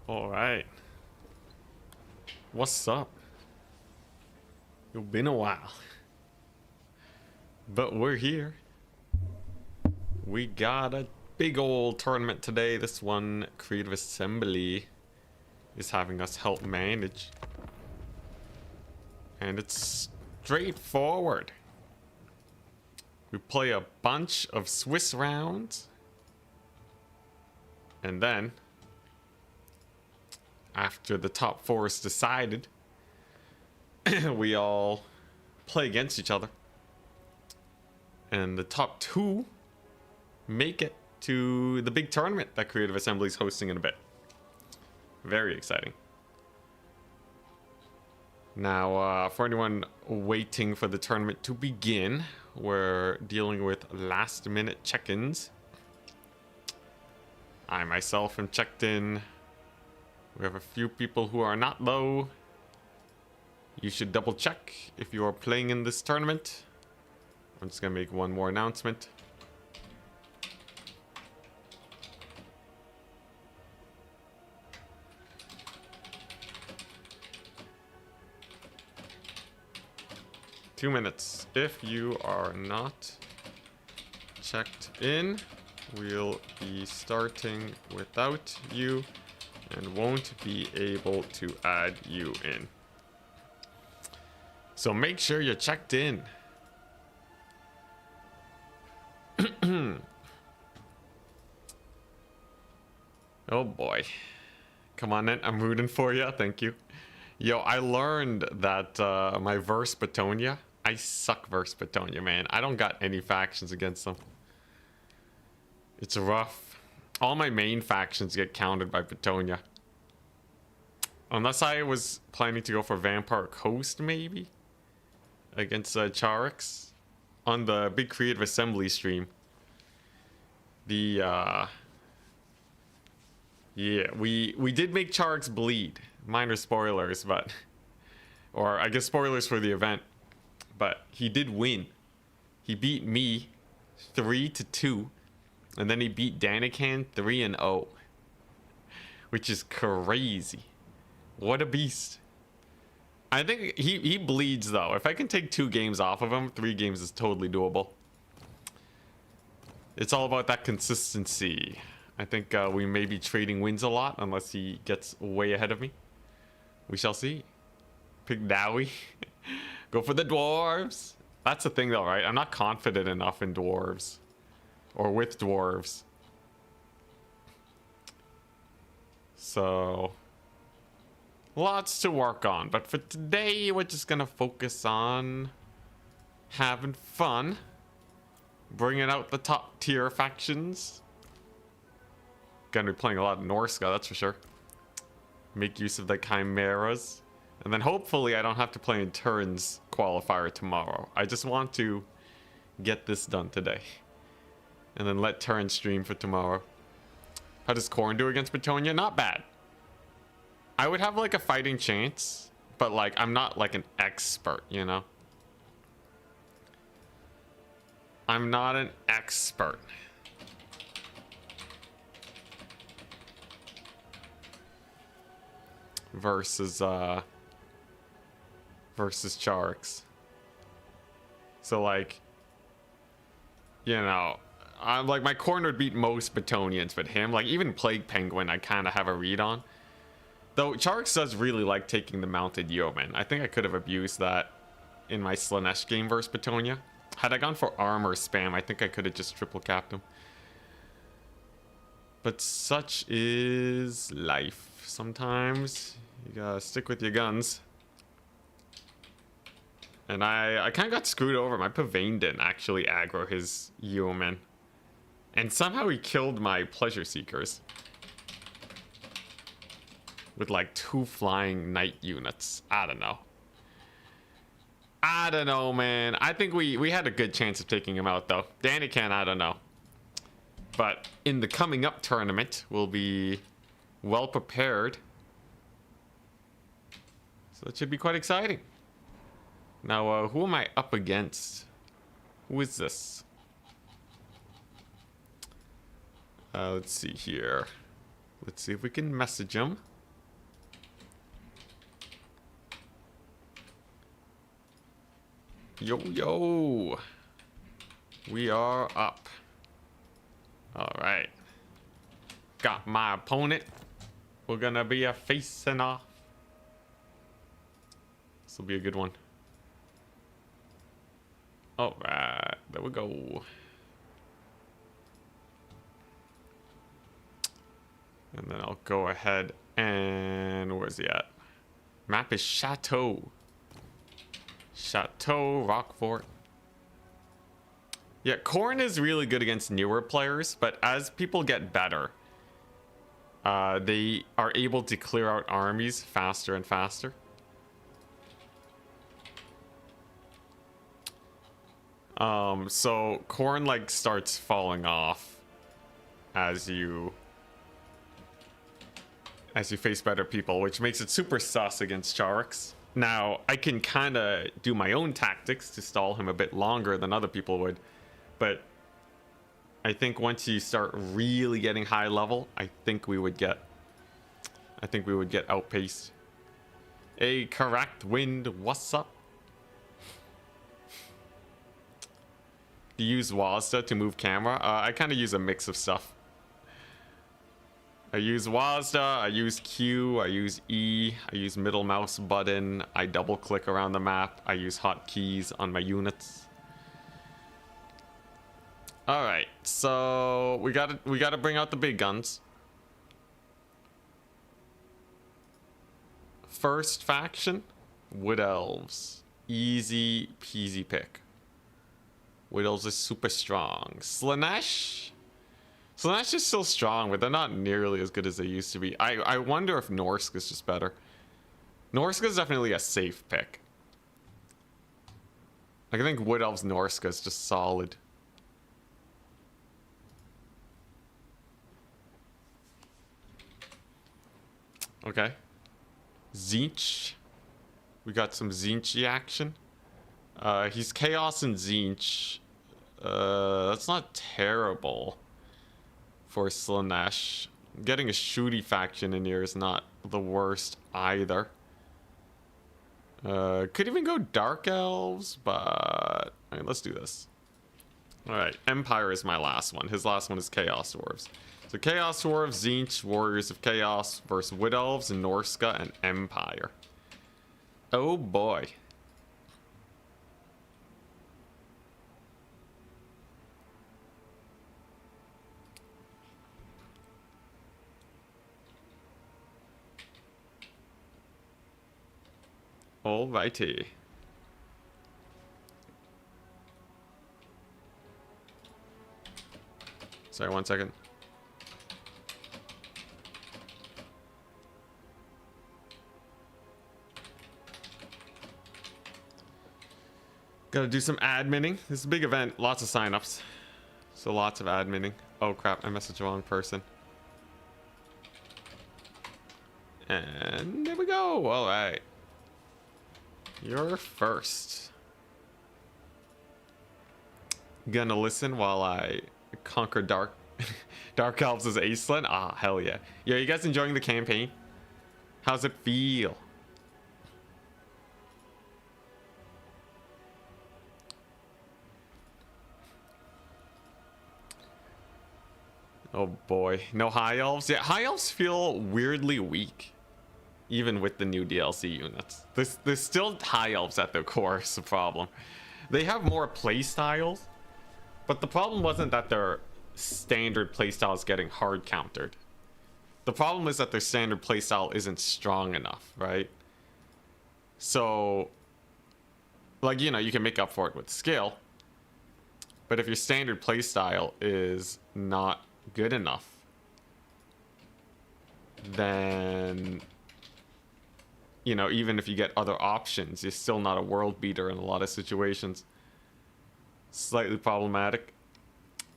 All right. What's up? It's been a while. But we're here. We got a big old tournament today. This one, Creative Assembly is having us help manage. And it's straightforward. We play a bunch of Swiss rounds. And then, after the top four is decided, we all play against each other. And the top two make it to the big tournament that Creative Assembly is hosting in a bit. Very exciting. Now, for anyone waiting for the tournament to begin, we're dealing with last-minute check-ins. I myself am checked in. We have a few people who are not, though. You should double check if you are playing in this tournament. I'm just gonna make one more announcement. Two minutes. If you are not checked in, we'll be starting without you and won't be able to add you in. So make sure you're checked in. Oh boy. Come on in, I'm rooting for you, thank you. Yo, I learned that my Verse Batonia, I suck Verse Batonia, man. I don't got any factions against them. It's rough. All my main factions get countered by Batonia. Unless I was planning to go for Vampire Coast, maybe? Against Charix. On the big Creative Assembly stream. Yeah, we did make Charix bleed. Minor spoilers, but... Or, I guess spoilers for the event. But he did win. He beat me 3-2. And then he beat Danican 3-0. Which is crazy. What a beast. I think he bleeds, though. If I can take 2 games off of him, 3 games is totally doable. It's all about that consistency. I think we may be trading wins a lot unless he gets way ahead of me. We shall see. Pick Dowie. Go for the dwarves. That's the thing, though, right? I'm not confident enough in dwarves. Or with dwarves. So... lots to work on. But for today, we're just gonna focus on... having fun. Bringing out the top tier factions. Gonna be playing a lot of Norska, that's for sure. Make use of the Chimeras. And then hopefully I don't have to play in turns qualifier tomorrow. I just want to get this done today. And then let turn stream for tomorrow. How does Corn do against Batonia? Not bad. I would have like a fighting chance. But like, I'm not like an expert, you know? I'm not an expert. Versus Charix. So like, you know, I'm like, my corner would beat most Batonians, but him, like even Plague Penguin, I kind of have a read on. Though Charix does really like taking the mounted yeoman. I think I could have abused that in my Slaanesh game versus Batonia. Had I gone for armor spam, I think I could have just triple capped him. But such is life. Sometimes you gotta stick with your guns. And I kind of got screwed over. My Pavane didn't actually aggro his yeoman. And somehow he killed my Pleasure Seekers. With like 2 flying knight units. I don't know. I don't know, man. I think we had a good chance of taking him out, though. Danican, I don't know. But in the coming up tournament, we'll be well prepared. So that should be quite exciting. Now, who am I up against? Who is this? Let's see here. Let's see if we can message him. Yo, yo. We are up. All right. Got my opponent. We're gonna be a facing off. This will be a good one. All right. There we go. And then I'll go ahead and... Where's he at? Map is Chateau. Chateau Roquefort. Yeah, Corrin is really good against newer players, but as people get better, they are able to clear out armies faster and faster. So Corrin like starts falling off as you face better people, which makes it super sus against Charax. Now, I can kind of do my own tactics to stall him a bit longer than other people would, but I think once you start really getting high level, I think we would get outpaced. A correct wind, what's up? Do you use WASDA to move camera? I kind of use a mix of stuff. I use WASDA, I use Q, I use E, I use middle mouse button, I double click around the map, I use hotkeys on my units. Alright, so we gotta bring out the big guns. First faction, Wood Elves. Easy peasy pick. Wood Elves is super strong. Slaanesh? Slaanesh is still strong, but they're not nearly as good as they used to be. I wonder if Norsk is just better. Norska is definitely a safe pick. Like, I think Wood Elves Norska is just solid. Okay. Tzeentch. We got some Tzeentchy action. He's Chaos and Tzeentch. That's not terrible for Slaanesh. Getting a shooty faction in here is not the worst either. Could even go Dark Elves, but... Alright, let's do this. Alright, Empire is my last one. His last one is Chaos Dwarves. So Chaos Dwarves, Tzeentch, Warriors of Chaos versus Wood Elves, Norska, and Empire. Oh boy. Alrighty. Sorry, 1 second. Gotta do some adminning. This is a big event, lots of signups. So lots of adminning. Oh crap, I messaged the wrong person. And there we go. Alright. You're first. Gonna listen while I conquer Dark Elves as Acelin? Ah, hell yeah. Yeah, you guys enjoying the campaign? How's it feel? Oh boy. No High Elves? Yeah, High Elves feel weirdly weak. Even with the new DLC units. There's still High Elves at their core, is the problem. They have more playstyles, but the problem wasn't that their standard playstyle is getting hard countered. The problem is that their standard playstyle isn't strong enough, right? So, like, you know, you can make up for it with skill, but if your standard playstyle is not good enough, then... you know, even if you get other options, you're still not a world beater in a lot of situations. Slightly problematic.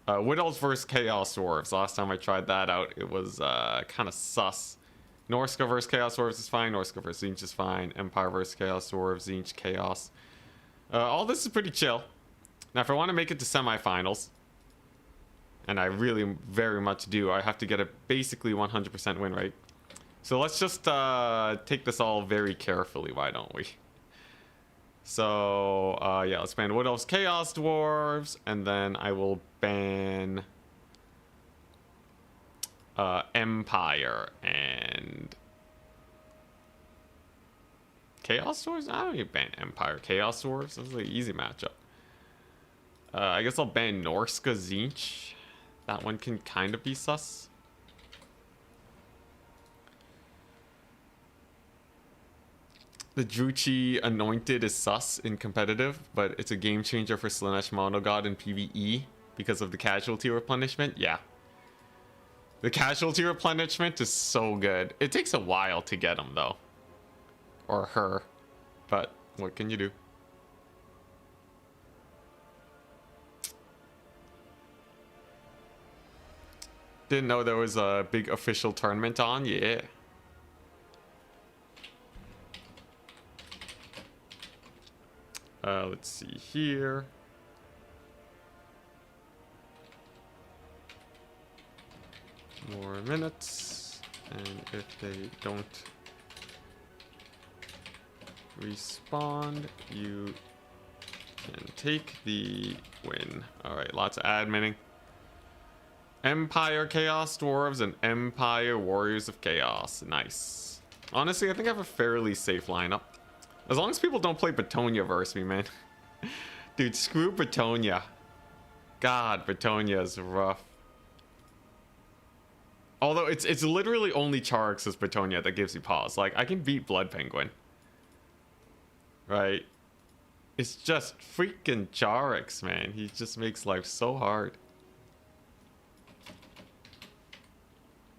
Wood Elves versus Chaos Dwarves. Last time I tried that out, it was kind of sus. Norska versus Chaos Dwarves is fine. Norska versus Tzeentch is fine. Empire versus Chaos Dwarves. Tzeentch, Chaos. All this is pretty chill. Now, if I want to make it to semifinals, and I really very much do, I have to get a basically 100% win rate. So let's just take this all very carefully, why don't we? So, yeah, let's ban Wood Elves, Chaos Dwarves, and then I will ban Empire and Chaos Dwarves? I don't even ban Empire. Chaos Dwarves? This is an easy matchup. I guess I'll ban Norska Tzeentch. That one can kind of be sus. The Druchii Anointed is sus in competitive, but it's a game changer for Slaanesh Monogod in PvE because of the casualty replenishment. Yeah. The casualty replenishment is so good. It takes a while to get him, though. Or her. But what can you do? Didn't know there was a big official tournament on. Yeah. Let's see here. More minutes. And if they don't respond, you can take the win. Alright, lots of adminning. Empire Chaos Dwarves and Empire Warriors of Chaos. Nice. Honestly, I think I have a fairly safe lineup. As long as people don't play Betonia versus me, man. Dude, screw Betonia. God, Betonia is rough. Although it's literally only Charix's Betonia that gives you pause. Like, I can beat Blood Penguin. Right? It's just freaking Charix, man. He just makes life so hard.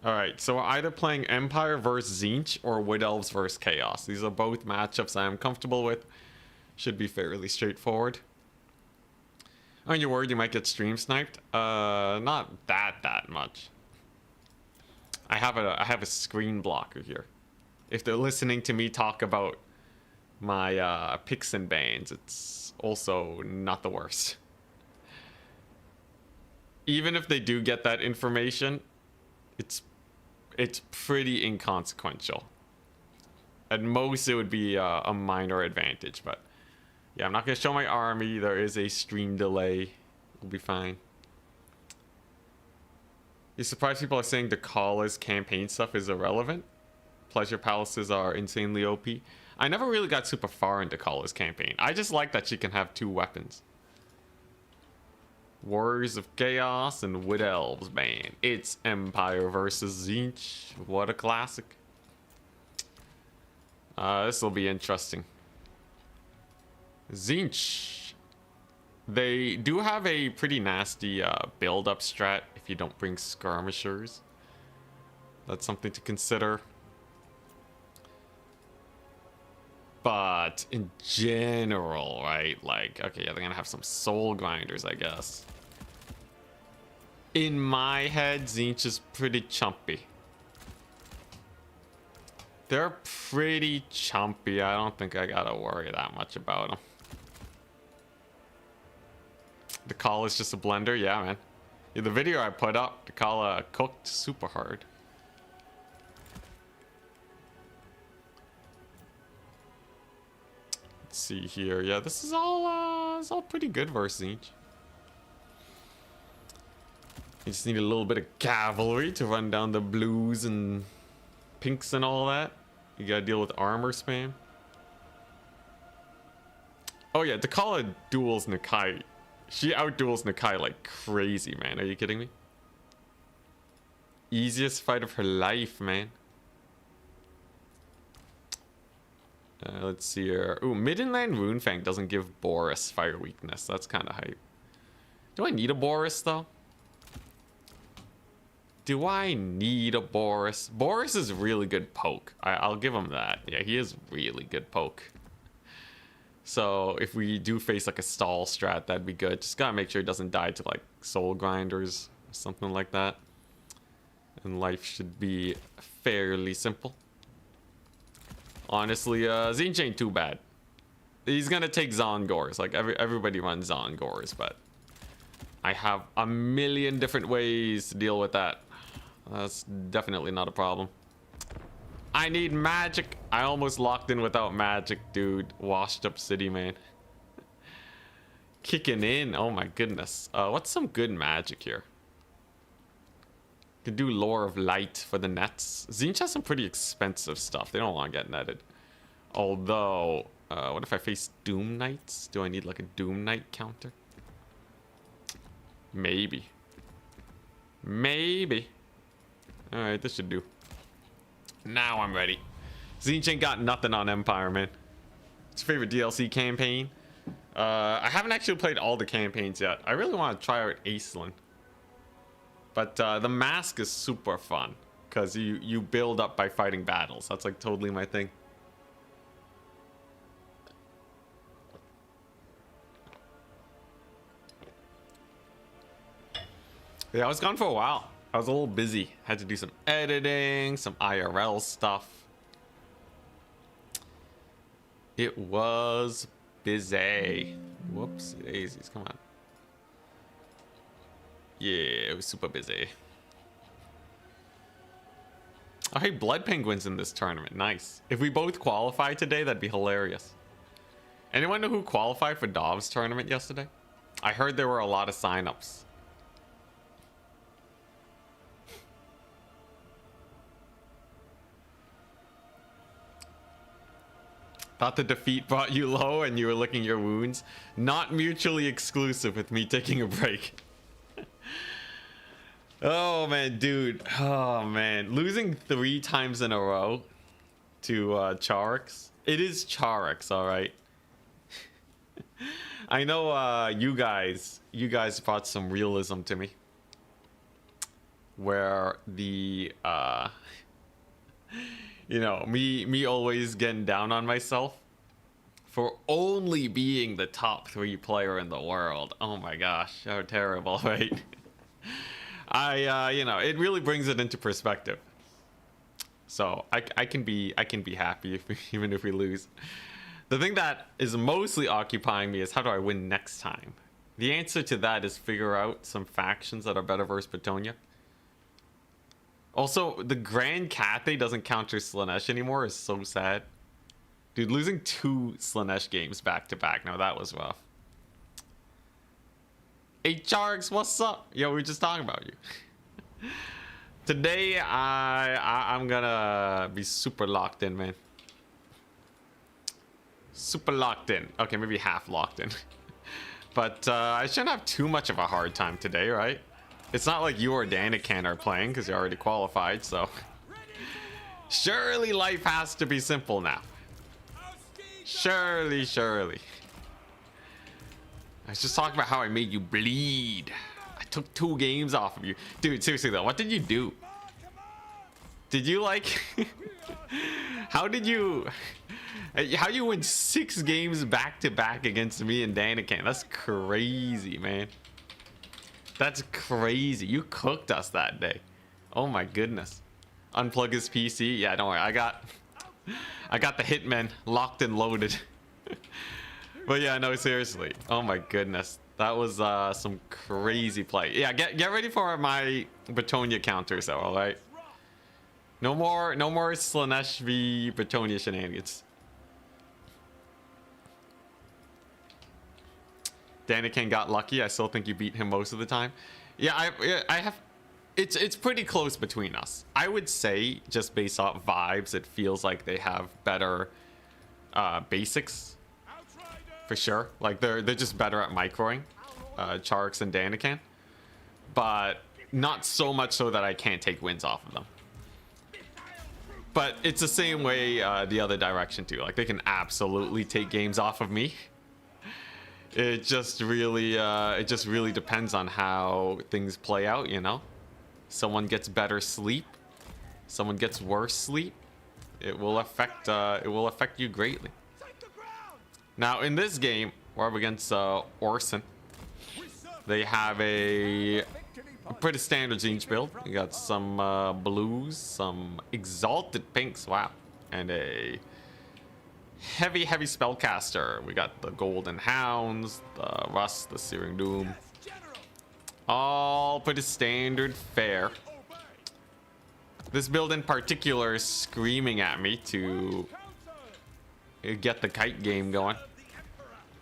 Alright, so we're either playing Empire versus Tzeentch or Wood Elves versus Chaos. These are both matchups I am comfortable with. Should be fairly straightforward. Oh, and you're worried you might get stream sniped? Not that much. I have a screen blocker here. If they're listening to me talk about my picks and bans, it's also not the worst. Even if they do get that information, it's pretty inconsequential. At most, it would be a minor advantage, but yeah, I'm not gonna show my army. There is a stream delay. We'll be fine. You surprised people are saying Dakala's campaign stuff is irrelevant? Pleasure Palaces are insanely OP. I never really got super far into Dakala's campaign. I just like that she can have 2 weapons. Warriors of Chaos and Wood Elves, man. It's Empire versus Tzeentch. What a classic. This will be interesting. Tzeentch. They do have a pretty nasty build-up strat if you don't bring skirmishers. That's something to consider. But in general, right? Like, okay, yeah, they're gonna have some soul grinders, I guess. In my head, Tzeentch is pretty chumpy. They're pretty chumpy. I don't think I gotta worry that much about them. Dakala is just a blender? Yeah, man. Yeah, the video I put up, Dakala cooked super hard. Let's see here. Yeah, this is all it's all pretty good versus Tzeentch. You just need a little bit of cavalry to run down the blues and pinks and all that. You gotta deal with armor spam. Oh yeah, Dakala duels Nakai. She outduels Nakai like crazy, man. Are you kidding me? Easiest fight of her life, man. Let's see here. Ooh, Middenland Runefang doesn't give Boris fire weakness. That's kind of hype. Do I need a Boris, though? Do I need a Boris? Boris is really good poke. I'll give him that. Yeah, he is really good poke. So if we do face like a stall strat, that'd be good. Just gotta make sure he doesn't die to like soul grinders or something like that. And life should be fairly simple. Honestly, Tzeentch ain't too bad. He's gonna take Zongors. Like everybody runs Zongors, but I have a million different ways to deal with that. That's definitely not a problem. I need magic. I almost locked in without magic, dude. Washed up city, man. Kicking in. Oh my goodness. What's some good magic here? Could do Lore of Light for the nets. Tzeentch has some pretty expensive stuff. They don't want to get netted. Although, what if I face Doom Knights? Do I need like a Doom Knight counter? Maybe. Maybe. Alright, this should do. Now I'm ready. Tzeentch ain't got nothing on Empire, man. What's your favorite DLC campaign? I haven't actually played all the campaigns yet. I really want to try out Acelin. But the mask is super fun. Because you build up by fighting battles. That's like totally my thing. Yeah, I was gone for a while. I was a little busy. Had to do some editing, some IRL stuff. It was busy. Whoops, daisies, come on. Yeah, it was super busy. Oh, hey, Blood Penguin's in this tournament. Nice. If we both qualify today, that'd be hilarious. Anyone know who qualified for Dov's tournament yesterday? I heard there were a lot of signups. Thought the defeat brought you low and you were licking your wounds. Not mutually exclusive with me taking a break. Oh man, dude. Oh man. Losing 3 times in a row to Charax. It is Charax, alright. I know you guys brought some realism to me. Where the you know, me always getting down on myself for only being the top 3 player in the world. Oh my gosh, how terrible, right? You know, it really brings it into perspective. So I can be happy even if we lose. The thing that is mostly occupying me is how do I win next time? The answer to that is figure out some factions that are better versus Bretonnia. Also, the Grand Cathay doesn't counter Slaanesh anymore is so sad. Dude, losing 2 Slaanesh games back to back. Now that was rough. Hey, Chargs, what's up? Yo, we were just talking about you. Today, I'm gonna be super locked in, man. Super locked in. Okay, maybe half locked in. But I shouldn't have too much of a hard time today, right? It's not like you or Danican are playing because you're already qualified, so... Surely life has to be simple now. Surely, surely. I was just talking about how I made you bleed. I took 2 games off of you. Dude, seriously though, what did you do? Did you like... How did you win 6 games back to back against me and Danican? That's crazy, man. That's crazy. You cooked us that day. Oh my goodness. Unplug his PC. Yeah, don't worry. I got the Hitman locked and loaded. But yeah, no, seriously. Oh my goodness. That was some crazy play. Yeah, get ready for my Bretonnia counters though, alright? No more Slaanesh v Bretonnia shenanigans. Danican got lucky. I still think you beat him most of the time. Yeah, I have. It's pretty close between us. I would say just based off vibes, it feels like they have better basics for sure. Like they're just better at microing, Charax and Danican, but not so much so that I can't take wins off of them. But it's the same way the other direction too. Like they can absolutely take games off of me. It just really depends on how things play out, you know. Someone gets better sleep, someone gets worse sleep. It will affect you greatly. Now in this game, we're up against Orson. They have a pretty standard Tzeentch build. You got some blues, some exalted pinks, wow, and a heavy spellcaster. We got the Golden Hounds, the Rust, the Searing Doom. All pretty standard fare. This build in particular is screaming at me to get the kite game going.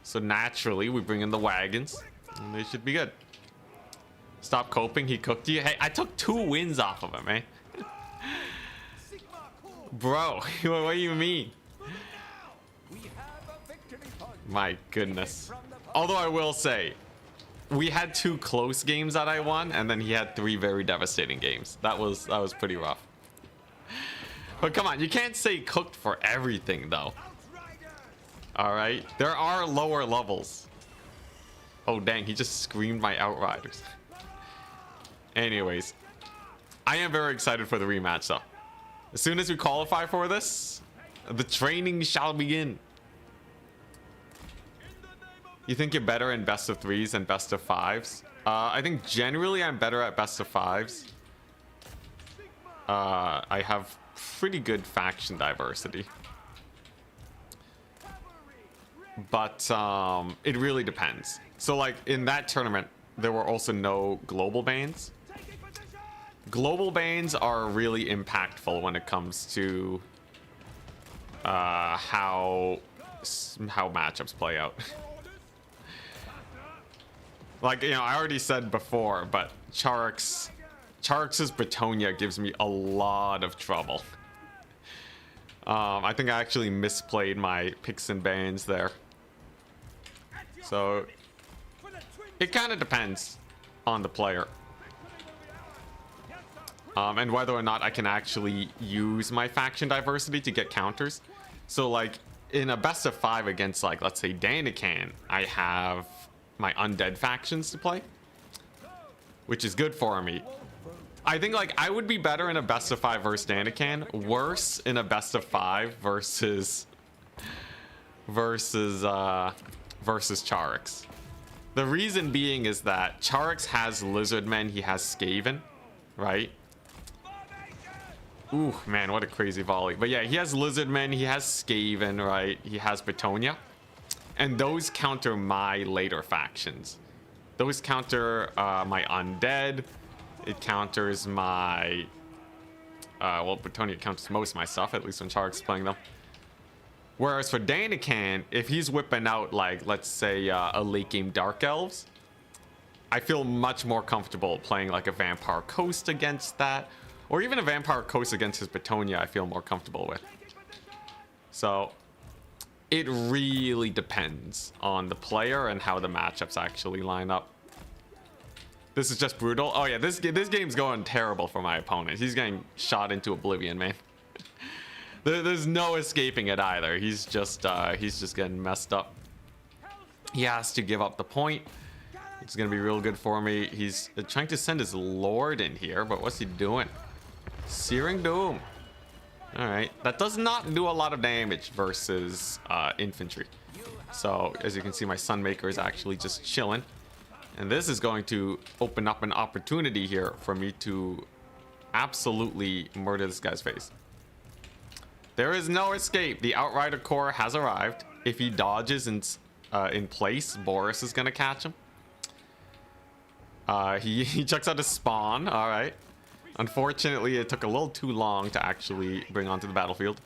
So naturally, we bring in the wagons, and they should be good. Stop coping, he cooked you. Hey, I took 2 wins off of him, eh? Bro, what do you mean? My goodness. Although I will say, we had 2 close games that I won, and then he had 3 very devastating games. That was pretty rough. But come on, you can't say cooked for everything, though. All right, there are lower levels. Oh dang, he just screamed my Outriders. Anyways, I am very excited for the rematch, though. As soon as we qualify for this, the training shall begin. You think you're better in best of 3s than best of 5s? I think generally I'm better at best of 5s. I have pretty good faction diversity. But it really depends. So like in that tournament, there were also no global bans. Global bans are really impactful when it comes to how matchups play out. Like, you know, I already said before, but Charax's Bretonnia gives me a lot of trouble. I think I actually misplayed my picks and bans there. So it kind of depends on the player. And whether or not I can actually use my faction diversity to get counters. So like in a best of 5 against, like, let's say Danican, I have my undead factions to play, which is good for me. I think like I would be better in a best of 5 versus Danican, worse in a best of 5 versus Charax. The reason being is that Charax has Lizardmen, he has Skaven, right? Ooh, man, what a crazy volley. But yeah, he has Lizardmen, he has Skaven, right? He has Bretonnia. And those counter my later factions. Those counter my Undead. It counters my... well, Bretonnia counters most of my stuff, at least when Charax is playing them. Whereas for Danican, if he's whipping out, like, let's say, a late game Dark Elves, I feel much more comfortable playing, like, a Vampire Coast against that. Or even a Vampire Coast against his Bretonnia, I feel more comfortable with. So, it really depends on the player and how the matchups actually line up. This is just brutal. Oh, yeah, this game's going terrible for my opponent. He's getting shot into oblivion, man. There's no escaping it either. He's just getting messed up. He has to give up the point. It's gonna be real good for me. He's trying to send his Lord in here, but what's he doing? Searing Doom. All right, that does not do a lot of damage versus infantry. So as you can see, my Sunmaker is actually just chilling, and this is going to open up an opportunity here for me to absolutely murder this guy's face. There is no escape. The Outrider Core has arrived. If he dodges in place, Boris is gonna catch him. He checks out his spawn. All right. Unfortunately, it took a little too long to actually bring onto the battlefield.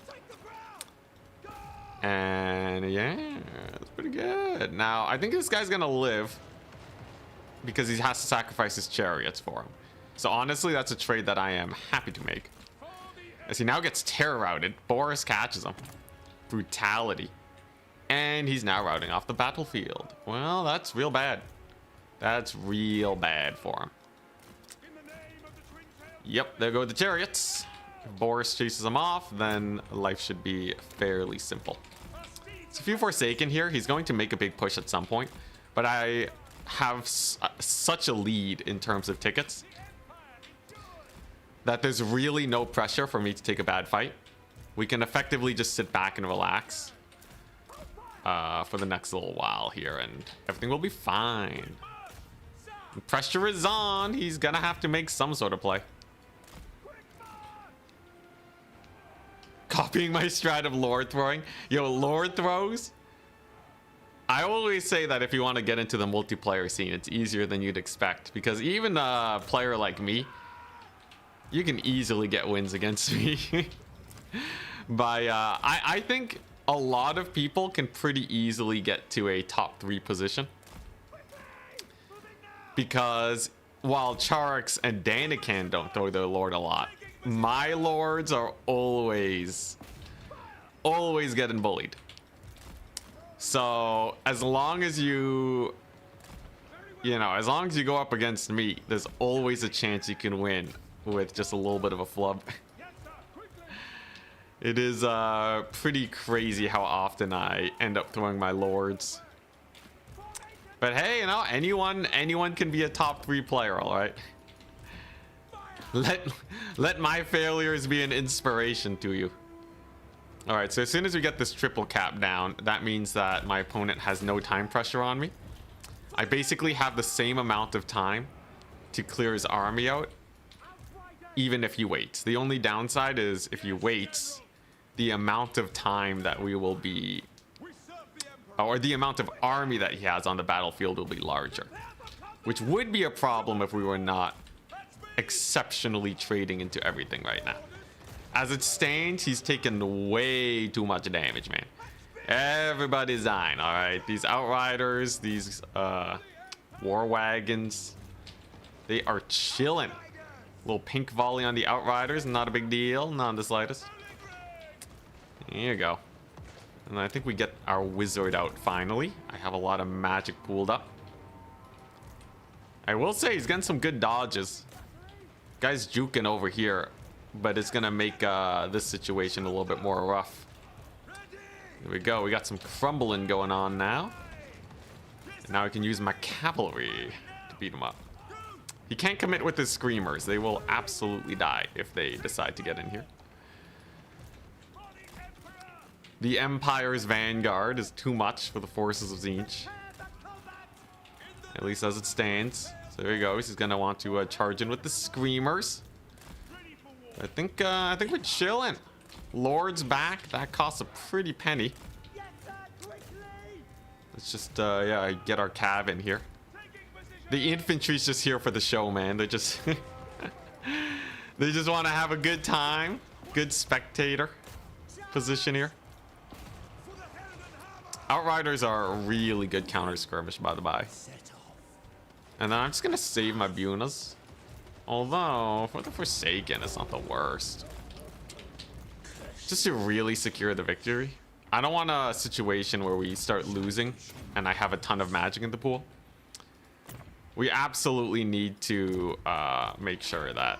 And yeah, it's pretty good. Now, I think this guy's gonna live because he has to sacrifice his chariots for him. So honestly, that's a trade that I am happy to make. As he now gets terror routed, Boris catches him. Brutality. And he's now routing off the battlefield. Well, that's real bad. That's real bad for him. Yep, there go the chariots. If Boris chases him off, then life should be fairly simple. So if you Forsaken here, he's going to make a big push at some point. But I have such a lead in terms of tickets that there's really no pressure for me to take a bad fight. We can effectively just sit back and relax for the next little while here, and everything will be fine. Pressure is on. He's gonna have to make some sort of play. Copying my strat of Lord throwing. Yo, Lord throws. I always say that if you want to get into the multiplayer scene, it's easier than you'd expect, because even a player like me, you can easily get wins against me. By I think a lot of people can pretty easily get to a top 3 position, because while Charax and Danican don't throw their lord a lot, my lords are always getting bullied. So as long as you know, as long as you go up against me, there's always a chance you can win with just a little bit of a flub. It is pretty crazy how often I end up throwing my lords. But hey, you know, anyone can be a top 3 player, all right? Let my failures be an inspiration to you. All right, so as soon as we get this triple cap down, that means that my opponent has no time pressure on me. I basically have the same amount of time to clear his army out, even if he waits. The only downside is if he waits, the amount of time that we will be, or the amount of army that he has on the battlefield will be larger, which would be a problem if we were not exceptionally trading into everything right now. As it stands, he's taken way too much damage, man. Everybody's dying, all right? These Outriders, these War Wagons, they are chilling. Little pink volley on the Outriders, not a big deal, not in the slightest. There you go. And I think we get our wizard out finally. I have a lot of magic pooled up. I will say he's getting some good dodges. Guy's juking over here, but it's gonna make this situation a little bit more rough. There we go. We got some crumbling going on now. And now I can use my cavalry to beat him up. He can't commit with his screamers. They will absolutely die if they decide to get in here. The Empire's Vanguard is too much for the forces of Tzeentch. At least as it stands. So there he goes. He's gonna want to charge in with the screamers. I think we're chilling. Lord's back. That costs a pretty penny. Let's just yeah, get our cav in here. The infantry's just here for the show, man. They just they just want to have a good time. Good spectator position here. Outriders are a really good counter skirmish, by the by. And then I'm just gonna save my Bunas. Although for the Forsaken, it's not the worst. Just to really secure the victory. I don't want a situation where we start losing and I have a ton of magic in the pool. We absolutely need to make sure that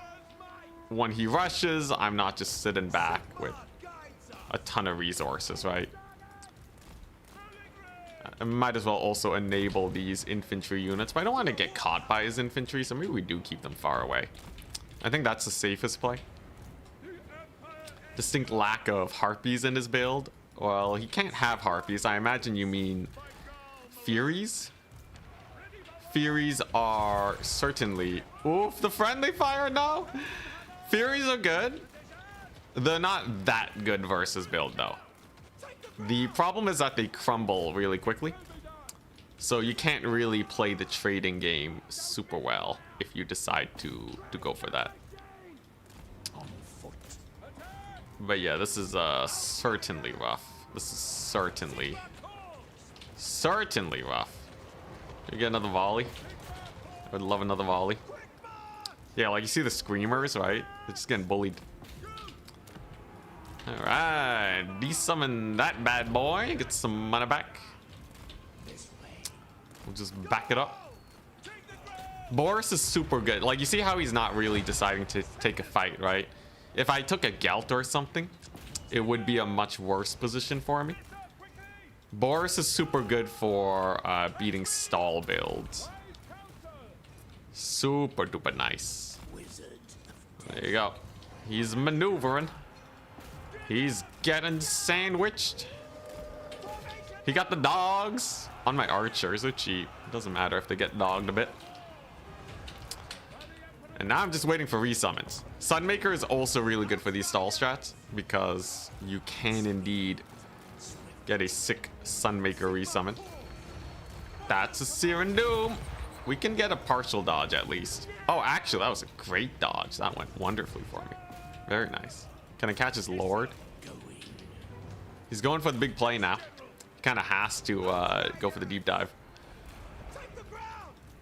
when he rushes, I'm not just sitting back with a ton of resources, right? I might as well also enable these infantry units, but I don't want to get caught by his infantry, so maybe we do keep them far away. I think that's the safest play. Distinct lack of harpies in his build. Well, he can't have harpies. I imagine you mean Furies? Furies are certainly... Oof, the friendly fire? No! Furies are good. They're not that good versus build, though. The problem is that they crumble really quickly. So you can't really play the trading game super well if you decide to go for that. But yeah, this is certainly rough. This is certainly rough. Can we get another volley? I would love another volley. Yeah, like you see the screamers, right? They're just getting bullied. Alright, desummon that bad boy. Get some mana back. We'll just back it up. Boris is super good. Like, you see how he's not really deciding to take a fight, right? If I took a Gelt or something, it would be a much worse position for me. Boris is super good for beating stall builds. Super duper nice. There you go. He's maneuvering. He's getting sandwiched. He got the dogs on my archers. They're cheap. It doesn't matter if they get dogged a bit. And now I'm just waiting for resummons. Sunmaker is also really good for these stall strats because you can indeed get a sick Sunmaker resummon. That's a Searing Doom. We can get a partial dodge at least. Oh, actually, that was a great dodge. That went wonderfully for me. Very nice. Can I catch his Lord? He's going for the big play now. Kind of has to go for the deep dive.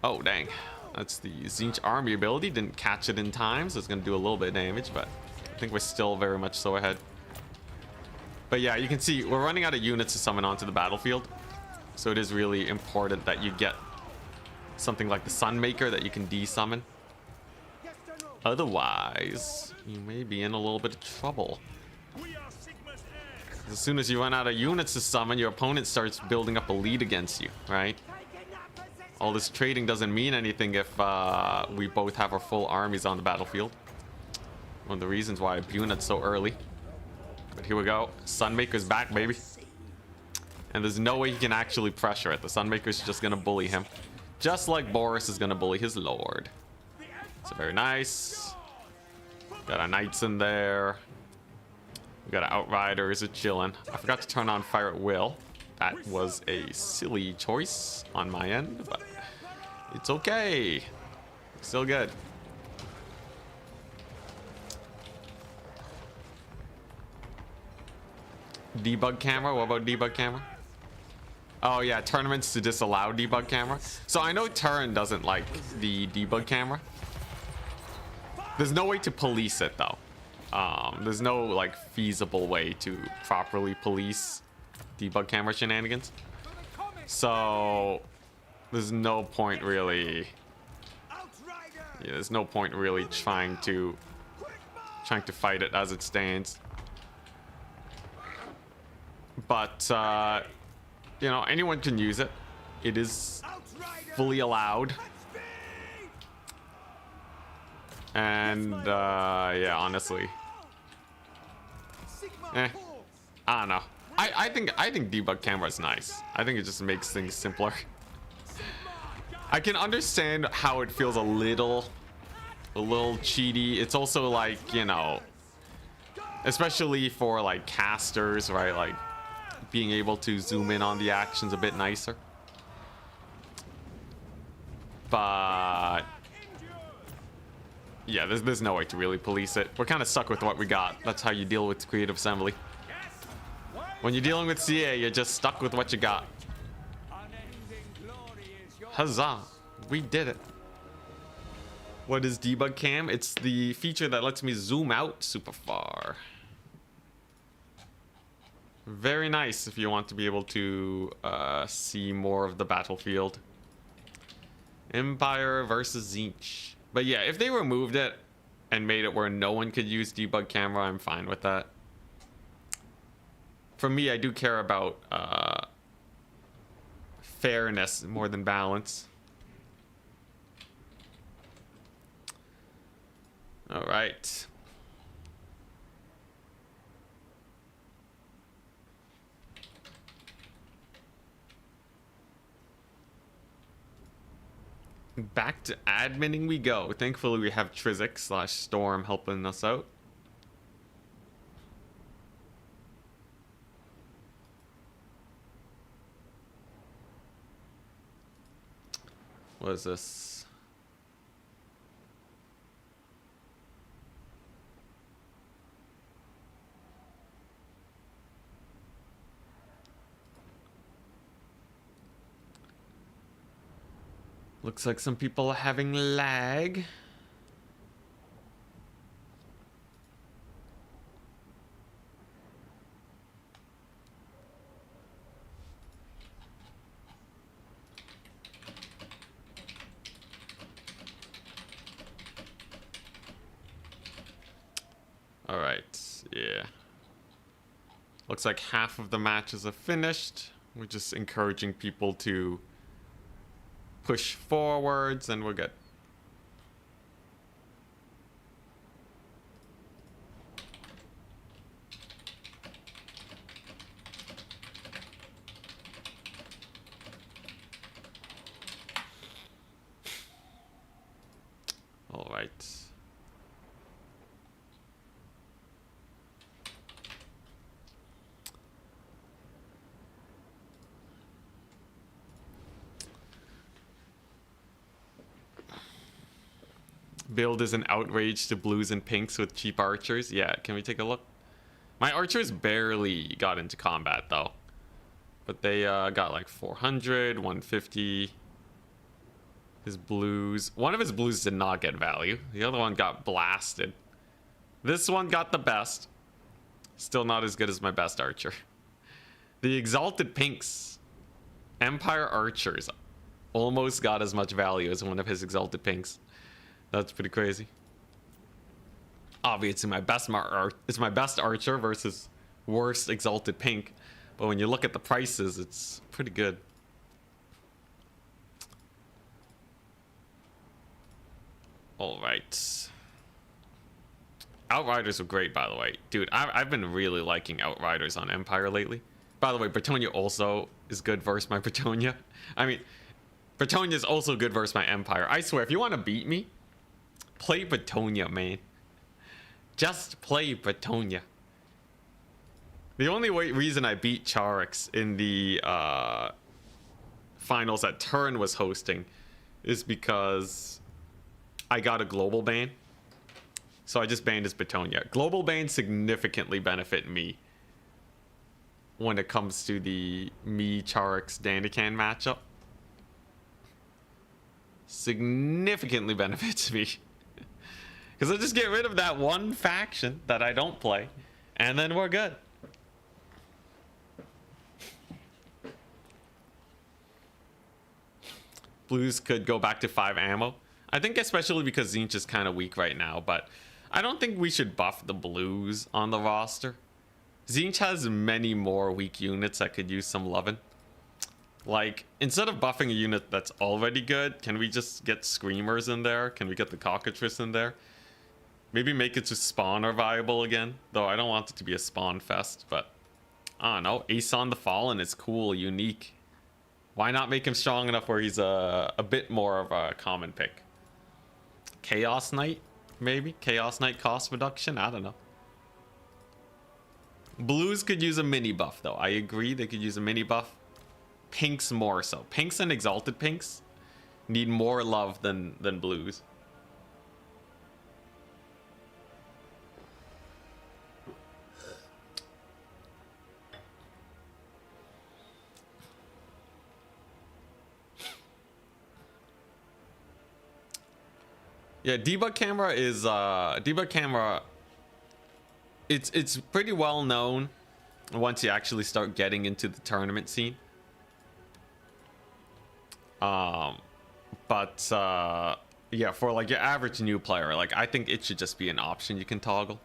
Oh, dang. That's the Tzeentch army ability. Didn't catch it in time, so it's going to do a little bit of damage, but I think we're still very much so ahead. But yeah, you can see we're running out of units to summon onto the battlefield. So it is really important that you get something like the Sunmaker that you can de-summon. Otherwise, you may be in a little bit of trouble. As soon as you run out of units to summon, your opponent starts building up a lead against you, right? All this trading doesn't mean anything if we both have our full armies on the battlefield. One of the reasons why I Bunut so early. But here we go. Sunmaker's back, baby. And there's no way he can actually pressure it. The Sunmaker's just gonna bully him. Just like Boris is gonna bully his Lord. So very nice. Got our Knights in there. We got our Outriders chilling. I forgot to turn on Fire at Will. That was a silly choice on my end, but it's okay. Still good. Debug camera? What about debug camera? Oh yeah, tournaments to disallow debug camera. So I know Turin doesn't like the debug camera. There's no way to police it though. There's no like feasible way to properly police debug camera shenanigans. So there's no point really. Yeah, there's no point really trying to fight it as it stands. But you know, anyone can use it. It is fully allowed. And yeah, honestly, I don't know. I think debug camera is nice. I think it just makes things simpler. I can understand how it feels a little cheaty. It's also like, you know, especially for like casters, right? Like being able to zoom in on the actions a bit nicer. But yeah, there's no way to really police it. We're kind of stuck with what we got. That's how you deal with Creative Assembly. When you're dealing with CA, you're just stuck with what you got. Huzzah! We did it. What is debug cam? It's the feature that lets me zoom out super far. Very nice if you want to be able to see more of the battlefield. Empire versus Tzeentch. But yeah, if they removed it and made it where no one could use debug camera, I'm fine with that. For me, I do care about fairness more than balance. All right. Back to adminning we go. Thankfully, we have Trizic/Storm helping us out. What is this? Looks like some people are having lag. All right, yeah. Looks like half of the matches are finished. We're just encouraging people to push forwards and we're good. All right. Build is an outrage to blues and pinks with cheap archers. Yeah, can we take a look? My archers barely got into combat though. But they got like 400, 150. His blues. One of his blues did not get value. The other one got blasted. This one got the best. Still not as good as my best archer. The exalted pinks. Empire archers almost got as much value as one of his exalted pinks. That's pretty crazy. Obviously, it's my best archer versus worst exalted pink. But when you look at the prices, it's pretty good. All right. Outriders were great, by the way. Dude, I've been really liking Outriders on Empire lately. By the way, Bretonnia also is good versus my Bretonnia. I mean, Bretonnia is also good versus my Empire. I swear, if you want to beat me, play Bretonnia, man. Just play Bretonnia. The only reason I beat Charax in the finals that Turin was hosting is because I got a global ban. So I just banned his Bretonnia. Global bans significantly benefit me when it comes to the Charax Danican matchup. Significantly benefits me. Because I'll just get rid of that one faction that I don't play, and then we're good. Blues could go back to 5 ammo. I think especially because Tzeentch is kind of weak right now, but I don't think we should buff the blues on the roster. Tzeentch has many more weak units that could use some loving. Like, instead of buffing a unit that's already good, can we just get Screamers in there? Can we get the Cockatrice in there? Maybe make it to spawn are viable again. Though I don't want it to be a spawn fest, but I don't know. Aeson the Fallen is cool, unique. Why not make him strong enough where he's a bit more of a common pick? Chaos Knight, maybe? Chaos Knight cost reduction? I don't know. Blues could use a mini buff, though. I agree they could use a mini buff. Pinks more so. Pinks and Exalted Pinks need more love than blues. Yeah, debug camera is debug camera. It's pretty well known once you actually start getting into the tournament scene. Yeah, for like your average new player, like I think it should just be an option you can toggle.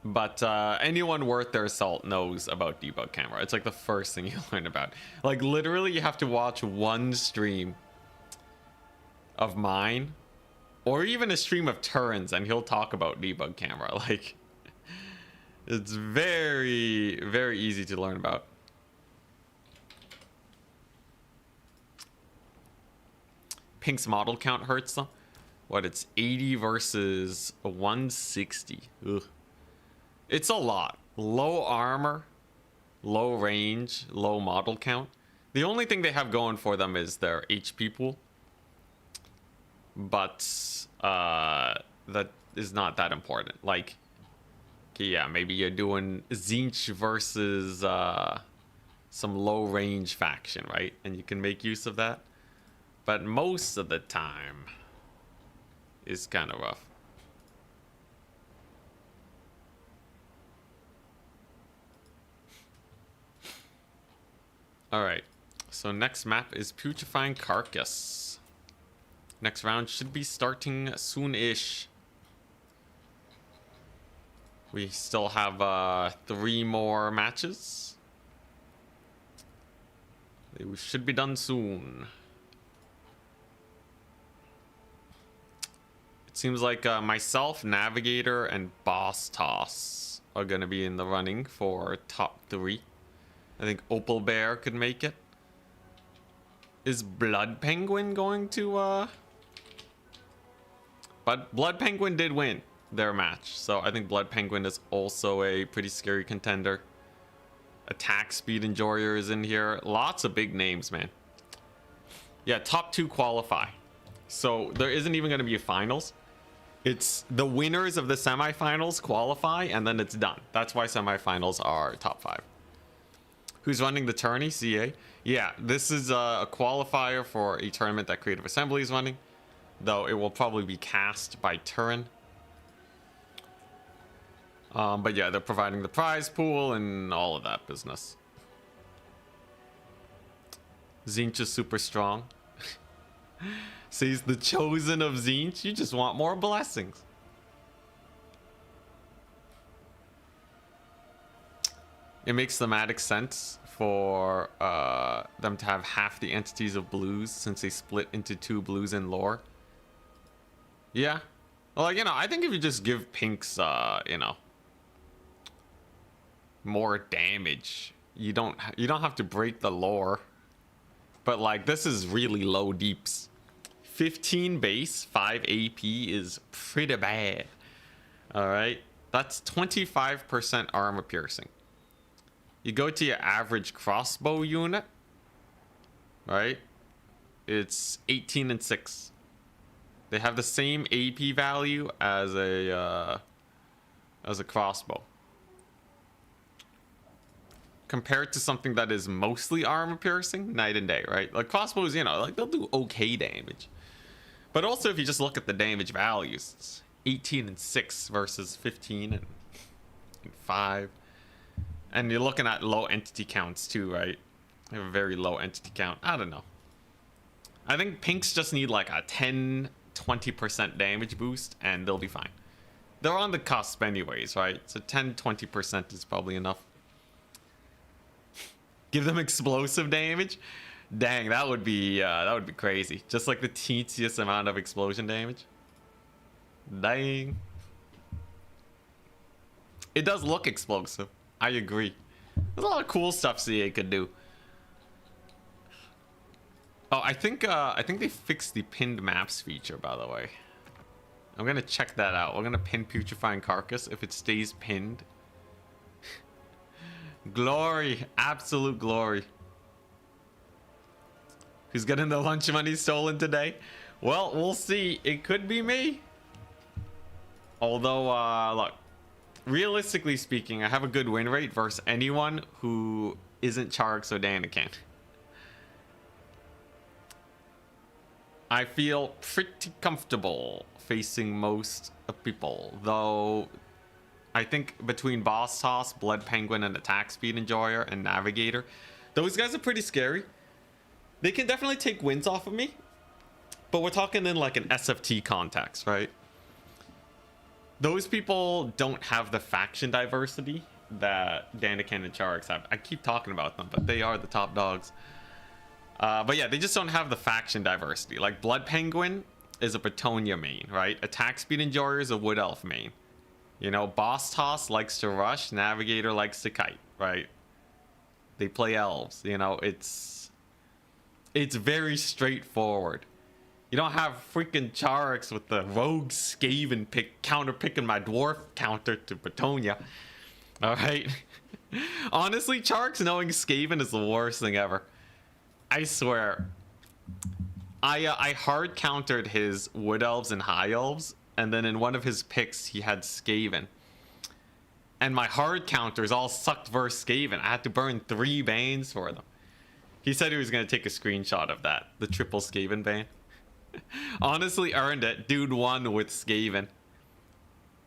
But anyone worth their salt knows about debug camera. It's like the first thing you learn about. Like literally you have to watch one stream of mine or even a stream of Turin's and he'll talk about debug camera. Like it's very, very easy to learn about. Pink's model count hurts them. What, it's 80 versus 160. Ugh. It's a lot. Low armor, low range, low model count. The only thing they have going for them is their HP pool. But that is not that important. Like, yeah, maybe you're doing Tzeentch versus some low range faction, right? And you can make use of that. But most of the time is kind of rough. Alright, so next map is Putrefying Carcass. Next round should be starting soon-ish. We still have 3 more matches. They should be done soon. It seems like myself, Navigator, and Boss Toss are going to be in the running for top 3. I think Opal Bear could make it. Is Blood Penguin going to But Blood Penguin did win their match, so I think Blood Penguin is also a pretty scary contender. Attack Speed Enjoyer is in here. Lots of big names, man. Yeah, top 2 qualify. So there isn't even going to be a finals. It's the winners of the semifinals qualify, and then it's done. That's why semifinals are top 5. Who's running the tourney? CA. Yeah, this is a qualifier for a tournament that Creative Assembly is running, though it will probably be cast by Turin. But yeah, they're providing the prize pool and all of that business. Zinch is super strong. Says the chosen of Zinch. You just want more blessings. It makes thematic sense for them to have half the entities of blues since they split into 2 blues in lore. Yeah. Well, you know, I think if you just give pinks, you know, more damage, you don't have to break the lore. But like, this is really low deeps. 15 base, 5 AP is pretty bad. All right, that's 25% armor piercing. You go to your average crossbow unit, right? It's 18 and 6. They have the same AP value as a crossbow. Compared to something that is mostly armor piercing, night and day, right? Like crossbows, you know, like they'll do okay damage. But also if you just look at the damage values, it's 18 and 6 versus 15 and 5. And you're looking at low entity counts too, right? They have a very low entity count. I don't know. I think pinks just need like a 10-20% damage boost and they'll be fine. They're on the cusp anyways, right? So 10-20% is probably enough. Give them explosive damage? Dang, that would be crazy. Just like the teeniest amount of explosion damage. Dang. It does look explosive. I agree. There's a lot of cool stuff CA could do. Oh, I think they fixed the pinned maps feature, by the way. I'm gonna check that out. We're gonna pin Putrefying Carcass if it stays pinned. Glory, absolute glory. Who's getting the lunch money stolen today? Well, we'll see. It could be me. Although, look, realistically speaking, I have a good win rate versus anyone who isn't Charix or Daniken. I feel pretty comfortable facing most people, though I think between Boss Toss, Blood Penguin, and Attack Speed Enjoyer, and Navigator, those guys are pretty scary. They can definitely take wins off of me, but we're talking in like an SFT context, right? Those people don't have the faction diversity that Daniken and Charix have. I keep talking about them, but they are the top dogs. But yeah, they just don't have the faction diversity. Like Blood Penguin is a Bretonia main, right? Attack Speed Enjoyer is a Wood Elf main. You know, Boss Toss likes to rush, Navigator likes to kite, right? They play elves, you know, it's very straightforward. You don't have freaking Charix with the rogue Skaven pick counter picking my dwarf counter to Bretonia. Alright. Honestly, Charix knowing Skaven is the worst thing ever. I swear. I hard countered his Wood Elves and High Elves, and then in one of his picks he had Skaven. And my hard counters all sucked versus Skaven. I had to burn 3 Banes for them. He said he was going to take a screenshot of that. The triple Skaven Bane. Honestly earned it. Dude won with Skaven.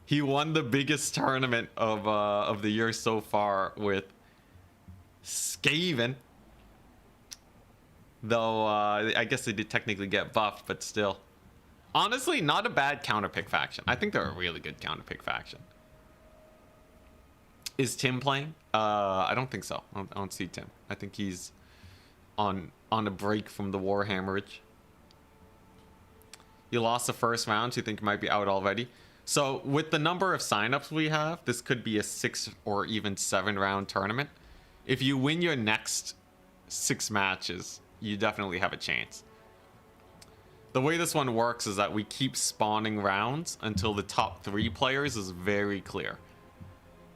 He won the biggest tournament of the year so far with Skaven. Though, I guess they did technically get buffed, but still. Honestly, not a bad counterpick faction. I think they're a really good counterpick faction. Is Tim playing? I don't think so. I don't see Tim. I think he's on a break from the Warhammerage. You lost the first round, so you think it might be out already. So with the number of signups we have, this could be a 6 or even 7 round tournament. If you win your next 6 matches, you definitely have a chance. The way this one works is that we keep spawning rounds until the top 3 players is very clear.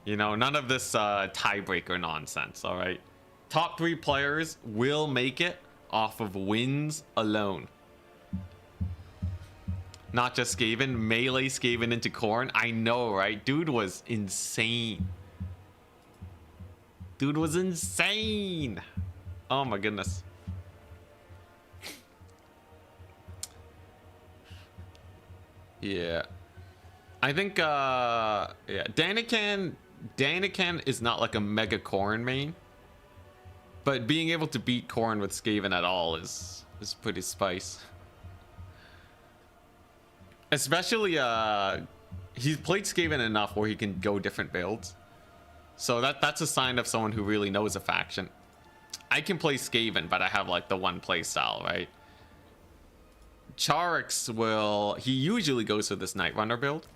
You know, none of this tiebreaker nonsense, all right? Top 3 players will make it off of wins alone. Not just Skaven, melee Skaven into Khorne. I know, right? Dude was insane. Dude was insane. Oh my goodness. Yeah. I think, yeah, Daniken is not like a mega Khorne main. But being able to beat Khorne with Skaven at all is pretty spice. Especially, he's played Skaven enough where he can go different builds. So that's a sign of someone who really knows a faction. I can play Skaven, but I have like the one play style, right? Charix he usually goes for this Night Runner build.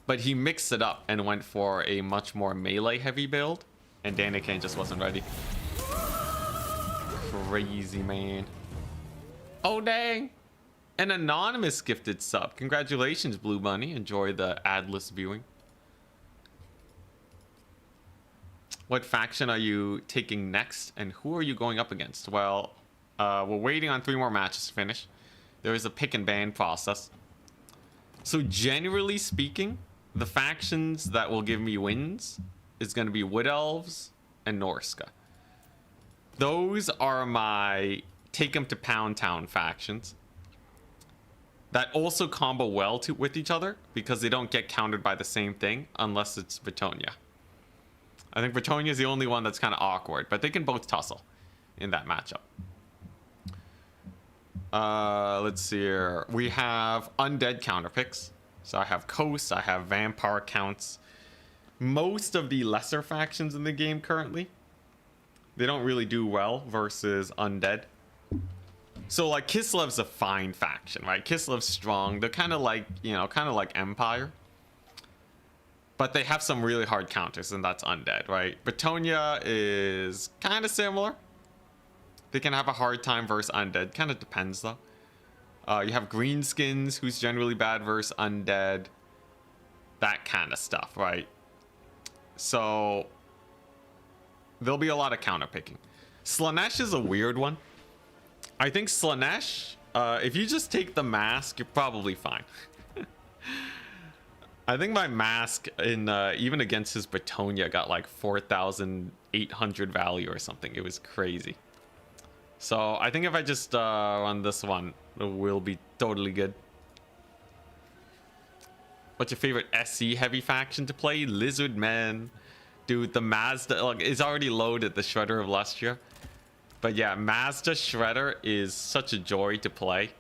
But he mixed it up and went for a much more melee heavy build. And Daniken just wasn't ready. Crazy, man. Oh, dang. An anonymous gifted sub. Congratulations, Blue Bunny. Enjoy the adless viewing. What faction are you taking next? And who are you going up against? Well, we're waiting on 3 more matches to finish. There is a pick and ban process. So generally speaking, the factions that will give me wins is going to be Wood Elves and Norsca. Those are my take them to Pound Town factions that also combo well with each other because they don't get countered by the same thing unless it's Bretonnia. I think Bretonnia is the only one that's kind of awkward, but they can both tussle in that matchup. Let's see here. We have undead counter picks. So I have Coast, I have Vampire counts. Most of the lesser factions in the game currently, they don't really do well versus undead. So like Kislev's a fine faction, right? Kislev's strong. They're kind of like, you know, kind of like Empire. But they have some really hard counters, and that's undead, right? Bretonnia is kind of similar. They can have a hard time versus undead. Kind of depends, though. You have Greenskins, who's generally bad versus undead. That kind of stuff, right? So there'll be a lot of counter picking. Slaanesh is a weird one. I think Slaanesh, if you just take the mask, you're probably fine. I think my mask in even against his Bretonnia got like 4,800 value or something. It was crazy. So I think if I just run this one, it will be totally good. What's your favorite SC heavy faction to play? Lizardmen. Dude, the Mazda like is already loaded, the Shredder of Lustria. But yeah, Mazda Shredder is such a joy to play.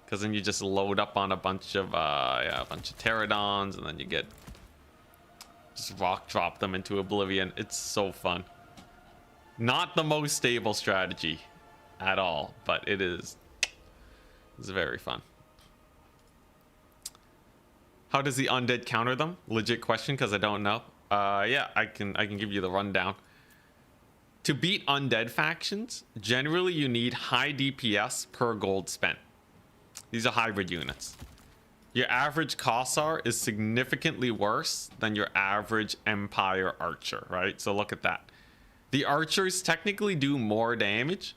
Because then you just load up on a bunch of pterodons, and then you get just rock drop them into oblivion. It's so fun. Not the most stable strategy at all, but it's very fun. How does the undead counter them? Legit question, because I don't know. Yeah, I can give you the rundown. To beat undead factions, generally you need high DPS per gold spent. These are hybrid units. Your average Kossar is significantly worse than your average Empire Archer, right? So look at that. The Archers technically do more damage,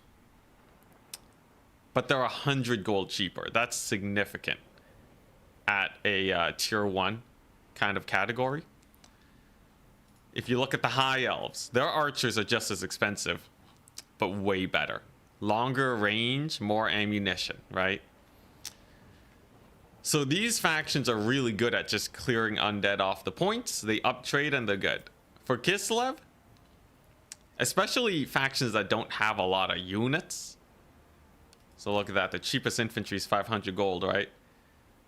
but they're 100 gold cheaper. That's significant at a tier 1 kind of category. If you look at the High Elves, their Archers are just as expensive, but way better. Longer range, more ammunition, right? So these factions are really good at just clearing undead off the points. They uptrade and they're good. For Kislev, especially factions that don't have a lot of units. So look at that. The cheapest infantry is 500 gold, right?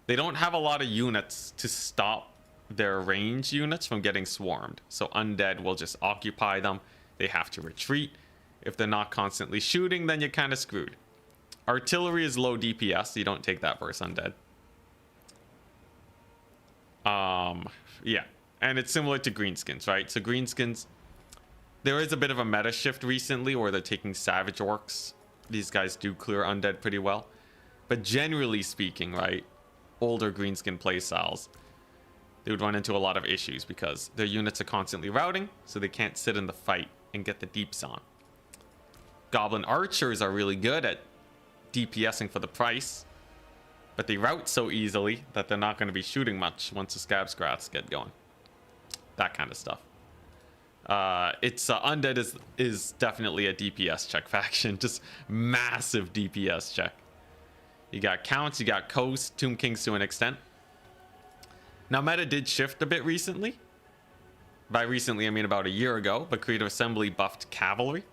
They don't have a lot of units to stop their range units from getting swarmed. So undead will just occupy them. They have to retreat. If they're not constantly shooting, then you're kind of screwed. Artillery is low DPS. So you don't take that versus undead. Yeah, and it's similar to Greenskins, right? So Greenskins, there is a bit of a meta shift recently where they're taking Savage Orcs. These guys do clear undead pretty well. But generally speaking, right, older Greenskin playstyles, they would run into a lot of issues because their units are constantly routing, so they can't sit in the fight and get the deeps on. Goblin archers are really good at DPSing for the price, but they route so easily that they're not going to be shooting much once the scab scrats get going. That kind of stuff. It's Undead is definitely a DPS check faction, just massive DPS check. You got Counts, you got Coast, Tomb Kings to an extent. Now meta did shift a bit recently. By recently I mean about a year ago, but Creative Assembly buffed Cavalry.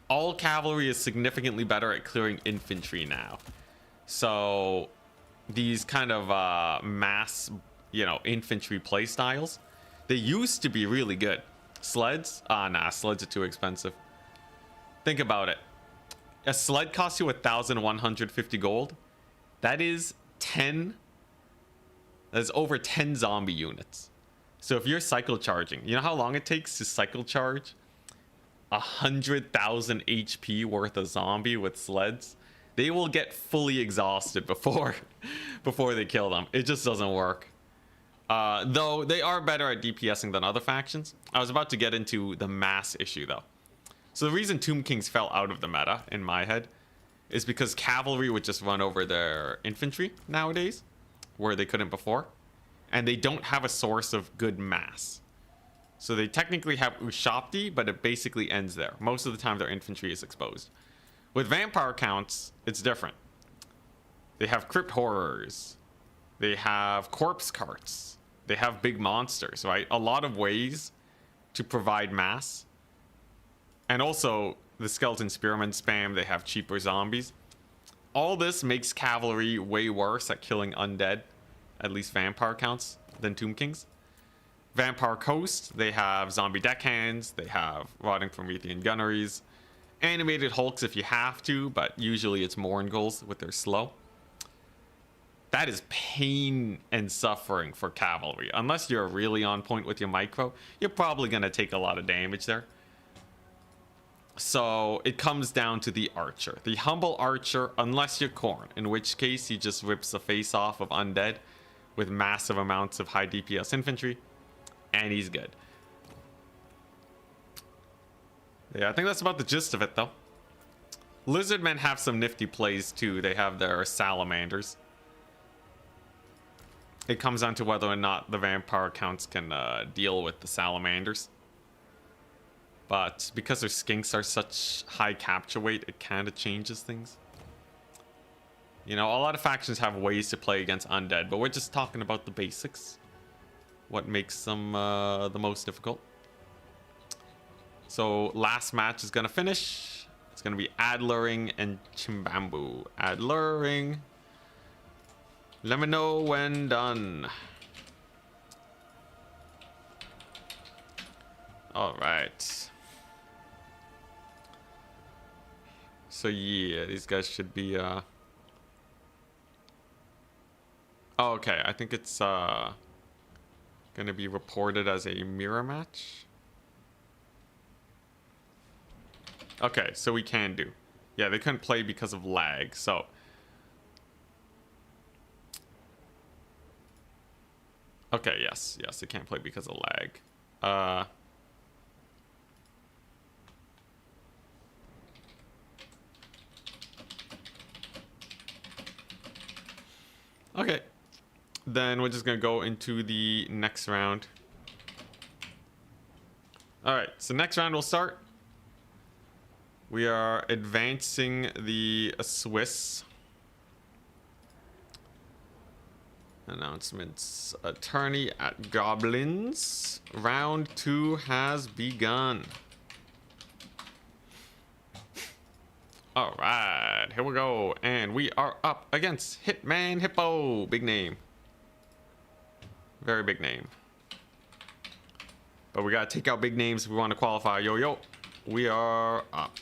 All Cavalry is significantly better at clearing infantry now. So these kind of mass, you know, infantry playstyles, they used to be really good. Sleds? Nah, sleds are too expensive. Think about it. A sled costs you 1,150 gold. That is over 10 zombie units. So if you're cycle charging, you know how long it takes to cycle charge 100,000 HP worth of zombie with sleds? They will get fully exhausted before they kill them. It just doesn't work. Though they are better at DPSing than other factions. I was about to get into the mass issue though. So the reason Tomb Kings fell out of the meta in my head is because Cavalry would just run over their infantry nowadays, where they couldn't before, and they don't have a source of good mass. So they technically have Ushabti, but it basically ends there. Most of the time their infantry is exposed. With Vampire Counts, it's different. They have Crypt Horrors. They have Corpse Carts. They have big monsters, right? A lot of ways to provide mass. And also, the Skeleton Spearmen spam, they have cheaper zombies. All this makes Cavalry way worse at killing undead, at least Vampire Counts, than Tomb Kings. Vampire Coast, they have zombie deckhands, they have rotting Promethean gunneries, animated hulks if you have to, but usually it's Mourngulls with their slow. That is pain and suffering for Cavalry. Unless you're really on point with your micro, you're probably going to take a lot of damage there. So it comes down to the archer. The humble archer, unless you're Khorne, in which case he just rips the face off of undead with massive amounts of high DPS infantry, and he's good. Yeah, I think that's about the gist of it though. Lizardmen have some nifty plays too. They have their salamanders. It comes down to whether or not the vampire counts can deal with the salamanders. But because their skinks are such high capture weight, it kind of changes things. You know, a lot of factions have ways to play against undead, but we're just talking about the basics. What makes them the most difficult. So last match is going to finish. It's going to be Adlering and Chimbambu. Adlering. Let me know when done. All right. So yeah, these guys should be oh, okay, I think it's gonna be reported as a mirror match. Okay, so we can do. Yeah, they couldn't play because of lag, so okay, yes, they can't play because of lag. Okay, then we're just gonna go into the next round. All right, so next round will start. We are advancing the Swiss. Announcements. Attorney at Goblins. Round 2 has begun. All right, here we go. And we are up against Hitman Hippo. Big name. Very big name. But we gotta take out big names if we want to qualify. Yo. We are up.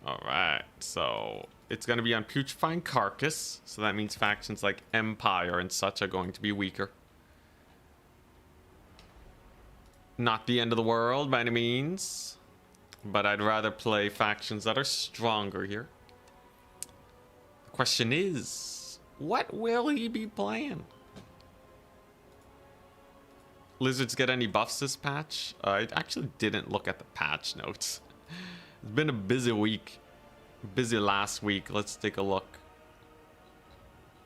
All right, so it's going to be on Putrefying Carcass. So that means factions like Empire and such are going to be weaker. Not the end of the world by any means. But I'd rather play factions that are stronger here. The question is, what will he be playing? Lizards get any buffs this patch? I actually didn't look at the patch notes. It's been a busy week. Busy last week. Let's take a look.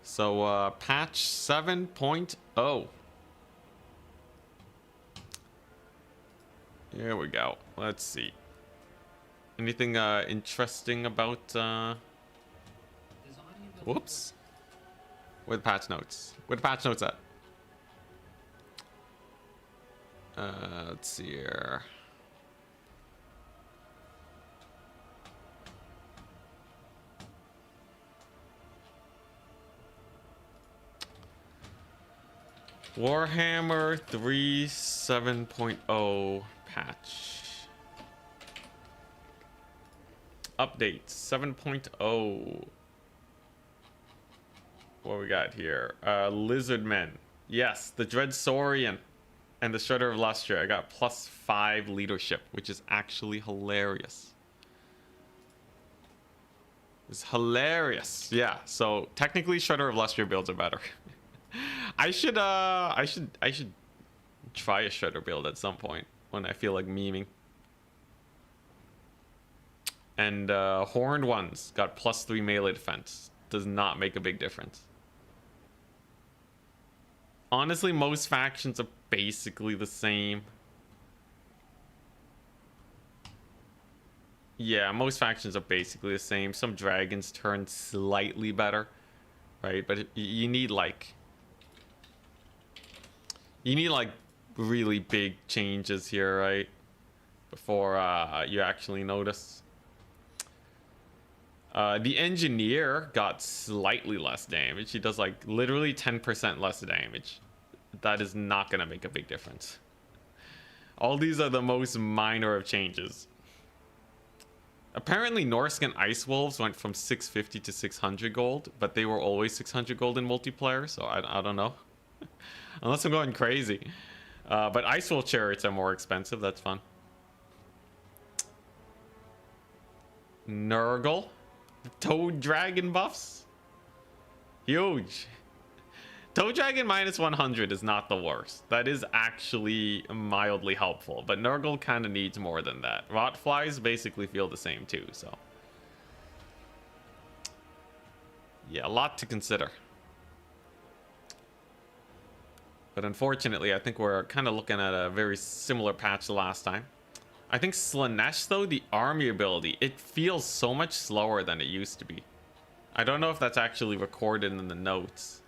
So, patch 7.0. Here we go. Let's see. Anything interesting about whoops. Where the patch notes? Where the patch notes at? Let's see here. Warhammer 3 7.0 patch. Update 7.0. What we got here? Lizardmen. Yes, the Dread Saurian and the Shredder of Lustre. I got +5 leadership, which is actually hilarious. It's hilarious. Yeah, so technically Shredder of Lustre builds are better. I should try a Shredder build at some point when I feel like memeing. And Horned Ones got +3 melee defense. Does not make a big difference. Honestly, most factions are basically the same. Yeah, most factions are basically the same. Some dragons turn slightly better, right? But you need like really big changes here, right? Before you actually notice. The engineer got slightly less damage. He does like literally 10% less damage. That is not gonna make a big difference. All these are the most minor of changes. Apparently Norscan Ice Wolves went from 650 to 600 gold, but they were always 600 gold in multiplayer, so I don't know. Unless I'm going crazy. But Ice Wolf Chariots are more expensive, that's fun. Nurgle. The Toad Dragon buffs. Huge. Toad Dragon -100 is not the worst. That is actually mildly helpful, but Nurgle kind of needs more than that. Rotflies basically feel the same too, so. Yeah, a lot to consider. But unfortunately, I think we're kind of looking at a very similar patch to last time. I think Slaanesh, though, the army ability, it feels so much slower than it used to be. I don't know if that's actually recorded in the notes.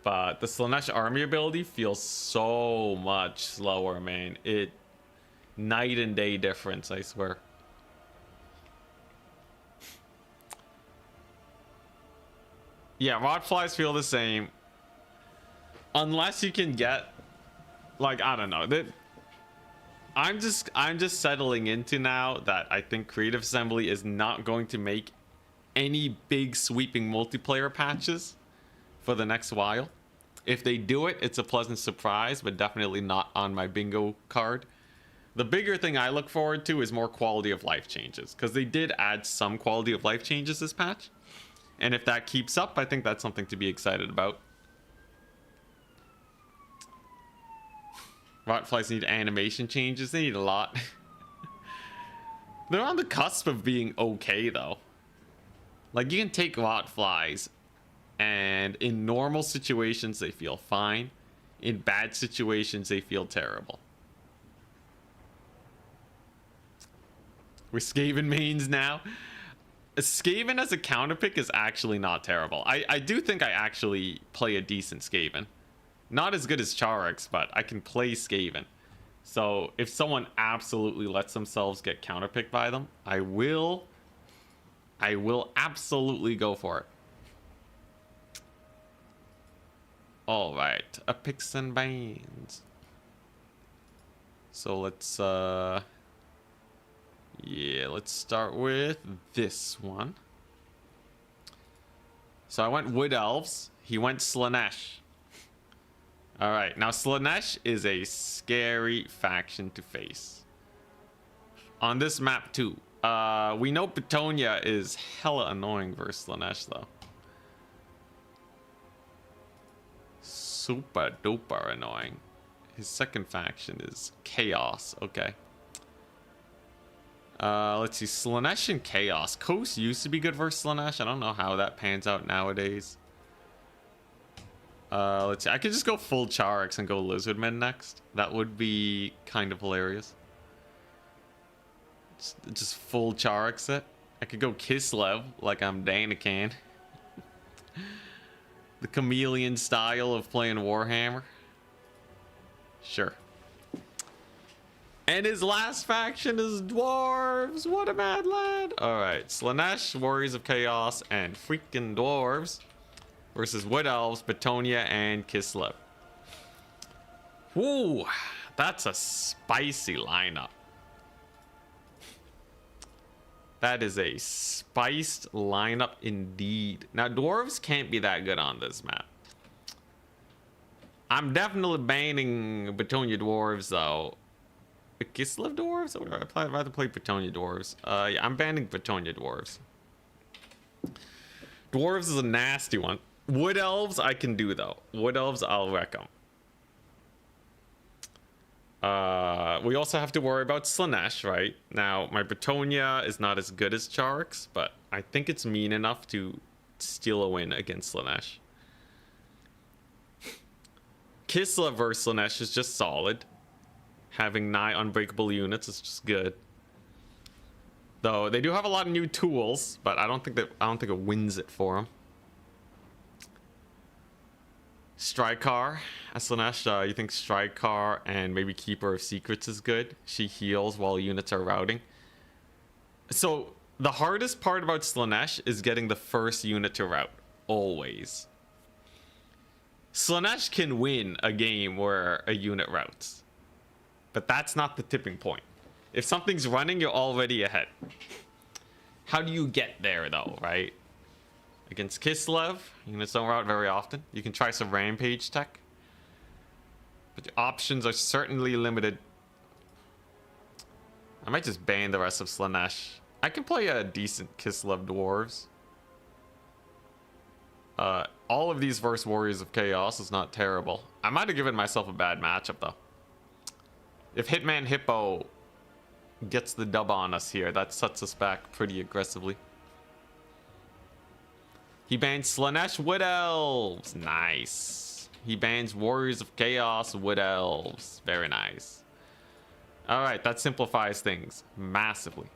But the Slaanesh army ability feels so much slower, man. It night and day difference, I swear. Yeah, Rotflies feel the same. Unless you can get, like, I don't know. I'm just settling into now that I think Creative Assembly is not going to make any big sweeping multiplayer patches for the next while. If they do it, it's a pleasant surprise, but definitely not on my bingo card. The bigger thing I look forward to is more quality of life changes, because they did add some quality of life changes this patch. And if that keeps up, I think that's something to be excited about. Rotflies need animation changes. They need a lot. They're on the cusp of being okay, though. Like, you can take Rotflies, and in normal situations, they feel fine. In bad situations, they feel terrible. We're Skaven mains now. Skaven as a counter pick is actually not terrible. I do think I actually play a decent Skaven. Not as good as Charax, but I can play Skaven. So if someone absolutely lets themselves get counterpicked by them, I will absolutely go for it. All right, a picks and bans. So let's yeah, let's start with this one. So I went Wood Elves. He went Slaanesh. All right, now Slaanesh is a scary faction to face. On this map too. We know Petunia is hella annoying versus Slaanesh though. Super duper annoying. His second faction is Chaos. Okay. Let's see, Slaanesh and Chaos. Coast used to be good versus Slaanesh. I don't know how that pans out nowadays. Let's see. I could just go full Charax and go Lizardmen next. That would be kind of hilarious. Just full Charax it. I could go Kislev like I'm Danican. The chameleon style of playing Warhammer. Sure. And his last faction is Dwarves. What a mad lad. Alright, Slaanesh, Warriors of Chaos, and freaking Dwarves versus Wood Elves, Betonia, and Kislev. Woo, that's a spicy lineup. That is a spiced lineup indeed. Now, Dwarves can't be that good on this map. I'm definitely banning Betonia Dwarves, though. Kislev Dwarves? I'd rather play Betonia Dwarves. Yeah, I'm banning Betonia Dwarves. Dwarves is a nasty one. Wood Elves I can do, though. Wood Elves, I'll wreck them. We also have to worry about Slaanesh, right? Now, my Betonia is not as good as Charax, but I think it's mean enough to steal a win against Slaanesh. Kislev versus Slaanesh is just solid. Having nigh unbreakable units is just good. Though they do have a lot of new tools, but I don't think it wins it for them. Strykar as Slaanesh, you think Strykar and maybe Keeper of Secrets is good? She heals while units are routing. So the hardest part about Slaanesh is getting the first unit to route, always. Slaanesh can win a game where a unit routes, but that's not the tipping point. If something's running, you're already ahead. How do you get there though, right? Against Kislev, units don't route very often. You can try some Rampage tech, but the options are certainly limited. I might just ban the rest of Slaanesh. I can play a decent Kislev Dwarves. All of these versus Warriors of Chaos is not terrible. I might have given myself a bad matchup though. If Hitman Hippo gets the dub on us here, that sets us back pretty aggressively. He bans Slaanesh Wood Elves. Nice. He bans Warriors of Chaos Wood Elves. Very nice. Alright, that simplifies things massively.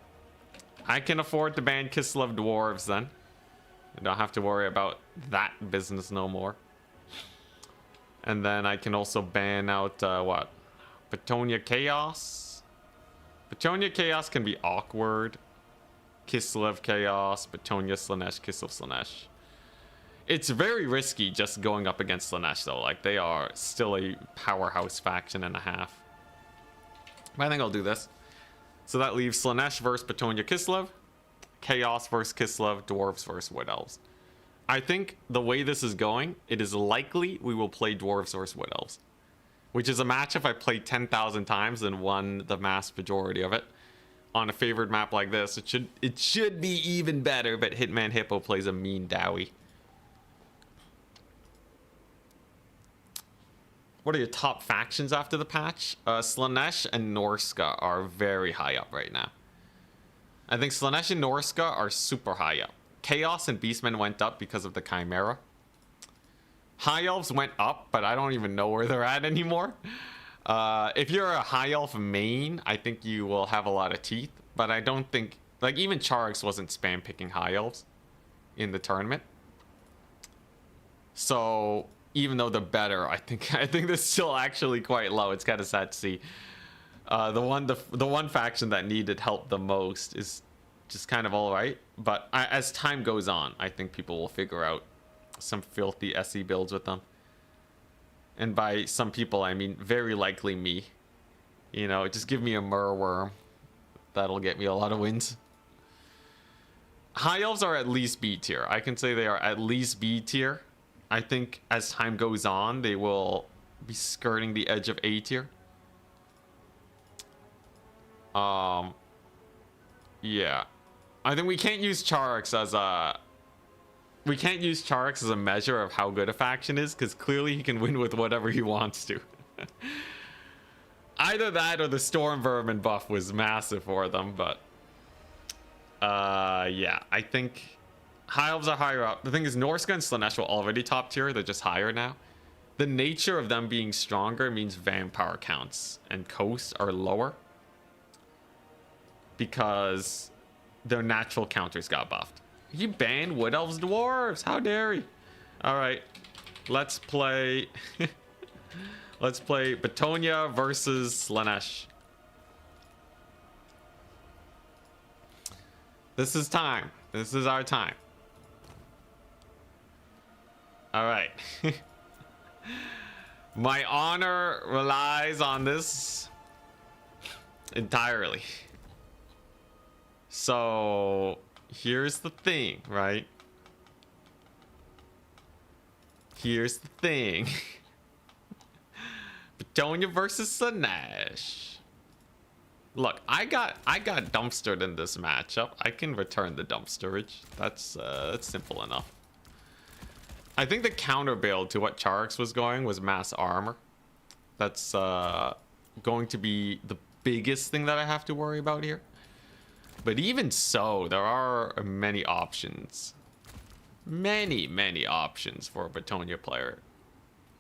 I can afford to ban Kislev Dwarves then. I don't have to worry about that business no more. And then I can also ban out, what? Betonia Chaos? Betonia Chaos can be awkward. Kislev Chaos, Betonia Slaanesh, Kislev Slaanesh. It's very risky just going up against Slaanesh though. Like, they are still a powerhouse faction and a half. But I think I'll do this. So that leaves Slaanesh versus Betonia Kislev, Chaos versus Kislev, Dwarves versus Wood Elves. I think the way this is going, it is likely we will play Dwarves versus Wood Elves, which is a matchup I played 10,000 times and won the vast majority of it. On a favored map like this, it should be even better, but Hitman Hippo plays a mean Dowie. What are your top factions after the patch? Slaanesh and Norska are very high up right now. I think Slaanesh and Norska are super high up. Chaos and Beastmen went up because of the Chimera. High Elves went up, but I don't even know where they're at anymore. If you're a High Elf main, I think you will have a lot of teeth. But I don't think... Like, even Charax wasn't spam picking High Elves in the tournament. So... even though they're better, I think they're still actually quite low. It's kind of sad to see. The one faction that needed help the most is just kind of all right. But as time goes on, I think people will figure out some filthy SE builds with them. And by some people, I mean very likely me. You know, just give me a Murworm. That'll get me a lot of wins. High Elves are at least B tier. I can say they are at least B tier. I think as time goes on, they will be skirting the edge of A tier. Yeah. I think we can't use Charax as a... We can't use Charax as a measure of how good a faction is, because clearly he can win with whatever he wants to. Either that or the Storm Vermin buff was massive for them, but Yeah, I think High Elves are higher up. The thing is, Norsca and Slaanesh were already top tier. They're just higher now. The nature of them being stronger means Vampire counts and Coast are lower. Because their natural counters got buffed. You banned Wood Elves Dwarves. How dare you? Alright. Let's play... Let's play Bitonia versus Slaanesh. This is time. This is our time. Alright. My honor relies on this entirely. So, here's the thing, right? Here's the thing. Bitonia versus Slaanesh. Look, I got dumpstered in this matchup. I can return the dumpsterage. That's simple enough. I think the counter build to what Charax was going was mass armor. That's going to be the biggest thing that I have to worry about here. But even so, there are many options. Many options for a Bitonia player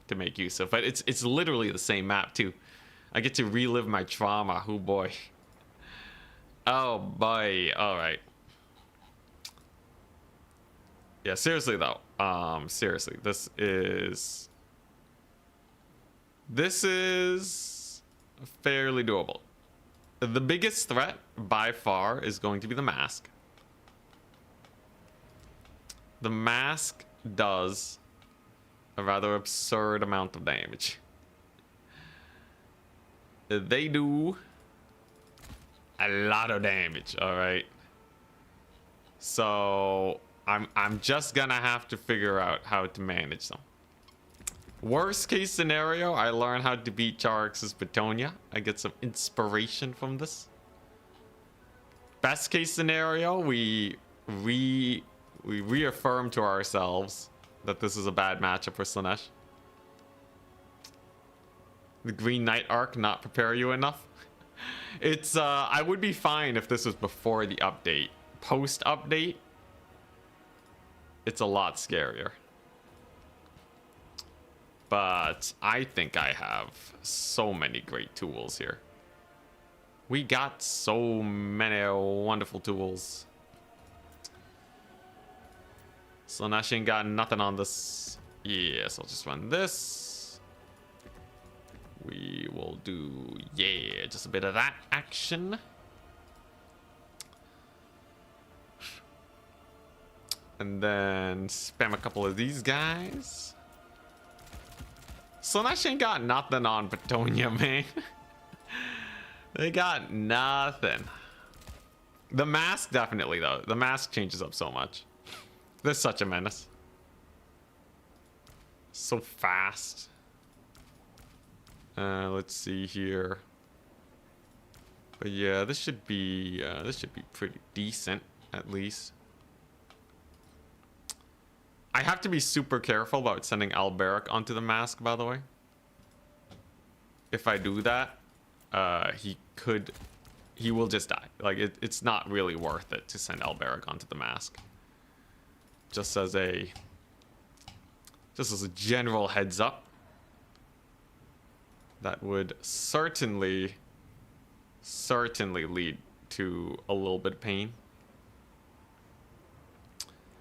to make use of. But it's literally the same map too. I get to relive my trauma. Oh boy. Oh boy. Alright. Yeah, seriously though. Seriously, this is fairly doable. The biggest threat by far is going to be the mask. The mask does a rather absurd amount of damage. They do a lot of damage, all right? So I'm just gonna have to figure out how to manage them. Worst case scenario, I learn how to beat Charax's Bitonia. I get some inspiration from this. Best case scenario, we reaffirm to ourselves that this is a bad matchup for Slaanesh. The Green Knight arc not prepare you enough. It's I would be fine if this was before the update. Post update, it's a lot scarier. But I think I have so many great tools here. We got so many wonderful tools. Slaanesh ain't got nothing on this. Yes, I'll just run this. We will do, yeah, just a bit of that action. And then spam a couple of these guys. Slaanesh ain't got nothing on Bitonia, man. They got nothing. The mask, definitely, though. The mask changes up so much. They're such a menace. So fast. Let's see here. But yeah, this should be pretty decent, at least. I have to be super careful about sending Alberic onto the mask, by the way. If I do that, he will just die. Like, it's not really worth it to send Alberic onto the mask. Just as a general heads up. That would certainly lead to a little bit of pain.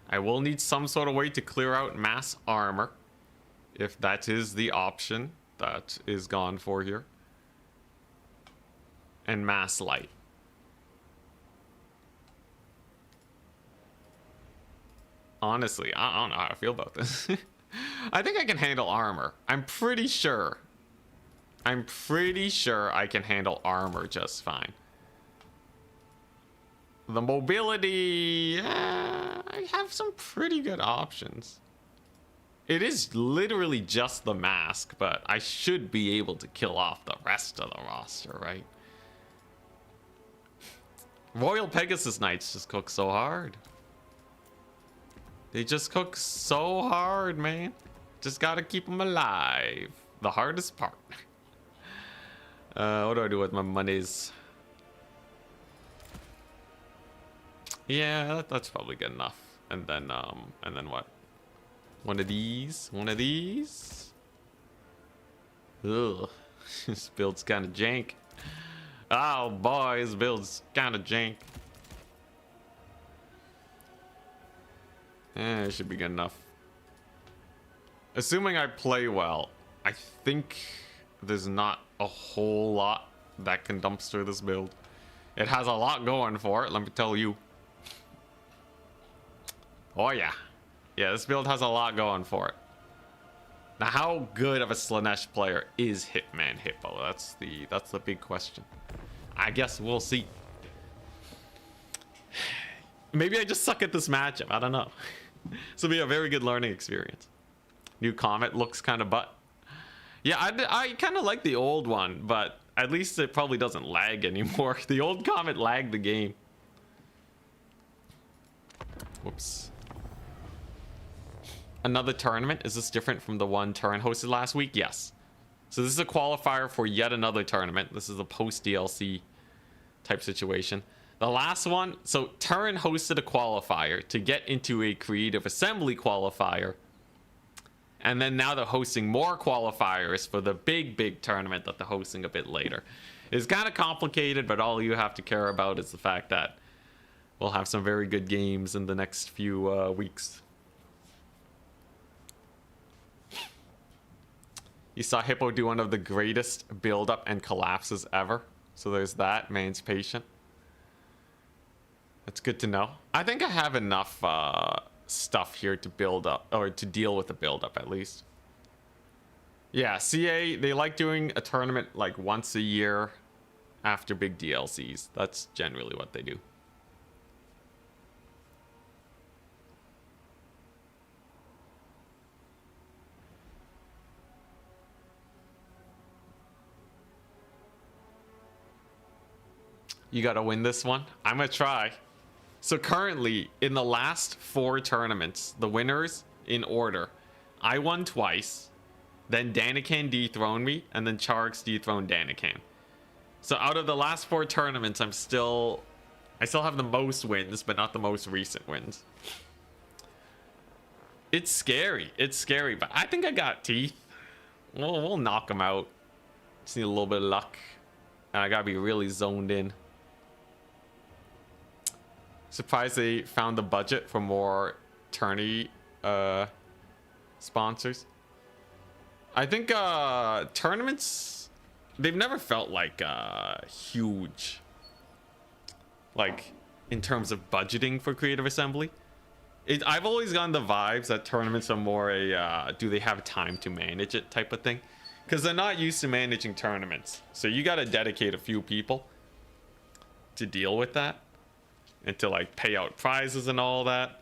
I will need some sort of way to clear out mass armor, if that is the option that is gone for here. And mass light. Honestly, I don't know how I feel about this. I think I can handle armor. I'm pretty sure I can handle armor just fine. The mobility, I have some pretty good options. It is literally just the mask, but I should be able to kill off the rest of the roster, right? Royal Pegasus Knights just cook so hard. They just cook so hard, man. Just gotta keep them alive. The hardest part. What do I do with my monies? Yeah, that's probably good enough. And then what? One of these. One of these. Ugh. This build's kind of jank. Oh boy, this build's kind of jank. It should be good enough. Assuming I play well, I think there's not a whole lot that can dumpster this build. It has a lot going for it, let me tell you. Oh yeah. Yeah, this build has a lot going for it. Now, how good of a Slaanesh player is Hitman Hippo? That's the big question. I guess we'll see. Maybe I just suck at this matchup. I don't know. This will be a very good learning experience. New Comet looks kind of butt. Yeah, I kind of like the old one, but at least it probably doesn't lag anymore. The old Comet lagged the game. Whoops. Another tournament? Is this different from the one Turin hosted last week? Yes. So this is a qualifier for yet another tournament. This is a post-DLC type situation. The last one, so Turin hosted a qualifier to get into a Creative Assembly qualifier. And then now they're hosting more qualifiers for the big tournament that they're hosting a bit later. It's kind of complicated, but all you have to care about is the fact that we'll have some very good games in the next few weeks. You saw Hippo do one of the greatest build-up and collapses ever. So there's that. Man's patient. That's good to know. I think I have enough stuff here to build up, or to deal with the build-up at least. Yeah, CA, they like doing a tournament like once a year after big DLCs. That's generally what they do. You gotta win this one. I'm gonna try. So currently, in the last 4 tournaments, the winners in order, I won twice, then Danican dethroned me, and then Charx dethroned Danican. So out of the last 4 tournaments, I still have the most wins, but not the most recent wins. It's scary. It's scary, but I think I got teeth. We'll knock them out. Just need a little bit of luck. And I gotta be really zoned in. Surprised they found the budget for more tourney sponsors. I think tournaments, they've never felt like huge, like in terms of budgeting for Creative Assembly. I've always gotten the vibes that tournaments are more a do they have time to manage it type of thing, because they're not used to managing tournaments. So you got to dedicate a few people to deal with that and to like pay out prizes and all that.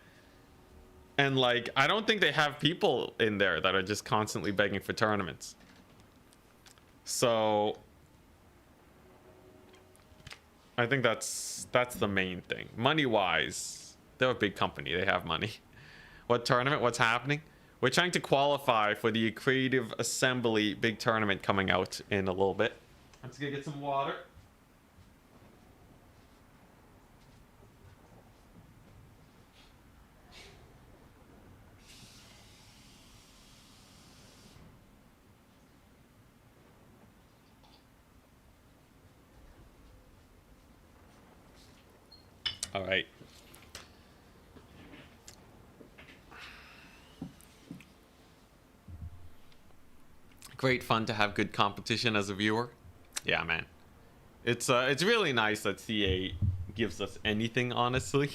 And like, I don't think they have people in there that are just constantly begging for tournaments. So I think that's the main thing. Money wise, they're a big company, they have money. What tournament? What's happening? We're trying to qualify for the Creative Assembly big tournament coming out in a little bit. Let's go get some water. All right. Great fun to have good competition as a viewer. Yeah, man. It's really nice that CA gives us anything, honestly.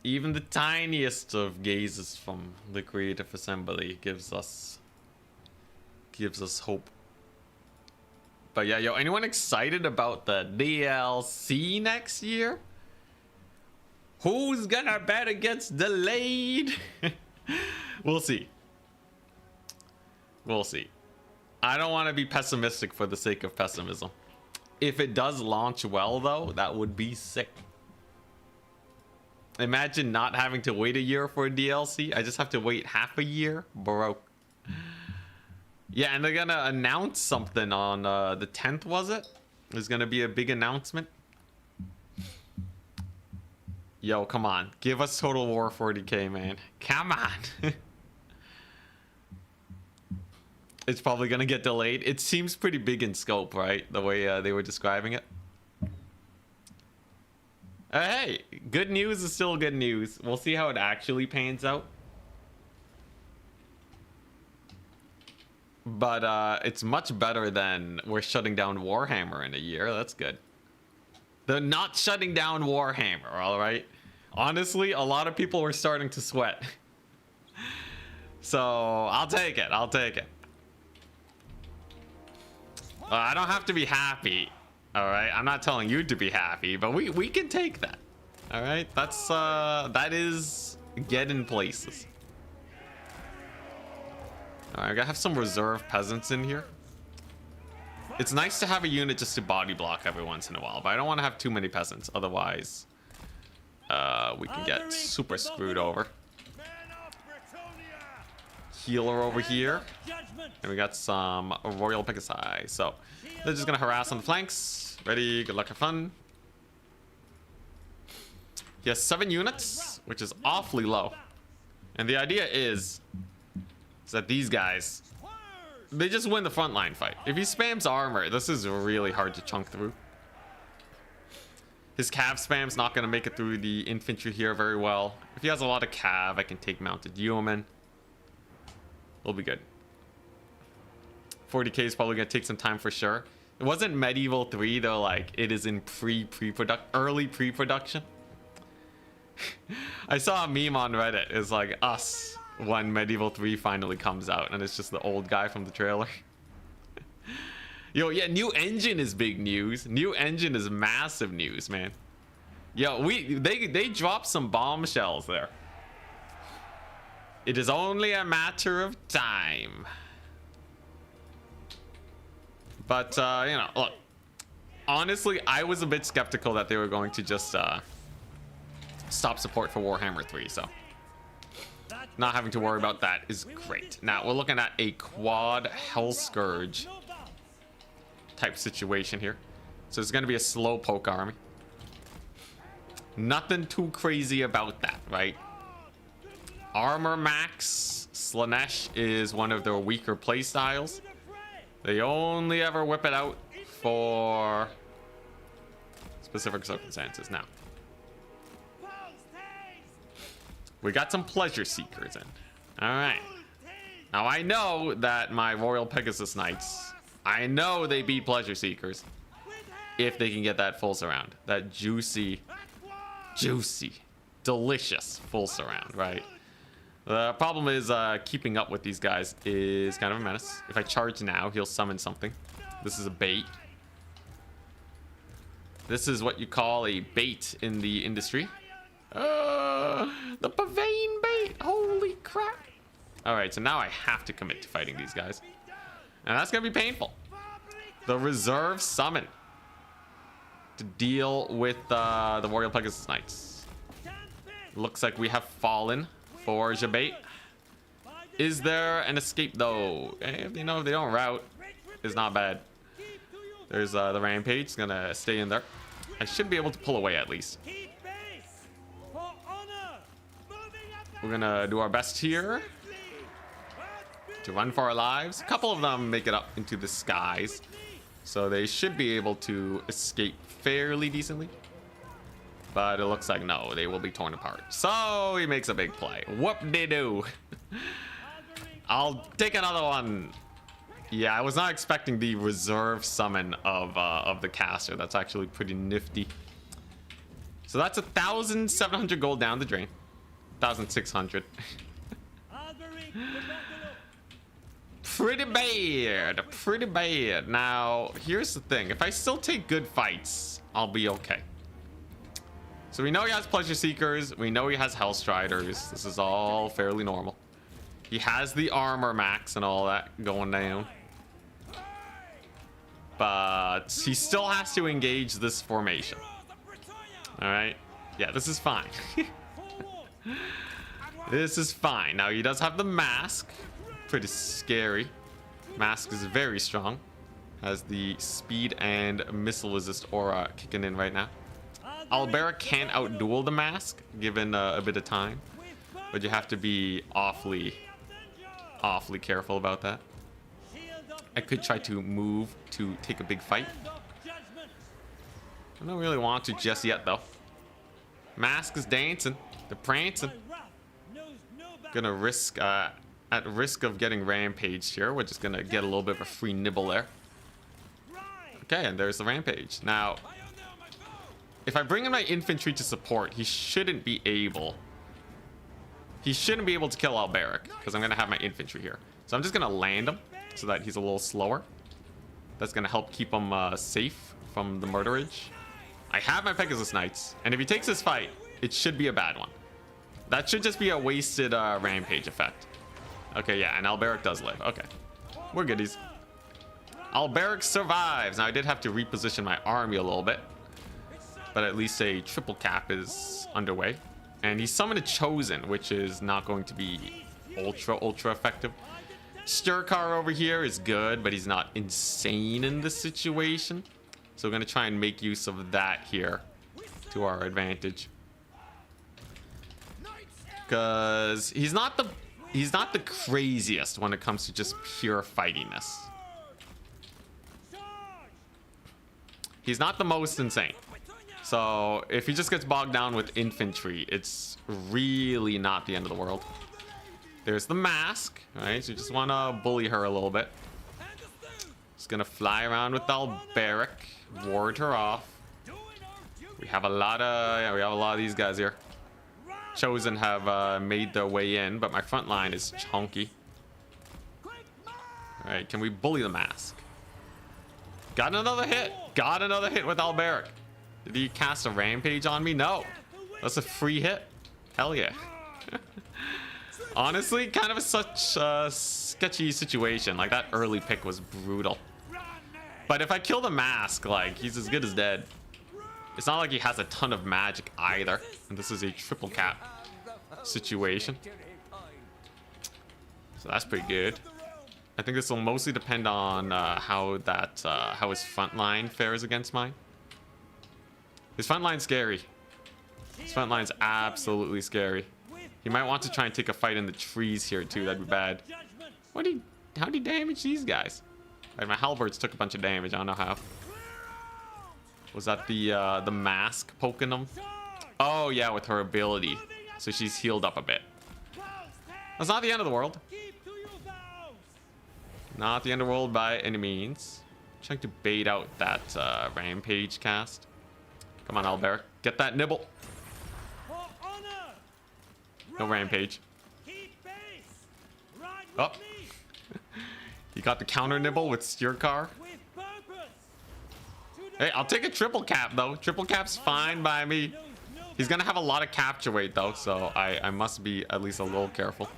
Even the tiniest of gazes from the Creative Assembly gives us hope. But yeah, yo, anyone excited about the DLC next year? Who's gonna bet against Delayed? We'll see. We'll see. I don't want to be pessimistic for the sake of pessimism. If it does launch well, though, that would be sick. Imagine not having to wait a year for a DLC. I just have to wait half a year. Broke. Yeah, and they're gonna announce something on the 10th, was it? There's gonna be a big announcement. Yo, come on. Give us Total War 40k, man. Come on. It's probably going to get delayed. It seems pretty big in scope, right? The way they were describing it. Hey, good news is still good news. We'll see how it actually pans out. But it's much better than we're shutting down Warhammer in a year. That's good. They're not shutting down Warhammer, all right? Honestly, a lot of people were starting to sweat. So, I'll take it. I'll take it. I don't have to be happy, all right? I'm not telling you to be happy, but we can take that, all right? That's, that is getting places. All right, I gotta have some reserve peasants in here. It's nice to have a unit just to body block every once in a while, but I don't want to have too many peasants. Otherwise, we can get super screwed over. Healer over here. And we got some Royal Pegasi. So they're just gonna harass on the flanks. Ready, good luck, have fun. He has 7 units, which is awfully low. And the idea is that these guys, they just win the frontline fight. If he spams armor, this is really hard to chunk through. His cav spam's not gonna make it through the infantry here very well. If he has a lot of cav, I can take mounted yeomen. We'll be good. 40k is probably gonna take some time for sure. It wasn't Medieval 3 though, like it is in early pre-production. I saw a meme on Reddit. It's like us when Medieval 3 finally comes out, and it's just the old guy from the trailer. Yo, yeah, new engine is big news. New engine is massive news, man. Yo, they dropped some bombshells there. It is only a matter of time. But, you know, look. Honestly, I was a bit skeptical that they were going to just stop support for Warhammer 3, so not having to worry about that is great. Now, we're looking at a quad Hellscourge type situation here. So it's going to be a slowpoke army. Nothing too crazy about that, right? Armor Max Slaanesh is one of their weaker playstyles. They only ever whip it out for specific circumstances. Now, we got some Pleasure Seekers in. All right. Now, I know that my Royal Pegasus Knights, I know they beat Pleasure Seekers if they can get that full surround. That juicy, delicious full surround, right? The problem is keeping up with these guys is kind of a menace. If I charge now, he'll summon something. This is a bait. This is what you call a bait in the industry. The Pavane bait. Holy crap. All right, so now I have to commit to fighting these guys. And that's going to be painful. The reserve summon to deal with the Royal Pegasus Knights. Looks like we have fallen for Jabate. Is there an escape though? You know, if they don't route, it's not bad. There's the Rampage. It's gonna stay in there. I should be able to pull away at least. We're gonna do our best here to run for our lives. A couple of them make it up into the skies, so they should be able to escape fairly decently. But it looks like no, they will be torn apart. So he makes a big play. Whoop-de-doo. I'll take another one. Yeah, I was not expecting the reserve summon of the caster. That's actually pretty nifty. So that's 1,700 gold down the drain. 1,600. Pretty bad. Pretty bad. Now, here's the thing. If I still take good fights, I'll be okay. So we know he has Pleasure Seekers. We know he has Hellstriders. This is all fairly normal. He has the armor max and all that going down. But he still has to engage this formation. All right. Yeah, this is fine. This is fine. Now, he does have the mask. Pretty scary. Mask is very strong. Has the speed and missile resist aura kicking in right now. Alberic can outduel the Mask given a bit of time, but you have to be awfully careful about that. I could try to move to take a big fight. I don't really want to just yet though. Mask is dancing. They're prancing. Gonna risk, at risk of getting rampaged here, we're just gonna get a little bit of a free nibble there. Okay, and there's the rampage. Now, if I bring in my infantry to support, he shouldn't be able to kill Alberic, because I'm gonna have my infantry here. So I'm just gonna land him so that he's a little slower. That's gonna help keep him safe from the murderage. I have my Pegasus Knights, and if he takes this fight, it should be a bad one. That should just be a wasted rampage effect. Okay, yeah, and Alberic does live. Okay, we're goodies. Alberic survives. Now, I did have to reposition my army a little bit, but at least a triple cap is underway. And he summoned a Chosen, which is not going to be ultra effective. Sturkar over here is good, but he's not insane in this situation. So we're going to try and make use of that here to our advantage. Because he's not the craziest when it comes to just pure fightiness. He's not the most insane. So if he just gets bogged down with infantry, it's really not the end of the world. There's the Mask, right? So you just want to bully her a little bit. Just gonna fly around with Alberic, ward her off. We have a lot of these guys here. Chosen have made their way in, but my front line is chunky. All right, can we bully the Mask? Got another hit. Got another hit with Alberic. Did he cast a rampage on me? No. That's a free hit. Hell yeah. Honestly, kind of such a sketchy situation. Like, that early pick was brutal. But if I kill the Mask, like, he's as good as dead. It's not like he has a ton of magic either. And this is a triple cap situation. So that's pretty good. I think this will mostly depend on how his front line fares against mine. His front line's scary. His front line's absolutely scary. He might want to try and take a fight in the trees here too. That'd be bad. How'd he damage these guys? Right, my halberds took a bunch of damage. I don't know how. Was that the Mask poking them? Oh yeah, with her ability. So she's healed up a bit. That's not the end of the world. Not the end of the world by any means. Trying to bait out that rampage cast. Come on, Alberic. Get that nibble. No rampage. Oh. You got the counter nibble with Sturkar. Hey, I'll take a triple cap though. Triple cap's fine by me. He's gonna have a lot of capture weight though, so I must be at least a little careful.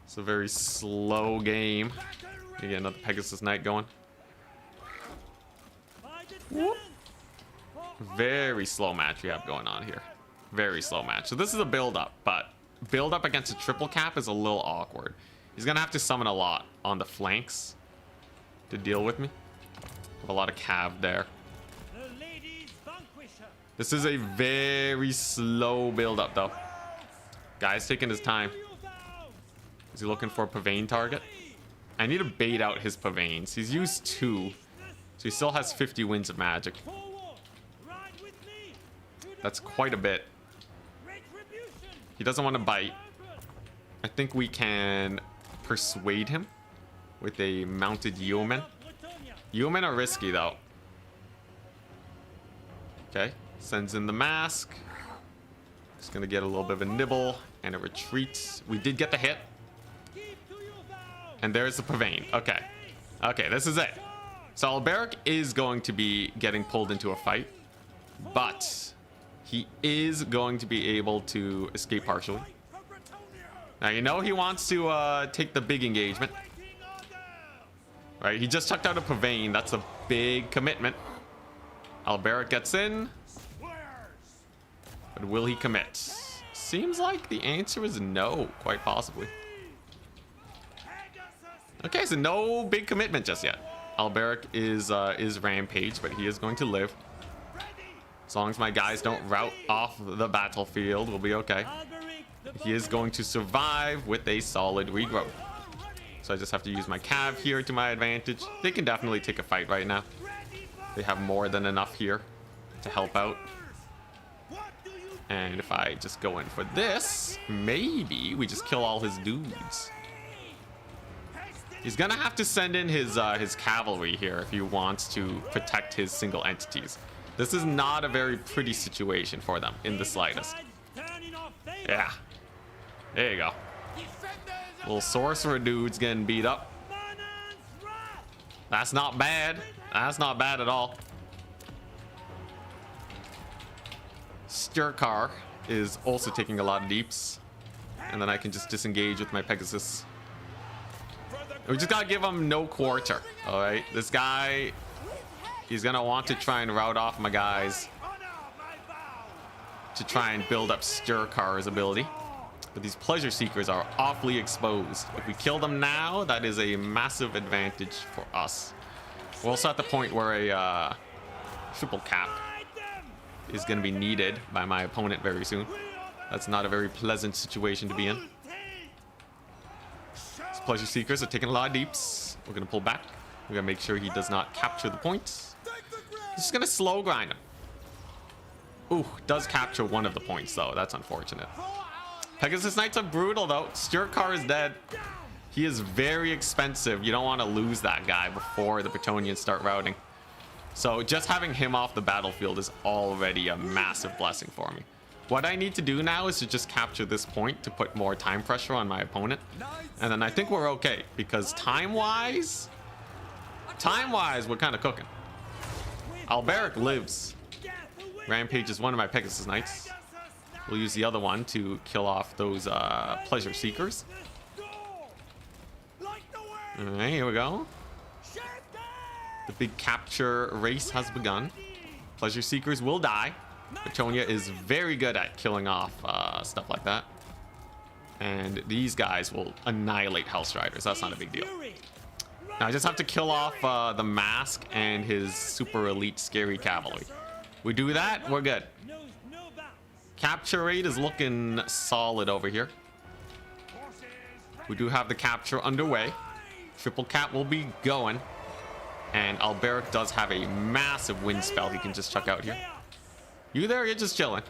It's a very slow game. You get another Pegasus Knight going. Whoop. Very slow match we have going on here. Very slow match. So this is a build up, but build up against a triple cap is a little awkward. He's gonna have to summon a lot on the flanks to deal with me. Have a lot of cav there. This is a very slow build up though. Guy's taking his time. Is he looking for a Pavane target? I need to bait out his Pavanes. He's used 2, so he still has 50 winds of magic. That's quite a bit. He doesn't want to bite. I think we can persuade him with a mounted yeoman. Yeomen are risky though. Okay, sends in the Mask. Just gonna get a little bit of a nibble and a retreat. We did get the hit. And there's the Pavane. Okay. Okay, this is it. So Alberic is going to be getting pulled into a fight, but he is going to be able to escape partially. Now, you know he wants to take the big engagement. Right, he just chucked out a Pavane. That's a big commitment. Alberic gets in. But will he commit? Seems like the answer is no, quite possibly. Okay, so no big commitment just yet. Alberic is rampage, but he is going to live. As long as my guys don't rout off the battlefield, we'll be okay. He is going to survive with a solid regrowth. So I just have to use my cav here to my advantage. They can definitely take a fight right now. They have more than enough here to help out. And if I just go in for this, maybe we just kill all his dudes. He's gonna have to send in his cavalry here if he wants to protect his single entities. This is not a very pretty situation for them in the slightest. Yeah. There you go. Little sorcerer dude's getting beat up. That's not bad. That's not bad at all. Stirkar is also taking a lot of deeps. And then I can just disengage with my Pegasus. We just gotta give him no quarter. Alright, this guy, he's gonna want to try and rout off my guys to try and build up Stirkar's ability. But these pleasure seekers are awfully exposed. If we kill them now, that is a massive advantage for us. We're also at the point where a triple cap is going to be needed by my opponent very soon. That's not a very pleasant situation to be in. These pleasure seekers are taking a lot of deeps. We're going to pull back. We're going to make sure he does not capture the points. He's just going to slow grind him. Ooh, does capture one of the points though. That's unfortunate. Pegasus Knights are brutal though. Stirkar is dead. He is very expensive. You don't want to lose that guy before the Bretonnians start routing. So just having him off the battlefield is already a massive blessing for me. What I need to do now is to just capture this point to put more time pressure on my opponent. And then I think we're okay because time-wise, we're kind of cooking. Alberic lives. Rampage is one of my Pegasus Knights. We'll use the other one to kill off those pleasure seekers. Alright, here we go. The big capture race has begun. Pleasure seekers will die. Bretonnia is very good at killing off stuff like that. And these guys will annihilate Hellstriders. That's not a big deal. Now I just have to kill off the Mask and his super elite scary cavalry. We do that, we're good. Capture rate is looking solid over here. We do have the capture underway. Triple cap will be going. And Alberic does have a massive wind spell he can just chuck out here. You there? You're just chilling.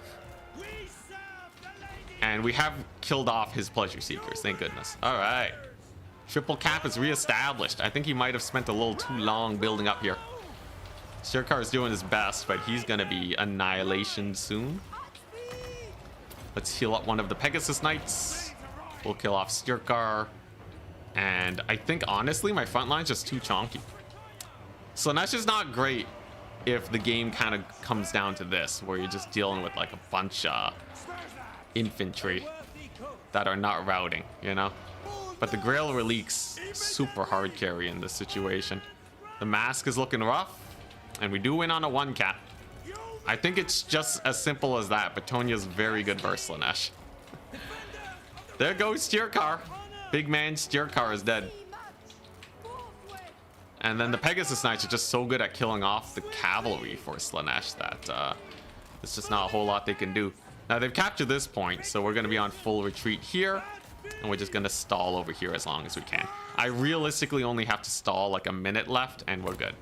And we have killed off his pleasure seekers, thank goodness. All right. Triple cap is reestablished. I think he might have spent a little too long building up here. Stirkar is doing his best, but he's going to be annihilation soon. Let's heal up one of the Pegasus Knights. We'll kill off Stirkar. And I think, honestly, my front line's just too chonky. Slaanesh is not great if the game kind of comes down to this, where you're just dealing with like a bunch of infantry that are not routing, you know? But the Grail Relique's super hard carry in this situation. The Mask is looking rough, and we do win on a 1-cap. I think it's just as simple as that. Bretonnia's very good versus Slaanesh. There goes Stirkar. Big man Stirkar is dead. And then the Pegasus Knights are just so good at killing off the cavalry for Slaanesh that there's just not a whole lot they can do. Now they've captured this point, so we're going to be on full retreat here. And we're just going to stall over here as long as we can. I realistically only have to stall like a minute left and we're good.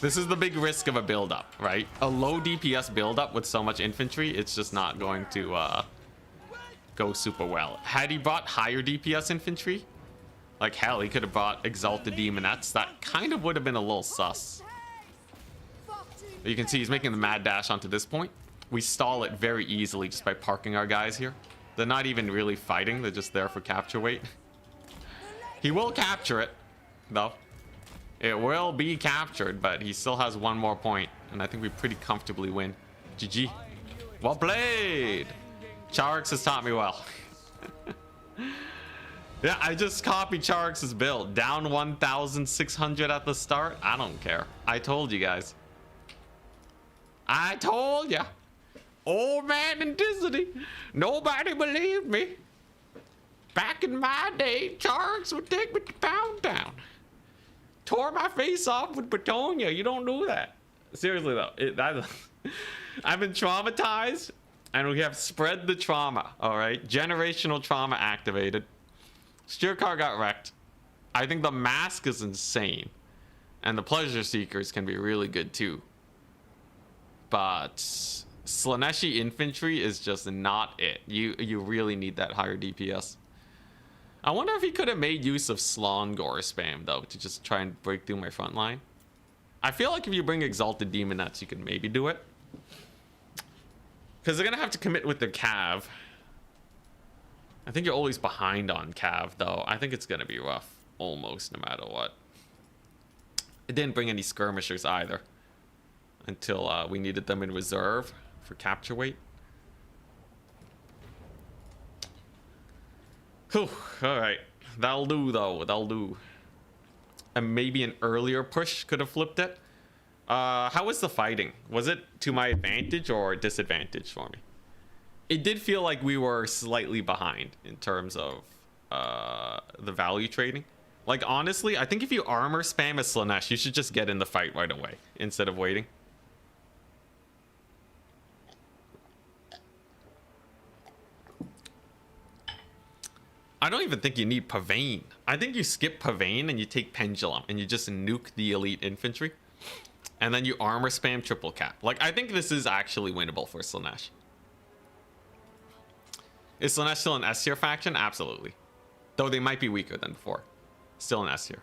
This is the big risk of a build-up, right? A low DPS build-up with so much infantry, it's just not going to go super well. Had he brought higher DPS infantry, like hell, he could have brought Exalted Demonettes. That kind of would have been a little sus. But you can see he's making the mad dash onto this point. We stall it very easily just by parking our guys here. They're not even really fighting. They're just there for capture weight. He will capture it, though. It will be captured, but he still has one more point. And I think we pretty comfortably win. GG. Well played. Charix has taught me well. Yeah, I just copied Charix's build. Down 1,600 at the start. I don't care. I told you guys. I told ya. Old man in Disney. Nobody believed me. Back in my day, Charix would take me to Pound Town. Tore my face off with Bretonnia. You don't do that. Seriously though, I've been traumatized, and we have spread the trauma. All right, generational trauma activated. Steer car got wrecked. I think the mask is insane, and the pleasure seekers can be really good too. But Slaaneshi infantry is just not it. You really need that higher DPS. I wonder if he could have made use of Slongor spam though to just try and break through my front line. I feel like if you bring Exalted Demonettes, you can maybe do it. Because they're going to have to commit with their Cav. I think you're always behind on Cav, though. I think it's going to be rough, almost, no matter what. It didn't bring any skirmishers either. Until we needed them in reserve for capture weight. Whew, alright. That'll do, though. That'll do. And maybe an earlier push could have flipped it. How was the fighting? Was it to my advantage or disadvantage for me? It did feel like we were slightly behind in terms of the value trading. Like, honestly, I think if you armor spam a Slaanesh, you should just get in the fight right away instead of waiting. I don't even think you need Pavane. I think you skip Pavane and you take Pendulum and you just nuke the elite infantry. And then you armor spam triple cap. Like, I think this is actually winnable for Slaanesh. Is Slaanesh still an S tier faction? Absolutely. Though they might be weaker than before. Still an S tier.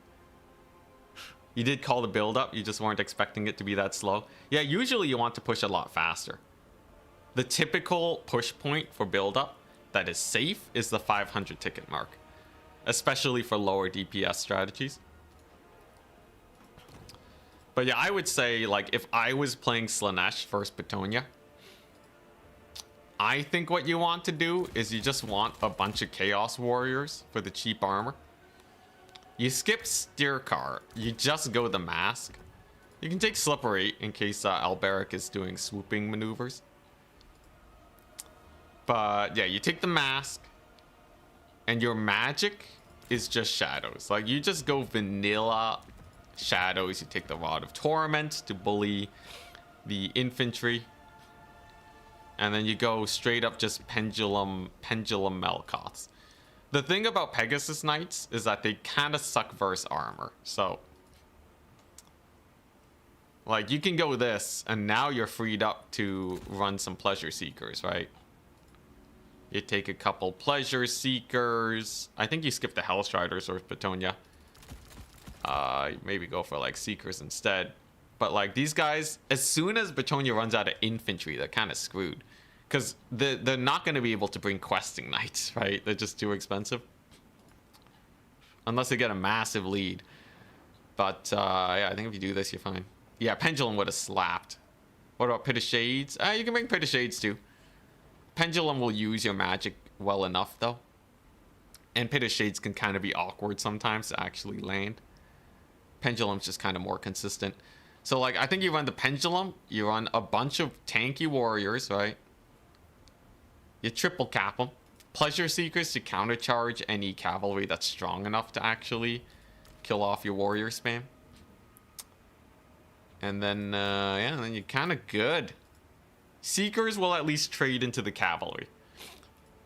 You did call the build up. You just weren't expecting it to be that slow. Yeah, usually you want to push a lot faster. The typical push point for build up that is safe is the 500 ticket mark, especially for lower DPS strategies. But yeah, I would say, like, if I was playing Slaanesh versus Bitonia, I think what you want to do is you just want a bunch of Chaos Warriors for the cheap armor. You skip Steer Car, you just go the Mask. You can take Slippery in case Alberic is doing swooping maneuvers. But yeah, you take the Mask, and your magic is just Shadows. Like, you just go vanilla Shadows. You take the Rod of Torment to bully the infantry. And then you go straight up just Pendulum Melkoths. The thing about Pegasus Knights is that they kind of suck verse armor. So, like, you can go this, and now you're freed up to run some Pleasure Seekers, right? You take a couple Pleasure Seekers. I think you skip the Hellstriders or Bitonia. Maybe go for, like, Seekers instead. But, like, these guys, as soon as Bitonia runs out of infantry, they're kind of screwed. Because they're not going to be able to bring questing knights, right? They're just too expensive. Unless they get a massive lead. But, yeah, I think if you do this, you're fine. Yeah, Pendulum would have slapped. What about Pit of Shades? You can bring Pit of Shades, too. Pendulum will use your magic well enough, though. And Pit of Shades can kind of be awkward sometimes to actually land. Pendulum's just kind of more consistent. So, like, I think you run the Pendulum. You run a bunch of tanky warriors, right? You triple cap them. Pleasure Seekers to countercharge any cavalry that's strong enough to actually kill off your warrior spam. And then, yeah, then you're kind of good. Seekers will at least trade into the cavalry.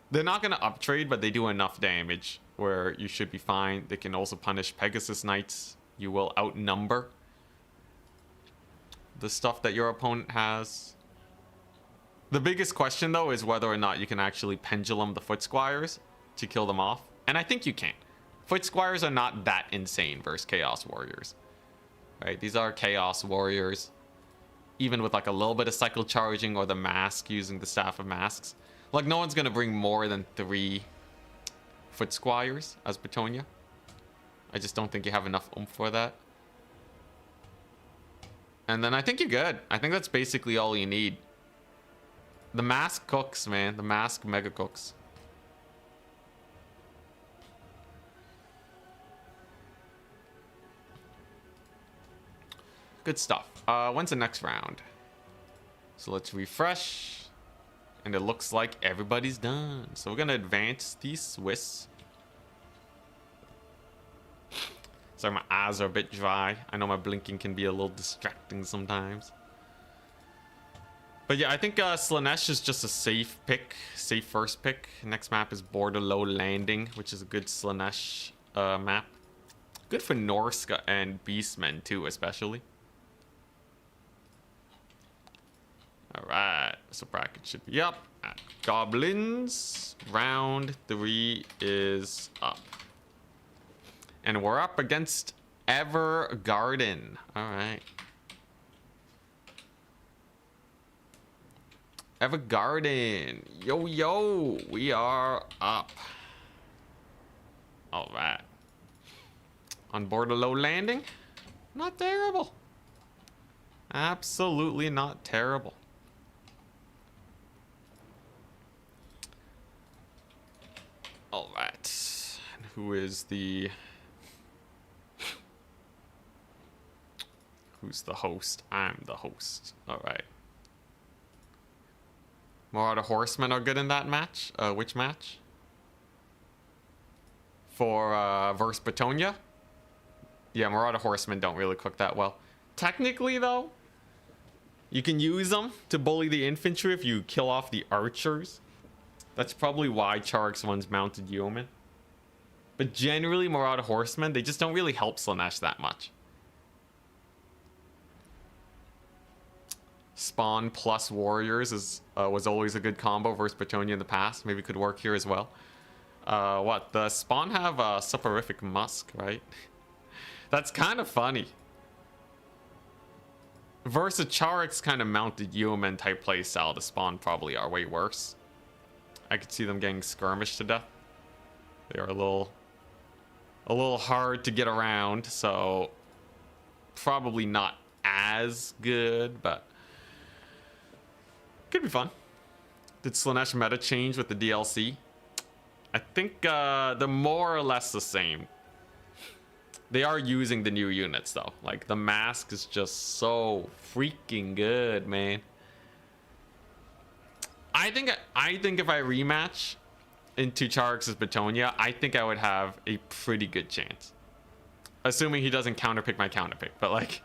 They're not going to uptrade, but they do enough damage where you should be fine. They can also punish Pegasus Knights. You will outnumber the stuff that your opponent has. The biggest question, though, is whether or not you can actually Pendulum the Foot Squires to kill them off. And I think you can. Foot Squires are not that insane versus Chaos Warriors. Right? These are Chaos Warriors. Even with, like, a little bit of cycle charging or the mask using the Staff of Masks. Like, no one's going to bring more than 3 Foot Squires as Bitonia. I just don't think you have enough oomph for that. And then I think you're good. I think that's basically all you need. The mask cooks, man. The mask mega cooks. Good stuff. When's the next round? So let's refresh. And it looks like everybody's done. So we're going to advance the Swiss. Sorry, my eyes are a bit dry. I know my blinking can be a little distracting sometimes. But yeah, I think Slaanesh is just a safe pick, safe first pick. Next map is Borderlow Landing, which is a good Slaanesh map. Good for Norska and Beastmen too, especially. Alright, so bracket should be up. Goblins, round 3 is up. And we're up against Evergarden. Alright. Evergarden. Yo, yo. We are up. Alright. On Borderlow Landing. Not terrible. Absolutely not terrible. Alright. And who is the... Who's the host? I'm the host. Alright. Marauder Horsemen are good in that match. Which match? For versus Batonia? Yeah, Marauder Horsemen don't really cook that well. Technically, though, you can use them to bully the infantry if you kill off the archers. That's probably why Charix one's mounted yeoman. But generally, Marauder Horsemen, they just don't really help Slaanesh that much. Spawn plus Warriors was always a good combo versus Batonia in the past. Maybe could work here as well. What? The Spawn have a Soporific Musk, right? That's kind of funny. Versus Charix kind of mounted Yeoman type playstyle, the Spawn probably are way worse. I could see them getting skirmished to death. They are a little hard to get around, so probably not as good, but could be fun. Did Slaanesh meta change with the DLC? I think they're more or less the same. They are using the new units though. Like the mask is just so freaking good, man. I think if I rematch into Charix's Batonia, I think I would have a pretty good chance. Assuming he doesn't counterpick my counterpick, but like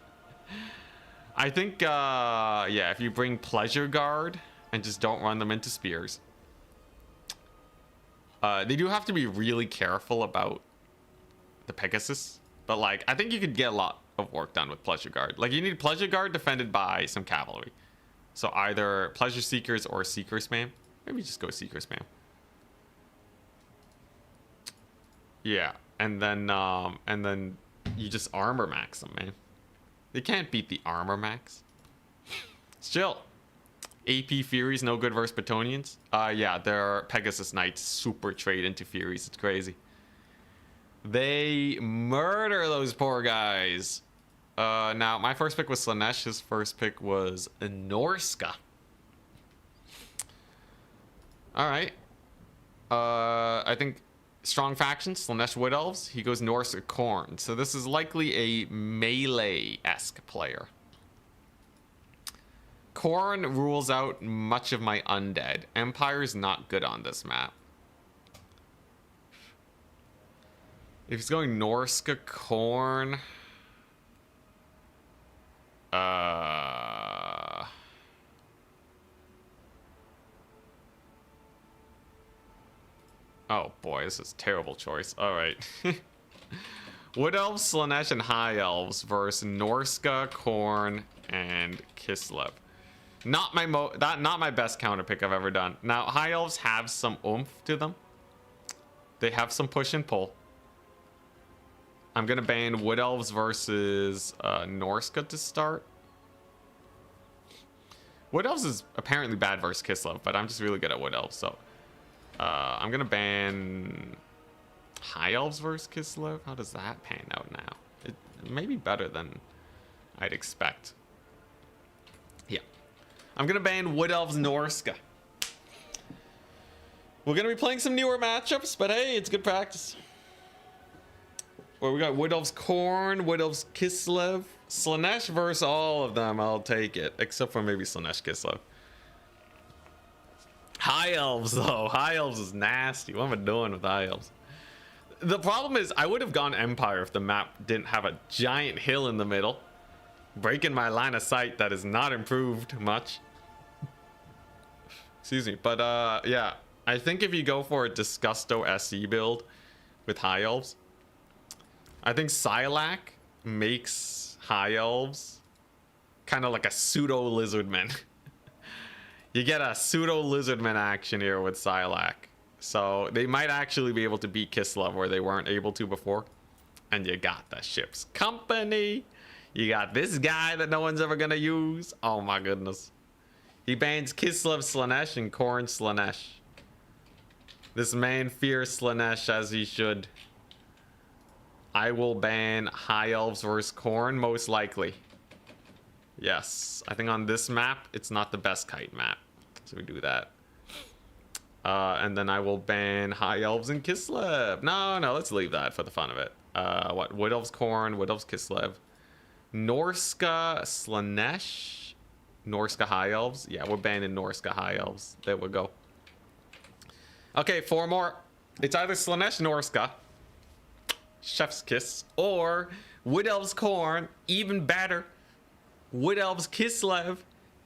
I think yeah, if you bring Pleasure Guard and just don't run them into spears. They do have to be really careful about the Pegasus, but like I think you could get a lot of work done with Pleasure Guard. Like you need Pleasure Guard defended by some cavalry. So either Pleasure Seekers or Seeker Spam. Maybe just go Seeker Spam. Yeah, and then you just armor max them, man. They can't beat the armor max. Still, AP Furies no good versus Batonians. Yeah, their Pegasus Knights super trade into Furies. It's crazy. They murder those poor guys. Now, my first pick was Slaanesh. His first pick was Norska. Alright. I think strong faction, Slaanesh Wood Elves. He goes Norska Khorne. So this is likely a melee-esque player. Khorne rules out much of my undead. Empire's not good on this map. If he's going Norska Khorne... Oh boy, this is a terrible choice. Alright. Wood Elves, Slaanesh, and High Elves versus Norska, Khorne, and Kislev. Not my best counter pick I've ever done. Now, High Elves have some oomph to them. They have some push and pull. I'm gonna ban Wood Elves versus Norska to start. Wood Elves is apparently bad versus Kislev, but I'm just really good at Wood Elves, so I'm gonna ban High Elves versus Kislev. How does that pan out now? It may be better than I'd expect. Yeah, I'm gonna ban Wood Elves Norska. We're gonna be playing some newer matchups, but hey, it's good practice. Well, we got Wood Elves Khorne, Wood Elves Kislev, Slaanesh versus all of them. I'll take it, except for maybe Slaanesh Kislev. High Elves though, High Elves is nasty. What am I doing with High Elves? The problem is I would have gone Empire if the map didn't have a giant hill in the middle, breaking my line of sight that is not improved much. Excuse me. But yeah, I think if you go for a Disgusto SE build with High Elves, I think Silac makes High Elves kind of like a pseudo Lizardman. You get a pseudo Lizardman action here with Silac. So they might actually be able to beat Kislev where they weren't able to before. And you got the ship's company. You got this guy that no one's ever gonna use. Oh my goodness. He bans Kislev Slaanesh and Khorne Slaanesh. This man fears Slaanesh as he should. I will ban High Elves versus Khorne, most likely. Yes, I think on this map, it's not the best kite map. So we do that. And then I will ban High Elves and Kislev. No, let's leave that for the fun of it. What? Wood Elves Khorne, Wood Elves Kislev. Norska Slaanesh. Norska High Elves. Yeah, we're banning Norska High Elves. There we go. Okay, 4 more. It's either Slaanesh Norska, Chef's Kiss, or Wood Elves Khorne, even better. Wood Elves Kislev,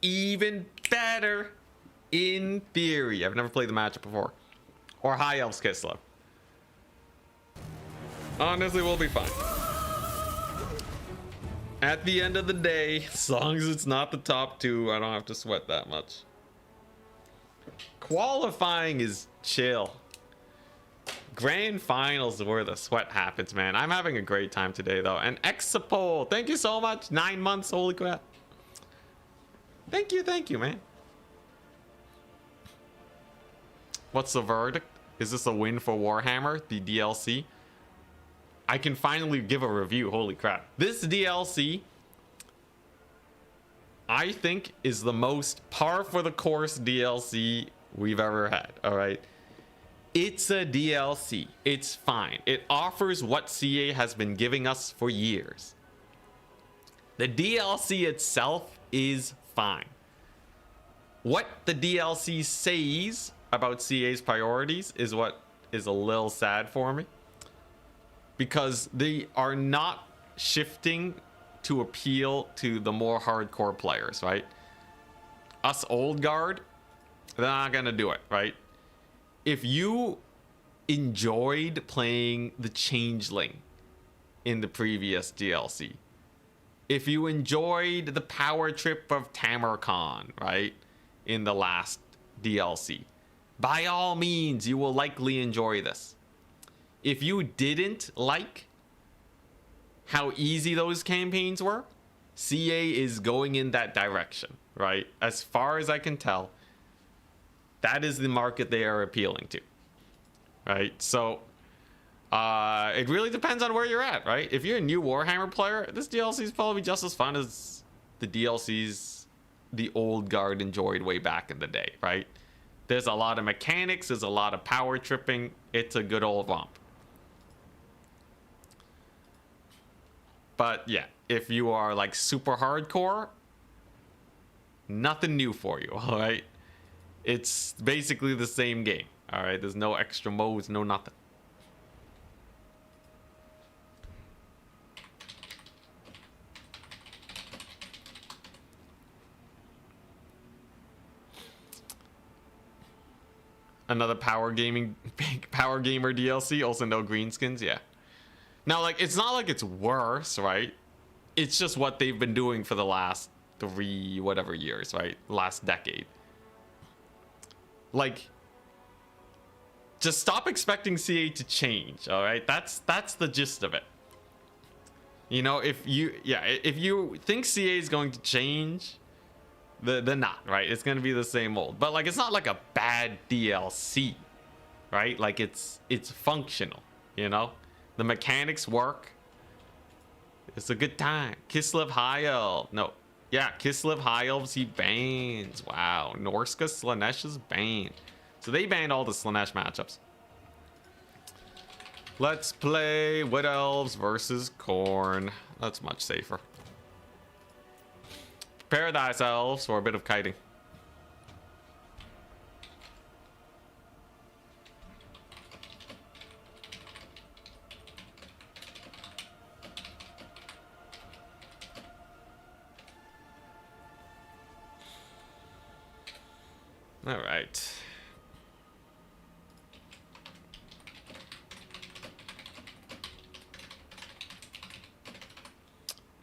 even better. In theory. I've never played the matchup before. Or High Elves Kislev. Honestly, we'll be fine. At the end of the day, as long as it's not the top 2, I don't have to sweat that much. Qualifying is chill. Grand finals is where the sweat happens, man. I'm having a great time today, though. And Exapol, thank you so much. 9 months, holy crap. Thank you, man. What's the verdict? Is this a win for Warhammer, the DLC? I can finally give a review, holy crap. This DLC, I think, is the most par for the course DLC we've ever had, all right? It's a DLC. It's fine. It offers what CA has been giving us for years. The DLC itself is fine. What the DLC says about CA's priorities is what is a little sad for me. Because they are not shifting to appeal to the more hardcore players, right? Us old guard, they're not gonna do it, right? If you enjoyed playing the Changeling in the previous DLC, if you enjoyed the power trip of Tamarkon, right, in the last DLC, by all means, you will likely enjoy this. If you didn't like how easy those campaigns were, CA is going in that direction, right? As far as I can tell, that is the market they are appealing to, right? So it really depends on where you're at, right? If you're a new Warhammer player, this DLC is probably just as fun as the DLCs the old guard enjoyed way back in the day, right? There's a lot of mechanics, there's a lot of power tripping. It's a good old romp. But yeah, if you are like super hardcore, nothing new for you, all right? It's basically the same game, all right? There's no extra modes, no nothing. Another power gamer DLC, also no greenskins, yeah. Now, like, it's not like it's worse, right? It's just what they've been doing for the last 3 whatever years, right? Last decade. Like, just stop expecting CA to change, all right? That's the gist of it. You know, if you think CA is going to change, they're not, right? It's gonna be the same old. But like, it's not like a bad DLC, right? Like, it's functional, you know? The mechanics work. It's a good time. Kislev High Elf. No. Yeah, Kislev High Elves, he bans. Wow. Norska Slaanesh is banned. So they banned all the Slaanesh matchups. Let's play Wood Elves versus Khorne. That's much safer. Paradise Elves for a bit of kiting. All right.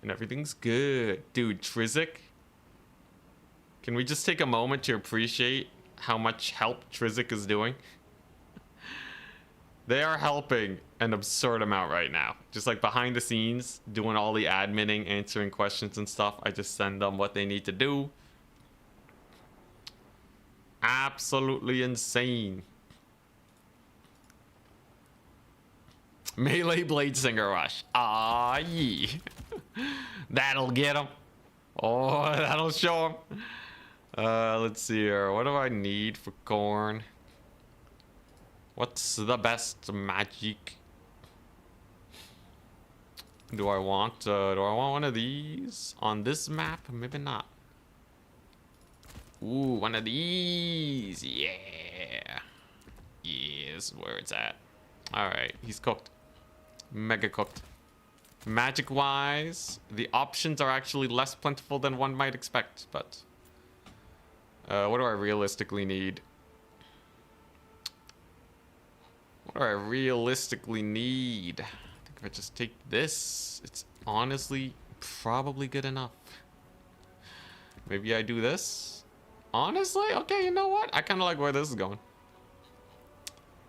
And everything's good. Dude, Trizic. Can we just take a moment to appreciate how much help Trizic is doing? They are helping an absurd amount right now. Just like behind the scenes, doing all the adminning, answering questions and stuff. I just send them what they need to do. Absolutely insane. Melee Bladesinger Rush. Ah, yeah. That'll get him. Oh, that'll show him. Let's see here. What do I need for corn? What's the best magic? Do I want one of these on this map? Maybe not. Ooh, one of these. Yeah. Yeah, this is where it's at. Alright, he's cooked. Mega cooked. Magic wise, the options are actually less plentiful than one might expect, but what do I realistically need? What do I realistically need? I think if I just take this, it's honestly probably good enough. Maybe I do this. Honestly, okay, you know what? I kind of like where this is going.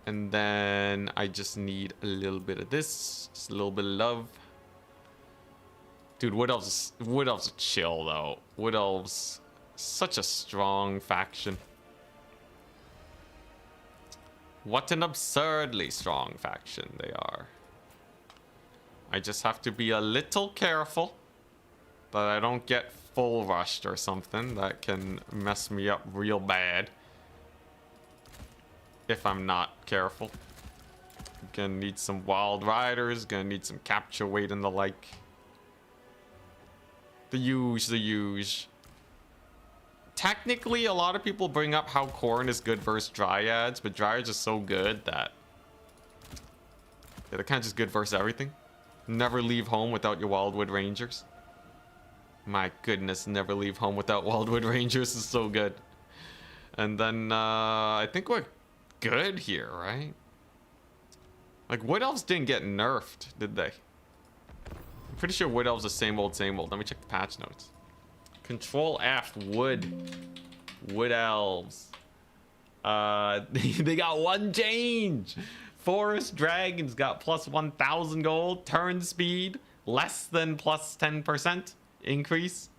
And then I just need a little bit of this, just a little bit of love. Dude, Wood Elves are chill though. Wood Elves, such a strong faction. What an absurdly strong faction they are. I just have to be a little careful that I don't get full rushed or something. That can mess me up real bad if I'm not careful. Gonna need some Wild Riders, gonna need some capture weight and the like. The huge. Technically, a lot of people bring up how Corn is good versus Dryads, but Dryads are so good that they're kind of just good versus everything. Never leave home without your Wildwood Rangers. My goodness, never leave home without Wildwood Rangers is so good. And then I think we're good here, right? Like, Wood Elves didn't get nerfed, did they? I'm pretty sure Wood Elves are same old, same old. Let me check the patch notes. Control F, Wood Elves. They got one change. Forest Dragons got plus 1,000 gold. Turn speed, less than plus 10% increase.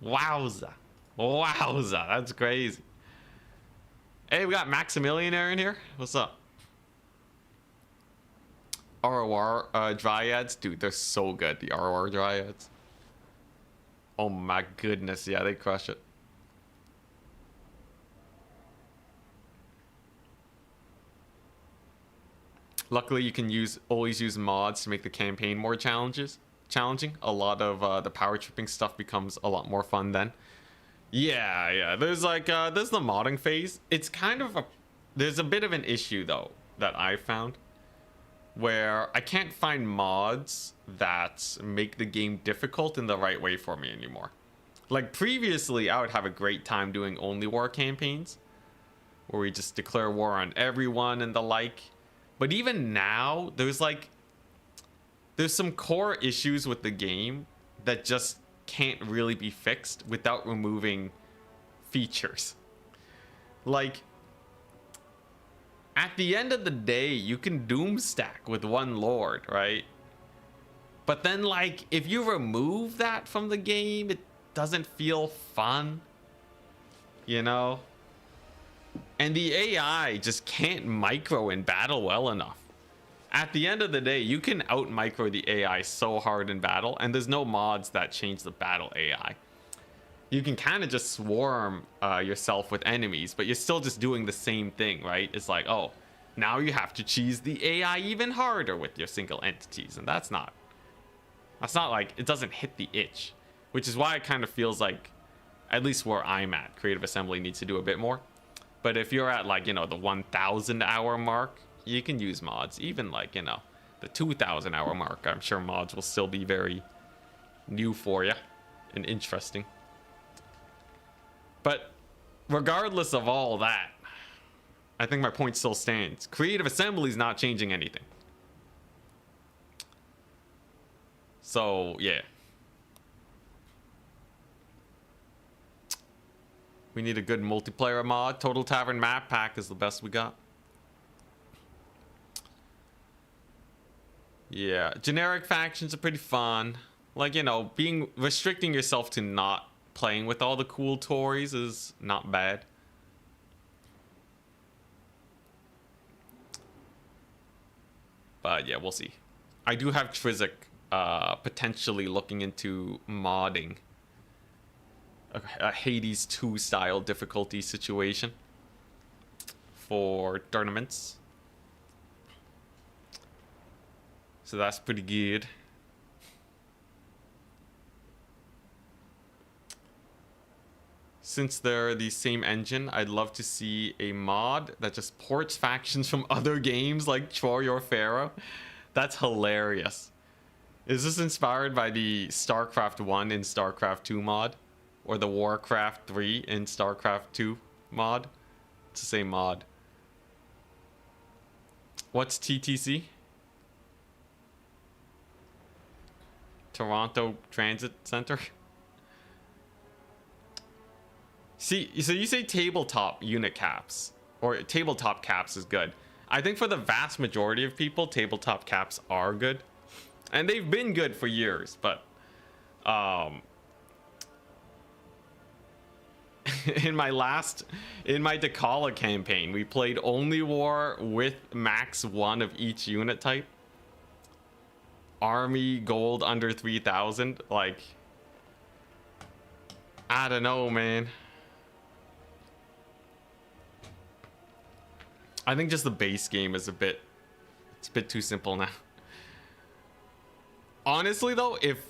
Wowza. Wowza, that's crazy. Hey, we got Maximilianaire in here. What's up? ROR Dryads. Dude, they're so good, the ROR Dryads. Oh my goodness, yeah, they crush it. Luckily, you can always use mods to make the campaign more challenging. A lot of the power tripping stuff becomes a lot more fun then. Yeah. There's like there's the modding phase. It's kind of there's a bit of an issue though that I found, where I can't find mods that make the game difficult in the right way for me anymore. Like previously, I would have a great time doing only war campaigns, where we just declare war on everyone and the like. But even now, there's some core issues with the game that just can't really be fixed without removing features. Like, at the end of the day, you can doom stack with one lord, right? But then, like, if you remove that from the game, it doesn't feel fun, you know? And the AI just can't micro in battle well enough. At the end of the day, you can out micro the AI so hard in battle, and there's no mods that change the battle AI. You can kind of just swarm yourself with enemies, but you're still just doing the same thing, right? It's like, oh, now you have to cheese the AI even harder with your single entities, and that's not like, it doesn't hit the itch, which is why it kind of feels like, at least where I'm at, Creative Assembly needs to do a bit more. But if you're at, like, you know, the 1,000 hour mark, you can use mods. Even, like, you know, the 2,000 hour mark, I'm sure mods will still be very new for you and interesting. But regardless of all that, I think my point still stands. Creative Assembly is not changing anything. So, yeah. We need a good multiplayer mod. Total Tavern map pack is the best we got. Yeah, generic factions are pretty fun. Like, you know, restricting yourself to not playing with all the cool toys is not bad. But yeah, we'll see. I do have Trizic potentially looking into modding a Hades 2 style difficulty situation for tournaments. So that's pretty good. Since they're the same engine, I'd love to see a mod that just ports factions from other games like Troy or Pharaoh. That's hilarious. Is this inspired by the StarCraft 1 in StarCraft 2 mod? Or the Warcraft 3 in StarCraft 2 mod? It's the same mod. What's TTC? Toronto Transit Center? See, so you say tabletop unit caps, or tabletop caps is good. I think for the vast majority of people, tabletop caps are good. And they've been good for years, but in my Dakala campaign, we played only war with max 1 of each unit type. Army gold under 3,000. Like, I don't know, man. I think just the base game is a bit too simple now. Honestly though, if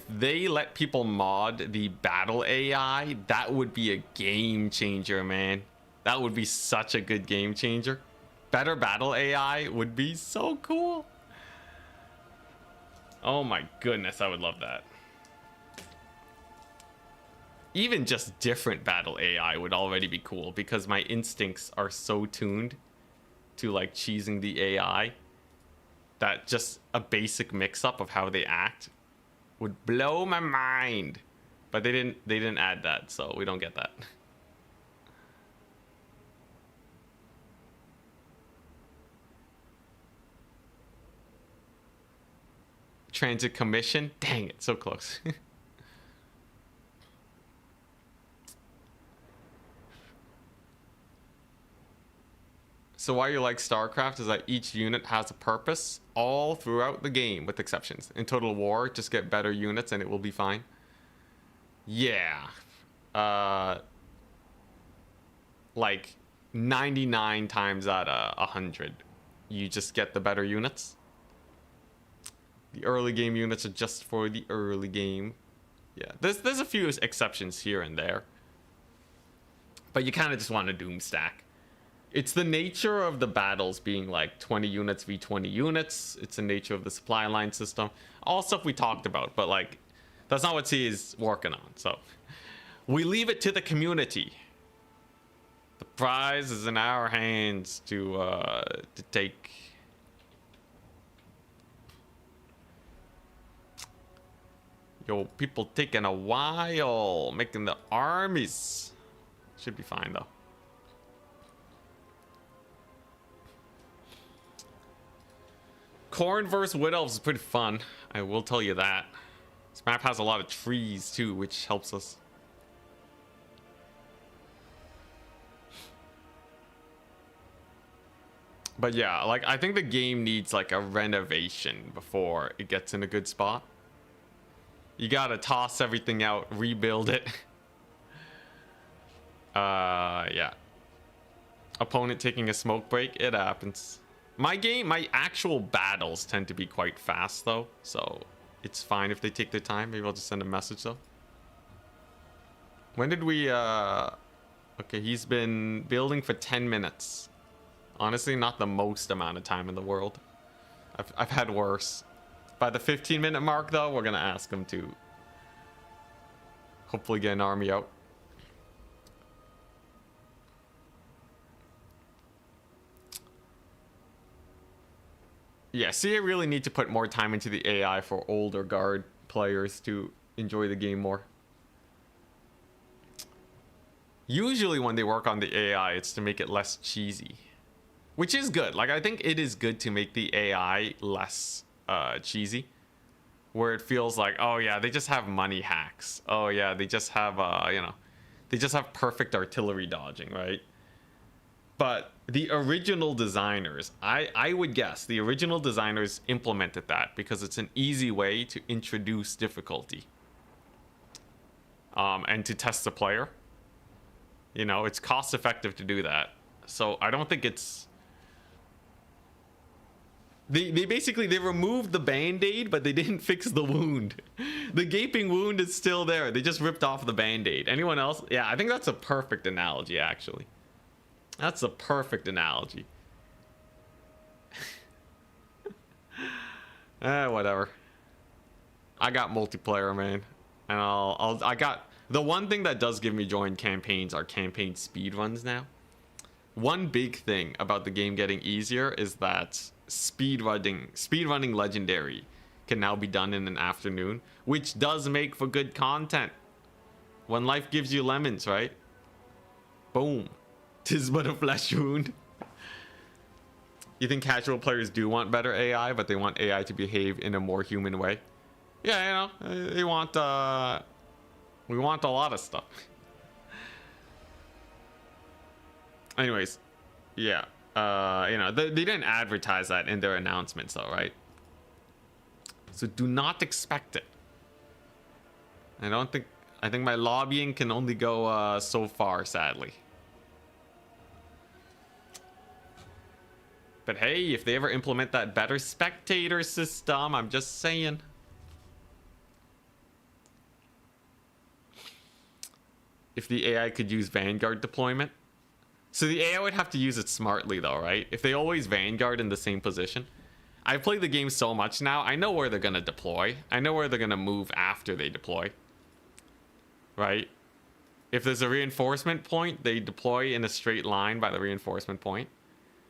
they let people mod the battle AI, that would be a game changer, man. That would be such a good game changer. Better battle AI would be so cool. Oh my goodness, I would love that. Even just different battle AI would already be cool because my instincts are so tuned to like cheesing the AI that just a basic mix-up of how they act would blow my mind. But they didn't add that, so we don't get that. Transit Commission? Dang it, so close. So why you like StarCraft is that each unit has a purpose all throughout the game, with exceptions. In Total War, just get better units and it will be fine. Yeah. Like 99 times out of 100, you just get the better units. The early game units are just for the early game. Yeah, there's a few exceptions here and there. But you kind of just want a doom stack. It's the nature of the battles being like 20 units v 20 units. It's the nature of the supply line system. All stuff we talked about, but like, that's not what C is working on. So we leave it to the community. The prize is in our hands to take. Yo, people taking a while making the armies. Should be fine though. Khorne vs. Wood Elves is pretty fun. I will tell you that. This map has a lot of trees too, which helps us. But yeah, like I think the game needs like a renovation before it gets in a good spot. You gotta toss everything out, rebuild it. Yeah. Opponent taking a smoke break, it happens. My actual battles tend to be quite fast though, so it's fine if they take their time. Maybe I'll just send a message though. When did we, okay, he's been building for 10 minutes. Honestly, not the most amount of time in the world. I've had worse. By the 15-minute mark though, we're gonna ask him to hopefully get an army out. Yeah, CA really need to put more time into the AI for older guard players to enjoy the game more. Usually when they work on the AI, it's to make it less cheesy. Which is good. Like, I think it is good to make the AI less cheesy. Where it feels like, oh yeah, they just have money hacks. Oh yeah, they just have, you know, they just have perfect artillery dodging, right? But the original designers, I would guess, the original designers implemented that because it's an easy way to introduce difficulty. And to test the player. You know, it's cost effective to do that. So I don't think it's... They basically, they removed the band-aid, but they didn't fix the wound. The gaping wound is still there. They just ripped off the band-aid. Anyone else? Yeah, I think that's a perfect analogy, actually. That's a perfect analogy. Whatever. I got multiplayer, man. And I got... The one thing that does give me joy in campaigns are campaign speedruns now. One big thing about the game getting easier is that speedrunning Legendary can now be done in an afternoon, which does make for good content. When life gives you lemons, right? Boom. 'Tis but a flesh wound. You think casual players do want better AI, but they want AI to behave in a more human way? Yeah, you know, they want, we want a lot of stuff. Anyways, yeah. You know, they didn't advertise that in their announcements though, right? So do not expect it. I think my lobbying can only go so far, sadly. But hey, if they ever implement that better spectator system, I'm just saying. If the AI could use Vanguard deployment. So the AI would have to use it smartly though, right? If they always Vanguard in the same position. I've played the game so much now, I know where they're gonna deploy. I know where they're gonna move after they deploy. Right? If there's a reinforcement point, they deploy in a straight line by the reinforcement point.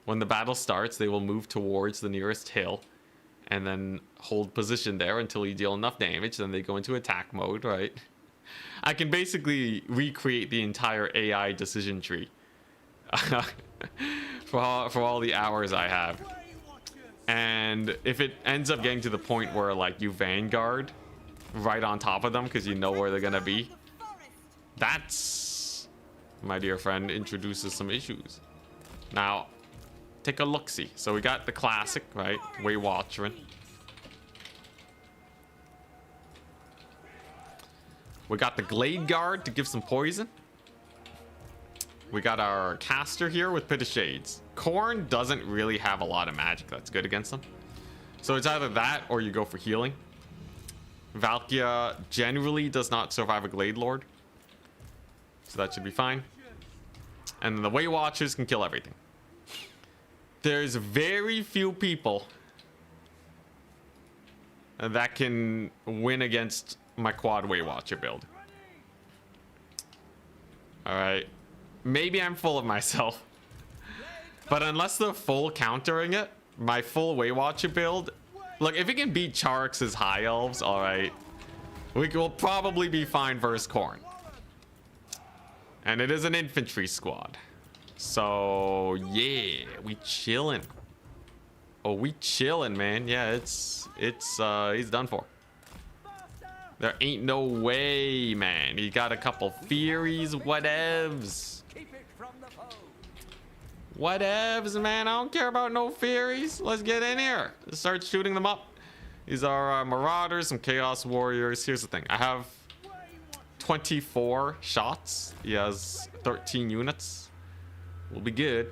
When the battle starts, they will move towards the nearest hill and then hold position there until you deal enough damage. Then they go into attack mode, right? I can basically recreate the entire AI decision tree for all the hours I have. And if it ends up getting to the point where like you Vanguard right on top of them because you know where they're gonna be, that's, my dear friend, introduces some issues. Now, take a look-see. So we got the classic, right? Way Watchman. We got the Glade Guard to give some poison. We got our caster here with Pit of Shades. Korn doesn't really have a lot of magic that's good against them. So it's either that or you go for healing. Valkia generally does not survive a Glade Lord. So that should be fine. And then the Way Watchers can kill everything. There's very few people that can win against my quad Way Watcher build. Alright. Maybe I'm full of myself. But unless they're full countering it, my full Way Watcher build... Look, if it can beat Charix's High Elves, alright. We will probably be fine versus Korn. And it is an infantry squad. So, yeah, we chillin'. Oh, we chillin', man. Yeah, he's done for. There ain't no way, man. He got a couple Furies, whatevs. Whatevs, man. I don't care about no Furies. Let's get in here. Let's start shooting them up. These are Marauders, some Chaos Warriors. Here's the thing. I have 24 shots. He has 13 units. We'll be good.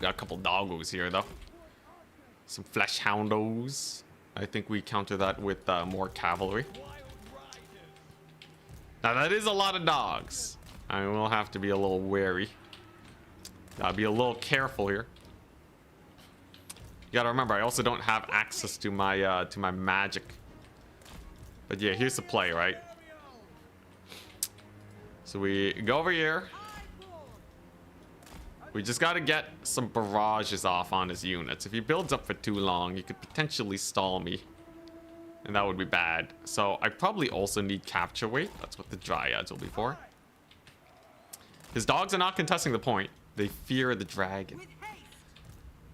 Got a couple doggos here, though. Some flesh houndos. I think we counter that with more cavalry. Now, that is a lot of dogs. I will have to be a little wary. Gotta be a little careful here. You gotta remember, I also don't have access to my magic. But yeah, here's the play, right? So we go over here. We just got to get some barrages off on his units. If he builds up for too long, he could potentially stall me. And that would be bad. So I probably also need capture weight. That's what the Dryads will be for. His dogs are not contesting the point. They fear the dragon.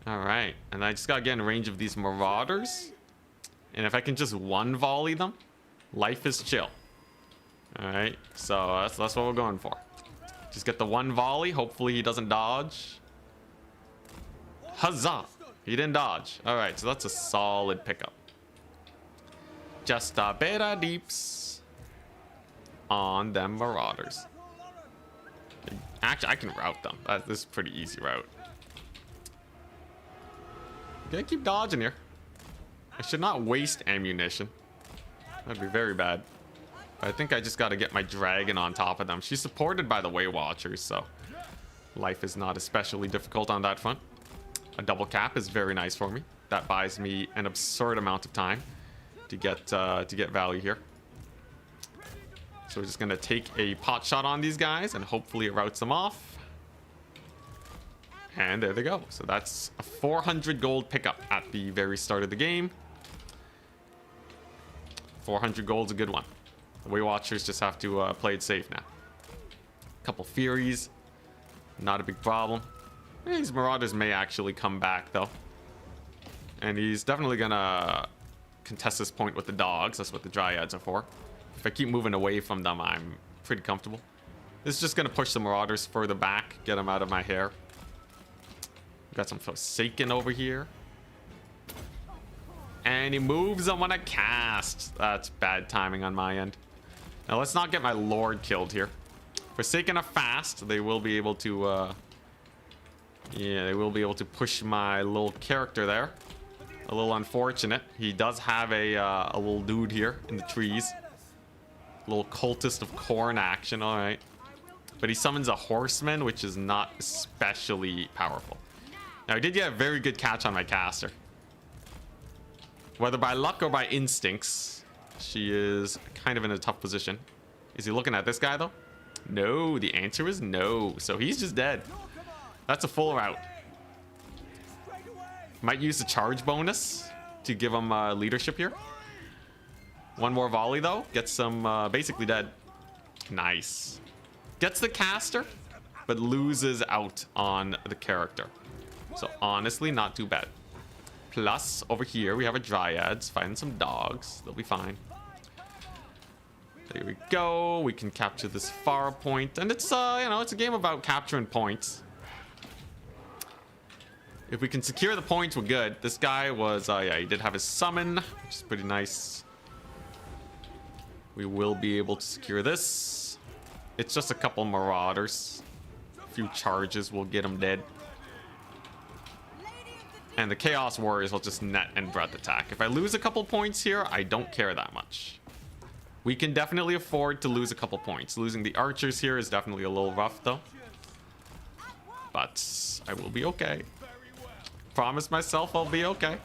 Alright. And I just got to get in range of these Marauders. And if I can just one volley them, life is chill. Alright. So that's what we're going for. Just get the one volley. Hopefully he doesn't dodge. Huzzah! He didn't dodge. Alright, so that's a solid pickup. Just a bit of deeps on them Marauders. Actually, I can route them. This is a pretty easy route. Gotta keep dodging here. I should not waste ammunition. That'd be very bad. I think I just got to get my dragon on top of them. She's supported by the Way Watchers, so life is not especially difficult on that front. A double cap is very nice for me. That buys me an absurd amount of time to get value here. So we're just gonna take a pot shot on these guys, and hopefully it routes them off. And there they go. So that's a 400 gold pickup at the very start of the game. 400 gold's a good one. The Way Watchers just have to play it safe now. Couple Furies. Not a big problem. These Marauders may actually come back, though. And he's definitely gonna contest this point with the dogs. That's what the Dryads are for. If I keep moving away from them, I'm pretty comfortable. This is just gonna push the Marauders further back. Get them out of my hair. Got some Forsaken over here. And he moves them when I cast. That's bad timing on my end. Now let's not get my Lord killed here. Forsaken are fast. They will be able to yeah, they will be able to push my little character there. A little unfortunate. He does have a little dude here in the trees. Little Cultist of Corn action, alright. But he summons a Horseman, which is not especially powerful. Now, I did get a very good catch on my caster. Whether by luck or by instincts, she is kind of in a tough position. Is he looking at this guy, though? No, the answer is no. So he's just dead. That's a full route. Might use the charge bonus to give him leadership here. One more volley, though. Gets him basically dead. Nice. Gets the caster, but loses out on the character. So honestly, not too bad. Plus, over here, we have a Dryads fighting some dogs. They'll be fine. There we go. We can capture this far point. And it's, you know, it's a game about capturing points. If we can secure the points, we're good. This guy was, yeah, he did have his summon, which is pretty nice. We will be able to secure this. It's just a couple Marauders. A few charges will get him dead. And the Chaos Warriors will just net and breath attack. If I lose a couple points here, I don't care that much. We can definitely afford to lose a couple points. Losing the archers here is definitely a little rough, though. But I will be okay. Promise myself I'll be okay.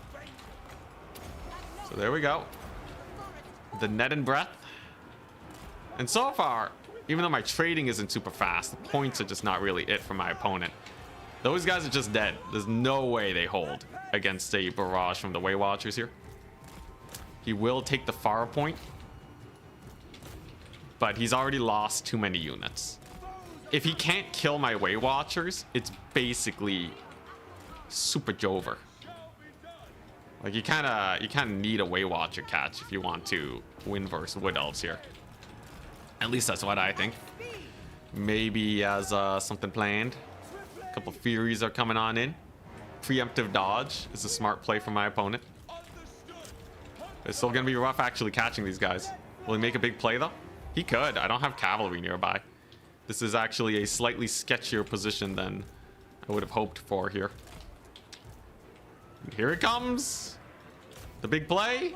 So there we go. The net and breath. And so far, even though my trading isn't super fast, the points are just not really it for my opponent. Those guys are just dead. There's no way they hold against a barrage from the Way Watchers here. He will take the far point, but he's already lost too many units. If he can't kill my Way Watchers, it's basically super Jover. Like you kind of need a Way Watcher catch if you want to win versus Wood Elves here. At least that's what I think. Maybe he has something planned. A couple Furies are coming on in. Preemptive dodge is a smart play for my opponent. It's still gonna be rough actually catching these guys. Will he make a big play though? He could. I don't have cavalry nearby. This is actually a slightly sketchier position than I would have hoped for here. And here it comes. The big play.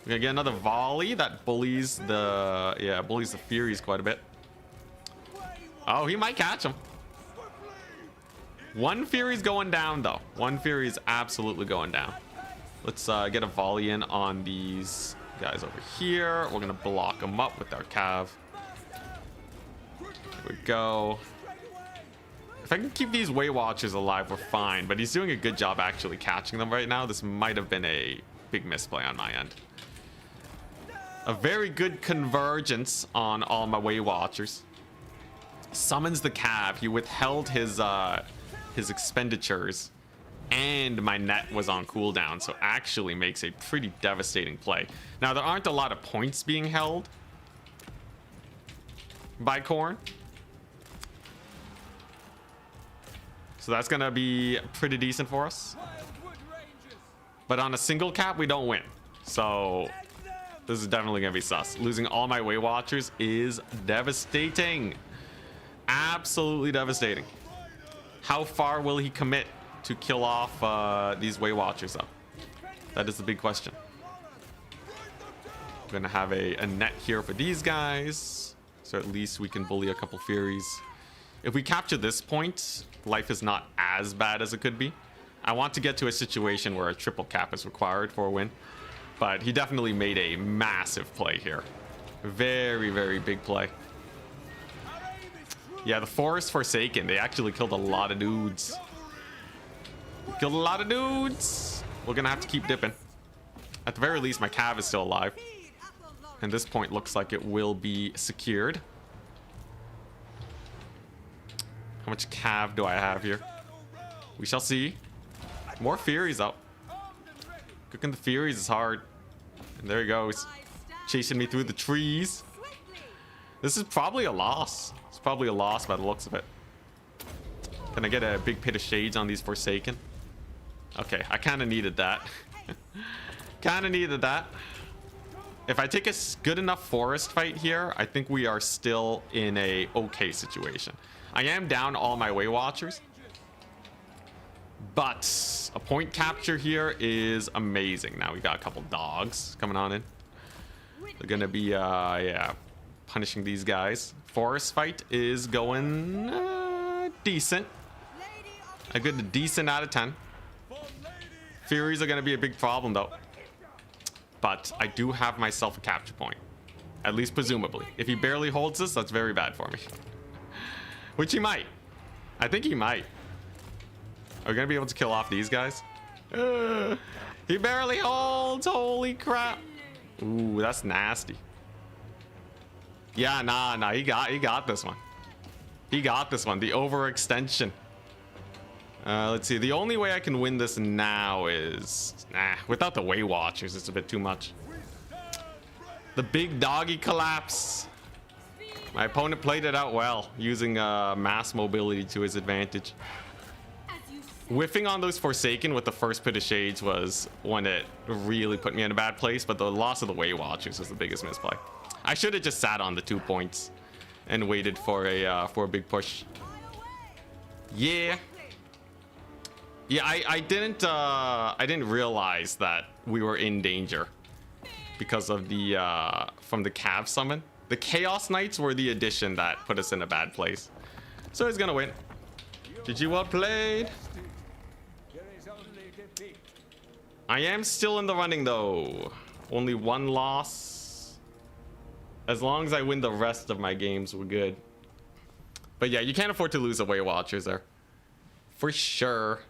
We're gonna get another volley that bullies the bullies the Furies quite a bit. Oh, he might catch him. One Fury's going down though. One Fury is absolutely going down. Let's get a volley in on these guys over here. We're gonna block them up with our cav. There we go. If I can keep these Way Watchers alive, we're fine. But he's doing a good job actually catching them right now. This might have been a big misplay on my end. A very good convergence on all my Way Watchers. Summons the Cav. He withheld his expenditures. And my net was on cooldown. So actually makes a pretty devastating play. Now, there aren't a lot of points being held by Khorne. So that's gonna be pretty decent for us. But on a single cap, we don't win. So this is definitely gonna be sus. Losing all my Way Watchers is devastating. Absolutely devastating. How far will he commit to kill off these Way Watchers though? That is the big question. We're gonna have a net here for these guys. So at least we can bully a couple Furies. If we capture this point, life is not as bad as it could be. I want to get to a situation where a triple cap is required for a win. But he definitely made a massive play here. Very, very big play. Yeah, the Forest Forsaken, they actually killed a lot of dudes. Killed a lot of dudes. We're gonna have to keep dipping. At the very least, my Cav is still alive. And this point looks like it will be secured. How much Cav do I have here? We shall see. More Furies up. Cooking the Furies is hard. And there he goes. Chasing me through the trees. This is probably a loss. It's probably a loss by the looks of it. Can I get a big pit of shades on these Forsaken? Okay, I kind of needed that. Kind of needed that. If I take a good enough forest fight here, I think we are still in a okay situation. I am down all my Way Watchers. But a point capture here is amazing. Now we got a couple dogs coming on in. They're gonna be, yeah, punishing these guys. Forest fight is going decent. A good decent out of 10. Furies are gonna be a big problem though. But I do have myself a capture point. At least presumably. If he barely holds this, that's very bad for me. Which he might. I think he might. Are we gonna be able to kill off these guys? He barely holds. Holy crap. Ooh, that's nasty. Yeah, nah. He got this one. He got this one. The overextension. Let's see. The only way I can win this now is... without the Way Watchers, it's a bit too much. The big doggy collapse. My opponent played it out well, using mass mobility to his advantage. Whiffing on those Forsaken with the first pit of shades was one that really put me in a bad place, but the loss of the Way Watchers was the biggest misplay. I should have just sat on the 2 points and waited for a big push. Yeah. Yeah, I didn't realize that we were in danger because of the from the Cav summon. The Chaos Knights were the addition that put us in a bad place. So he's gonna win. GG, well played. I am still in the running though. Only 1 loss. As long as I win the rest of my games, we're good. But yeah, you can't afford to lose the Way Watchers there. For sure.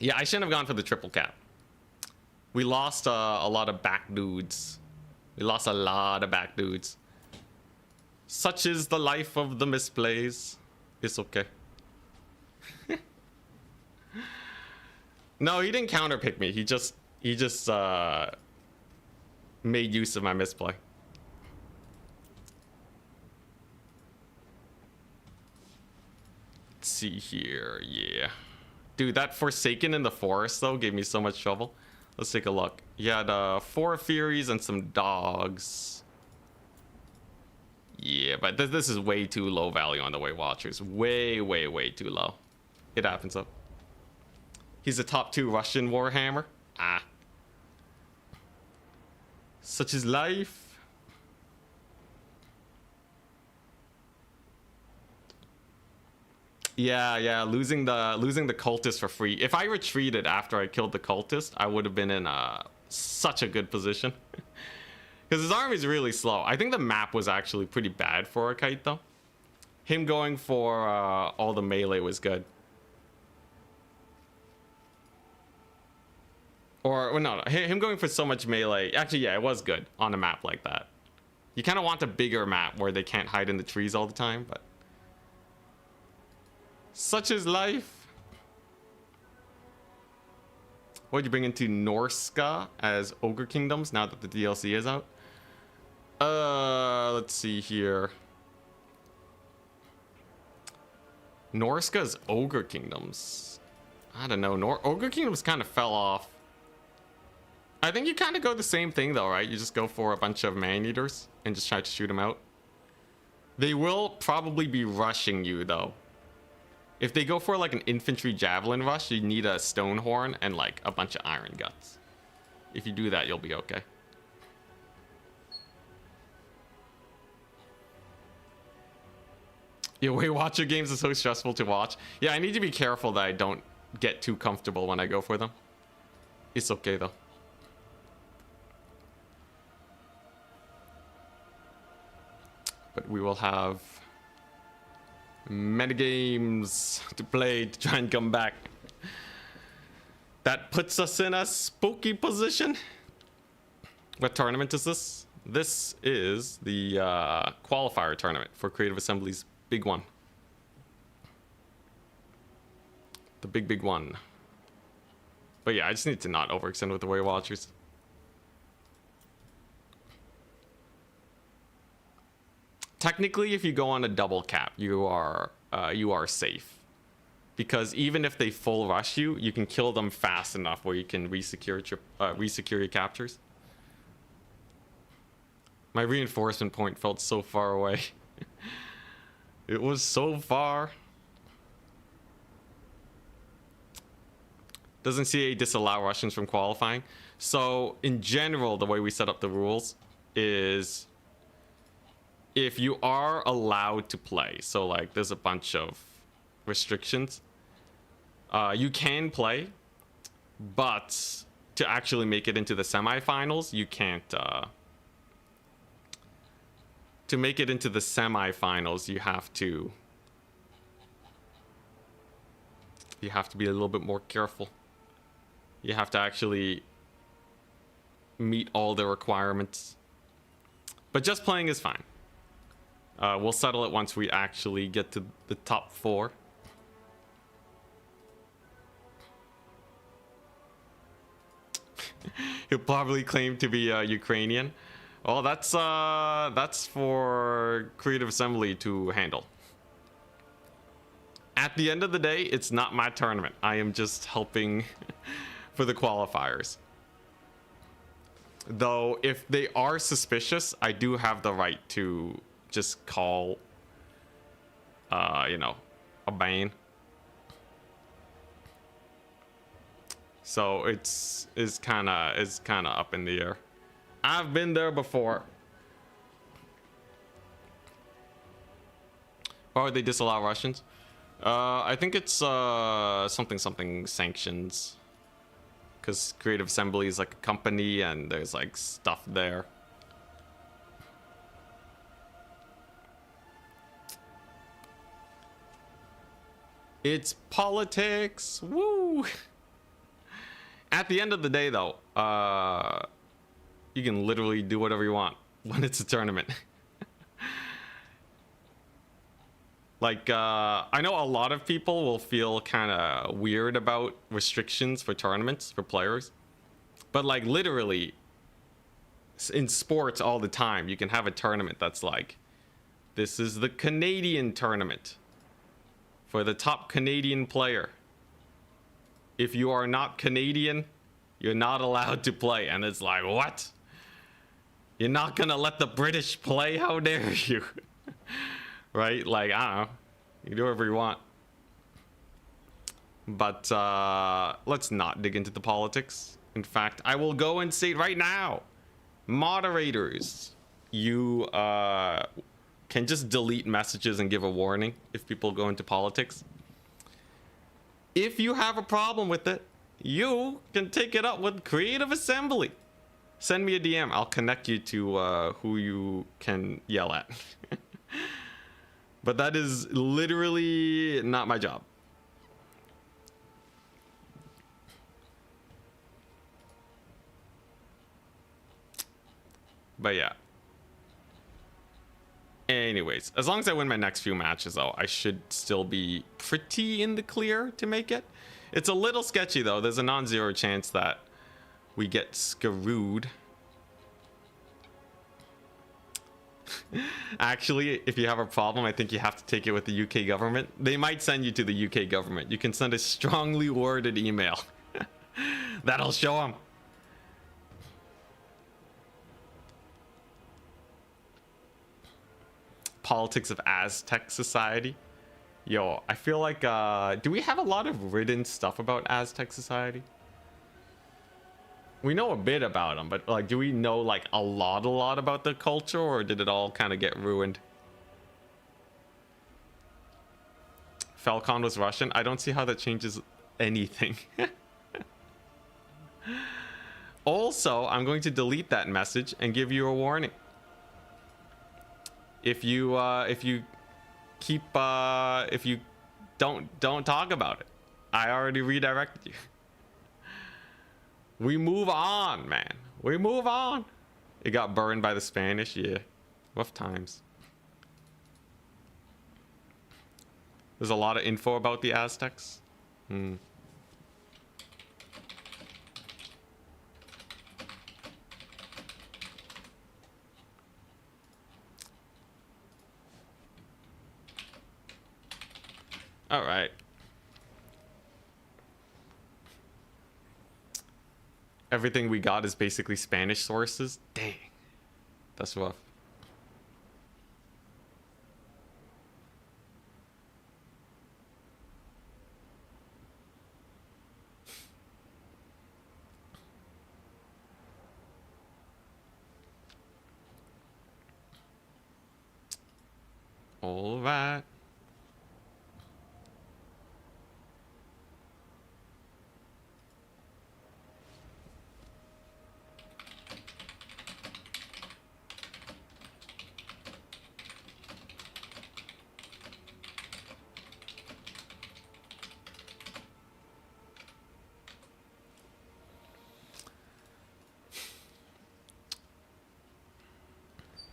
Yeah, I shouldn't have gone for the triple cap. We lost a lot of back dudes. We lost a lot of back dudes. Such is the life of the misplays. It's okay. No, he didn't counterpick me. He just made use of my misplay. Let's see here. Yeah. Dude, that Forsaken in the forest though gave me so much trouble. Let's take a look. He had 4 Furies and some dogs. Yeah, but this is way too low value on the Way Watchers. Way too low. It happens though. He's a top 2 Russian Warhammer. Ah. Such is life. Yeah, losing the cultist for free. If I retreated after I killed the cultist, I would have been in such a good position. Because his army is really slow. I think the map was actually pretty bad for a kite though. him going for all the melee was good. Or, well, no, him going for so much melee. Actually, yeah, it was good on a map like that. You kind of want a bigger map where they can't hide in the trees all the time, but such is life. What'd you bring into Norska as Ogre Kingdoms now that the DLC is out? Let's see here. Norska's Ogre Kingdoms. I don't know. Ogre Kingdoms kind of fell off. I think you kind of go the same thing though, right? You just go for a bunch of man-eaters and just try to shoot them out. They will probably be rushing you though. If they go for like an infantry javelin rush, you need a stone horn and like a bunch of iron guts. If you do that, you'll be okay. Your Weight Watcher games are so stressful to watch. Yeah, I need to be careful that I don't get too comfortable when I go for them. It's okay though. But we will have metagames to play to try and come back. That puts us in a spooky position. What tournament is this? This is the qualifier tournament for Creative Assembly's big one. The big one. But yeah, I just need to not overextend with the Weight Watchers. Technically, if you go on a double cap, you are safe, because even if they full rush you, you can kill them fast enough where you can resecure your captures. My reinforcement point felt so far away. It was so far. Doesn't CA disallow Russians from qualifying? So in general, the way we set up the rules is, if you are allowed to play, so like there's a bunch of restrictions, you can play, but to actually make it into the semifinals, you can't. To make it into the semifinals, you have to be a little bit more careful. You have to actually meet all the requirements. But just playing is fine. We'll settle it once we actually get to the top 4. He'll probably claim to be Ukrainian. Well, that's for Creative Assembly to handle. At the end of the day, it's not my tournament. I am just helping for the qualifiers. Though, if they are suspicious, I do have the right to just call, you know, a ban. So it's kind of up in the air. I've been there before. Why would they disallow Russians? I think it's something sanctions. Because Creative Assembly is like a company and there's like stuff there. It's politics. Woo! At the end of the day, though, you can literally do whatever you want when it's a tournament. Like, I know a lot of people will feel kind of weird about restrictions for tournaments for players. But, like, literally, in sports all the time, you can have a tournament that's like, this is the Canadian tournament for the top Canadian player. If you are not Canadian, you're not allowed to play. And it's like, what? You're not gonna let the British play? How dare you? Right? Like, I don't know. You can do whatever you want. But let's not dig into the politics. In fact, I will go and say it right now. Moderators, you can just delete messages and give a warning if people go into politics. If you have a problem with it, you can take it up with Creative Assembly. Send me a DM. I'll connect you to who you can yell at. But that is literally not my job. But yeah. Anyways, as long as I win my next few matches, though, I should still be pretty in the clear to make it. It's a little sketchy, though. There's a non-zero chance that we get screwed. Actually, if you have a problem, I think you have to take it with the UK government. They might send you to the UK government. You can send a strongly worded email. That'll show them. Politics of Aztec Society. Yo, I feel like, do we have a lot of written stuff about Aztec Society? We know a bit about them, but like, do we know like a lot about the culture, or did it all kind of get ruined? Falcon was Russian. I don't see how that changes anything. Also, I'm going to delete that message and give you a warning. If you keep if you don't talk about it, I already redirected you. We move on, man. We move on. It got burned by the Spanish. Yeah, rough times. There's a lot of info about the Aztecs. All right. Everything we got is basically Spanish sources. Dang. That's rough. All right.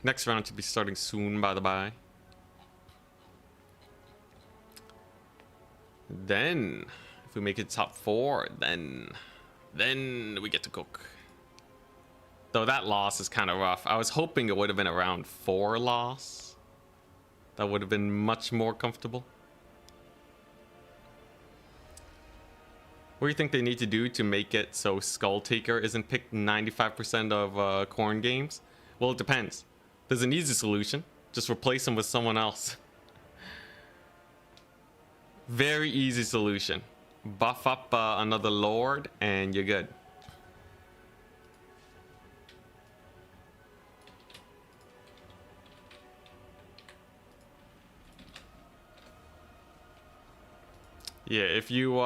Next round to be starting soon, by the by. Then, if we make it top 4, then we get to cook. Though that loss is kind of rough. I was hoping it would have been around 4 loss. That would have been much more comfortable. What do you think they need to do to make it so Skull Taker isn't picked 95% of corn games? Well, it depends. There's an easy solution. Just replace him with someone else. Very easy solution. Buff up another Lord and you're good. Yeah, if you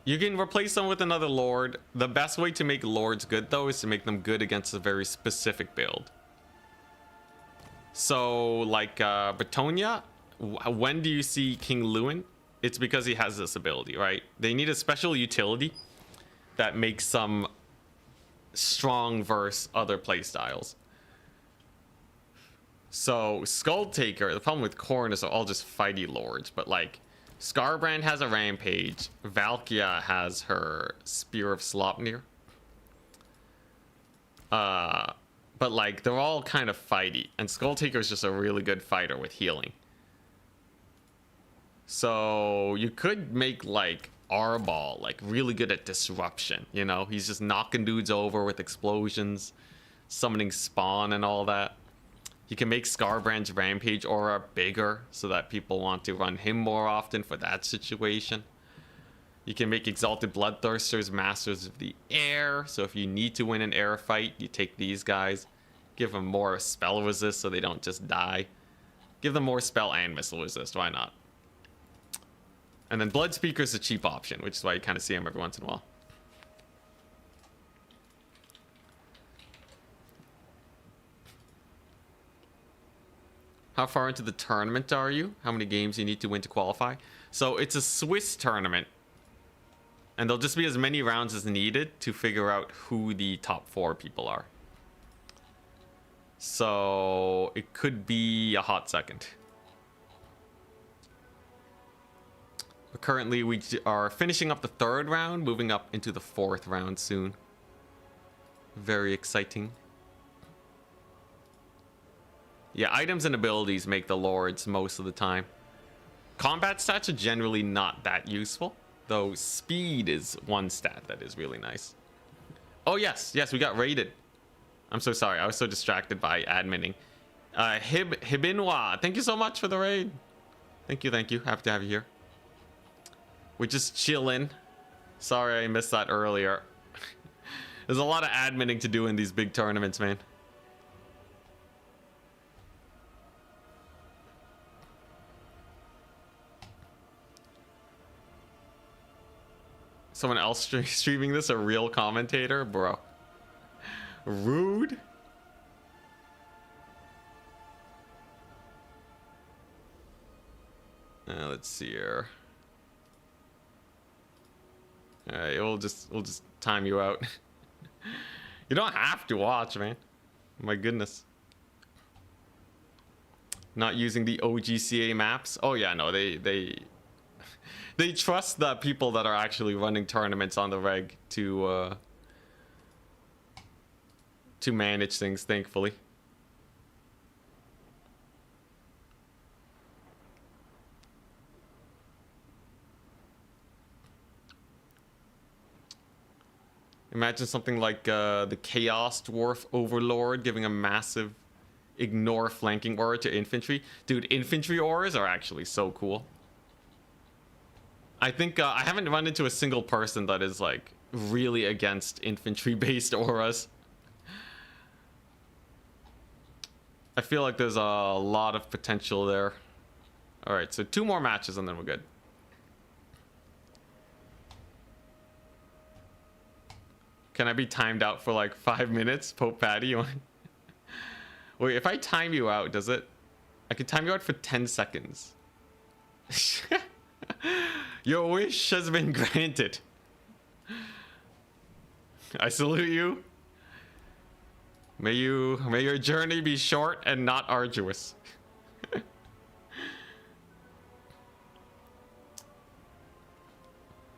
you can replace them with another Lord. The best way to make Lords good, though, is to make them good against a very specific build. So, like, Bretonia, when do you see King Lewin? It's because he has this ability, right? They need a special utility that makes some strong versus other playstyles. So, Skull Taker, the problem with Khorne is they're all just fighty Lords, but, like, Skarbrand has a Rampage. Valkia has her Spear of Sleipnir. But like, they're all kind of fighty. And Skull Taker is just a really good fighter with healing. So you could make like Arbol like really good at disruption. You know, he's just knocking dudes over with explosions, summoning spawn and all that. You can make Skarbrand's Rampage aura bigger so that people want to run him more often for that situation. You can make Exalted Bloodthirsters Masters of the Air, so if you need to win an air fight, you take these guys. Give them more spell resist so they don't just die. Give them more spell and missile resist, why not? And then Bloodspeaker is a cheap option, which is why you kind of see him every once in a while. How far into the tournament are you? How many games you need to win to qualify? So it's a Swiss tournament. And there'll just be as many rounds as needed to figure out who the top 4 people are. So it could be a hot second. But currently we are finishing up the 3rd round, moving up into the 4th round soon. Very exciting. Yeah, items and abilities make the lords most of the time. Combat stats are generally not that useful, though speed is one stat that is really nice. Oh yes, yes, we got raided. I'm so sorry, I was so distracted by adminning. Hibinwa, thank you so much for the raid. Thank you, thank you. Happy to have you here. We're just chilling. Sorry I missed that earlier. There's a lot of adminning to do in these big tournaments, man. Someone else streaming this, a real commentator? Bro. Rude. Let's see here. Alright, we'll just time you out. You don't have to watch, man. My goodness. Not using the OGCA maps. Oh yeah, no, they trust the people that are actually running tournaments on the reg to manage things, thankfully. Imagine something like the Chaos Dwarf Overlord giving a massive ignore flanking aura to infantry. Dude, infantry auras are actually so cool. I think I haven't run into a single person that is like really against infantry based auras. I feel like there's a lot of potential there. All right, so 2 more matches and then we're good. Can I be timed out for like 5 minutes, Pope Patty? Wait, if I time you out, does it? I can time you out for 10 seconds. Your wish has been granted. I salute you. May your journey be short and not arduous.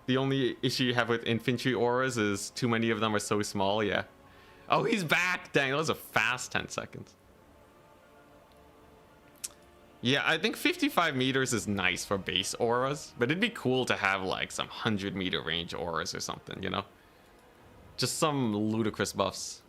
The only issue you have with infantry auras is too many of them are so small, yeah. Oh, he's back! Dang, that was a fast 10 seconds. Yeah, I think 55 meters is nice for base auras, but it'd be cool to have like some 100-meter range auras or something, you know? Just some ludicrous buffs.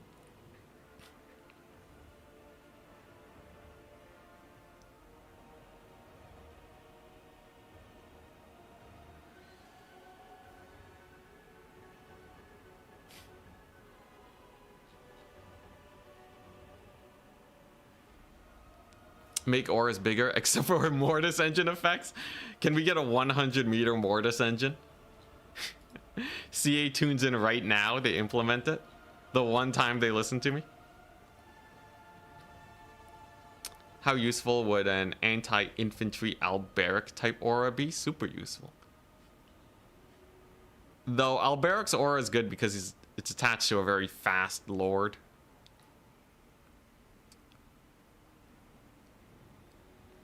Make auras bigger, except for Mortis engine effects. Can we get a 100-meter Mortis engine? CA tunes in right now, they implement it. The one time they listen to me. How useful would an anti-infantry Alberic type aura be? Super useful. Though Alberic's aura is good because it's attached to a very fast lord.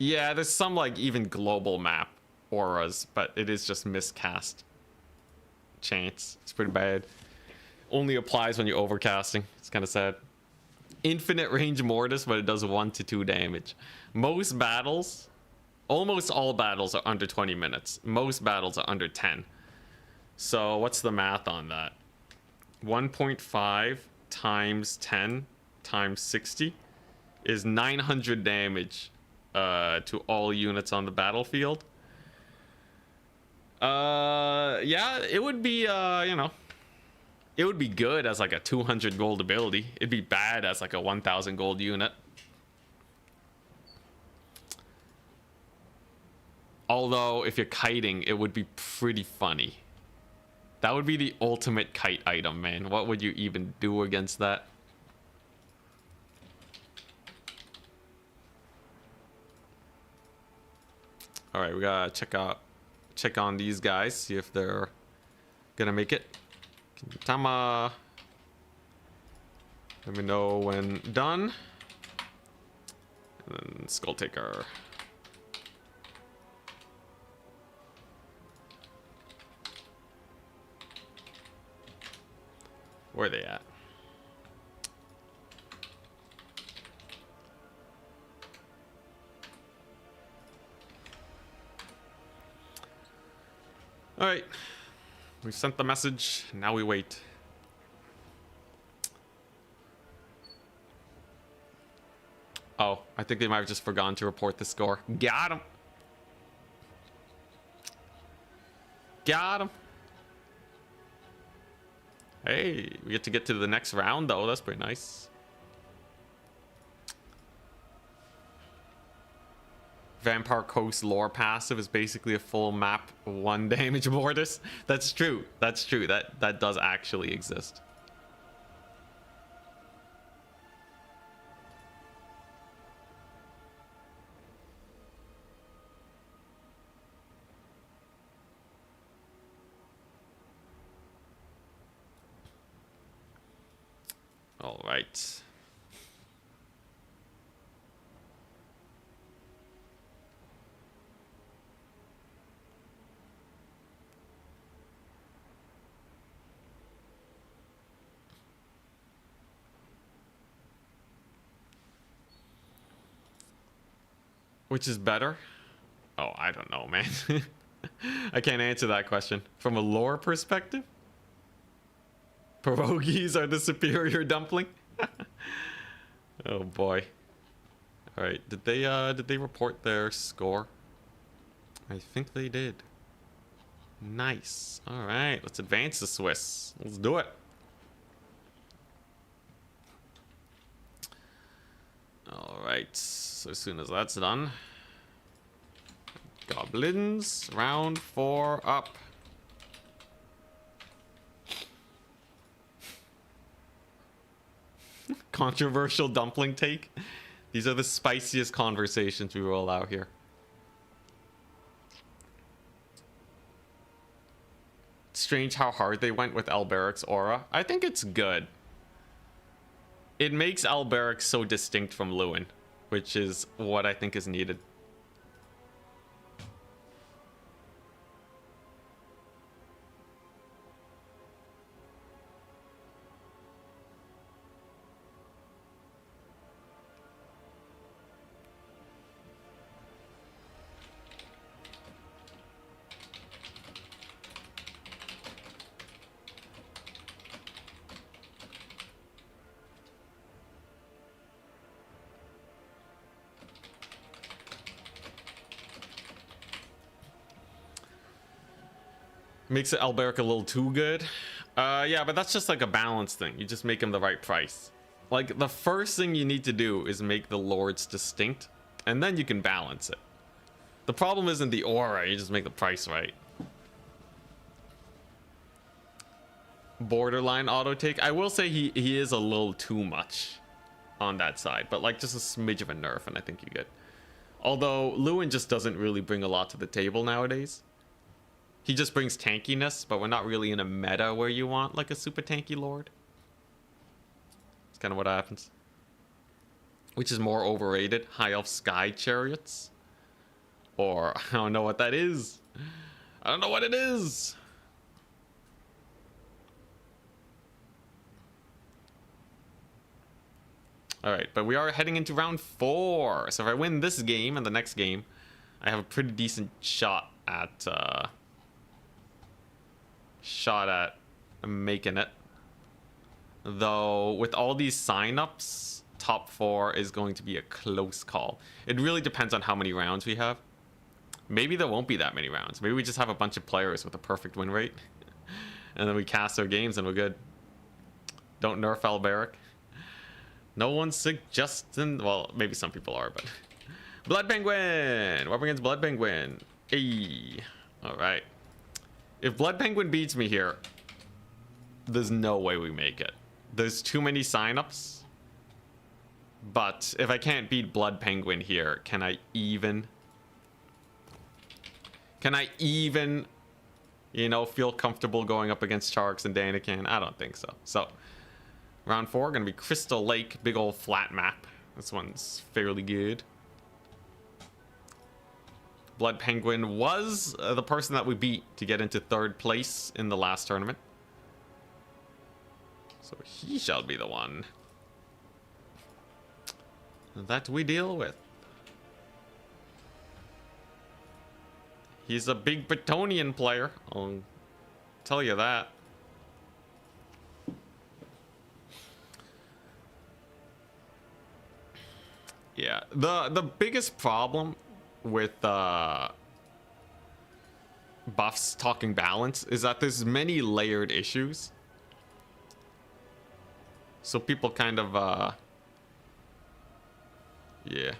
Yeah, there's some like even global map auras, but it is just miscast chance. It's pretty bad. Only applies when you're overcasting. It's kind of sad. Infinite range Mortis, but it does 1 to 2 damage. Most battles, almost all battles are under 20 minutes. Most battles are under 10. So what's the math on that? 1.5 times 10 times 60 is 900 damage to all units on the battlefield. Yeah, it would be, you know, it would be good as like a 200 gold ability. It'd be bad as like a 1000 gold unit. Although, if you're kiting, it would be pretty funny. That would be the ultimate kite item, man. What would you even do against that? All right, we gotta check on these guys, see if they're gonna make it. Tama, let me know when done. And then Skull Taker. Where are they at? All right, we sent the message. Now we wait. Oh, I think they might have just forgotten to report the score. Got him. Got him. Hey, we get to the next round though. That's pretty nice. Vampire Coast lore passive is basically a full map 1 damage Mortis. That's true. That's true. That does actually exist. All right. Which is better? Oh, I don't know, man. I can't answer that question. From a lore perspective? Pierogies are the superior dumpling? Oh boy. Alright, did they report their score? I think they did. Nice. Alright, let's advance the Swiss. Let's do it. Alright, so as soon as that's done. Goblins, round 4 up. Controversial dumpling take. These are the spiciest conversations we will allow here. Strange how hard they went with Alberic's aura. I think it's good. It makes Alberic so distinct from Lewin, which is what I think is needed. Makes it Alberic a little too good. Yeah, but that's just like a balance thing. You just make him the right price. Like, the first thing you need to do is make the lords distinct, and then you can balance it. The problem isn't the aura, you just make the price right. Borderline auto take. I will say he is a little too much on that side, but like just a smidge of a nerf, and I think you're good. Although Lewin just doesn't really bring a lot to the table nowadays. He just brings tankiness, but we're not really in a meta where you want like a super tanky lord. It's kind of what happens. Which is more overrated? High Elf Sky Chariots? Or, I don't know what that is. I don't know what it is. Alright, but we are heading into round 4. So if I win this game and the next game, I have a pretty decent shot at making it. Though with all these signups, top 4 is going to be a close call. It really depends on how many rounds we have. Maybe there won't be that many rounds. Maybe we just have a bunch of players with a perfect win rate. And then we cast our games and we're good. Don't nerf Alberic. No one's suggesting... Well, maybe some people are, but... Blood Penguin! Weapon against Blood Penguin. Hey. Alright. If Blood Penguin beats me here, there's no way we make it. There's too many signups. But if I can't beat Blood Penguin here, can I even Can I even, you know, feel comfortable going up against Sharks and Danican? I don't think so. So, round 4, gonna be Crystal Lake, big old flat map. This one's fairly good. Blood Penguin was the person that we beat to get into 3rd place in the last tournament. So he shall be the one that we deal with. He's a big Bretonnian player, I'll tell you that. Yeah, the biggest problem with buffs talking balance is that there's many layered issues. So people kind of yeah.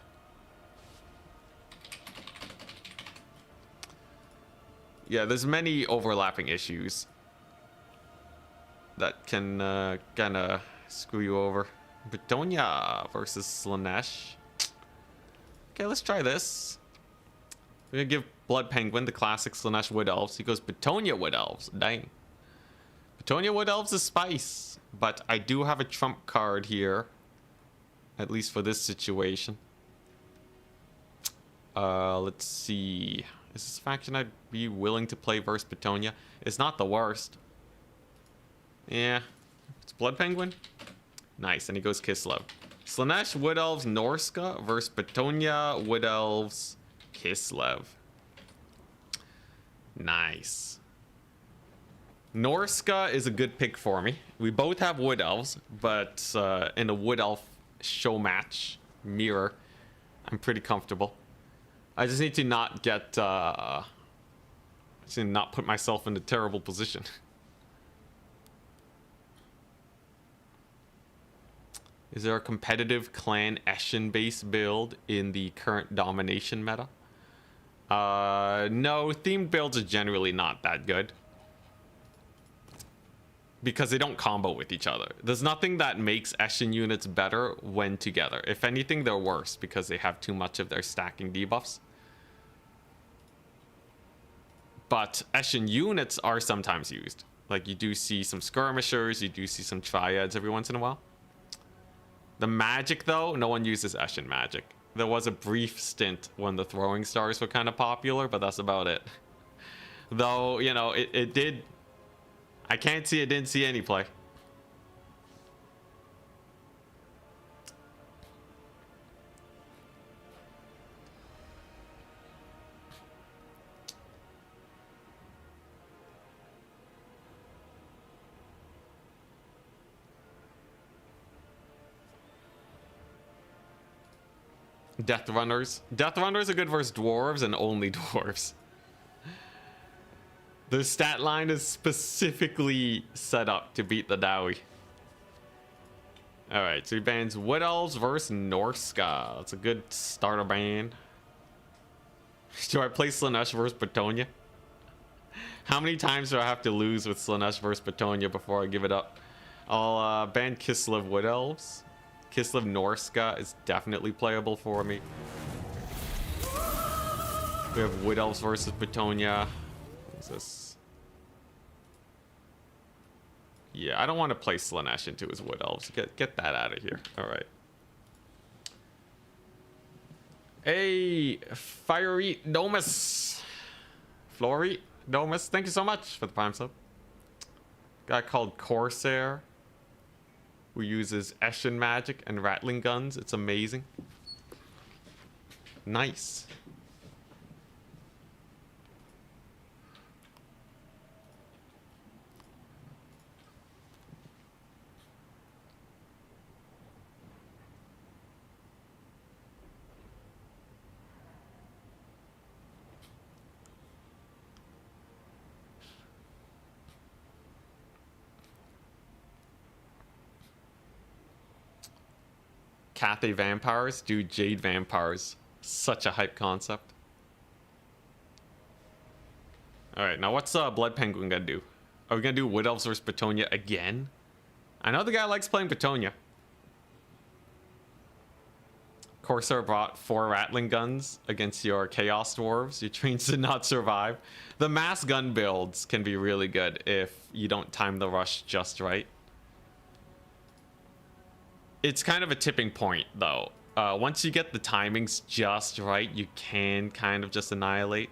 Yeah, there's many overlapping issues that can kind of screw you over. Bretonnia versus Slaanesh. Okay, let's try this. We're gonna give Blood Penguin the classic Slaanesh Wood Elves. He goes Bretonnia Wood Elves. Dang. Bretonnia Wood Elves is spice, but I do have a trump card here, at least for this situation. Let's see. Is this a faction I'd be willing to play versus Bretonnia? It's not the worst. Yeah, it's Blood Penguin. Nice, and he goes Kislev. Slaanesh Wood Elves Norska versus Bretonnia Wood Elves Kislev. Nice. Norska is a good pick for me. We both have Wood Elves, but in a Wood Elf show match mirror, I'm pretty comfortable. I just need to not get, just need to not put myself in a terrible position. Is there a competitive clan Eshin base build in the current domination meta? No, themed builds are generally not that good. Because they don't combo with each other. There's nothing that makes Eshin units better when together. If anything, they're worse because they have too much of their stacking debuffs. But Eshin units are sometimes used. Like, you do see some skirmishers, you do see some triads every once in a while. The magic, though, no one uses Eshin magic. There was a brief stint when the throwing stars were kind of popular, but that's about it. Though, you know, it did... I can't see it didn't see any play. Death Runners. Death Runners are good versus dwarves and only dwarves. The stat line is specifically set up to beat the Dowie. Alright, so he bans Wood Elves versus Norska. That's a good starter ban. Do I play Slaanesh versus Bretonnia? How many times do I have to lose with Slaanesh versus Bretonnia before I give it up? I'll ban Kislev Wood Elves. Kislev Norska is definitely playable for me. We have Wood Elves versus Bretonnia. What's this? Yeah, I don't want to play Slaanesh into his Wood Elves. Get that out of here. All right. Hey, Fiery Domus. Flory Domus, thank you so much for the Prime sub. Guy called Corsair, who uses Eshin magic and rattling guns. It's amazing. Nice. Cathay vampires, dude. Jade vampires, such a hype concept. All right, now what's Blood Penguin gonna do? Are we gonna do Wood Elves versus Bretonnia again? I know the guy likes playing Bretonnia. Corsair brought 4 Rattling guns against your Chaos Dwarves. Your trains did not survive. The mass gun builds can be really good if you don't time the rush just right. It's kind of a tipping point, though. Once you get the timings just right, you can kind of just annihilate.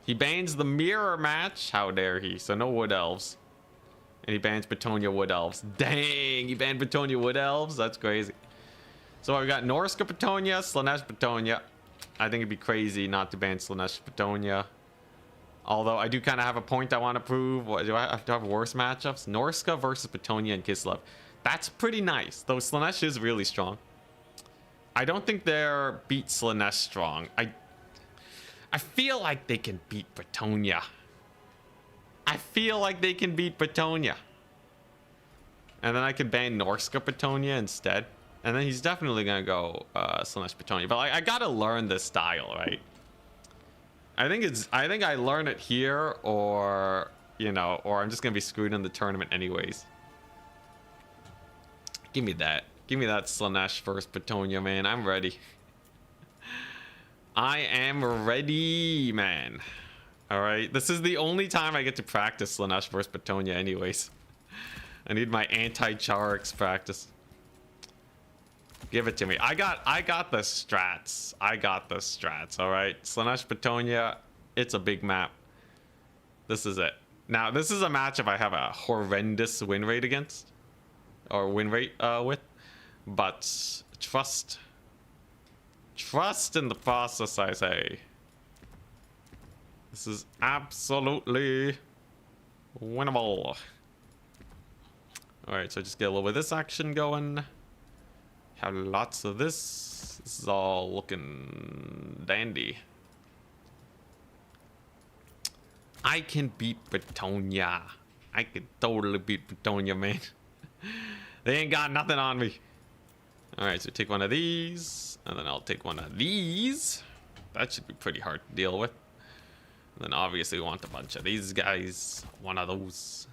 He bans the mirror match. How dare he? So no Wood Elves. And he bans Betonia Wood Elves. Dang, he banned Betonia Wood Elves? That's crazy. So we got Norsca Betonia, Slaanesh Betonia. I think it'd be crazy not to ban Slaanesh Betonia. Although I do kind of have a point I want to prove. What, do I have to have worse matchups? Norsca versus Betonia and Kislev. That's pretty nice. Though Slaanesh is really strong. I don't think they're beat Slaanesh strong. I feel like they can beat Betonia. I feel like they can beat Betonia. And then I could ban Norsca Betonia instead. And then he's definitely going to go Slaanesh Betonia. But like, I got to learn this style, right? I think I learn it here, or, you know, or I'm just going to be screwed in the tournament anyways. Give me that. Give me that Slaanesh versus Betonia, man. I'm ready. I am ready, man. All right, this is the only time I get to practice Slaanesh versus Betonia anyways. I need my anti-Charix practice. Give it to me. I got the strats. I got the strats, all right? Slaanesh Betonia, it's a big map. This is it. Now, this is a matchup I have a horrendous win rate against. Or win rate with. But trust in the process, I say. This is absolutely winnable. Alright, so just get a little bit of this action going. Have lots of this. This is all looking dandy. I can beat Betonia. I can totally beat Betonia, man. They ain't got nothing on me. Alright, so take one of these. And then I'll take one of these. That should be pretty hard to deal with. And then obviously we want a bunch of these guys. One of those.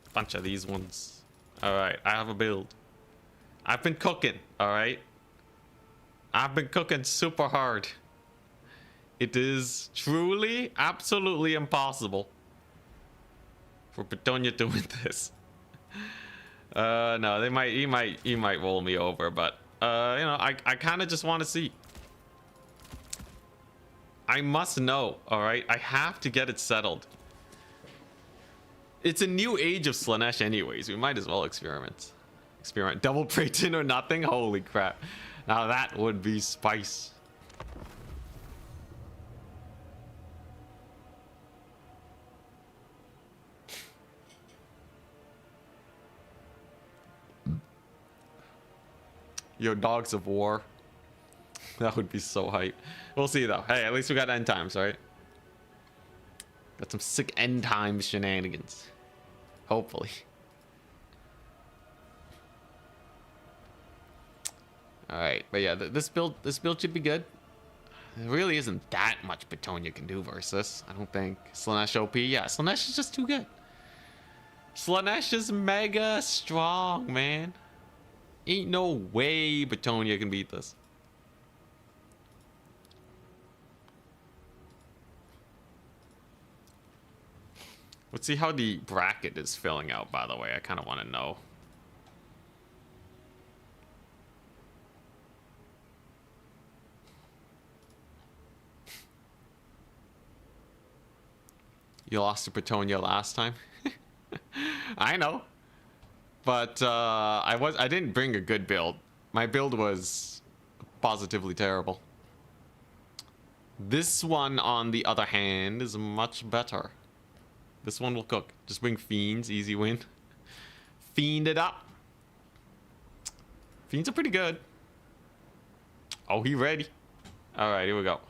A bunch of these ones. Alright, I have a build. I've been cooking, alright? I've been cooking super hard. It is truly, absolutely impossible for Betonia to win this. No, he might roll me over, but you know, I kind of just want to see. I must know, all right? I have to get it settled. It's a new age of Slaanesh anyways. We might as well experiment. Double Praeton or nothing? Holy crap. Now that would be spice. Yo, Dogs of War. That would be so hype. We'll see though. Hey, at least we got end times, right? Got some sick end time shenanigans. Hopefully. Alright, but yeah, this build should be good. There really isn't that much Betonia can do versus, I don't think. Slaanesh OP, yeah, Slaanesh is just too good. Slaanesh is mega strong, man. Ain't no way Betonia can beat this. Let's see how the bracket is filling out, by the way. I kind of want to know. You lost to Betonia last time. I know. But I didn't bring a good build. My build was positively terrible. This one, on the other hand, is much better. This one will cook. Just bring Fiends, easy win. Fiend it up. Fiends are pretty good. Oh, he ready. Alright, here we go.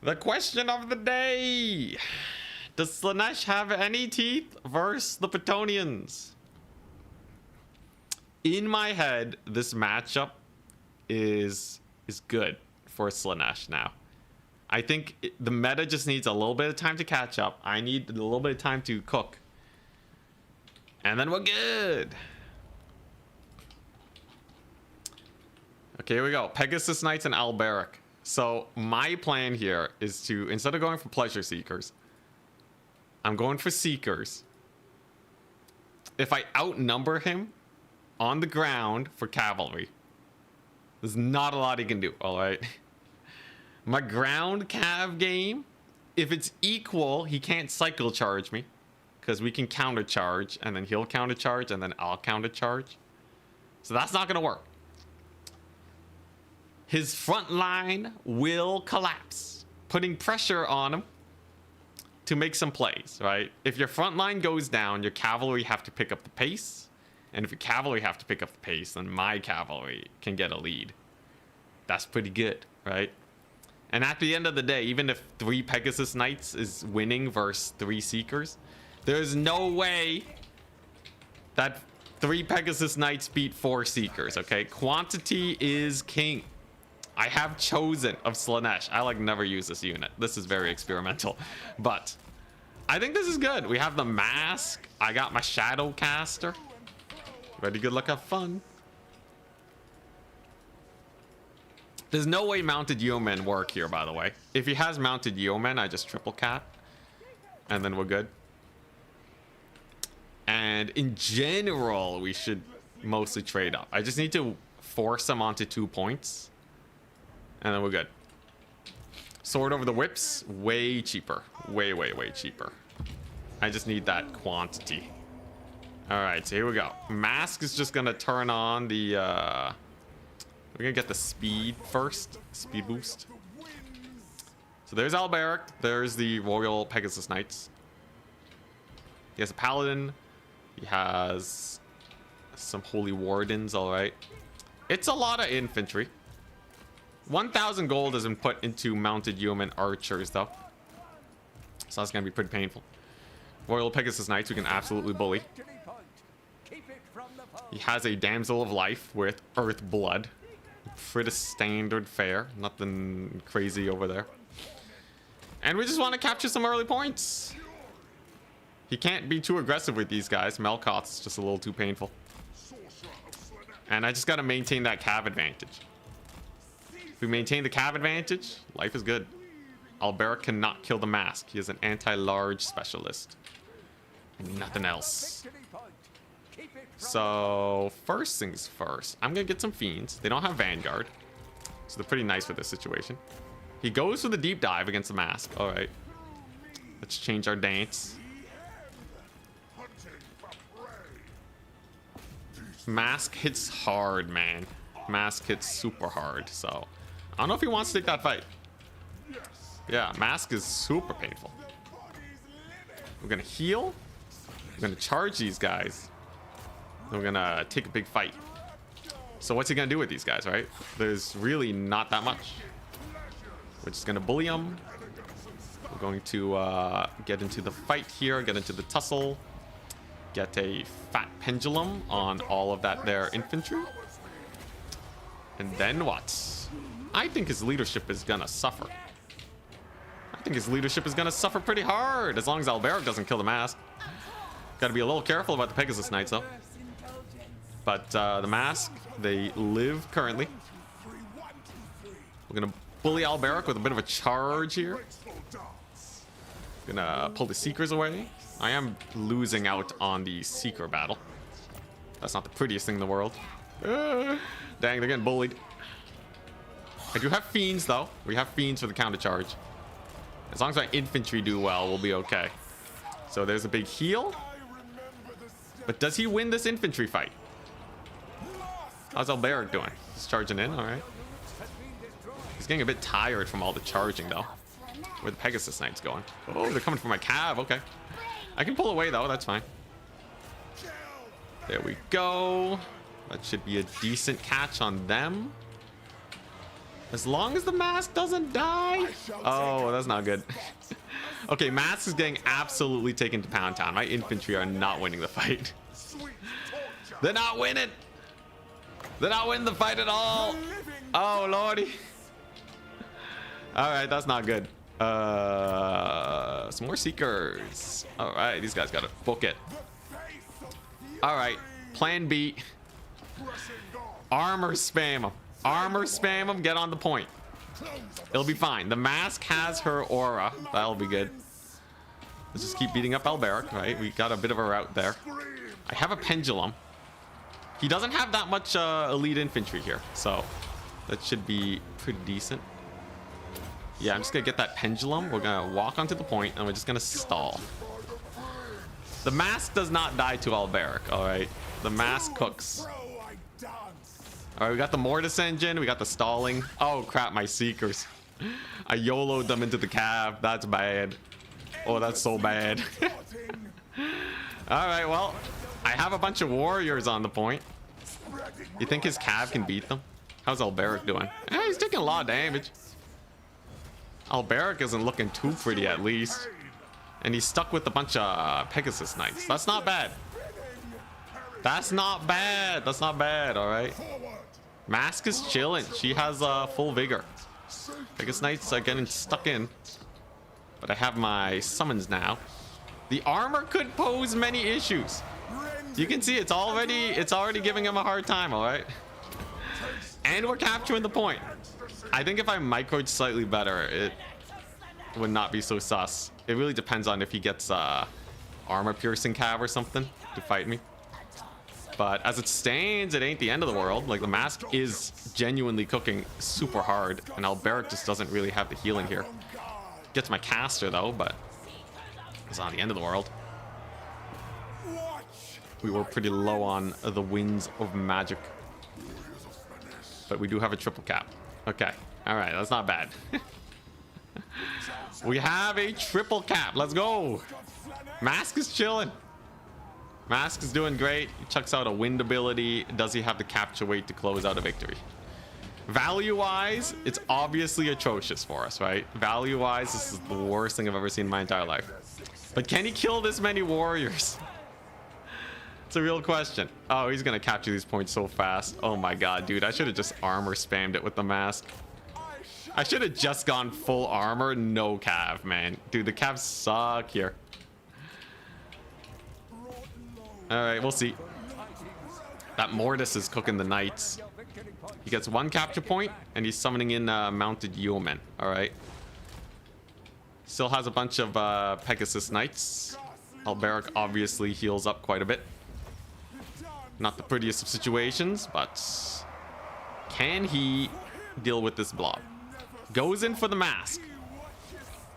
The question of the day. Does Slaanesh have any teeth versus the Betonians? In my head, this matchup is good for Slaanesh now. I think the meta just needs a little bit of time to catch up. I need a little bit of time to cook. And then we're good. Okay, here we go. Pegasus Knights and Alberic. So my plan here is to, instead of going for Pleasure Seekers, I'm going for Seekers. If I outnumber him on the ground for cavalry, there's not a lot he can do, all right? My ground cav game, if it's equal, he can't cycle charge me because we can counter charge and then he'll counter charge and then I'll counter charge. So that's not going to work. His front line will collapse, putting pressure on him to make some plays, right? If your front line goes down, your cavalry have to pick up the pace. And if your cavalry have to pick up the pace, then my cavalry can get a lead. That's pretty good, right? And at the end of the day, even if 3 Pegasus Knights is winning versus 3 Seekers, there's no way that 3 Pegasus Knights beat 4 Seekers, okay? Quantity is king. I have Chosen of Slaanesh. I like never use this unit. This is very experimental, but I think this is good. We have the mask. I got my Shadowcaster. Ready, good luck, have fun. There's no way mounted yeomen work here, by the way. If he has mounted yeomen, I just triple cap and then we're good. And in general, we should mostly trade up. I just need to force him onto 2 points. And then we're good. Sword over the whips, way cheaper. Way, way, way cheaper. I just need that quantity. All right, so here we go. Mask is just gonna turn on the, we're gonna get the speed first. Speed boost. So there's Alberic. There's the Royal Pegasus Knights. He has a Paladin. He has some Holy Wardens, all right. It's a lot of infantry. 1,000 gold has been put into mounted yeoman archers, though. So that's going to be pretty painful. Royal Pegasus Knights, we can absolutely bully. He has a Damsel of Life with Earth Blood. Pretty standard fare. Nothing crazy over there. And we just want to capture some early points. He can't be too aggressive with these guys. Melkoth's just a little too painful. And I just got to maintain that cav advantage. If we maintain the cav advantage, life is good. Alberic cannot kill the mask. He is an anti-large specialist. Nothing else. So, first things first. I'm going to get some Fiends. They don't have Vanguard. So they're pretty nice for this situation. He goes for the deep dive against the mask. All right. Let's change our dance. Mask hits hard, man. Mask hits super hard, so I don't know if he wants to take that fight. Yeah, Mask is super painful. We're gonna heal. We're gonna charge these guys. We're gonna take a big fight. So what's he gonna do with these guys, right? There's really not that much. We're just gonna bully them. We're going to get into the fight here, get into the tussle. Get a fat pendulum on all of that there infantry. And then what? I think his leadership is gonna suffer. I think his leadership is gonna suffer pretty hard as long as Alberic doesn't kill the mask. Gotta be a little careful about the Pegasus Knights though. But the mask, they live currently. We're gonna bully Alberic with a bit of a charge here. Gonna pull the Seekers away. I am losing out on the Seeker battle. That's not the prettiest thing in the world. Dang, they're getting bullied. I do have Fiends, though. We have Fiends for the counter charge. As long as my infantry do well, we'll be okay. So there's a big heal. But does he win this infantry fight? How's Alberic doing? He's charging in, all right. He's getting a bit tired from all the charging, though. Where the Pegasus Knights going? Oh, they're coming for my cav. Okay. I can pull away, though. That's fine. There we go. That should be a decent catch on them. As long as the mask doesn't die. Oh, that's not good. Okay, mask is getting absolutely taken to Pound Town. My infantry are not winning the fight. They're not winning. They're not winning the fight at all. Oh, lordy. All right, that's not good. Some more Seekers. All right, these guys gotta book it. All right, plan B. Armor spam them. Armor spam him, get on the point. It'll be fine. The mask has her aura. That'll be good. Let's just keep beating up Alberic, right? We got a bit of a route there. I have a pendulum. He doesn't have that much elite infantry here, so that should be pretty decent. Yeah, I'm just gonna get that pendulum. We're gonna walk onto the point, and we're just gonna stall. The mask does not die to Alberic, all right? The mask cooks. All right, we got the Mortis engine. We got the stalling. Oh, crap, my Seekers. I YOLO'd them into the cav. That's bad. Oh, that's so bad. All right, well, I have a bunch of warriors on the point. You think his cav can beat them? How's Alberic doing? He's taking a lot of damage. Alberic isn't looking too pretty, at least. And he's stuck with a bunch of Pegasus Knights. That's not bad. That's not bad. That's not bad, all right? Mask is chilling. She has full vigor. Pegasus Knights are getting stuck in. But I have my summons now. The armor could pose many issues. You can see it's already giving him a hard time, all right? And we're capturing the point. I think if I microed slightly better, it would not be so sus. It really depends on if he gets armor piercing cav or something to fight me. But as it stands, it ain't the end of the world. Like, the mask is genuinely cooking super hard, and Alberic just doesn't really have the healing here. Gets my caster though, but it's not the end of the world. We were pretty low on the winds of magic, but we do have a triple cap. Okay, all right, that's not bad. We have a triple cap. Let's go. Mask is chilling. Mask is doing great. He chucks out a wind ability. Does he have the capture weight to close out a victory? Value-wise, it's obviously atrocious for us, right? Value-wise, this is the worst thing I've ever seen in my entire life. But can he kill this many warriors? It's a real question. Oh, he's gonna capture these points so fast. Oh my god, dude. I should have just armor spammed it with the mask. I should have just gone full armor, no cav, man. Dude, the cavs suck here. Alright, we'll see. That Mortis is cooking the knights. He gets one capture point, and he's summoning in mounted yeomen. Alright. Still has a bunch of Pegasus Knights. Alberic obviously heals up quite a bit. Not the prettiest of situations, but can he deal with this blob? Goes in for the mask.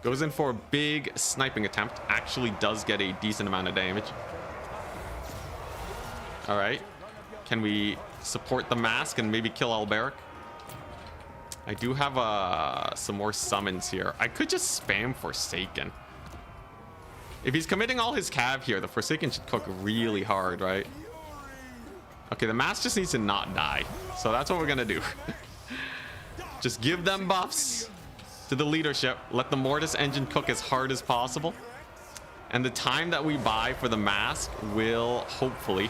Goes in for a big sniping attempt. Actually does get a decent amount of damage. All right. Can we support the mask and maybe kill Alberic? I do have some more summons here. I could just spam Forsaken. If he's committing all his cav here, the Forsaken should cook really hard, right? Okay, the mask just needs to not die. So that's what we're gonna do. Just give them buffs to the leadership. Let the Mortis engine cook as hard as possible. And the time that we buy for the mask will hopefully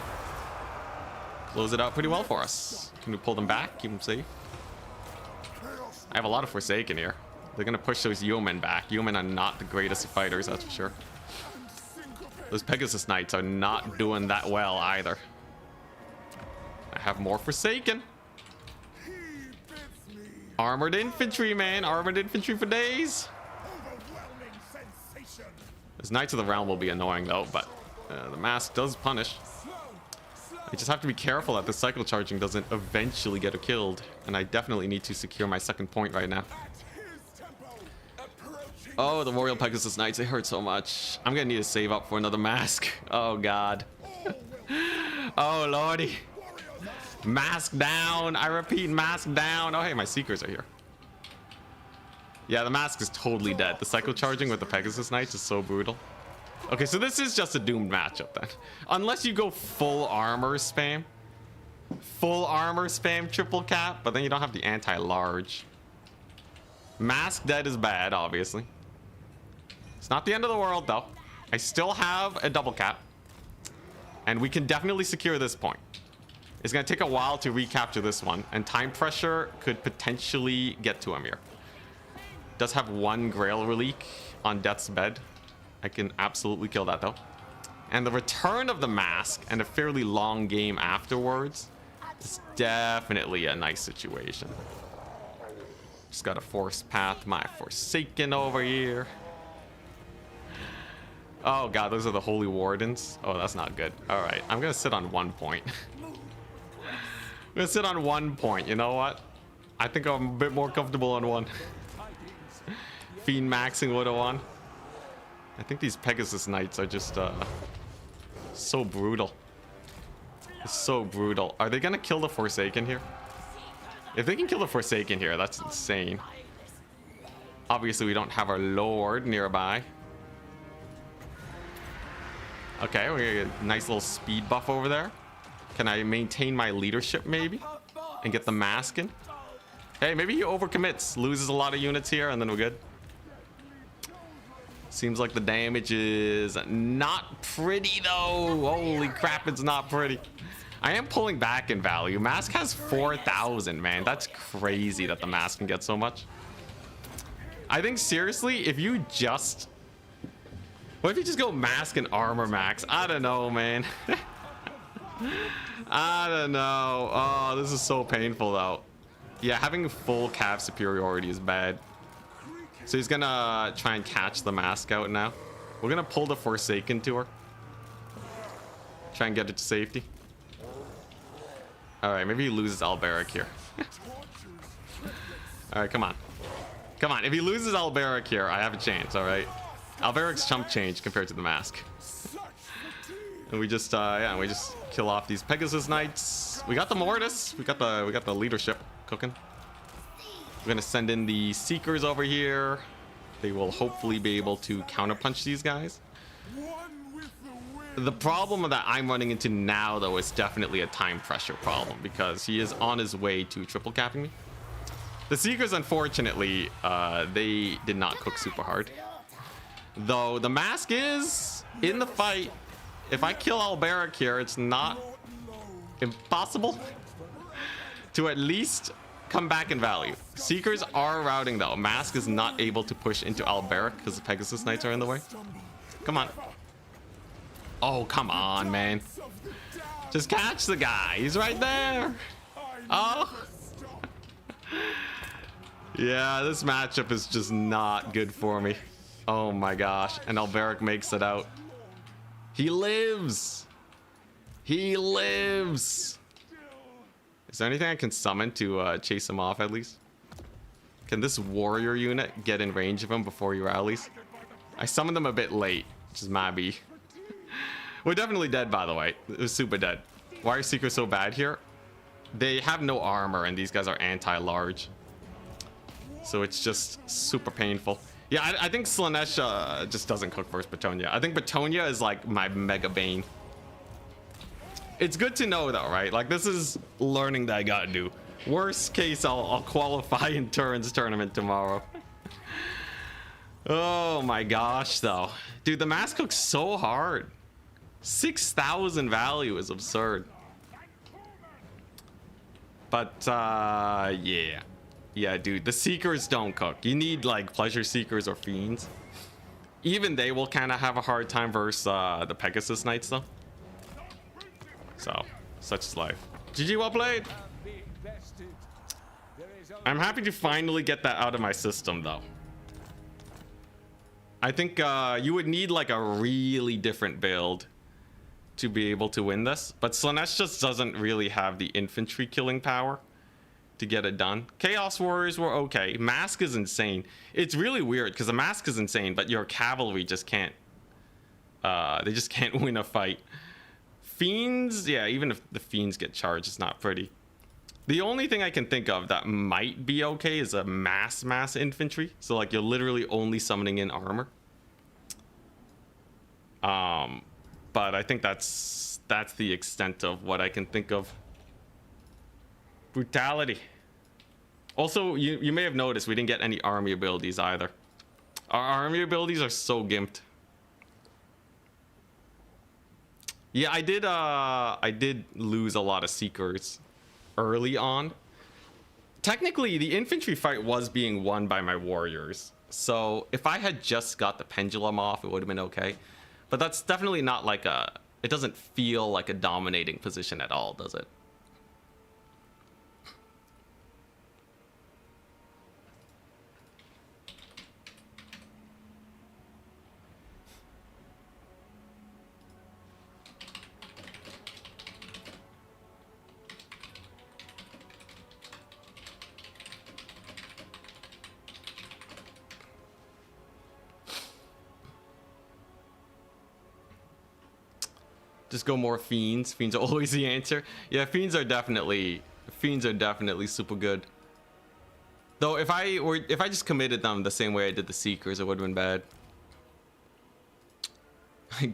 close it out pretty well for us. Can we pull them back? Keep them safe. I have a lot of Forsaken here. They're gonna push those yeomen back. Yeomen are not the greatest of fighters, that's for sure. Those Pegasus Knights are not doing that well either. I have more Forsaken. Armored infantry, man. Armored infantry for days. This Knights of the Realm will be annoying though, but the mask does punish. I just have to be careful that the cycle charging doesn't eventually get her killed, and I definitely need to secure my second point right now. Oh, the Royal Pegasus Knights, they hurt so much. I'm gonna need to save up for another mask. Oh god. Oh lordy. Mask down. I repeat, mask down. Oh hey, my Seekers are here. Yeah, the mask is totally dead. The cycle charging with the Pegasus Knights is so brutal. Okay, so this is just a doomed matchup then. Unless you go full armor spam. Full armor spam triple cap, but then you don't have the anti-large. Mask dead is bad, obviously. It's not the end of the world though. I still have a double cap. And we can definitely secure this point. It's gonna take a while to recapture this one, and time pressure could potentially get to him here. Does have one Grail Relic on Death's Bed. I can absolutely kill that though. And the return of the mask and a fairly long game afterwards It's definitely a nice situation. Just got to force path my Forsaken over here. Oh god, those are the Holy Wardens. Oh, that's not good. All right, I'm gonna sit on 1 point. I'm gonna sit on 1 point. You know what? I think I'm a bit more comfortable on 1. Fiend maxing would have won. I think these Pegasus Knights are just so brutal. It's so brutal. Are they gonna kill the Forsaken here? If they can kill the Forsaken here, that's insane. Obviously, we don't have our Lord nearby. Okay, we get a nice little speed buff over there. Can I maintain my leadership maybe? And get the mask in? Hey, maybe he overcommits, loses a lot of units here, and then we're good. Seems like the damage is not pretty though. Holy crap, it's not pretty. I am pulling back in value. Mask has 4,000, man. That's crazy that the mask can get so much. I think seriously, if you just... What if you just go mask and armor max? I don't know, man. I don't know. Oh, this is so painful though. Yeah, having full cav superiority is bad. So he's gonna try and catch the mask out now. We're gonna pull the Forsaken to her. Try and get it to safety. All right, maybe he loses Alberic here. All right, come on. Come on, if he loses Alberic here, I have a chance, all right? Alberic's chump change compared to the mask. And we just, yeah, we just kill off these Pegasus Knights. We got the Mortis. We got the leadership cooking. We're gonna send in the Seekers over here. They will hopefully be able to counterpunch these guys. The problem that I'm running into now, though, is definitely a time pressure problem because he is on his way to triple capping me. The Seekers, unfortunately, they did not cook super hard. Though the mask is in the fight. If I kill Alberic here, it's not impossible to at least come back in value. Seekers are routing though. Mask is not able to push into Alberic because the Pegasus Knights are in the way. Come on. Oh, come on, man. Just catch the guy. He's right there. Oh. Yeah, this matchup is just not good for me. Oh my gosh. And Alberic makes it out. He lives. He lives. Is there anything I can summon to chase him off at least? Can this warrior unit get in range of him before he rallies? I summoned them a bit late, which is my B. We're definitely dead, by the way. It was super dead. Why are Seekers so bad here? They have no armor and these guys are anti-large. So it's just super painful. Yeah, I think Slaanesh just doesn't cook versus Betonia. I think Betonia is like my mega bane. It's good to know though, right? Like this is learning that I gotta do. Worst case, I'll qualify in Turin's tournament tomorrow. Oh my gosh, though. Dude, the mask cooks so hard. 6,000 value is absurd. But, yeah. Yeah, dude, the Seekers don't cook. You need, like, Pleasure Seekers or Fiends. Even they will kind of have a hard time versus the Pegasus Knights, though. So, such is life. GG, well played. I'm happy to finally get that out of my system, though. I think you would need, like, a really different build to be able to win this. But Slaanesh just doesn't really have the infantry killing power to get it done. Chaos Warriors were okay. Mask is insane. It's really weird because the mask is insane, but your cavalry just can't. They just can't win a fight. Fiends, yeah, even if the Fiends get charged, it's not pretty. The only thing I can think of that might be okay is a mass infantry. So like you're literally only summoning in armor. But I think that's the extent of what I can think of. Brutality. Also, you may have noticed we didn't get any army abilities either. Our army abilities are so gimped. Yeah, I did lose a lot of Seekers early on. Technically, the infantry fight was being won by my warriors. So if I had just got the pendulum off, it would have been okay. But that's definitely not like a... It doesn't feel like a dominating position at all, does it? Just go more fiends. Fiends are always the answer. Yeah, fiends are definitely super good. Though if I just committed them the same way I did the Seekers, it would have been bad.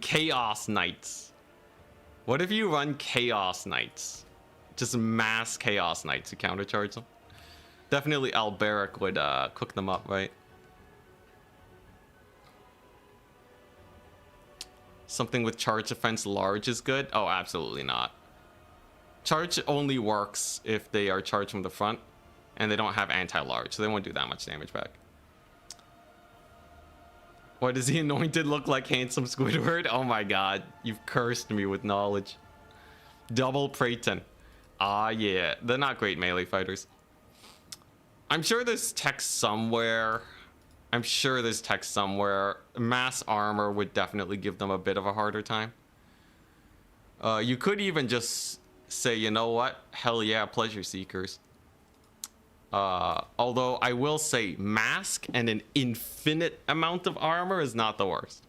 Chaos Knights. What if you run Chaos Knights? Just mass Chaos Knights to countercharge them. Definitely Alberic would cook them up, right? Something with charge defense large is good? Oh, absolutely not. Charge only works if they are charged from the front and they don't have anti-large, so they won't do that much damage back. Why does the Anointed look like handsome Squidward? Oh my god, you've cursed me with knowledge. Double Praeton. Ah, yeah, they're not great melee fighters. I'm sure there's text somewhere. Mass armor would definitely give them a bit of a harder time. You could even just say, you know what? Hell yeah, Pleasure Seekers. Although I will say mask and an infinite amount of armor is not the worst.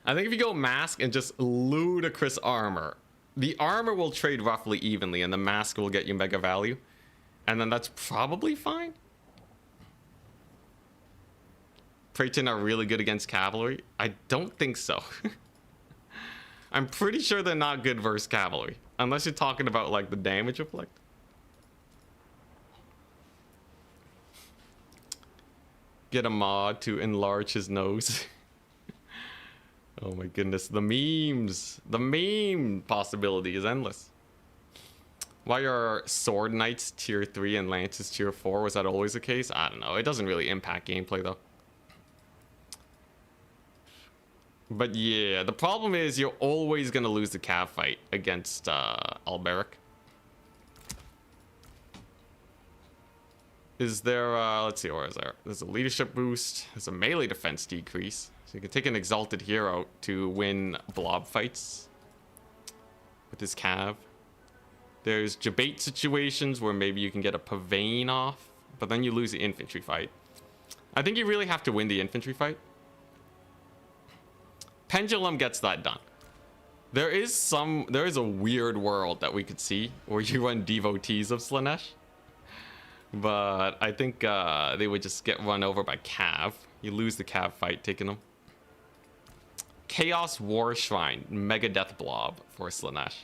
I think if you go mask and just ludicrous armor, the armor will trade roughly evenly and the mask will get you mega value. And then that's probably fine. Praeton are really good against cavalry. I don't think so. I'm pretty sure they're not good versus cavalry. Unless you're talking about like the damage reflect. Get a mod to enlarge his nose. Oh my goodness, the memes. The meme possibility is endless. Why are Sword Knights tier 3 and Lances tier 4? Was that always the case? I don't know. It doesn't really impact gameplay though. But yeah, the problem is you're always going to lose the cav fight against Alberic. Is there, let's see, where is there? There's a leadership boost. There's a melee defense decrease. So you can take an exalted hero to win blob fights with his cav. There's debate situations where maybe you can get a Pavane off, but then you lose the infantry fight. I think you really have to win the infantry fight. Pendulum gets that done. There is a weird world that we could see where you run devotees of Slaanesh. But I think they would just get run over by cav. You lose the cav fight taking them. Chaos War Shrine, Mega Death Blob for Slaanesh.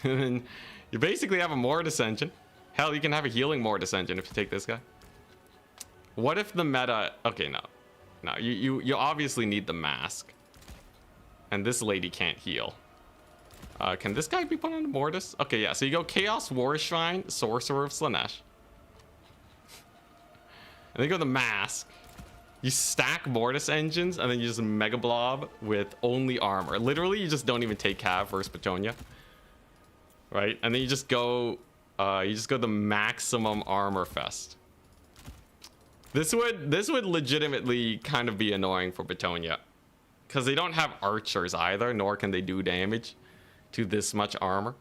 And then you basically have a Mortis engine. Hell, you can have a healing Mortis engine if you take this guy. What if the meta... Okay, no. No, you obviously need the mask. And this lady can't heal. Can this guy be put on the Mortis? Okay, yeah, so you go Chaos War Shrine, Sorcerer of Slaanesh. And then you go the mask. You stack Mortis engines, and then you just Mega Blob with only armor. Literally, you just don't even take Cav versus Petunia. Right? And then you just go the maximum armor fest. This would legitimately kind of be annoying for Petunia. Because they don't have archers either, nor can they do damage to this much armor.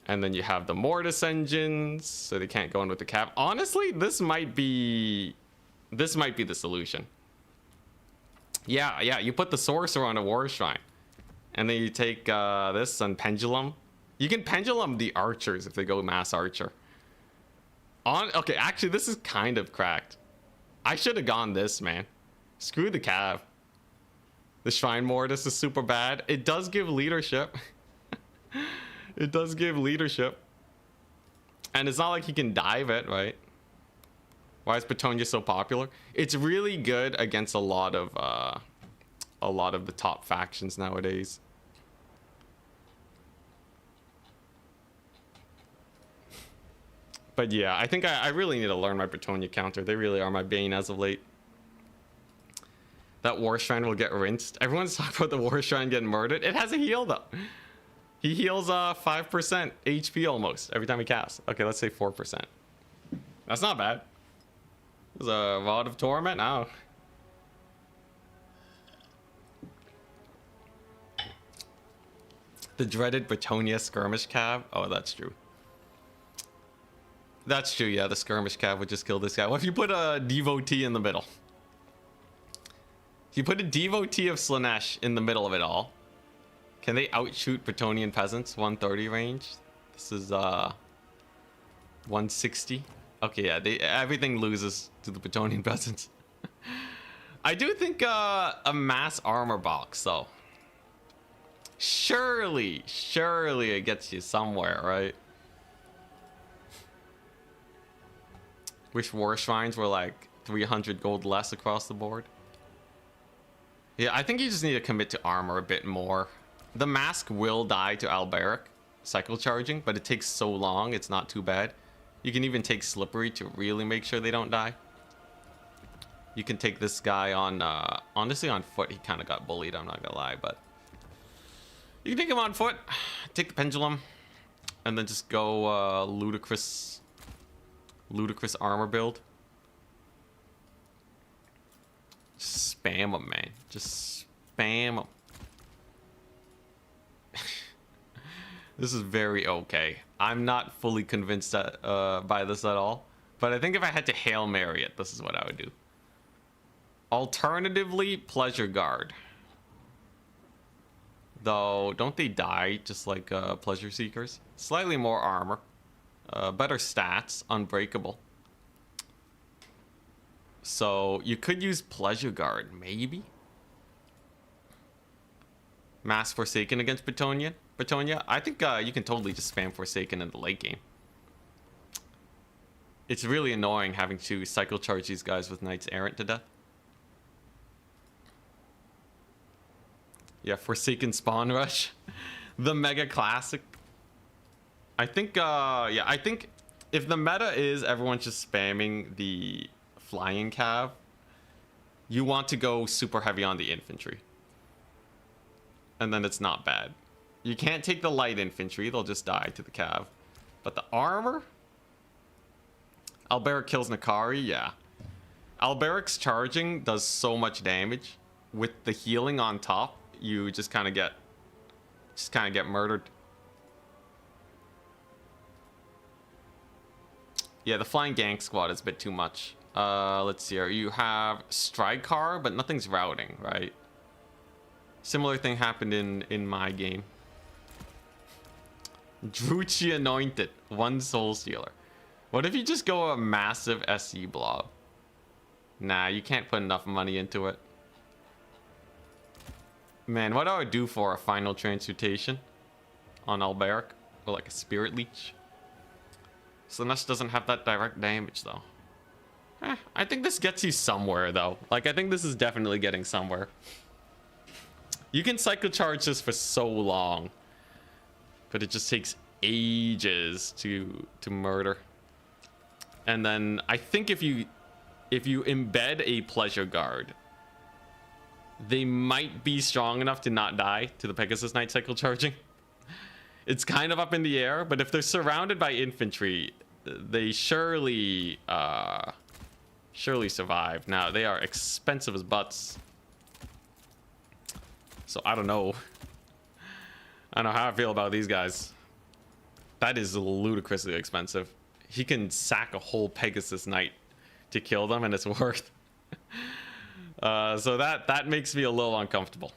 And then you have the Mortis engines, so they can't go in with the Cav. Honestly, this might be the solution. Yeah, you put the Sorcerer on a War Shrine. And then you take this and Pendulum. You can Pendulum the archers if they go Mass Archer. Okay, actually, this is kind of cracked. I should have gone this, man. Screw the Cav. The Shrine Mortis is super bad. It does give leadership. It does give leadership. And it's not like he can dive it, right? Why is Petunia so popular? It's really good against a lot of the top factions nowadays. But yeah, I think I really need to learn my Petunia counter. They really are my bane as of late. That War Shrine will get rinsed. Everyone's talking about the War Shrine getting murdered. It has a heal though. He heals 5% HP almost every time he casts. Okay, let's say 4%. That's not bad. There's a Rod of Torment now. The dreaded Petunia skirmish cav. Oh, that's true. That's true, yeah. The skirmish cav would just kill this guy. What if you put a devotee in the middle? You put a devotee of Slaanesh in the middle of it all. Can they outshoot Bretonnian peasants? 130 range. This is 160. Okay, yeah, everything loses to the Bretonnian peasants. I do think a mass armor box though. Surely it gets you somewhere, right? Wish war shrines were like 300 gold less across the board. Yeah, I think you just need to commit to armor a bit more. The mask will die to Alberic, cycle charging, but it takes so long, it's not too bad. You can even take Slippery to really make sure they don't die. You can take this guy on, honestly on foot, he kind of got bullied, I'm not gonna lie, but... You can take him on foot, take the pendulum, and then just go ludicrous armor build. Just spam him, man. Just spam him. This is very okay. I'm not fully convinced that, by this at all. But I think if I had to Hail Mary it, this is what I would do. Alternatively, Pleasure Guard. Though, don't they die just like Pleasure Seekers? Slightly more armor. Better stats. Unbreakable. So, you could use Pleasure Guard, maybe? Mass Forsaken against Bretonnia? I think you can totally just spam Forsaken in the late game. It's really annoying having to cycle charge these guys with Knights Errant to death. Yeah, Forsaken Spawn Rush. The mega classic. I think, yeah, I think if the meta is everyone's just spamming the flying cav, you want to go super heavy on the infantry. And then it's not bad. You can't take the light infantry, they'll just die to the cav. But the armor? Alberic kills Nakari, yeah. Alberic's charging does so much damage. With the healing on top, you just kind of get murdered. Yeah, the flying gank squad is a bit too much. Let's see here. You have Stridecar, but nothing's routing, right? Similar thing happened in my game. Druchi Anointed, 1 Soul Stealer. What if you just go a massive SC blob? Nah, you can't put enough money into it. Man, what do I do for a final transmutation on Alberic? Or like a Spirit Leech? Slaanesh doesn't have that direct damage though. I think this gets you somewhere though. Like, I think this is definitely getting somewhere. You can cycle charge this for so long. But it just takes ages to murder. And then I think if you embed a Pleasure Guard, they might be strong enough to not die to the Pegasus Knight cycle charging. It's kind of up in the air, but if they're surrounded by infantry, they surely survive. Now, they are expensive as butts. So I don't know. I don't know how I feel about these guys. That is ludicrously expensive. He can sack a whole Pegasus Knight to kill them, and it's worth. So that makes me a little uncomfortable.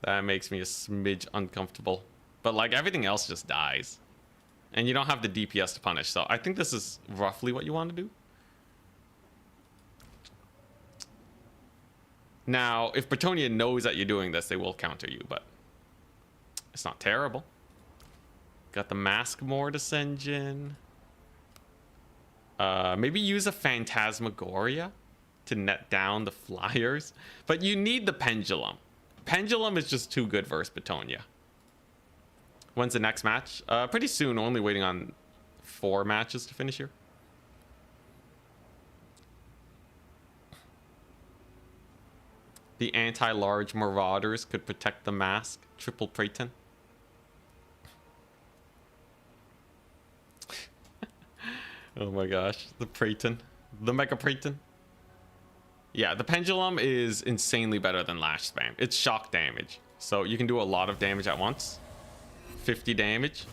That makes me a smidge uncomfortable. But like, everything else just dies. And you don't have the DPS to punish. So I think this is roughly what you want to do. Now, if Bretonnia knows that you're doing this, they will counter you, but it's not terrible. Got the Mask Mortis engine. Maybe use a Phantasmagoria to net down the flyers. But you need the Pendulum. Pendulum is just too good versus Bretonnia. When's the next match? Pretty soon, only waiting on 4 matches to finish here. The anti-large Marauders could protect the mask. Triple Praeton. Oh my gosh. The Praeton. The Mega Praeton. Yeah, the Pendulum is insanely better than Lash Spam. It's shock damage. So you can do a lot of damage at once. 50 damage.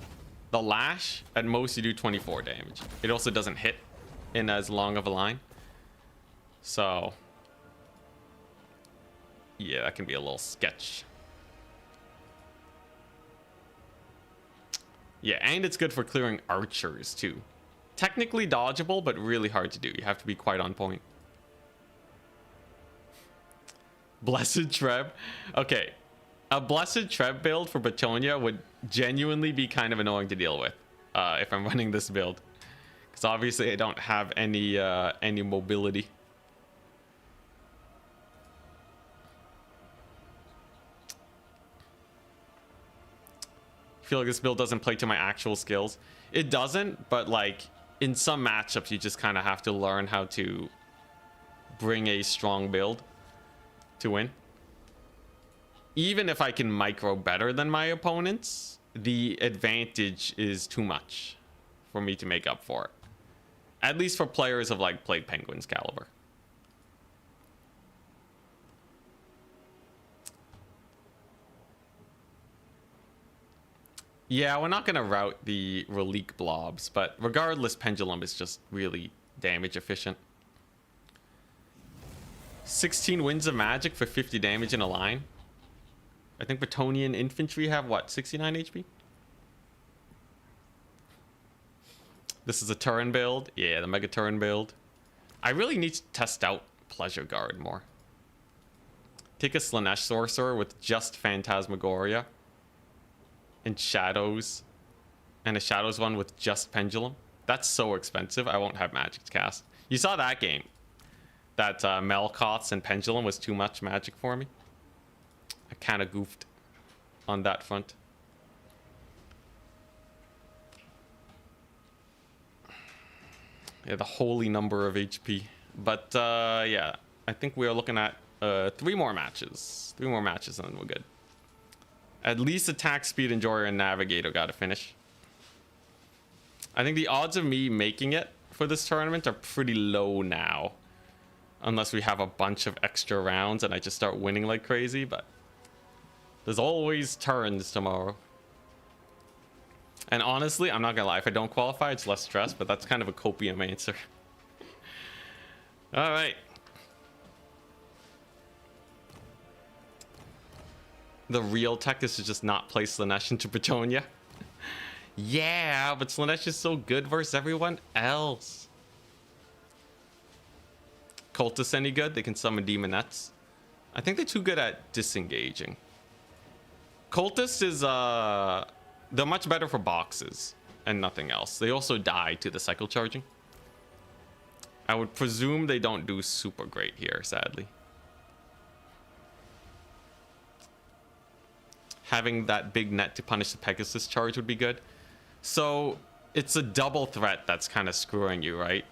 The Lash, at most you do 24 damage. It also doesn't hit in as long of a line. So... Yeah, that can be a little sketch. Yeah, and it's good for clearing archers too. Technically dodgeable, but really hard to do. You have to be quite on point. Blessed Treb. Okay. A Blessed Treb build for Bretonnia would genuinely be kind of annoying to deal with if I'm running this build. Because obviously I don't have any mobility. I feel like this build doesn't play to my actual skills. It doesn't, but like in some matchups you just kind of have to learn how to bring a strong build to win. Even if I can micro better than my opponents, the advantage is too much for me to make up for it. At least for players of like Plague Penguins caliber. Yeah, we're not going to route the Relique blobs, but regardless, Pendulum is just really damage efficient. 16 Winds of Magic for 50 damage in a line. I think Bretonnian infantry have, what, 69 HP? This is a turn build. Yeah, the Mega Turn build. I really need to test out Pleasure Guard more. Take a Slaanesh Sorcerer with just Phantasmagoria. And Shadows. And a Shadows one with just Pendulum. That's so expensive. I won't have magic to cast. You saw that game. That Melkoths and Pendulum was too much magic for me. I kind of goofed on that front. Yeah, the holy number of HP. But yeah, I think we are looking at 3 more matches. 3 more matches and then we're good. At least Attack Speed, Enjoyer, and Navigator got to finish. I think the odds of me making it for this tournament are pretty low now. Unless we have a bunch of extra rounds and I just start winning like crazy, but there's always turns tomorrow. And honestly, I'm not gonna lie, if I don't qualify, it's less stress, but that's kind of a copium answer. All right. The real tech is to just not play Slaanesh into Bretonnia. Yeah, but Slaanesh is so good versus everyone else. Cultists any good? They can summon Demonettes. I think they're too good at disengaging. Cultist is they're much better for boxes and nothing else. They also die to the cycle charging. I would presume they don't do super great here, sadly. Having that big net to punish the Pegasus charge would be good. So it's a double threat that's kind of screwing you, right?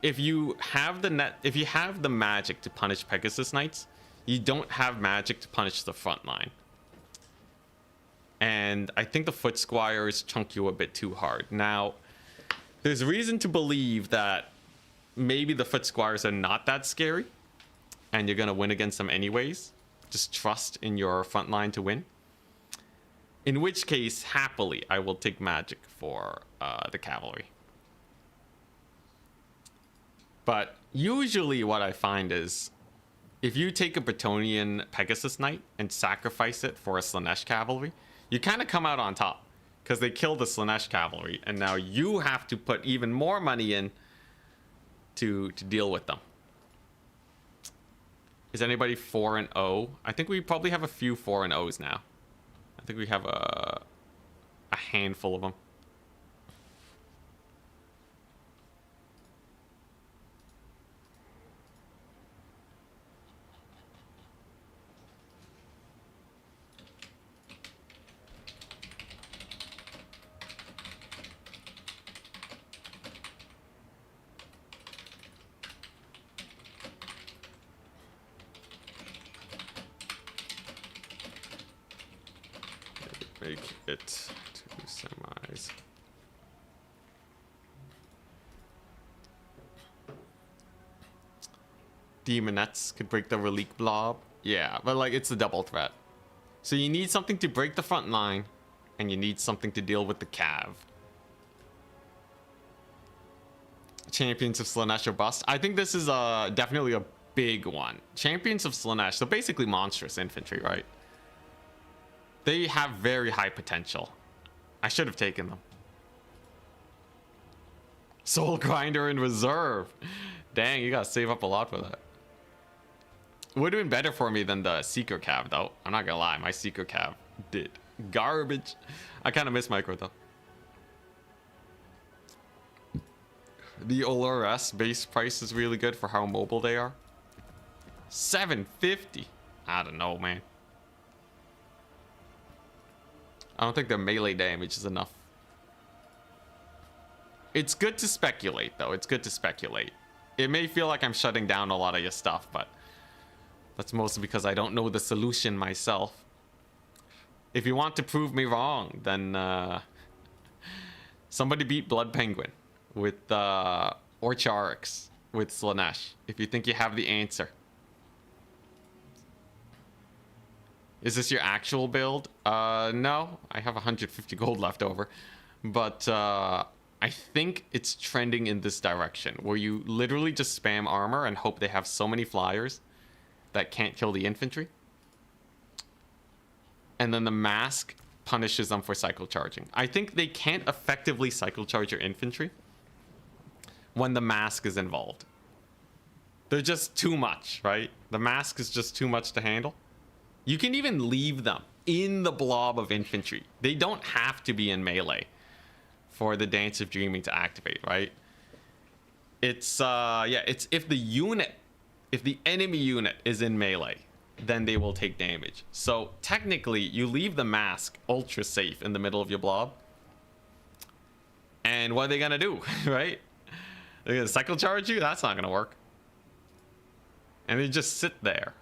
If you have the net, if you have the magic to punish Pegasus Knights, you don't have magic to punish the front line. And I think the Foot Squires chunk you a bit too hard. Now, there's reason to believe that maybe the Foot Squires are not that scary, and you're gonna win against them anyways. Just trust in your front line to win. In which case, happily, I will take magic for the cavalry. But usually what I find is, if you take a Bretonnian Pegasus Knight and sacrifice it for a Slaanesh cavalry, you kind of come out on top. Because they kill the Slaanesh cavalry, and now you have to put even more money in to deal with them. Is anybody 4-0? I think we probably have a few 4-0s now. I think we have a handful of them. Make it 2 semis. Demonettes could break the Relique blob. Yeah, but like it's a double threat. So you need something to break the front line, and you need something to deal with the Cav. Champions of Slaanesh or bust. I think this is definitely a big one. Champions of Slaanesh, so basically monstrous infantry, right? They have very high potential. I should have taken them. Soul Grinder in reserve. Dang, you gotta save up a lot for that. Would have been better for me than the Seeker Cav, though. I'm not gonna lie, my Seeker Cav did garbage. I kind of miss Micro, though. The Allure S base price is really good for how mobile they are. 750. I don't know, man. I don't think their melee damage is enough. It's good to speculate, though. It's good to speculate. It may feel like I'm shutting down a lot of your stuff, but that's mostly because I don't know the solution myself. If you want to prove me wrong, then somebody beat Blood Penguin with or Charix with Slaanesh. If you think you have the answer. Is this your actual build? No, I have 150 gold left over, but I think it's trending in this direction where you literally just spam armor and hope they have so many flyers that can't kill the infantry. And then the mask punishes them for cycle charging. I think they can't effectively cycle charge your infantry when the mask is involved. They're just too much, right? The mask is just too much to handle. You can even leave them in the blob of infantry. They don't have to be in melee for the Dance of Dreaming to activate, right? It's yeah, it's if the enemy unit is in melee, then they will take damage. So technically you leave the mask ultra safe in the middle of your blob, and what are they gonna do? Right? They're gonna cycle charge you? That's not gonna work. And they just sit there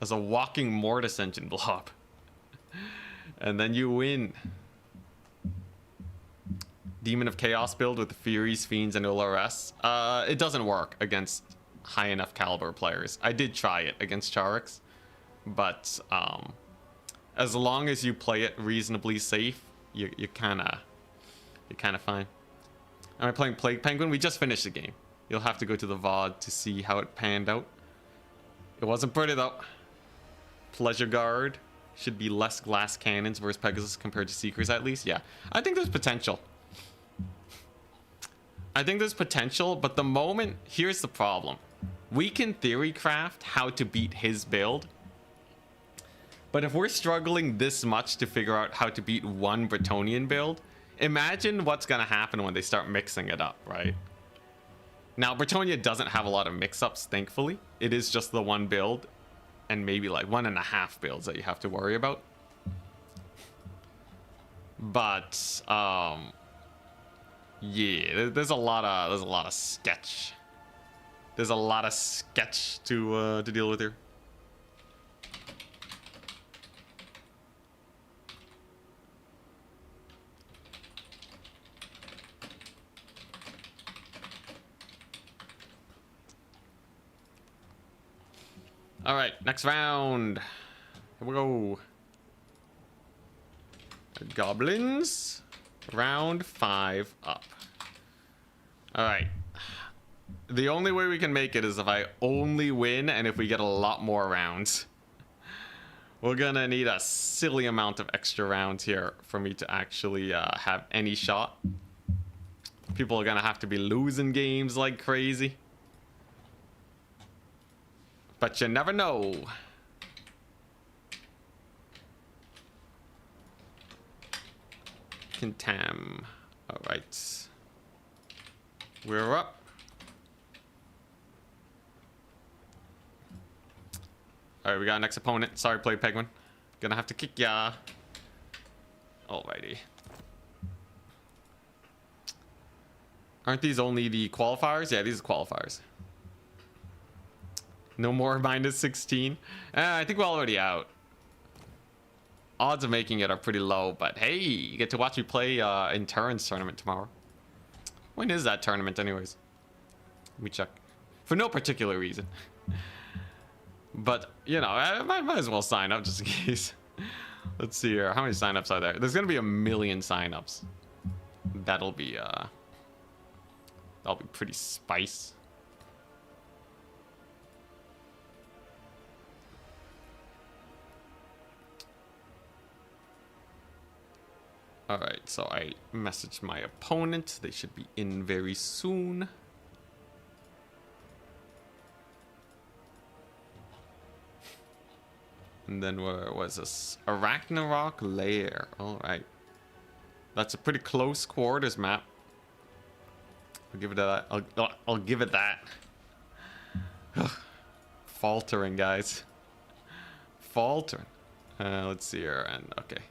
as a walking Mortis Engine blob. And then you win. Demon of Chaos build with the Furies, Fiends, and OLRS. It doesn't work against high enough caliber players. I did try it against Charix, but as long as you play it reasonably safe, you're kind of fine. Am I playing Plague Penguin? We just finished the game. You'll have to go to the VOD to see how it panned out. It wasn't pretty though. Pleasure Guard should be less glass cannons versus Pegasus compared to Seekers at least. Yeah, I think there's potential. I think there's potential, but the moment, here's the problem. We can theory craft how to beat his build, but if we're struggling this much to figure out how to beat one Bretonnian build, imagine what's gonna happen when they start mixing it up, right? Now, Bretonnia doesn't have a lot of mix-ups, thankfully. It is just the one build, and maybe like 1.5 builds that you have to worry about. But yeah, there's a lot of sketch. There's a lot of sketch to deal with here. All right, next round. Here we go. Goblins. Round 5 up. All right. The only way we can make it is if I only win and if we get a lot more rounds. We're gonna need a silly amount of extra rounds here for me to actually have any shot. People are gonna have to be losing games like crazy. But you never know. Contam. All right. We're up. All right, we got our next opponent. Sorry, Plague Penguin. Gonna have to kick ya. Alrighty. Aren't these only the qualifiers? Yeah, these are qualifiers. No more -16. I think we're already out. Odds of making it are pretty low, but hey, you get to watch me play in Turin's tournament tomorrow. When is that tournament anyways? Let me check. For no particular reason. But, you know, I might as well sign up just in case. Let's see here. How many signups are there? There's going to be 1 million signups. That'll be pretty spice. Alright, so I messaged my opponent. They should be in very soon. And then where was this? Arachnarok Lair. Alright. That's a pretty close quarters map. I'll give it that. I'll give it that. Faltering, guys. Faltering. Let's see here. And okay.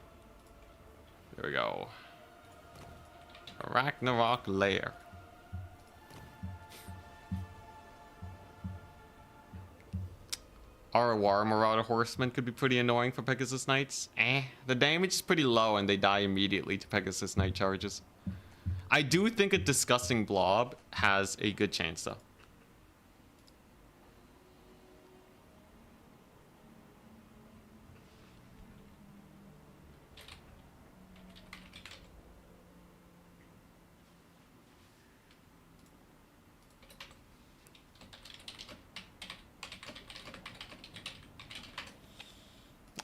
Here we go. Arachnarok Lair. Our War Marauder Horsemen could be pretty annoying for Pegasus Knights. The damage is pretty low and they die immediately to Pegasus Knight charges. I do think a Disgusting Blob has a good chance though.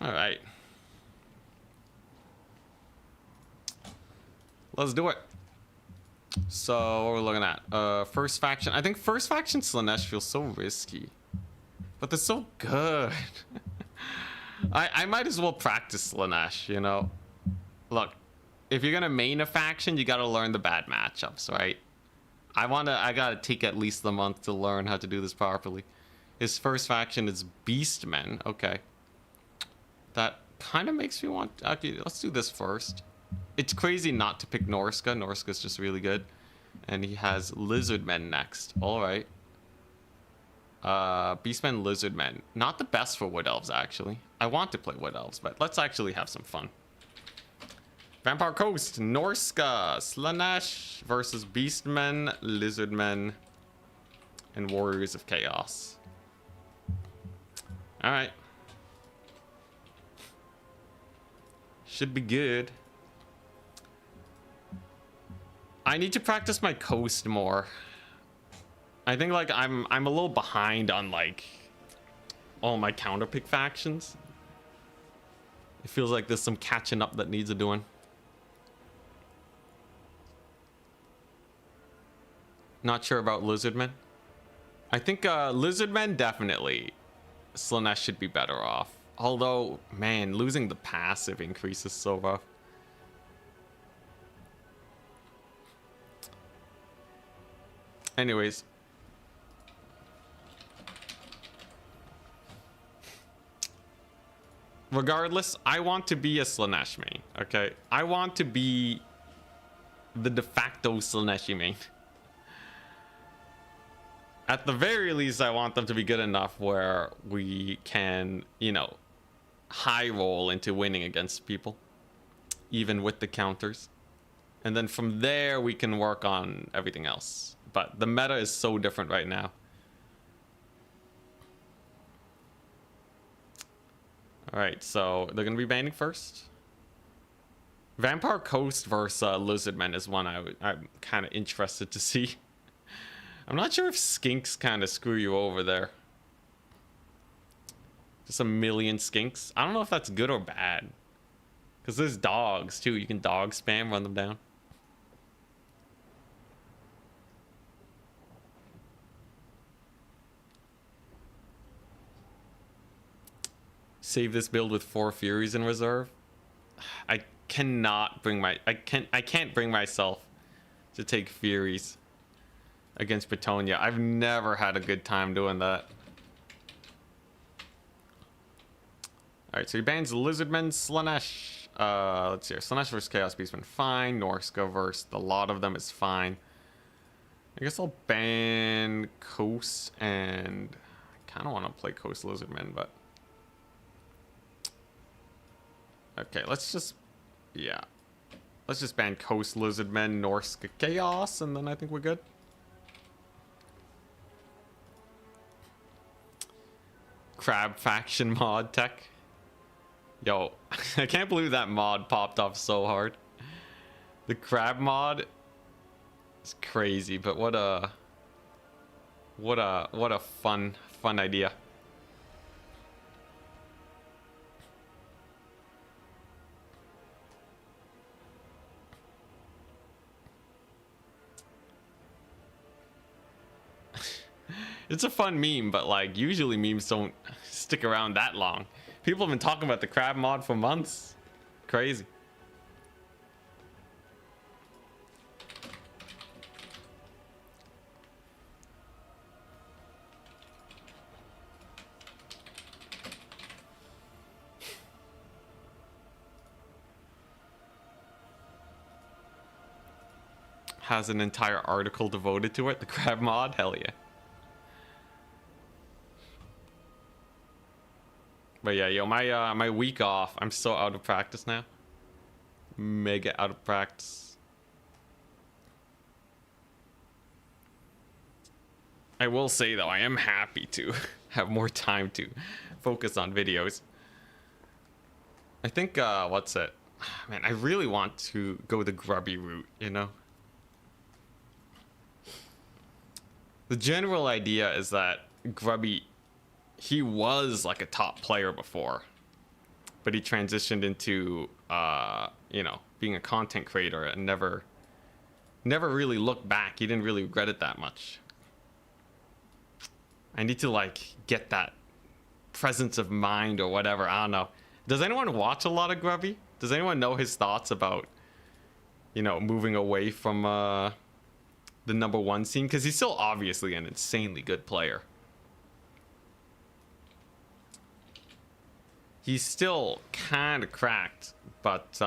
All right. Let's do it. So what we're looking at, first faction. I think first faction Slaanesh feels so risky, but they're so good. I might as well practice Slaanesh, you know. Look, if you're gonna main a faction, you gotta learn the bad matchups, right? I gotta take at least a month to learn how to do this properly. His first faction is Beastmen. Okay. That kind of makes me want... Okay, let's do this first. It's crazy not to pick Norska. Norska's just really good. And he has Lizardmen next. Alright. Beastmen, Lizardmen. Not the best for Wood Elves, actually. I want to play Wood Elves, but let's actually have some fun. Vampire Coast, Norska, Slaanesh versus Beastmen, Lizardmen, and Warriors of Chaos. Alright. Should be good. I need to practice my coast more. I think like I'm a little behind on like all my counterpick factions. It feels like there's some catching up that needs a doing. Not sure about Lizardmen. I think Lizardmen definitely. Slaanesh should be better off. Although, man, losing the passive increase is so rough. Anyways. Regardless, I want to be a Slaanesh main, okay? I want to be the de facto Slaaneshi main. At the very least, I want them to be good enough where we can, you know, high roll into winning against people, even with the counters. And then from there, we can work on everything else. But the meta is so different right now. All right, so they're going to be banning first. Vampire Coast versus Lizardmen is one I'm kind of interested to see. I'm not sure if skinks kind of screw you over there. Just a million skinks. I don't know if that's good or bad. Because there's dogs too. You can dog spam, run them down. Save this build with 4 Furies in reserve. I cannot bring my... I can't bring myself to take Furies against Bretonnia. I've never had a good time doing that. Alright, so he bans Lizardmen, Slaanesh. Let's see here. Slaanesh versus Chaos Beastmen, fine. Norska versus a lot of them is fine. I guess I'll ban Coast and... I kind of want to play Coast Lizardmen, but... Okay, let's just... Yeah. Let's just ban Coast Lizardmen, Norska Chaos, and then I think we're good. Crab faction mod tech. Yo, I can't believe that mod popped off so hard. The crab mod is crazy, but what a fun idea. It's a fun meme, but like usually memes don't stick around that long. People have been talking about the crab mod for months. Crazy. Has an entire article devoted to it. The crab mod, hell yeah. But yeah, yo, my week off, I'm so out of practice now. Mega out of practice. I will say though, I am happy to have more time to focus on videos. I think, what's it? Man, I really want to go the grubby route, you know? The general idea is that Grubby, he was like a top player before, but he transitioned into, you know, being a content creator and never really looked back. He didn't really regret it that much. I need to like get that presence of mind or whatever. I don't know. Does anyone watch a lot of Grubby? Does anyone know his thoughts about, you know, moving away from, the #1 scene? Because he's still obviously an insanely good player. He's still kind of cracked, but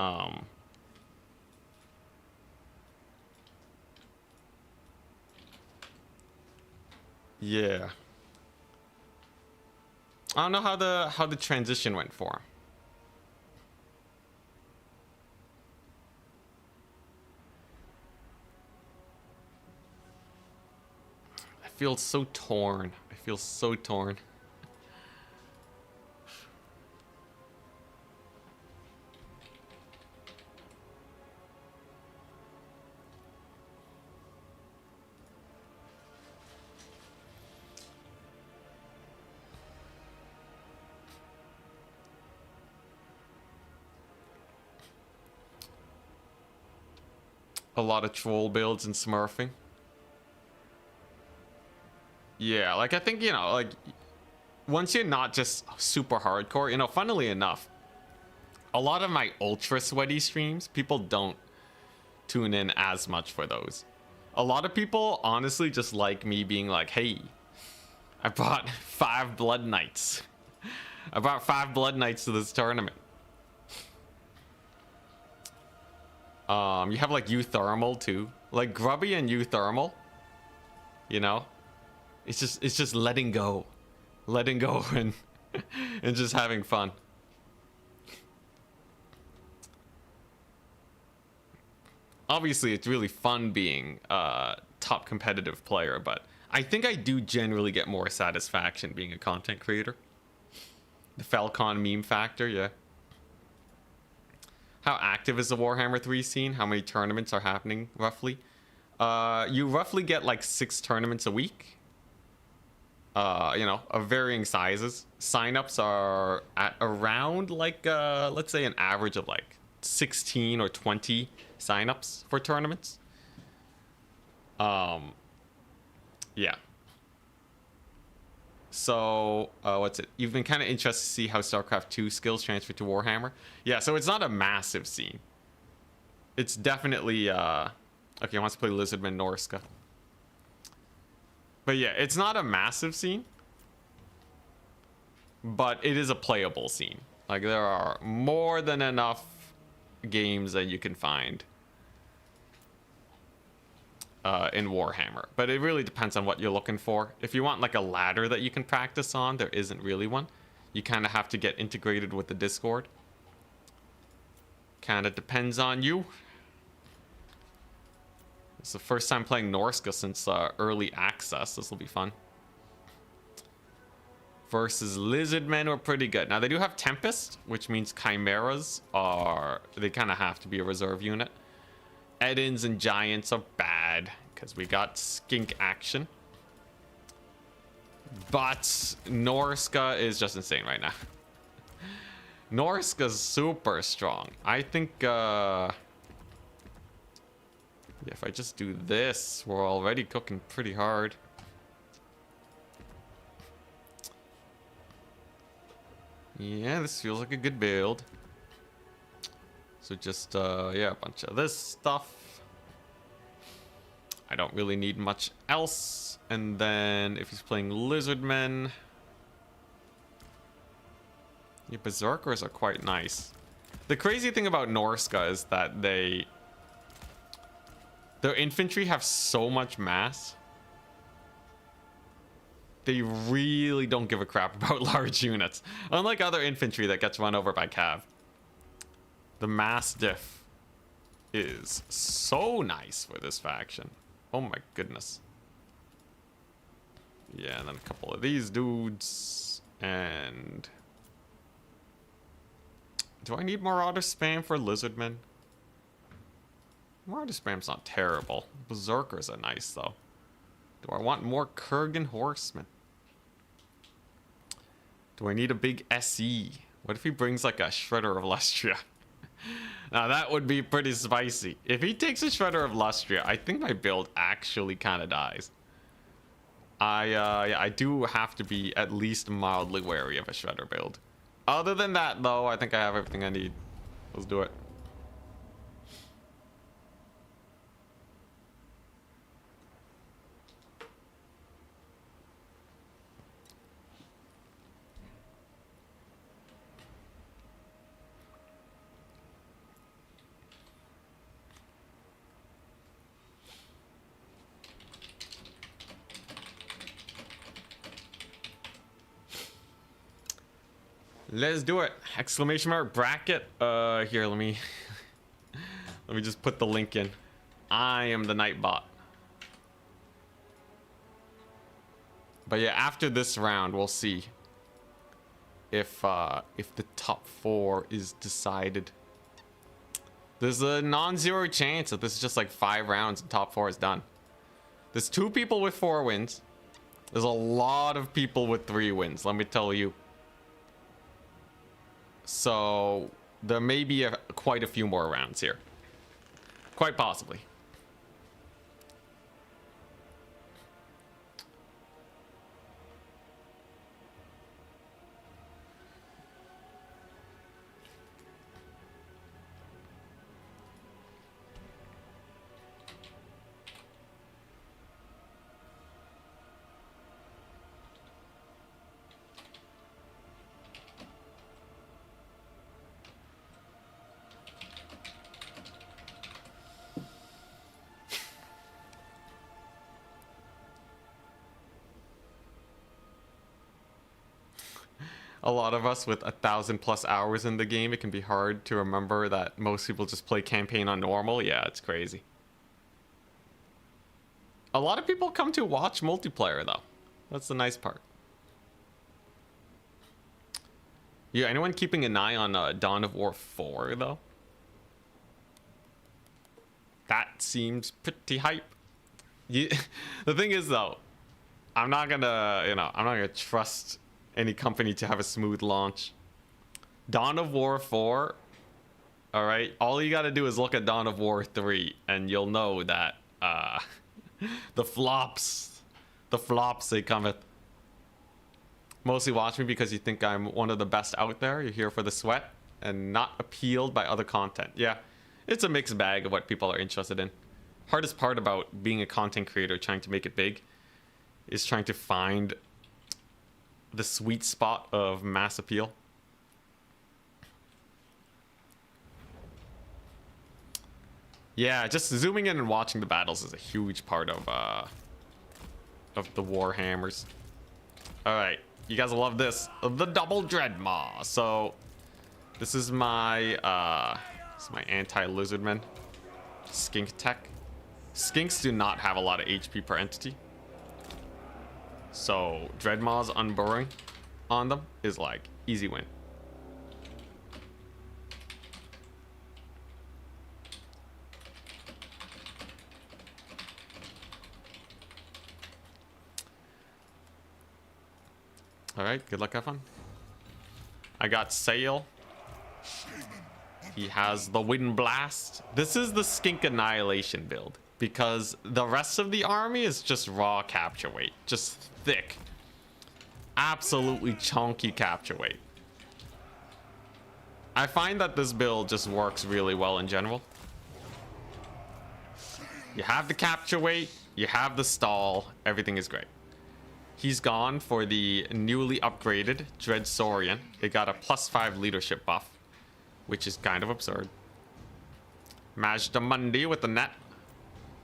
yeah. I don't know how the transition went for him. I feel so torn. I feel so torn. A lot of troll builds and smurfing. Yeah, like I think, you know, like once you're not just super hardcore, you know, funnily enough, a lot of my ultra sweaty streams, people don't tune in as much for those. A lot of people honestly just like me being like, hey, I brought 5 Blood Knights. I brought 5 Blood Knights to this tournament. You have like Euthermal too. Like Grubby and Euthermal, you know? It's just letting go. Letting go and and just having fun. Obviously, it's really fun being a top competitive player, but I think I do generally get more satisfaction being a content creator. The Falcon meme factor, yeah. How active is the Warhammer 3 scene? How many tournaments are happening, roughly? You roughly get like 6 tournaments a week. You know, of varying sizes. Signups are at around like, let's say an average of like 16 or 20 signups for tournaments. Yeah. So, what's it? You've been kind of interested to see how StarCraft 2 skills transfer to Warhammer. Yeah, so it's not a massive scene. It's definitely, okay, I want to play Lizardman Norska. But yeah, it's not a massive scene. But it is a playable scene. Like, there are more than enough games that you can find in Warhammer, but it really depends on what you're looking for. If you want like a ladder that you can practice on, there isn't really one. You kind of have to get integrated with the Discord. Kind of depends on you. It's the first time playing Norska since early access. This will be fun. Versus Lizardmen were pretty good. Now they do have Tempest, which means Chimeras are, they kind of have to be a reserve unit. Edens and Giants are bad because we got skink action. But Norska is just insane right now. Norska's super strong. I think if I just do this, we're already cooking pretty hard. Yeah, this feels like a good build. So just, yeah, a bunch of this stuff. I don't really need much else. And then if he's playing Lizardmen, yeah, Berserkers are quite nice. The crazy thing about Norska is that their infantry have so much mass. They really don't give a crap about large units. Unlike other infantry that gets run over by cav. The mass diff is so nice for this faction. Oh my goodness. Yeah, and then a couple of these dudes. And do I need Marauder spam for Lizardmen? Marauder spam's not terrible. Berserkers are nice though. Do I want more Kurgan horsemen? Do I need a big SE? What if he brings like a Shredder of Lustria? Now that would be pretty spicy. If he takes a Shredder of Lustria, I think my build actually kind of dies. Yeah, I do have to be at least mildly wary of a Shredder build. Other than that, though, I think I have everything I need. Let's do it. Let's do it. Exclamation mark bracket. Here, let me just put the link in. I am the Nightbot. But yeah, after this round, we'll see if the top 4 is decided. There's a non-zero chance that this is just like 5 rounds and top 4 is done. There's 2 people with 4 wins. There's a lot of people with 3 wins, let me tell you. So there may be quite a few more rounds here. Quite possibly. A lot of us with 1,000+ hours in the game, it can be hard to remember that most people just play campaign on normal. Yeah, it's crazy. A lot of people come to watch multiplayer though. That's the nice part. Yeah, anyone keeping an eye on Dawn of War 4 though? That seems pretty hype. The thing is though, I'm not gonna trust any company to have a smooth launch. Dawn of War 4, all right, all you gotta do is look at Dawn of War 3 and you'll know that the flops they cometh. Mostly watch me because you think I'm one of the best out there. You're here for the sweat and not appealed by other content. Yeah, it's a mixed bag of what people are interested in. Hardest part about being a content creator trying to make it big is trying to find the sweet spot of mass appeal. Yeah, just zooming in and watching the battles is a huge part of the Warhammers. All right, you guys will love this. The double Dreadmaw. So this is my anti-lizardman skink tech. Skinks do not have a lot of HP per entity. So Dreadmaw's unburrowing on them is like easy win. All right, good luck, have fun. I got Sail. He has the Wind Blast. This is the Skink Annihilation build because the rest of the army is just raw capture weight, just thick, absolutely chunky capture weight. I find that this build just works really well in general. You have the capture weight, you have the stall, everything is great. He's gone for the newly upgraded Dread Saurian. It got a +5 leadership buff, which is kind of absurd. Mazdamundi with the net.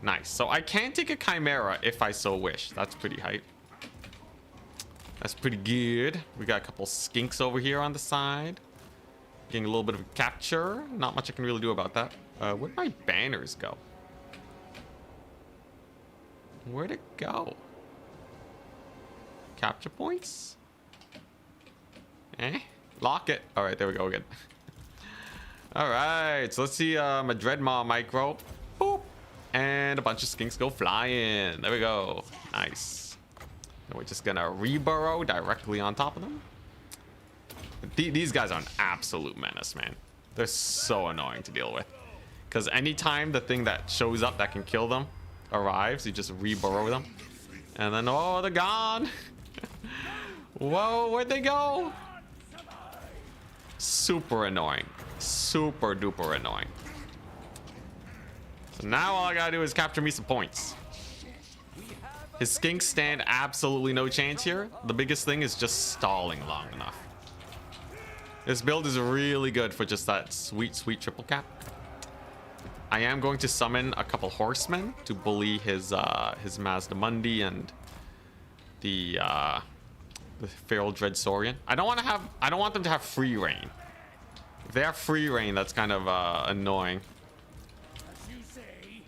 Nice. So I can take a Chimera if I so wish. That's pretty hype. That's pretty good. We got a couple skinks over here on the side. Getting a little bit of a capture. Not much I can really do about that. Where'd my banners go? Where'd it go? Capture points? Eh? Lock it. All right, there we go again. All right, so let's see my Dreadmaw micro. Boop. And a bunch of skinks go flying. There we go. Nice. And we're just gonna reburrow directly on top of them. These guys are an absolute menace, man. They're so annoying to deal with. Because anytime the thing that shows up that can kill them arrives, you just reburrow them. And then, oh, they're gone. Whoa, where'd they go? Super annoying. Super duper annoying. So now all I gotta do is capture me some points. His skinks stand absolutely no chance here. The biggest thing is just stalling long enough. This build is really good for just that sweet, sweet triple cap. I am going to summon a couple horsemen to bully his Mazdamundi and the Feral Dread Saurian. I don't want them to have free reign. If they have free reign, that's kind of annoying.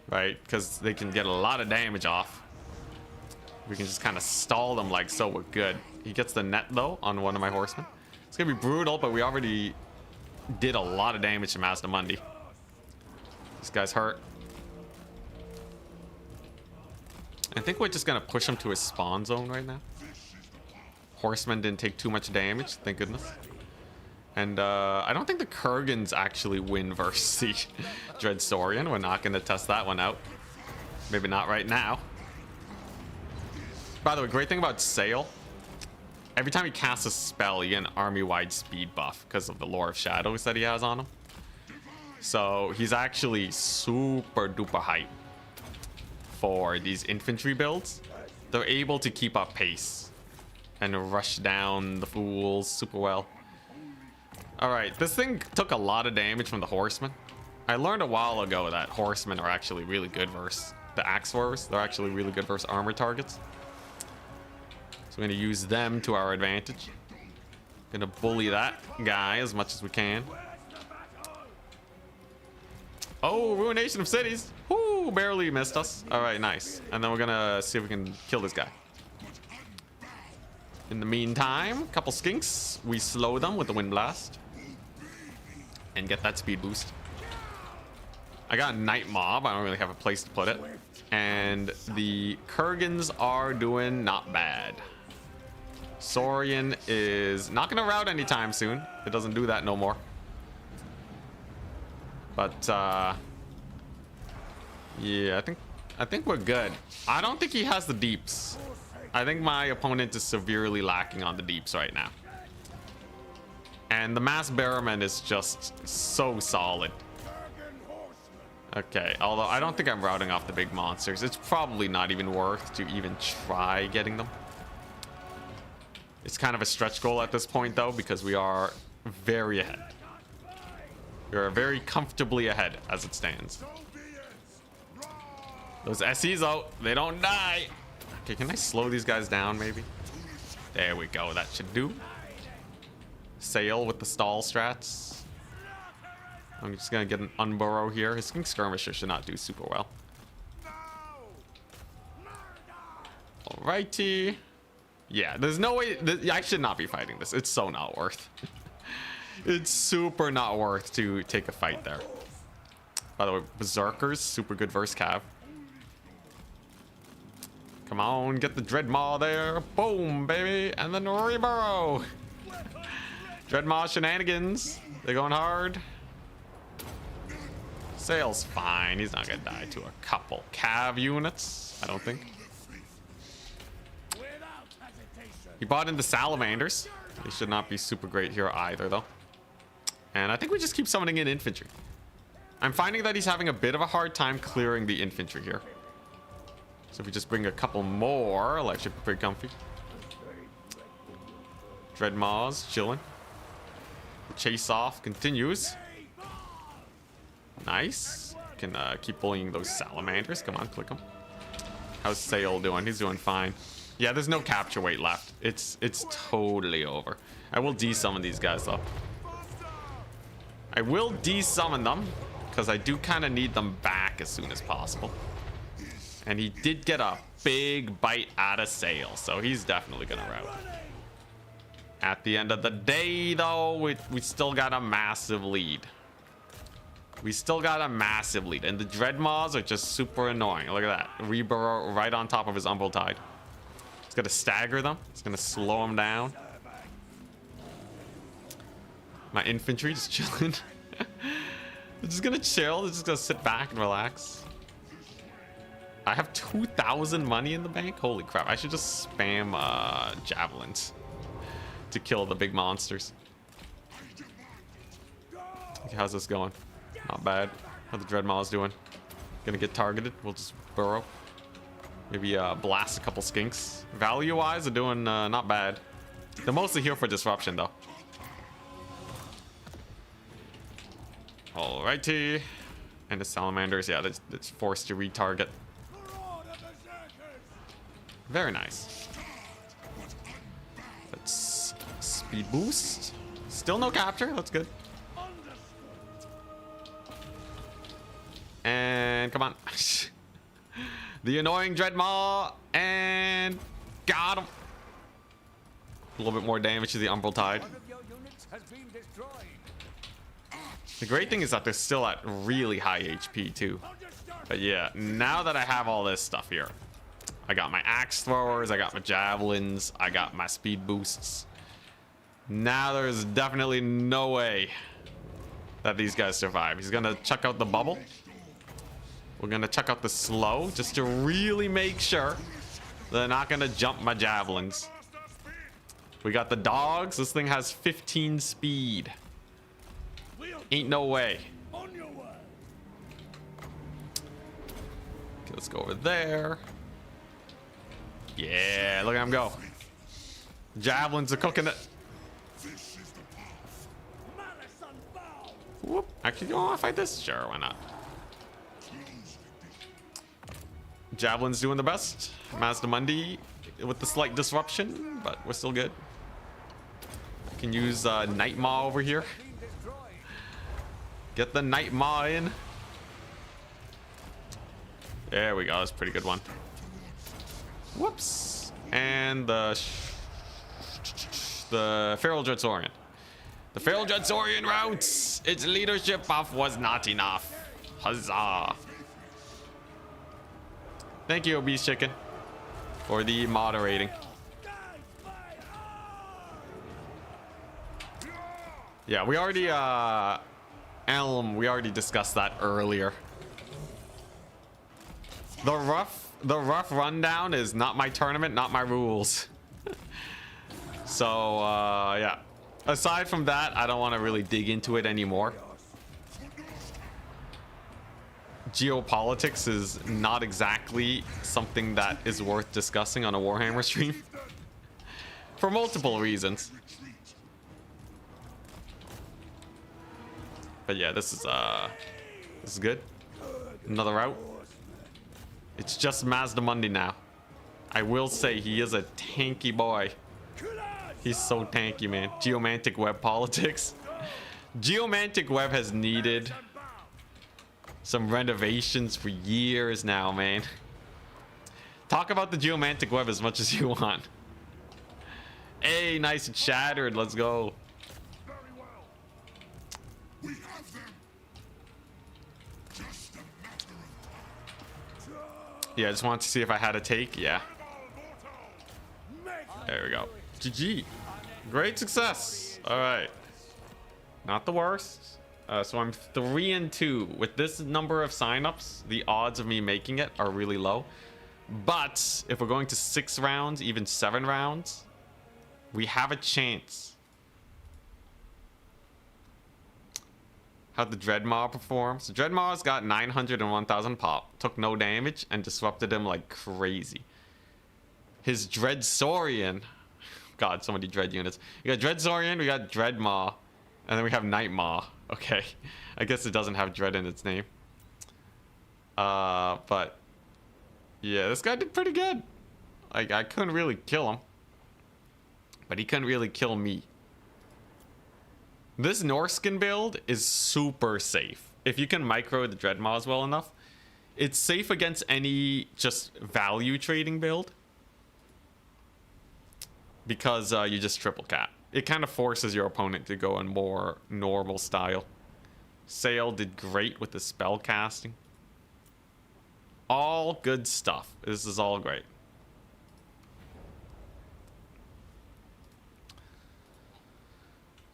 Right? Because they can get a lot of damage off. We can just kind of stall them like so. We're good. He gets the net though on one of my horsemen. It's gonna be brutal, but we already did a lot of damage to Mazdamundi. This guy's hurt. I think we're just gonna push him to his spawn zone right now. Horsemen didn't take too much damage, thank goodness. And I don't think the Kurgans actually win versus the Dread Saurian. We're not gonna test that one out. Maybe not right now. By the way, great thing about Sail. Every time he casts a spell, you get an army-wide speed buff because of the Lore of Shadows that he has on him. So he's actually super duper hype for these infantry builds. They're able to keep up pace and rush down the fools super well. All right, this thing took a lot of damage from the horsemen. I learned a while ago that horsemen are actually really good versus the axe throwers. They're actually really good versus armor targets. So we're gonna use them to our advantage. Gonna bully that guy as much as we can. Oh, Ruination of Cities. Whoo, barely missed us. All right, nice. And then we're gonna see if we can kill this guy. In the meantime, a couple skinks. We slow them with the Wind Blast. And get that speed boost. I got a Night Mob. I don't really have a place to put it. And the Kurgans are doing not bad. Saurian is not going to rout anytime soon. It doesn't do that no more. But yeah, I think we're good. I don't think he has the deeps. I think my opponent is severely lacking on the deeps right now. And the Mass Barrowman is just so solid. Okay, although I don't think I'm routing off the big monsters. It's probably not even worth to even try getting them. It's kind of a stretch goal at this point though, because we are very ahead. We are very comfortably ahead as it stands. Those SEs out, they don't die. Okay, can I slow these guys down maybe? There we go, that should do. Sail with the stall strats. I'm just gonna get an unburrow here. His Skink Skirmisher should not do super well. Alrighty. Yeah, there's no way I should not be fighting this. It's so not worth. It's super not worth to take a fight there. By the way, Berserkers, super good versus Cav. Come on, get the Dreadmaw there. Boom, baby. And then reburrow. Dreadmaw shenanigans. They're going hard. Sail's fine. He's not gonna die to a couple Cav units, I don't think. He bought in the Salamanders. They should not be super great here either, though. And I think we just keep summoning in infantry. I'm finding that he's having a bit of a hard time clearing the infantry here. So if we just bring a couple more, life should be pretty comfy. Dreadmaws chilling. The chase off continues. Nice. Can keep bullying those salamanders. Come on, click them. How's Sail doing? He's doing fine. Yeah, there's no capture weight left. It's totally over. I will desummon these guys though. I will desummon them because I do kind of need them back as soon as possible. And he did get a big bite out of Sail, so he's definitely gonna rout. At the end of the day, though, we still got a massive lead. We still got a massive lead, and the Dreadmaws are just super annoying. Look at that. Reburrow right on top of his Umbral Tide. It's gonna stagger them. It's gonna slow them down. My infantry just chilling. They're just gonna chill. They're just gonna sit back and relax. I have 2,000 money in the bank. Holy crap. I should just spam javelins to kill the big monsters. Okay, how's this going? Not bad. How the Dreadmaws doing? Gonna get targeted. We'll just burrow. Maybe blast a couple skinks. Value-wise, they're doing not bad. They're mostly here for disruption, though. Alrighty. And the salamanders, yeah, that's forced to retarget. Very nice. Let's speed boost. Still no capture. That's good. And come on. The annoying Dreadmaw. And got him. A little bit more damage to the Umbral Tide. The great thing is that they're still at really high HP too. But yeah, now that I have all this stuff here, I got my axe throwers, I got my javelins, I got my speed boosts. Now there's definitely no way that these guys survive. He's gonna chuck out the bubble. We're gonna chuck out the slow just to really make sure they're not gonna jump my javelins. We got the dogs. This thing has 15 speed. Ain't no way. Okay, let's go over there. Yeah, look at him go. Javelins are cooking it. Whoop. Actually, you want to fight this? Sure, why not? Javelin's doing the best. Mazdamundi with the slight disruption, but we're still good. Can use Nightmaw over here. Get the Nightmaw in. There we go. That's a pretty good one. Whoops. And the Feral Dreadsaurian. The Feral Dreadsaurian routes. Its leadership buff was not enough. Huzzah. Thank you, Obese Chicken, for the moderating. Yeah, we already Elm, we already discussed that earlier. The rough rundown is not my tournament, not my rules. So yeah, aside from that, I don't want to really dig into it anymore. Geopolitics is not exactly something that is worth discussing on a Warhammer stream for multiple reasons. But yeah, this is good. Another route. It's just Mazdamundi now. I will say he is a tanky boy. He's so tanky, man. Geomantic Web politics. Geomantic Web has needed some renovations for years now, man. Talk about the Geomantic Web as much as you want. Hey, nice and shattered. Let's go. Yeah, I just wanted to see if I had a take. Yeah. There we go. GG. Great success. All right. Not the worst. So I'm 3-2. With this number of signups, the odds of me making it are really low. But if we're going to 6 rounds, even 7 rounds, we have a chance how the Dreadmaw performs. Dreadmaw's got 901,000 pop, took no damage, and disrupted him like crazy. His Dreadsaurian, God, so many Dread units. We got Dreadsaurian, we got Dreadmaw, and then we have Nightmaw. Okay, I guess it doesn't have Dread in its name. But yeah, this guy did pretty good. Like, I couldn't really kill him, but he couldn't really kill me. This Norskin build is super safe. If you can micro the Dreadmaws well enough, it's safe against any just value trading build. Because you just triple cap. It kind of forces your opponent to go in more normal style. Sail did great with the spell casting. All good stuff. This is all great.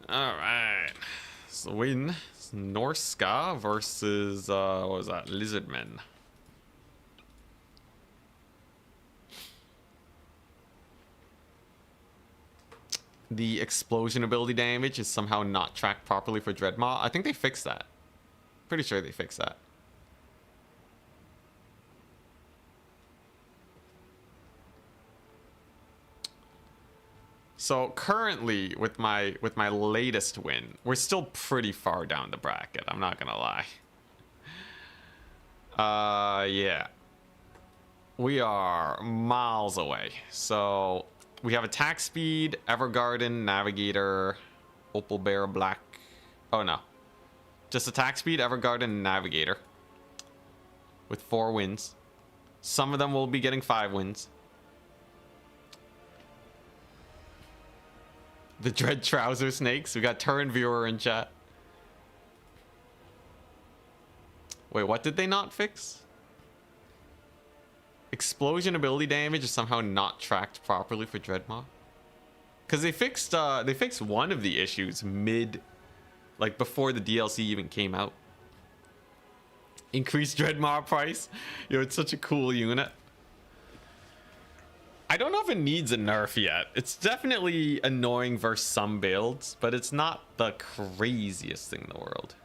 Alright. So win. Norska versus what was that? Lizardmen. The explosion ability damage is somehow not tracked properly for Dreadmaw. I think they fixed that. Pretty sure they fixed that. So currently with my latest win, we're still pretty far down the bracket, I'm not gonna lie. Yeah. We are miles away. So we have attack speed, Evergarden, Navigator, Opal Bear, Black. Oh no. Just attack speed, Evergarden, Navigator. With 4 wins. Some of them will be getting 5 wins. The Dread Trouser Snakes. We got Turn Viewer in chat. Wait, what did they not fix? Explosion ability damage is somehow not tracked properly for Dreadmaw. Because they fixed one of the issues mid, like before the DLC even came out. Increased Dreadmaw price. Yo, it's such a cool unit. I don't know if it needs a nerf yet. It's definitely annoying versus some builds, but it's not the craziest thing in the world.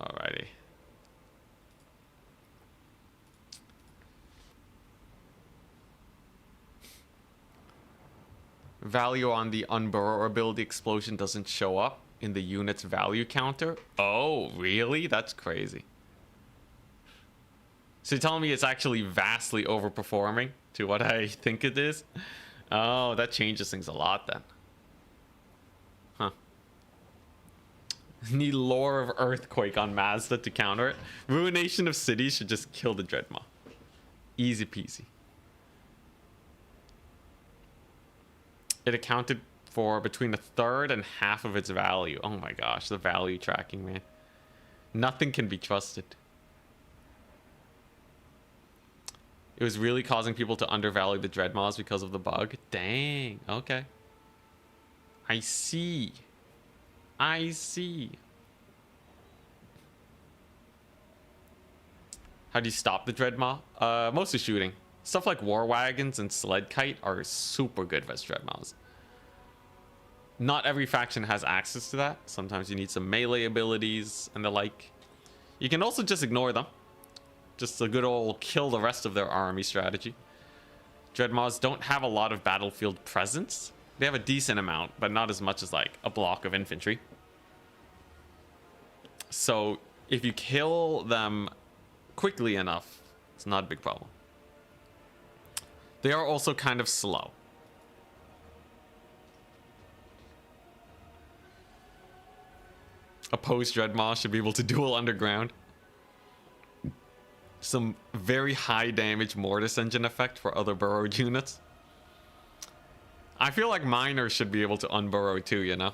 Alrighty. Value on the Unburrow ability explosion doesn't show up in the unit's value counter. Oh, really? That's crazy. So you're telling me it's actually vastly overperforming to what I think it is? Oh, that changes things a lot then. Huh. Need Lore of Earthquake on Mazda to counter it. Ruination of Cities should just kill the Dreadmaw. Easy peasy. It accounted for between a third and half of its value. Oh my gosh, the value tracking, man. Nothing can be trusted. It was really causing people to undervalue the Dreadmaws because of the bug. Dang, okay. I see. I see. How do you stop the Dreadmaw? Mostly shooting. Stuff like War Wagons and Sled Kite are super good versus Dreadmaws. Not every faction has access to that. Sometimes you need some melee abilities and the like. You can also just ignore them. Just a good old kill the rest of their army strategy. Dreadmaws don't have a lot of battlefield presence. They have a decent amount, but not as much as like a block of infantry. So if you kill them quickly enough, it's not a big problem. They are also kind of slow. Opposed Dreadmaw should be able to duel underground. Some very high damage Mortis Engine effect for other burrowed units. I feel like miners should be able to unburrow too, you know?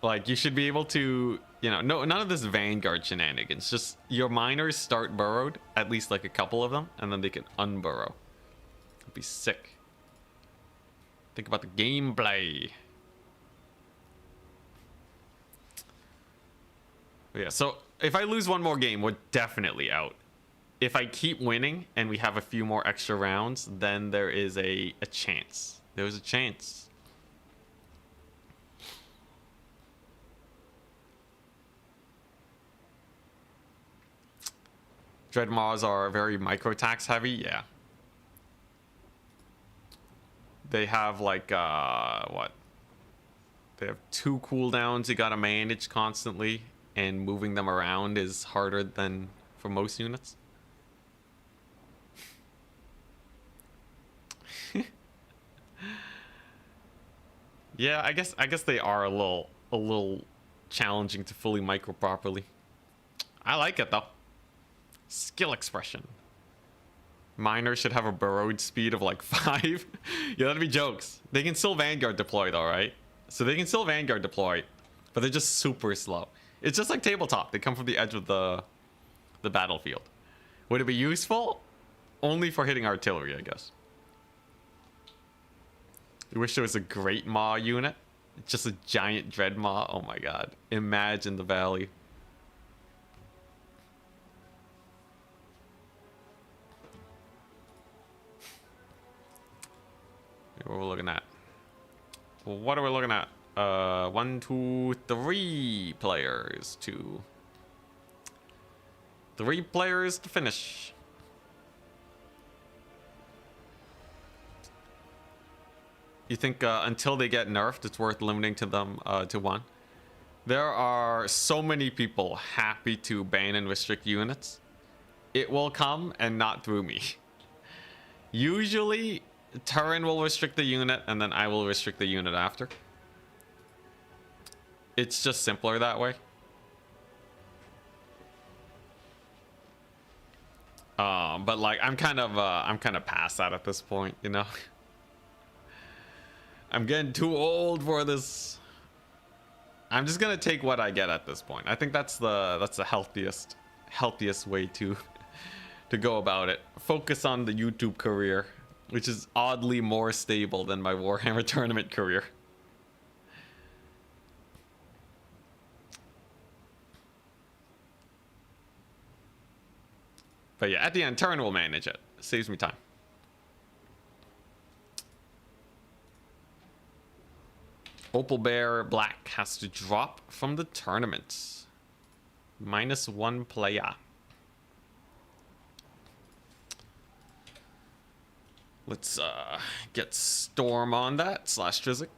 Like, you should be able to, you know, no, none of this Vanguard shenanigans. Just your miners start burrowed, at least like a couple of them, and then they can unburrow. It'd be sick. Think about the gameplay. Yeah, so if I lose one more game, we're definitely out. If I keep winning and we have a few more extra rounds, then there is a chance. There's a chance. Dreadmaws are very micro-tax heavy, yeah. They have like, what? They have 2 cooldowns you gotta manage constantly, and moving them around is harder than for most units. Yeah, I guess they are a little challenging to fully micro properly. I like it though. Skill expression. Miners should have a burrowed speed of like 5. Yeah, that'd be jokes. They can still Vanguard deploy though, right? So they can still Vanguard deploy, but they're just super slow. It's just like tabletop. They come from the edge of the battlefield. Would it be useful? Only for hitting artillery, I guess. I wish there was a Great Maw unit. Just a giant Dread Maw. Oh my god. Imagine the valley. What are we looking at? What are we looking at? 1, 2, 3 players to 3 players to finish. You think until they get nerfed, it's worth limiting to them to 1? There are so many people happy to ban and restrict units. It will come, and not through me. Usually, Turin will restrict the unit, and then I will restrict the unit after. It's just simpler that way. But like, I'm kind of past that at this point, you know. I'm getting too old for this. I'm just gonna take what I get at this point. I think that's the healthiest way to go about it. Focus on the YouTube career, which is oddly more stable than my Warhammer tournament career. But yeah, at the end, Turin will manage it. Saves me time. Opal Bear Black has to drop from the tournament. -1 player. Let's get Storm on that, slash Trizic.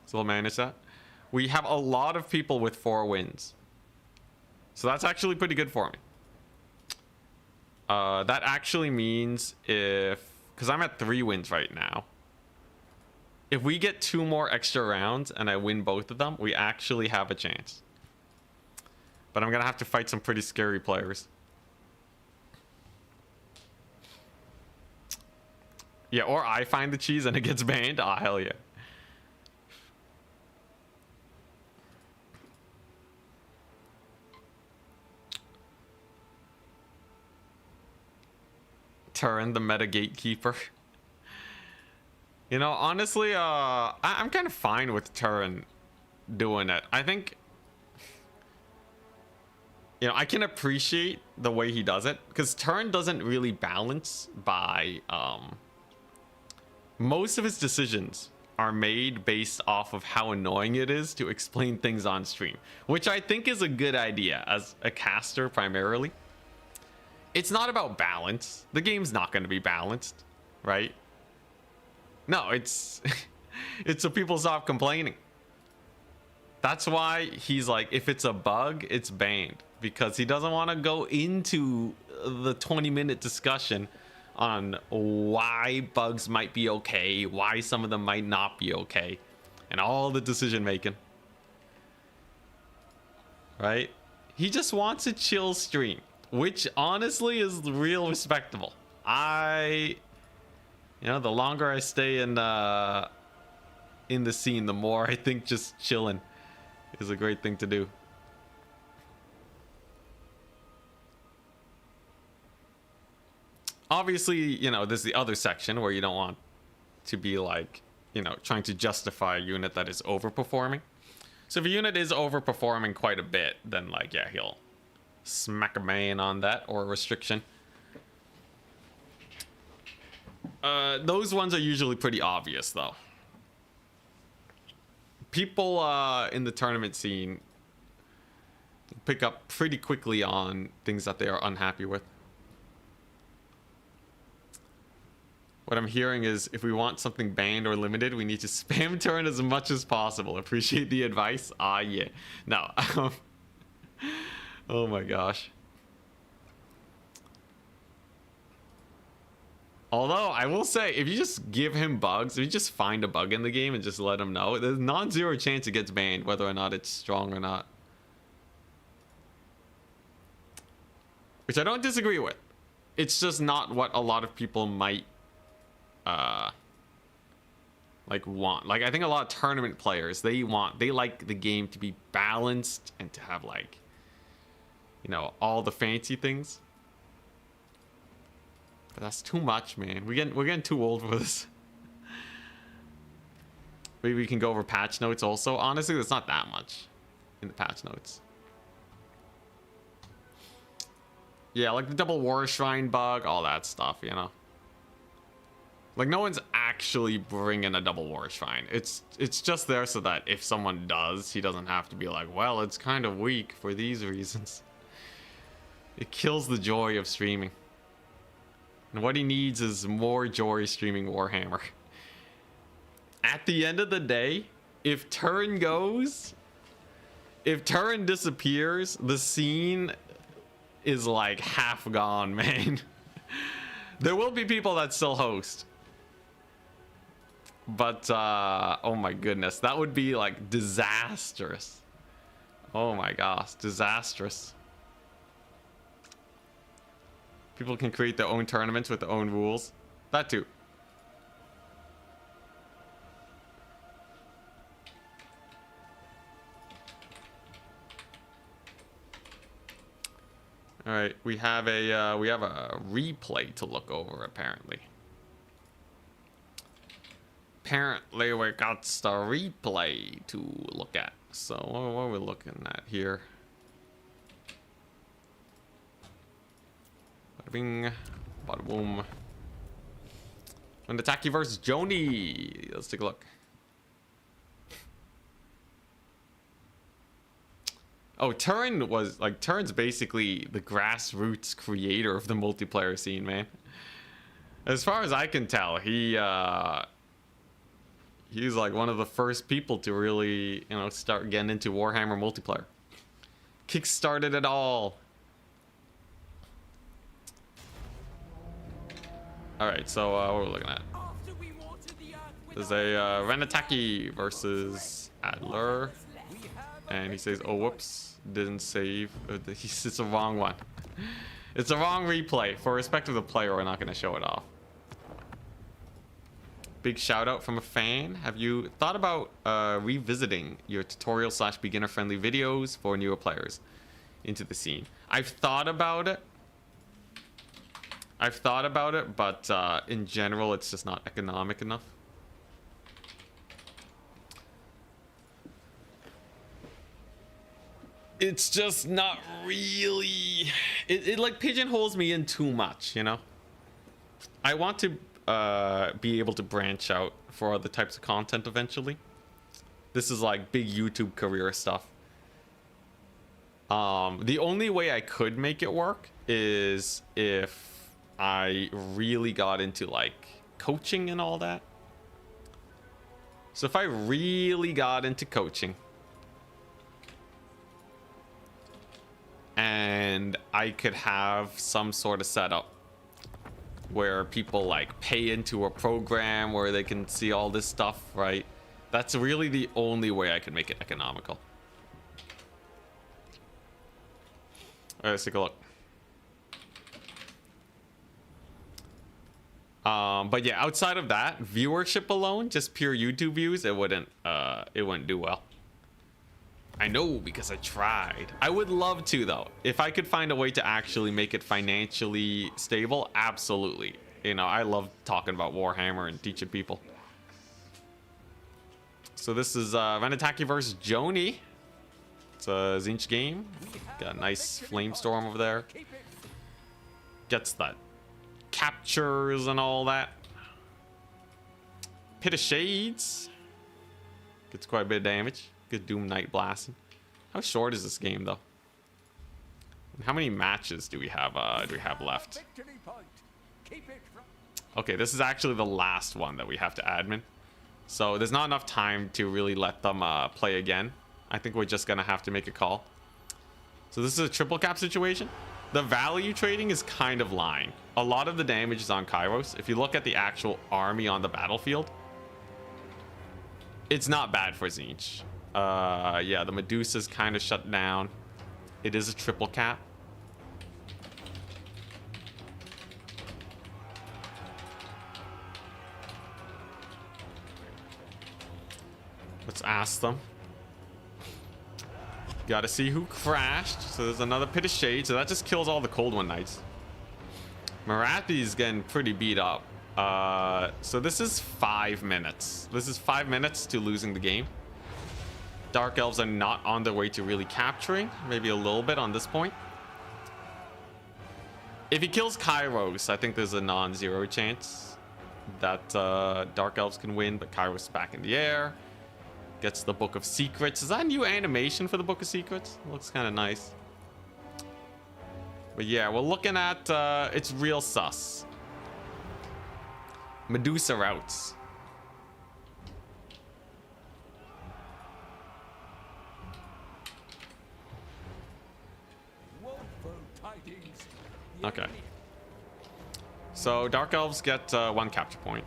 So we'll manage that. We have a lot of people with 4 wins. So that's actually pretty good for me. That actually means because I'm at 3 wins right now. If we get 2 more extra rounds and I win both of them, we actually have a chance. But I'm going to have to fight some pretty scary players. Yeah, or I find the cheese and it gets banned. Ah, hell yeah. Turin, the meta gatekeeper. You know, honestly, I'm kind of fine with Turin doing it. I think, you know, I can appreciate the way he does it, because Turin doesn't really balance by, most of his decisions are made based off of how annoying it is to explain things on stream, which I think is a good idea as a caster primarily. It's not about balance. The game's not going to be balanced, right? No, it's it's so people stop complaining. That's why he's like, if it's a bug, it's banned, because he doesn't want to go into the 20-minute discussion on why bugs might be okay, why some of them might not be okay, and all the decision making. Right? He just wants a chill stream, which honestly is real respectable. I You know, the longer I stay in the scene, the more I think just chilling is a great thing to do. Obviously, you know, there's the other section where you don't want to be like, you know, trying to justify a unit that is overperforming. So if a unit is overperforming quite a bit, then like, yeah, he'll smack a main on that or a restriction. Those ones are usually pretty obvious though. People in the tournament scene pick up pretty quickly on things that they are unhappy with. What I'm hearing is if we want something banned or limited, we need to spam turn as much as possible. Appreciate the advice. Ah, yeah. No. Oh my gosh. Although, I will say, if you just give him bugs, if you just find a bug in the game and just let him know, there's non-zero chance it gets banned, whether or not it's strong or not. Which I don't disagree with. It's just not what a lot of people might like want. Like, I think a lot of tournament players, they like the game to be balanced and to have like, you know, all the fancy things. But that's too much, man. We're getting too old for this. Maybe we can go over patch notes also. Honestly, there's not that much in the patch notes. Yeah, like the double war shrine bug, all that stuff, you know. Like, no one's actually bringing a double war shrine. It's just there so that if someone does, he doesn't have to be like, well, it's kind of weak for these reasons. It kills the joy of streaming. And what he needs is more joy streaming Warhammer. At the end of the day, if Turin disappears, the scene is like half gone, man. There will be people that still host. But, oh my goodness, that would be like disastrous. Oh my gosh, disastrous. People can create their own tournaments with their own rules. That too. All right, we have a replay to look over apparently. Apparently we got the replay to look at. So what are we looking at here? Bada bing, bada boom. Unataki versus Joni. Let's take a look. Oh, Turin's basically the grassroots creator of the multiplayer scene, man. As far as I can tell, he's like one of the first people to really, you know, start getting into Warhammer multiplayer. Kickstarted it all. All right, so what are we looking at? There's a Renataki versus Adler, and he says, "Oh, whoops, didn't save." It's the wrong one. It's a wrong replay. For respect of the player, we're not going to show it off. Big shout out from a fan. Have you thought about revisiting your tutorial / beginner friendly videos for newer players into the scene? I've thought about it. But in general, it's just not economic enough. It's just not really... It like pigeonholes me in too much, you know? I want to be able to branch out for other types of content eventually. This is like big YouTube career stuff. The only way I could make it work is if I really got into like coaching and all that. So if I really got into coaching and I could have some sort of setup where people like pay into a program where they can see all this stuff, right? That's really the only way I can make it economical. All right, let's take a look. But yeah, outside of that, viewership alone, just pure YouTube views, it wouldn't do well. I know because I tried. I would love to though. If I could find a way to actually make it financially stable, absolutely. You know, I love talking about Warhammer and teaching people. So this is Renataki versus Joni. It's a Tzeentch game. Got a nice Flamestorm over there. Gets that captures and all that. Pit of Shades. Gets quite a bit of damage. Good Doom Knight blasting. How short is this game though? And how many matches do we have left? Okay, this is actually the last one that we have to admin. So there's not enough time to really let them play again. I think we're just gonna have to make a call. So this is a triple cap situation. The value trading is kind of lying. A lot of the damage is on Kairos. If you look at the actual army on the battlefield, it's not bad for Tzeentch. Yeah, the Medusa's kind of shut down. It is a triple cap. Let's ask them. Gotta see who crashed. So there's another Pit of Shade. So that just kills all the Cold One Knights. Morathi's getting pretty beat up. So this is 5 minutes. This is 5 minutes to losing the game. Dark Elves are not on their way to really capturing. Maybe a little bit on this point. If he kills Kairos, I think there's a non-zero chance that Dark Elves can win. But Kairos is back in the air. Gets the Book of Secrets. Is that a new animation for the Book of Secrets? Looks kind of nice. But yeah, we're looking at... it's real sus. Medusa routes. Okay. So Dark Elves get 1 capture point.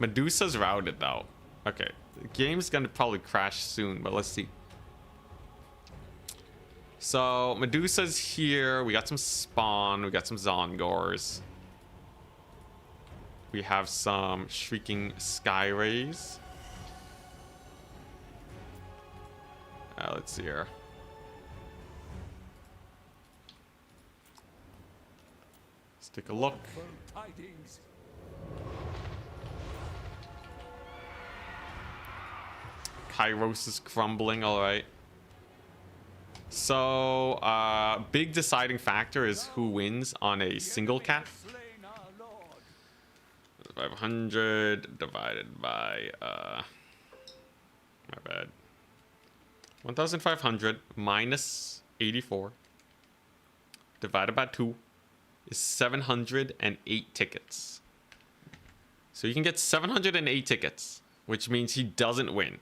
Medusa's routed though. Okay. The game's gonna probably crash soon, but let's see. So Medusa's here. We got some Spawn. We got some Zongors. We have some Shrieking Skyrays. Let's see here. Let's take a look. Kairos is crumbling, all right. So, big deciding factor is who wins on a single cap. 500 divided by, my bad. 1,500 minus 84 divided by 2 is 708 tickets. So you can get 708 tickets, which means he doesn't win.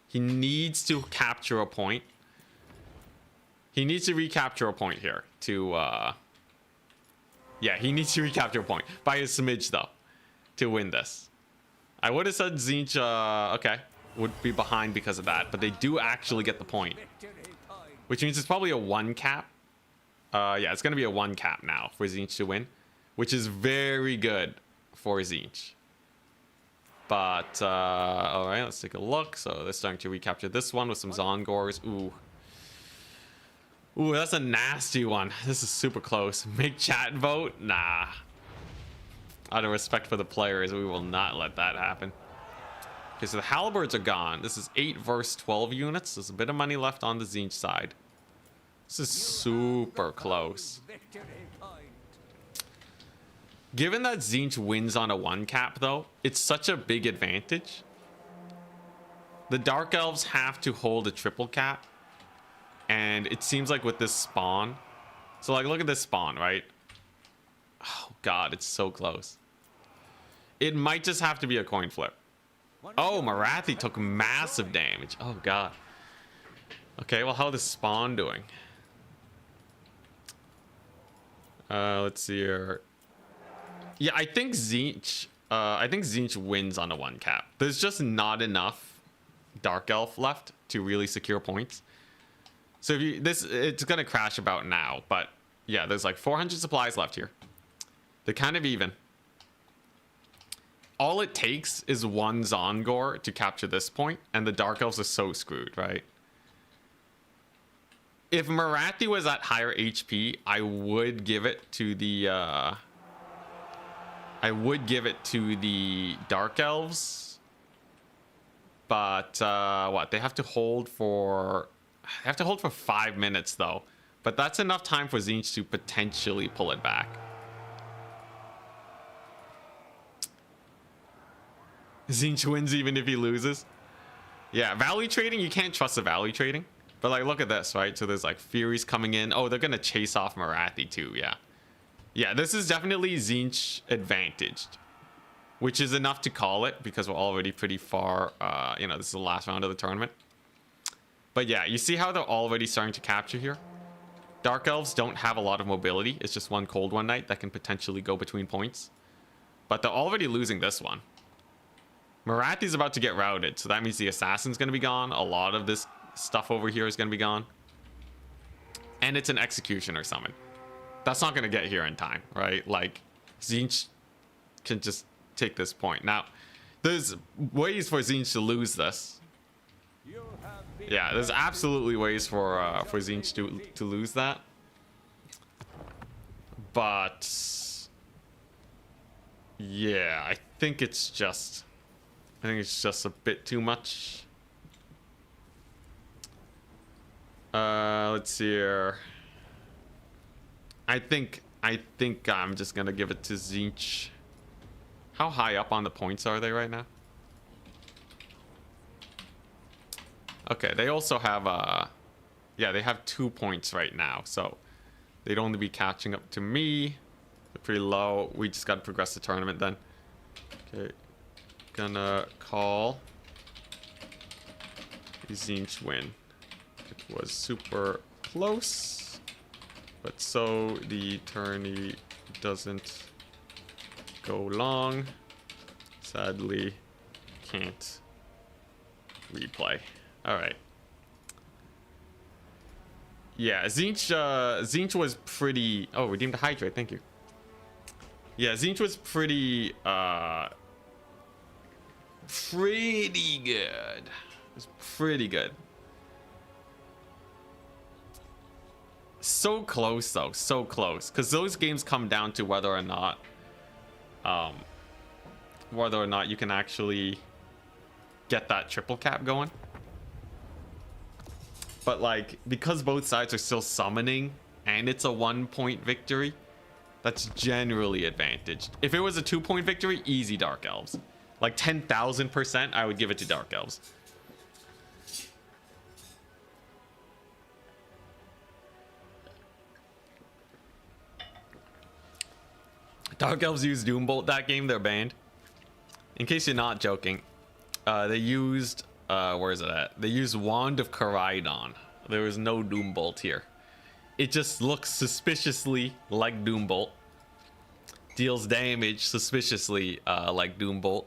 He needs to capture a point. He needs to recapture a point here to, yeah, he needs to recapture a point by a smidge though to win this. I would have said Tzeentch, okay, would be behind because of that, but they do actually get the point, which means it's probably a 1 cap. Yeah, it's gonna be a 1 cap now for Tzeentch to win, which is very good for Tzeentch. But all right, let's take a look. So they're starting to recapture this one with some Zongors. Ooh, that's a nasty one. This is super close. Make chat vote? Nah. Out of respect for the players, we will not let that happen. Okay, so the Halberds are gone. This is 8 versus 12 units. There's a bit of money left on the Tzeentch side. This is super close. Given that Tzeentch wins on a 1 cap, though, it's such a big advantage. The Dark Elves have to hold a triple cap. And it seems like with this spawn... So, like, look at this spawn, right? Oh, God, it's so close. It might just have to be a coin flip. Oh, Morathi took massive damage. Oh, God. Okay, well, how is spawn doing? Let's see here. Yeah, I think Tzeentch wins on a 1 cap. There's just not enough Dark Elf left to really secure points. So if you it's gonna crash about now, but yeah, there's like 400 supplies left here. They're kind of even. all it takes is one Zongor to capture this point, and the Dark Elves are so screwed, right? If Marathi was at higher HP, I would give it to the Dark Elves. But what? They have to hold for 5 minutes though. But that's enough time for Tzeentch to potentially pull it back. Tzeentch wins even if he loses. Yeah, value trading, you can't trust the value trading. But like, look at this, right? So there's like Furies coming in. Oh, they're gonna chase off Marathi too, yeah. Yeah, this is definitely Tzeentch advantaged. Which is enough to call it because we're already pretty far. You know, this is the last round of the tournament. But yeah, you see how they're already starting to capture here? Dark Elves don't have a lot of mobility. It's just one Cold One Knight that can potentially go between points. But they're already losing this one. Marathi's about to get routed, so that means the Assassin's going to be gone. A lot of this stuff over here is going to be gone. And it's an Executioner summon. That's not going to get here in time, right? Like, Tzeentch can just take this point. Now, there's ways for Tzeentch to lose this. Yeah, there's absolutely ways for Tzeentch to lose that. But yeah, I think it's just a bit too much. Let's see here. I think I'm just gonna give it to Tzeentch. How high up on the points are they right now? Okay, they also have yeah, they have 2 points right now, so they'd only be catching up to me. They're pretty low. We just gotta progress the tournament then. Okay, gonna call Tzeentch win. It was super close, but so the tourney doesn't go long. Sadly, can't replay. All right. Yeah, Tzeentch was pretty. Oh, redeemed a hydrate. Thank you. Yeah, Tzeentch was pretty good. It was pretty good. So close though, so close. Because those games come down to whether or not you can actually get that triple cap going. But like, because both sides are still summoning and it's a 1-point victory, that's generally advantaged. If it was a 2-point victory, easy Dark Elves. Like 10,000%, I would give it to Dark Elves. Dark Elves used Doombolt that game, they're banned. In case you're not joking, they used, where is it at? They used Wand of Koraidon. There was no Doombolt here. It just looks suspiciously like Doombolt. Deals damage suspiciously like Doombolt.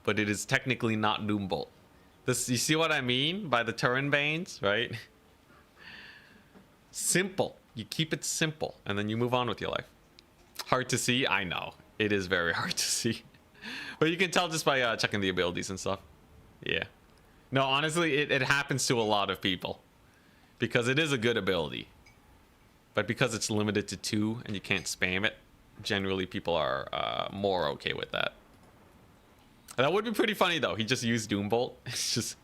But it is technically not Doombolt. This, you see what I mean by the turn bans, right? Simple. You keep it simple and then you move on with your life. Hard to see, I know. It is very hard to see. But you can tell just by checking the abilities and stuff. Yeah. No, honestly, it happens to a lot of people. Because it is a good ability. But because it's limited to 2 and you can't spam it, generally people are more okay with that. That would be pretty funny though. He just used Doombolt. It's just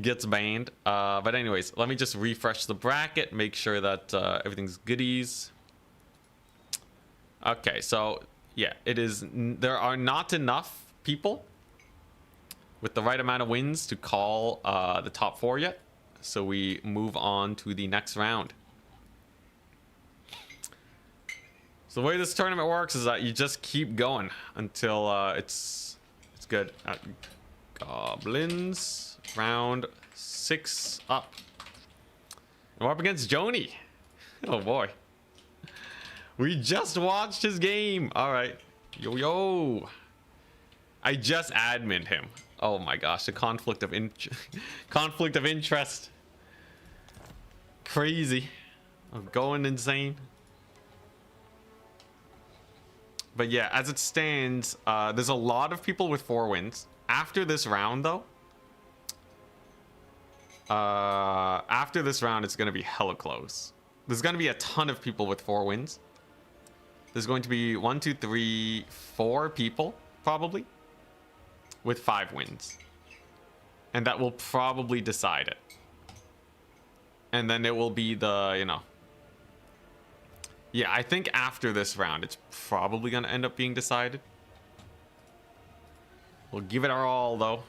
gets banned. But anyways, let me just refresh the bracket, make sure that everything's goodies. Okay, so yeah, it is. There are not enough people with the right amount of wins to call the top 4 yet. So we move on to the next round. So the way this tournament works is that you just keep going until it's good. Goblins, round 6 up. And we're up against Joni. Oh boy. We just watched his game. All right. Yo. I just admined him. Oh my gosh, the conflict of interest. Crazy. I'm going insane. But yeah, as it stands, there's a lot of people with 4 wins. After this round, though, after this round, it's going to be hella close. There's going to be a ton of people with 4 wins. There's going to be 1, 2, 3, 4 people, probably, with 5 wins. And that will probably decide it. And then it will be the, you know... Yeah, I think after this round, it's probably going to end up being decided. We'll give it our all, though.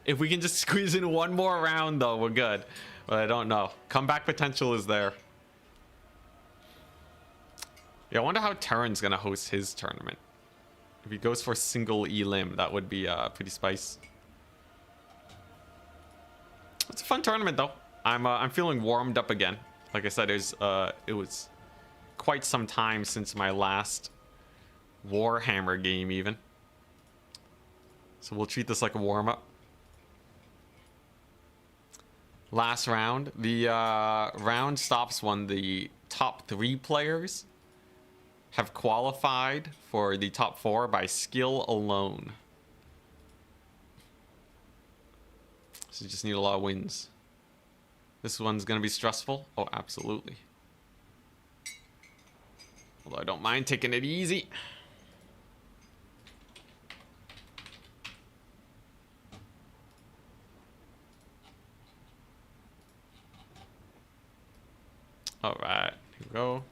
If we can just squeeze in one more round, though, we're good. But I don't know. Comeback potential is there. Yeah, I wonder how Terran's going to host his tournament. If he goes for single elim, that would be pretty spice. It's a fun tournament, though. I'm feeling warmed up again. Like I said, it was quite some time since my last Warhammer game, even. So we'll treat this like a warm-up. Last round. The round stops when the top 3 players have qualified for the top 4 by skill alone. So you just need a lot of wins. This one's gonna be stressful. Oh, absolutely. Although I don't mind taking it easy. All right, here we go.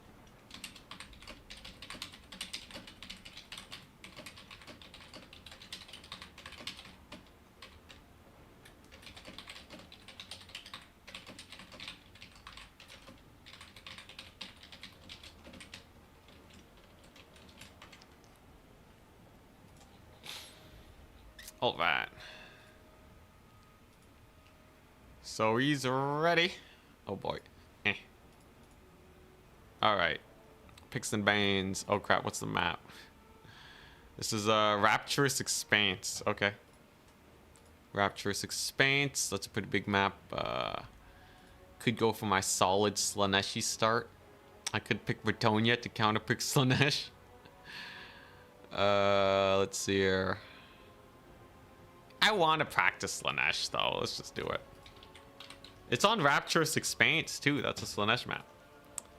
All right. So he's ready. Oh boy. Eh. All right. Picks and Banes. Oh crap, what's the map? This is Rapturous Expanse. Okay. Rapturous Expanse. That's a pretty big map. Could go for my solid Slaaneshi start. I could pick Bretonnia to counter pick Slaanesh. Let's see here. I want to practice Slaanesh though. Let's just do it. It's on Rapturous Expanse too. That's a Slaanesh map.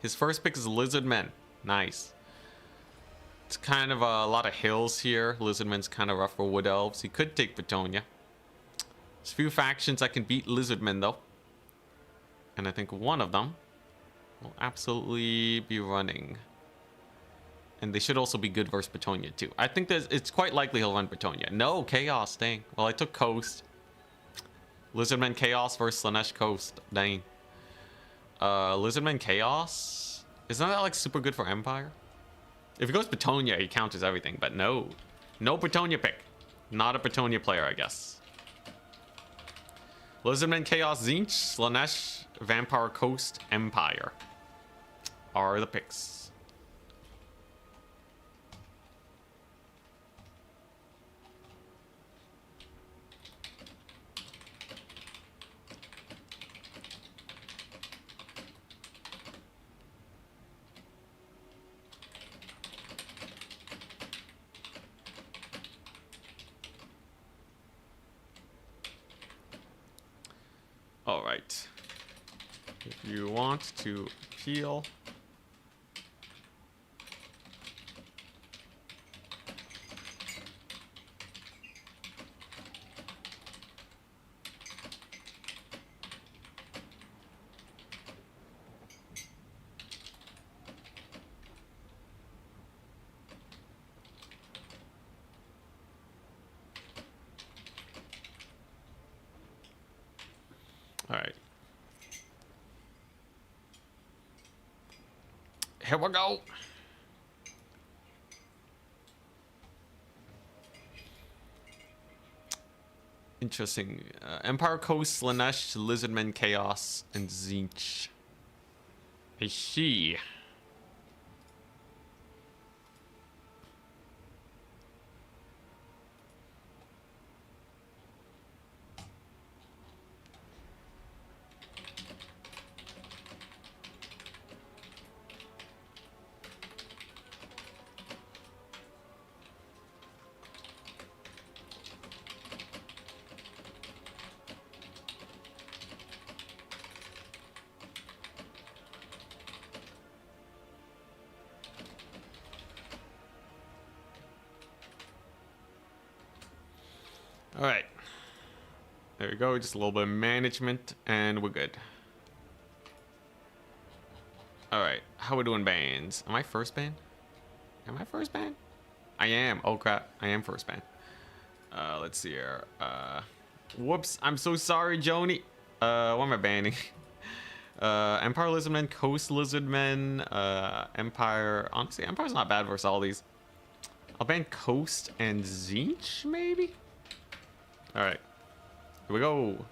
His first pick is Lizardmen. Nice. It's kind of a lot of hills here. Lizardmen's kind of rough for Wood Elves. He could take Bretonnia. There's a few factions that can beat Lizardmen though. And I think one of them will absolutely be running. And they should also be good versus Bretonnia too. I think it's quite likely he'll run Bretonnia. No, Chaos, dang. Well, I took Coast. Lizardmen Chaos versus Slaanesh Coast, dang. Lizardmen Chaos? Isn't that like super good for Empire? If he goes Bretonnia, he counters everything, but no. No Bretonnia pick. Not a Bretonnia player, I guess. Lizardmen Chaos Tzeentch, Slaanesh, Vampire Coast, Empire are the picks. All right. If you want to peel. All right. Here we go. Interesting. Empire Coast, Slaanesh, Lizardmen Chaos, and Tzeentch. I see. All right. There we go. Just a little bit of management, and we're good. All right. How we doing bans? Am I first ban? Am I first ban? I am. Oh crap. I am first ban. Let's see here. Whoops. I'm so sorry, Joni. What am I banning? Empire Lizardmen, Coast Lizardmen, Empire. Honestly, Empire's not bad versus all these. I'll ban Coast and Tzeentch, maybe? Alright. Here we go.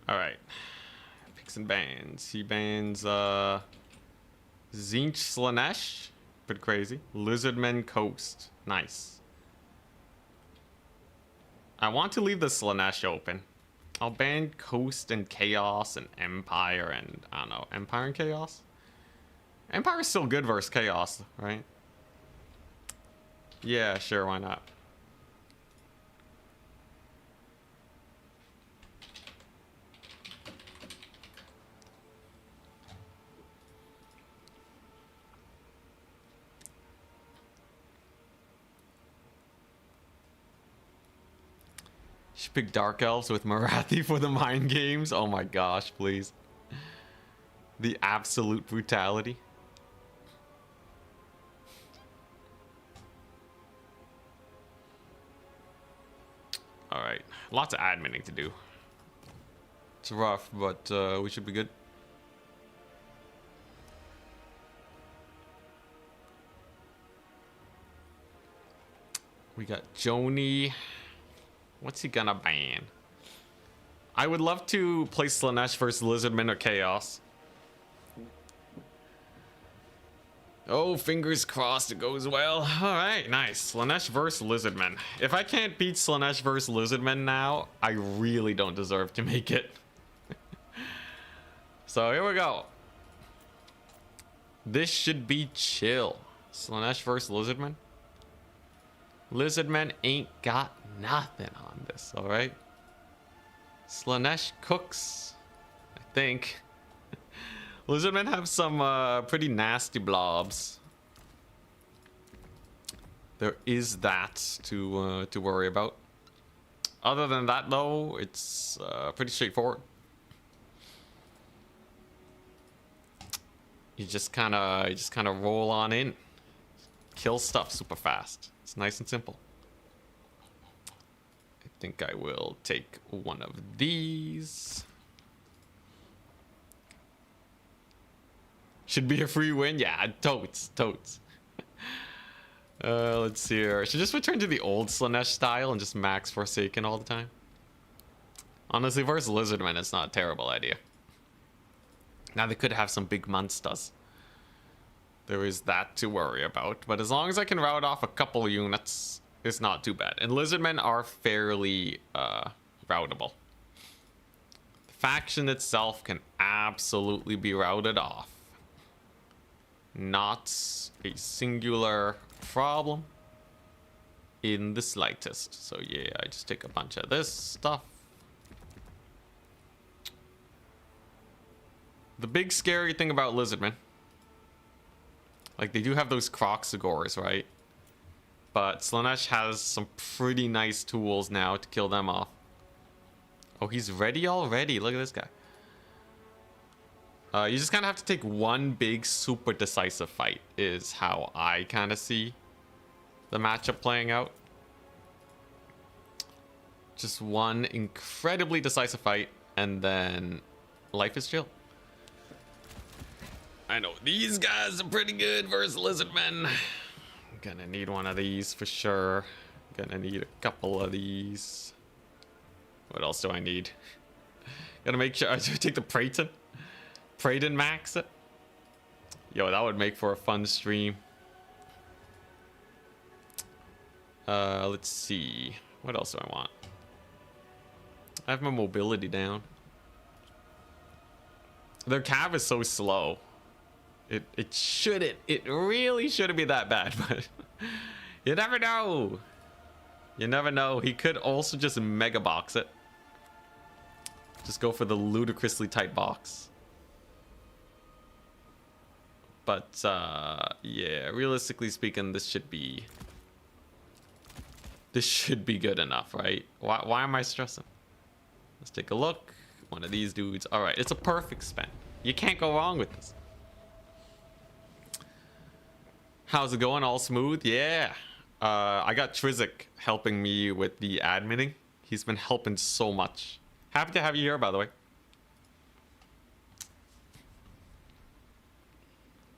Alright. Picks and bans. He bans Tzeentch Slaanesh. Pretty crazy. Lizardmen Coast. Nice. I want to leave the Slaanesh open. I'll ban Coast and Chaos and Empire and I don't know, Empire and Chaos? Empire's still good versus Chaos, right? Yeah, sure, why not? Should pick Dark Elves with Morathi for the mind games. Oh my gosh, please. The absolute brutality. Alright, lots of adminning to do. It's rough, but we should be good. We got Joni. What's he gonna ban? I would love to play Slaanesh versus Lizardmen or Chaos. Oh, fingers crossed it goes well. Alright, nice. Slaanesh versus Lizardmen. If I can't beat Slaanesh versus Lizardmen now, I really don't deserve to make it. So here we go. This should be chill. Slaanesh versus Lizardmen. Lizardmen ain't got nothing on this, alright? Slaanesh cooks, I think. Lizardmen have some pretty nasty blobs. There is that to worry about. Other than that, though, it's pretty straightforward. You just kind of roll on in, kill stuff super fast. It's nice and simple. I think I will take one of these. Should be a free win. Yeah, totes. Let's see here. Should just return to the old Slaanesh style and just max Forsaken all the time. Honestly, versus Lizardmen, it's not a terrible idea. Now they could have some big monsters. There is that to worry about. But as long as I can route off a couple units, it's not too bad. And Lizardmen are fairly routable. The faction itself can absolutely be routed off. Not a singular problem in the slightest. So yeah, I just take a bunch of this stuff. The big scary thing about Lizardmen, like they do have those Kroxigors, right? But Slaanesh has some pretty nice tools now to kill them off. Oh, he's ready already. Look at this guy. You just kind of have to take one big super decisive fight is how I kind of see the matchup playing out. Just one incredibly decisive fight and then life is chill. I know these guys are pretty good versus Lizardmen. I'm gonna need one of these for sure. Gonna need a couple of these. What else do I need? Gotta make sure I take the Praeton max it. Yo, that would make for a fun stream. Let's see. What else do I want? I have my mobility down. Their cav is so slow. It really shouldn't be that bad, but you never know. You never know. He could also just mega box it. Just go for the ludicrously tight box. But yeah, realistically speaking, this should be good enough, right? Why am I stressing? Let's take a look. One of these dudes. All right, it's a perfect spend. You can't go wrong with this. How's it going? All smooth? Yeah. I got Trizik helping me with the adminning. He's been helping so much. Happy to have you here, by the way.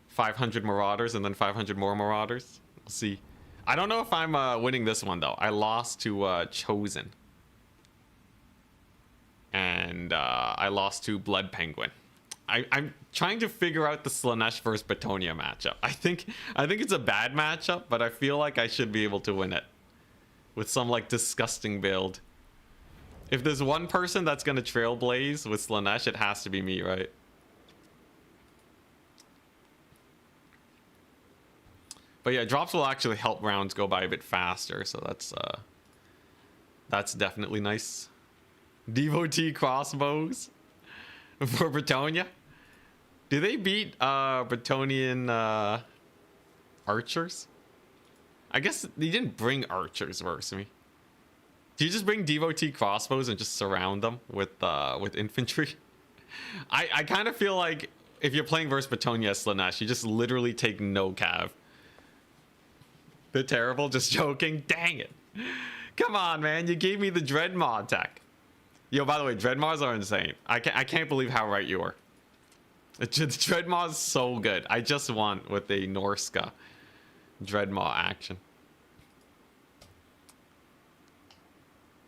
500 Marauders and then 500 more Marauders. We'll see. I don't know if I'm winning this one, though. I lost to Chosen. And I lost to Blood Penguin. I'm trying to figure out the Slaanesh versus Betonia matchup. I think it's a bad matchup, but I feel like I should be able to win it. With some, like, disgusting build. If there's one person that's gonna trailblaze with Slaanesh, it has to be me, right? But yeah, drops will actually help rounds go by a bit faster, so that's definitely nice. Devotee crossbows for Bretonia. Do they beat Bretonian archers? I guess they didn't bring archers versus me. Do you just bring devotee crossbows and just surround them with infantry? I kind of feel like if you're playing versus Bretonia Slaanesh, you just literally take no cav. They're terrible, just joking. Dang it. Come on, man. You gave me the Dreadmaw tech. Yo, by the way, Dreadmaws are insane. I can't believe how right you were. The Dreadmaw is so good. I just won with a Norska Dreadmaw action.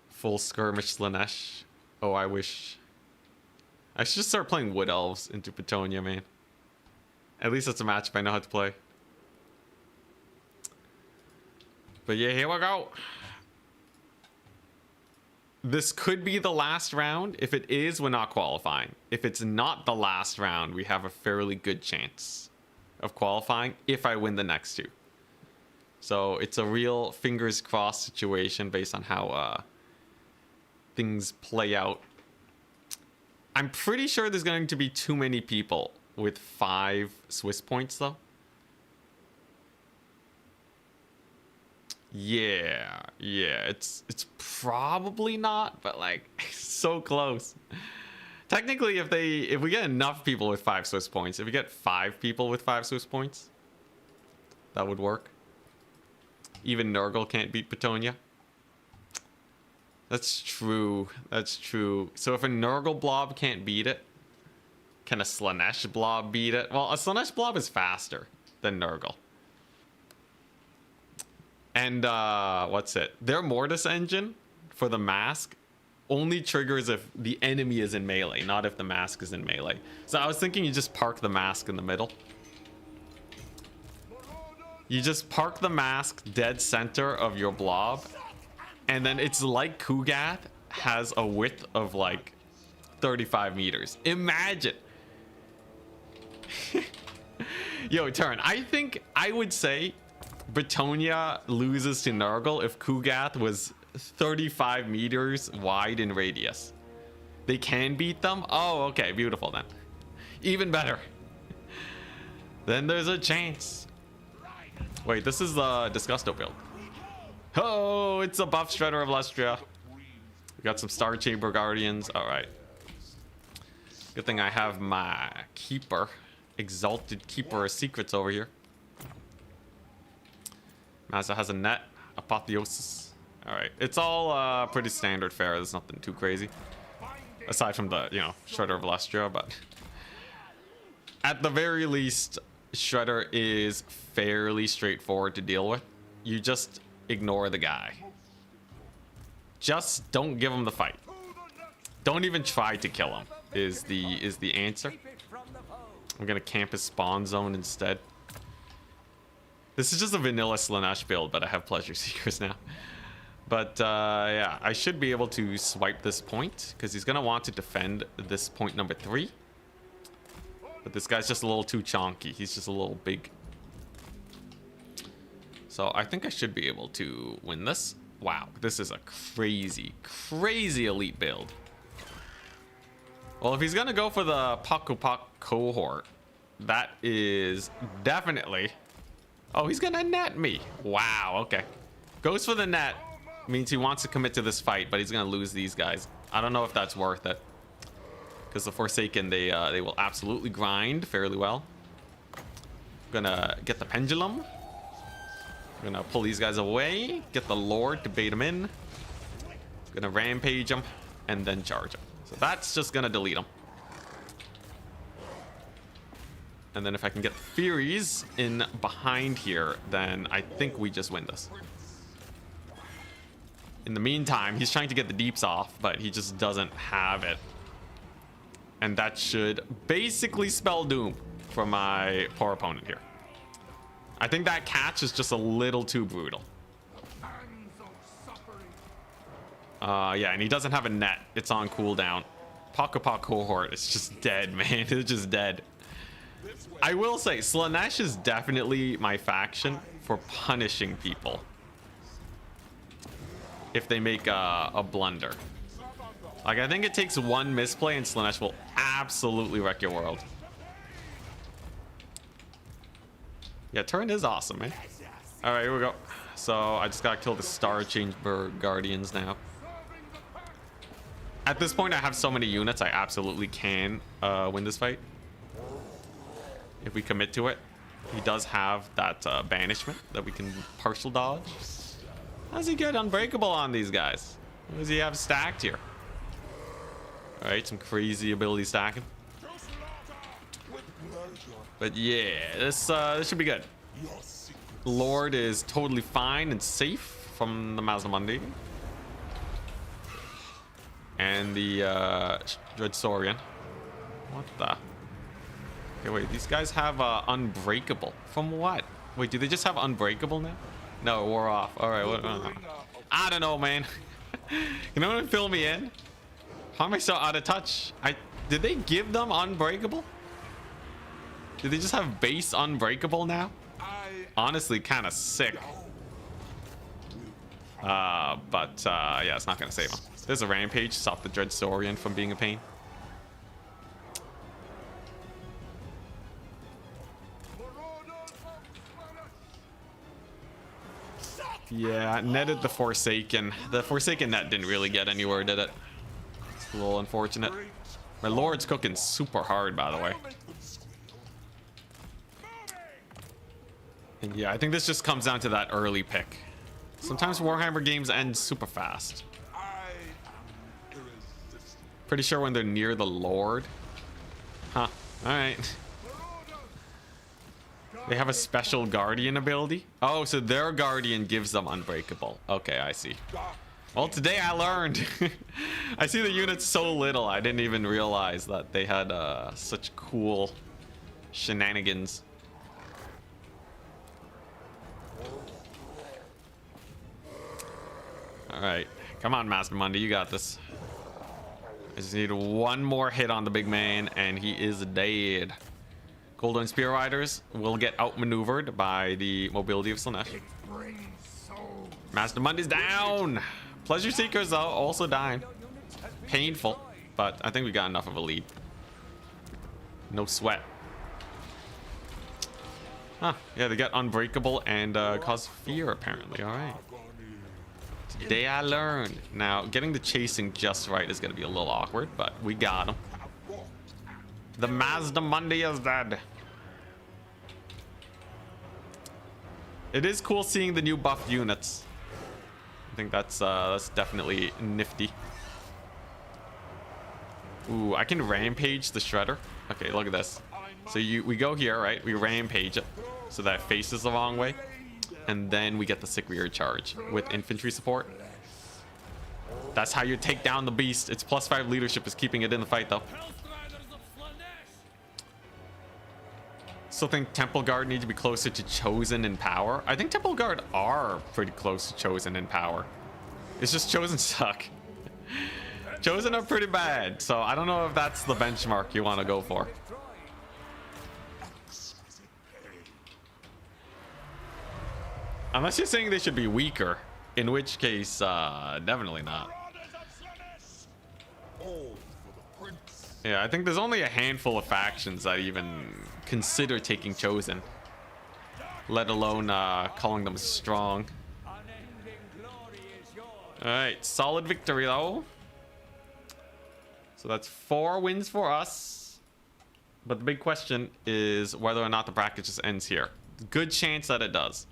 Full skirmish Slaanesh. Oh, I wish. I should just start playing Wood Elves into Betonia, man. At least it's a matchup I know how to play. But yeah, here we go. This could be the last round. If it is, we're not qualifying. If it's not the last round, we have a fairly good chance of qualifying if I win the next two. So it's a real fingers crossed situation based on how things play out. I'm pretty sure there's going to be too many people with 5 Swiss points, though. Yeah, it's probably not, but like so close. Technically, if we get enough people with 5 Swiss points, if we get 5 people with 5 Swiss points, that would work. Even Nurgle can't beat Betonia. That's true. That's true. So if a Nurgle blob can't beat it, can a Slaanesh blob beat it? Well, a Slaanesh blob is faster than Nurgle. And what's it? Their Mortis engine for the mask only triggers if the enemy is in melee, not if the mask is in melee. So I was thinking you just park the mask in the middle. You just park the mask dead center of your blob, and then it's like Kugath has a width of like 35 meters. Imagine. Yo, turn. I think I would say Betonia loses to Nurgle if Kugath was 35 meters wide in radius. They can beat them? Oh, okay. Beautiful then. Even better. Then there's a chance. Wait, this is the Disgusto build. Oh, it's a buff Shredder of Lestria. We got some Star Chamber Guardians. All right. Good thing I have my Keeper. Exalted Keeper of Secrets over here. Mazda has a net. Apotheosis. All right. It's all pretty standard fare. There's nothing too crazy. Aside from the, Shredder of Lestria, but at the very least, Shredder is fairly straightforward to deal with. You just ignore the guy. Just don't give him the fight. Don't even try to kill him is the answer. I'm gonna camp his spawn zone instead. This is just a vanilla Slaanesh build, but I have Pleasure Seekers now. But yeah, I should be able to swipe this point because he's gonna want to defend this point number 3. But this guy's just a little too chonky. He's just a little big. So I think I should be able to win this. Wow, this is a crazy, crazy elite build. Well, if he's gonna go for the Paku Pak cohort, that is definitely... Oh, he's gonna net me. Wow, okay. Goes for the net. Means he wants to commit to this fight, but he's gonna lose these guys. I don't know if that's worth it. Because the Forsaken, they will absolutely grind fairly well. Gonna get the Pendulum. Gonna pull these guys away. Get the Lord to bait him in. Gonna rampage him and then charge him. So that's just gonna delete him. And then if I can get the Furies in behind here, then I think we just win this. In the meantime, he's trying to get the deeps off, but he just doesn't have it. And that should basically spell doom for my poor opponent here. I think that catch is just a little too brutal. Yeah, and he doesn't have a net. It's on cooldown. Paku Pak cohort is just dead, man. It's just dead. I will say, Slaanesh is definitely my faction for punishing people if they make a blunder. Like, I think it takes one misplay and Slaanesh will absolutely wreck your world. Yeah, turn is awesome, man. All right, here we go. So I just gotta kill the Star Chamber Guardians now. At this point, I have so many units, I absolutely can win this fight. If we commit to it. He does have that banishment that we can partial dodge. How does he get unbreakable on these guys? What does he have stacked here? All right, some crazy ability stacking. But yeah, this should be good. Lord is totally fine and safe from the Mazdamundi. And the Dreadsaurian. What the? Okay, wait, these guys have Unbreakable. From what? Wait, do they just have Unbreakable now? No, we're off. All right, what? I don't know, man. You know what? Fill me in. How am I so out of touch? Did they give them Unbreakable? Did they just have base Unbreakable now? Honestly, kind of sick. Yeah, it's not gonna save him. There's a rampage. Stop the Dreadsaurian from being a pain. Yeah, netted the Forsaken. The Forsaken net didn't really get anywhere, did it? It's a little unfortunate. My Lord's cooking super hard, by the way. And yeah, I think this just comes down to that early pick. Sometimes Warhammer games end super fast. Pretty sure when they're near the Lord. Huh. Alright. They have a special Guardian ability. Oh, so their Guardian gives them Unbreakable. Okay, I see. Well, today I learned. I see the units so little, I didn't even realize that they had such cool shenanigans. All right, come on, Mazdamundi, you got this. I just need one more hit on the big man, and he is dead. Golden Spear Riders will get outmaneuvered by the mobility of Slaanesh. Mazdamundi's down. Pleasure Seekers, though, also dying. Painful, but I think we got enough of a lead. No sweat. Huh, yeah, they get Unbreakable and cause fear, apparently. All right. Today I learned. Now, getting the chasing just right is going to be a little awkward, but we got him. The Mazdamundi is dead. It is cool seeing the new buffed units. I think that's definitely nifty. Ooh, I can rampage the Shredder. Okay, look at this. So we go here, right? We rampage it so that it faces the wrong way. And then we get the Sick Rear charge with infantry support. That's how you take down the beast. Its +5 leadership is keeping it in the fight, though. Still think Temple Guard need to be closer to Chosen in power. I think Temple Guard are pretty close to Chosen in power. It's just Chosen suck. Chosen are pretty bad, so I don't know if that's the benchmark you want to go for. Unless you're saying they should be weaker, in which case, definitely not. Yeah, I think there's only a handful of factions that even consider taking Chosen, let alone calling them strong. Alright, solid victory though. So that's 4 wins for us. But the big question is whether or not the bracket just ends here. Good chance that it does.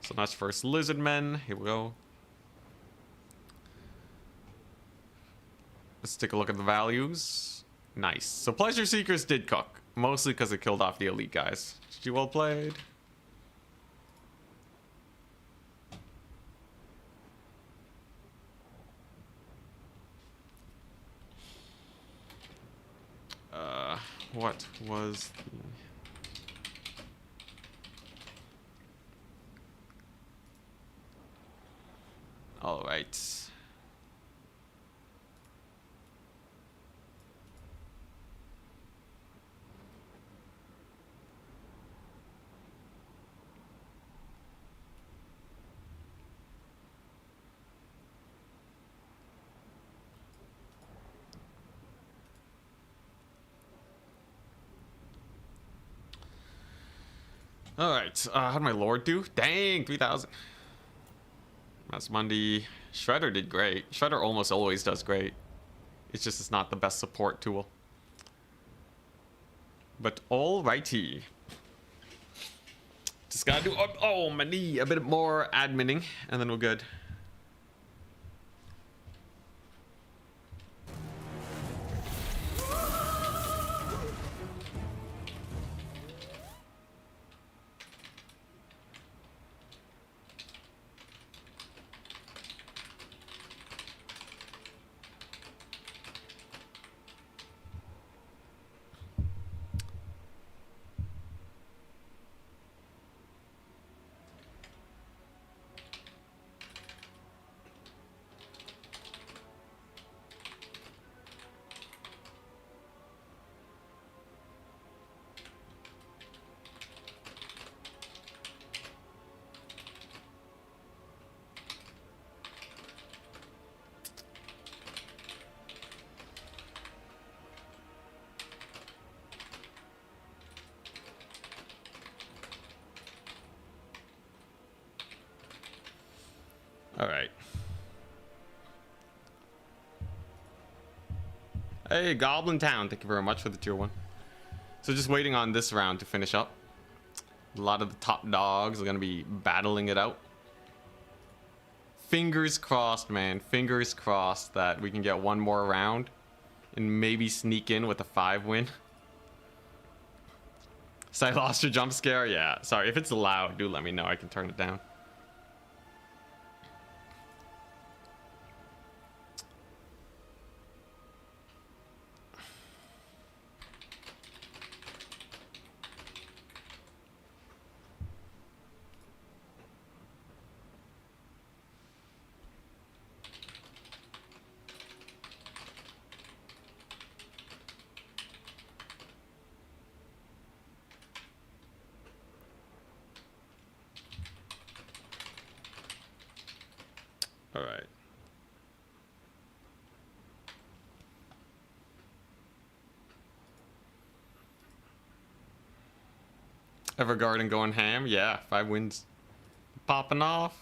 So that's first Lizardmen. Here we go. Let's take a look at the values. Nice. So Pleasure Seekers did cook. Mostly because it killed off the elite guys. GG, well played. What was the... All right. All right. How'd my Lord do? Dang, 3,000. That's Monday. Shredder did great. Shredder almost always does great. It's just it's not the best support tool. But alrighty. Just gotta do oh my knee, a bit more adminning, and then we're good. All right. Hey, Goblin Town, thank you very much for the tier 1. So just waiting on this round to finish up. A lot of the top dogs are going to be battling it out. Fingers crossed, man. Fingers crossed that we can get one more round and maybe sneak in with a 5 win. So I lost your jump scare? Yeah, sorry. If it's loud, do let me know. I can turn it down. All right. Evergarden going ham? Yeah, 5 wins. Popping off.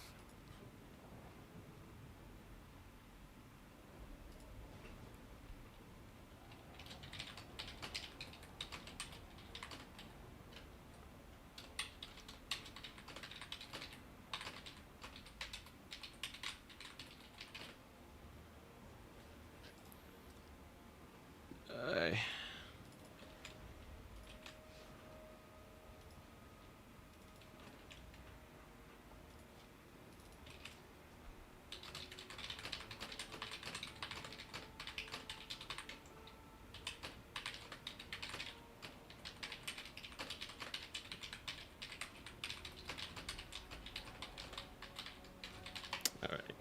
Alright.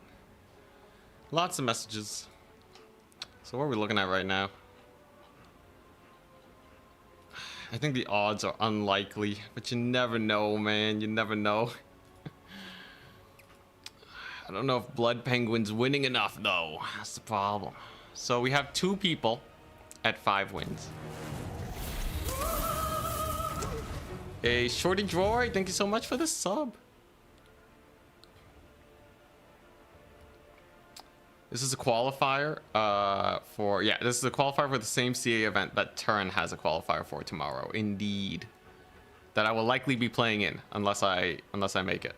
Lots of messages. So what are we looking at right now? I think the odds are unlikely, but you never know, man. You never know. I don't know if Blood Penguin's winning enough, though. That's the problem. So we have 2 people at 5 wins. A Shorty Droid, thank you so much for the sub. This is a qualifier this is a qualifier for the same CA event that Turin has a qualifier for tomorrow. Indeed. That I will likely be playing in unless I make it.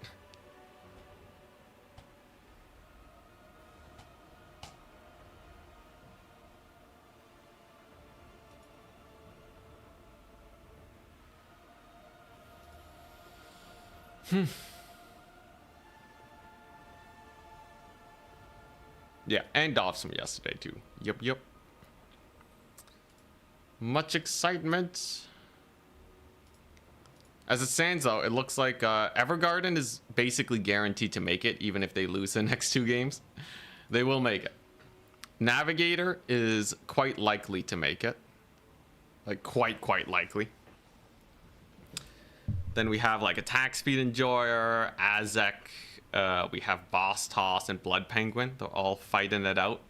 Yeah, and Dobbs from yesterday too. Yep. Much excitement. As it stands though, it looks like Evergarden is basically guaranteed to make it even if they lose the next 2 games. They will make it. Navigator is quite likely to make it. Like quite likely. Then we have like Attack Speed Enjoyer, Azek, we have Boss Toss and Blood Penguin. They're all fighting it out.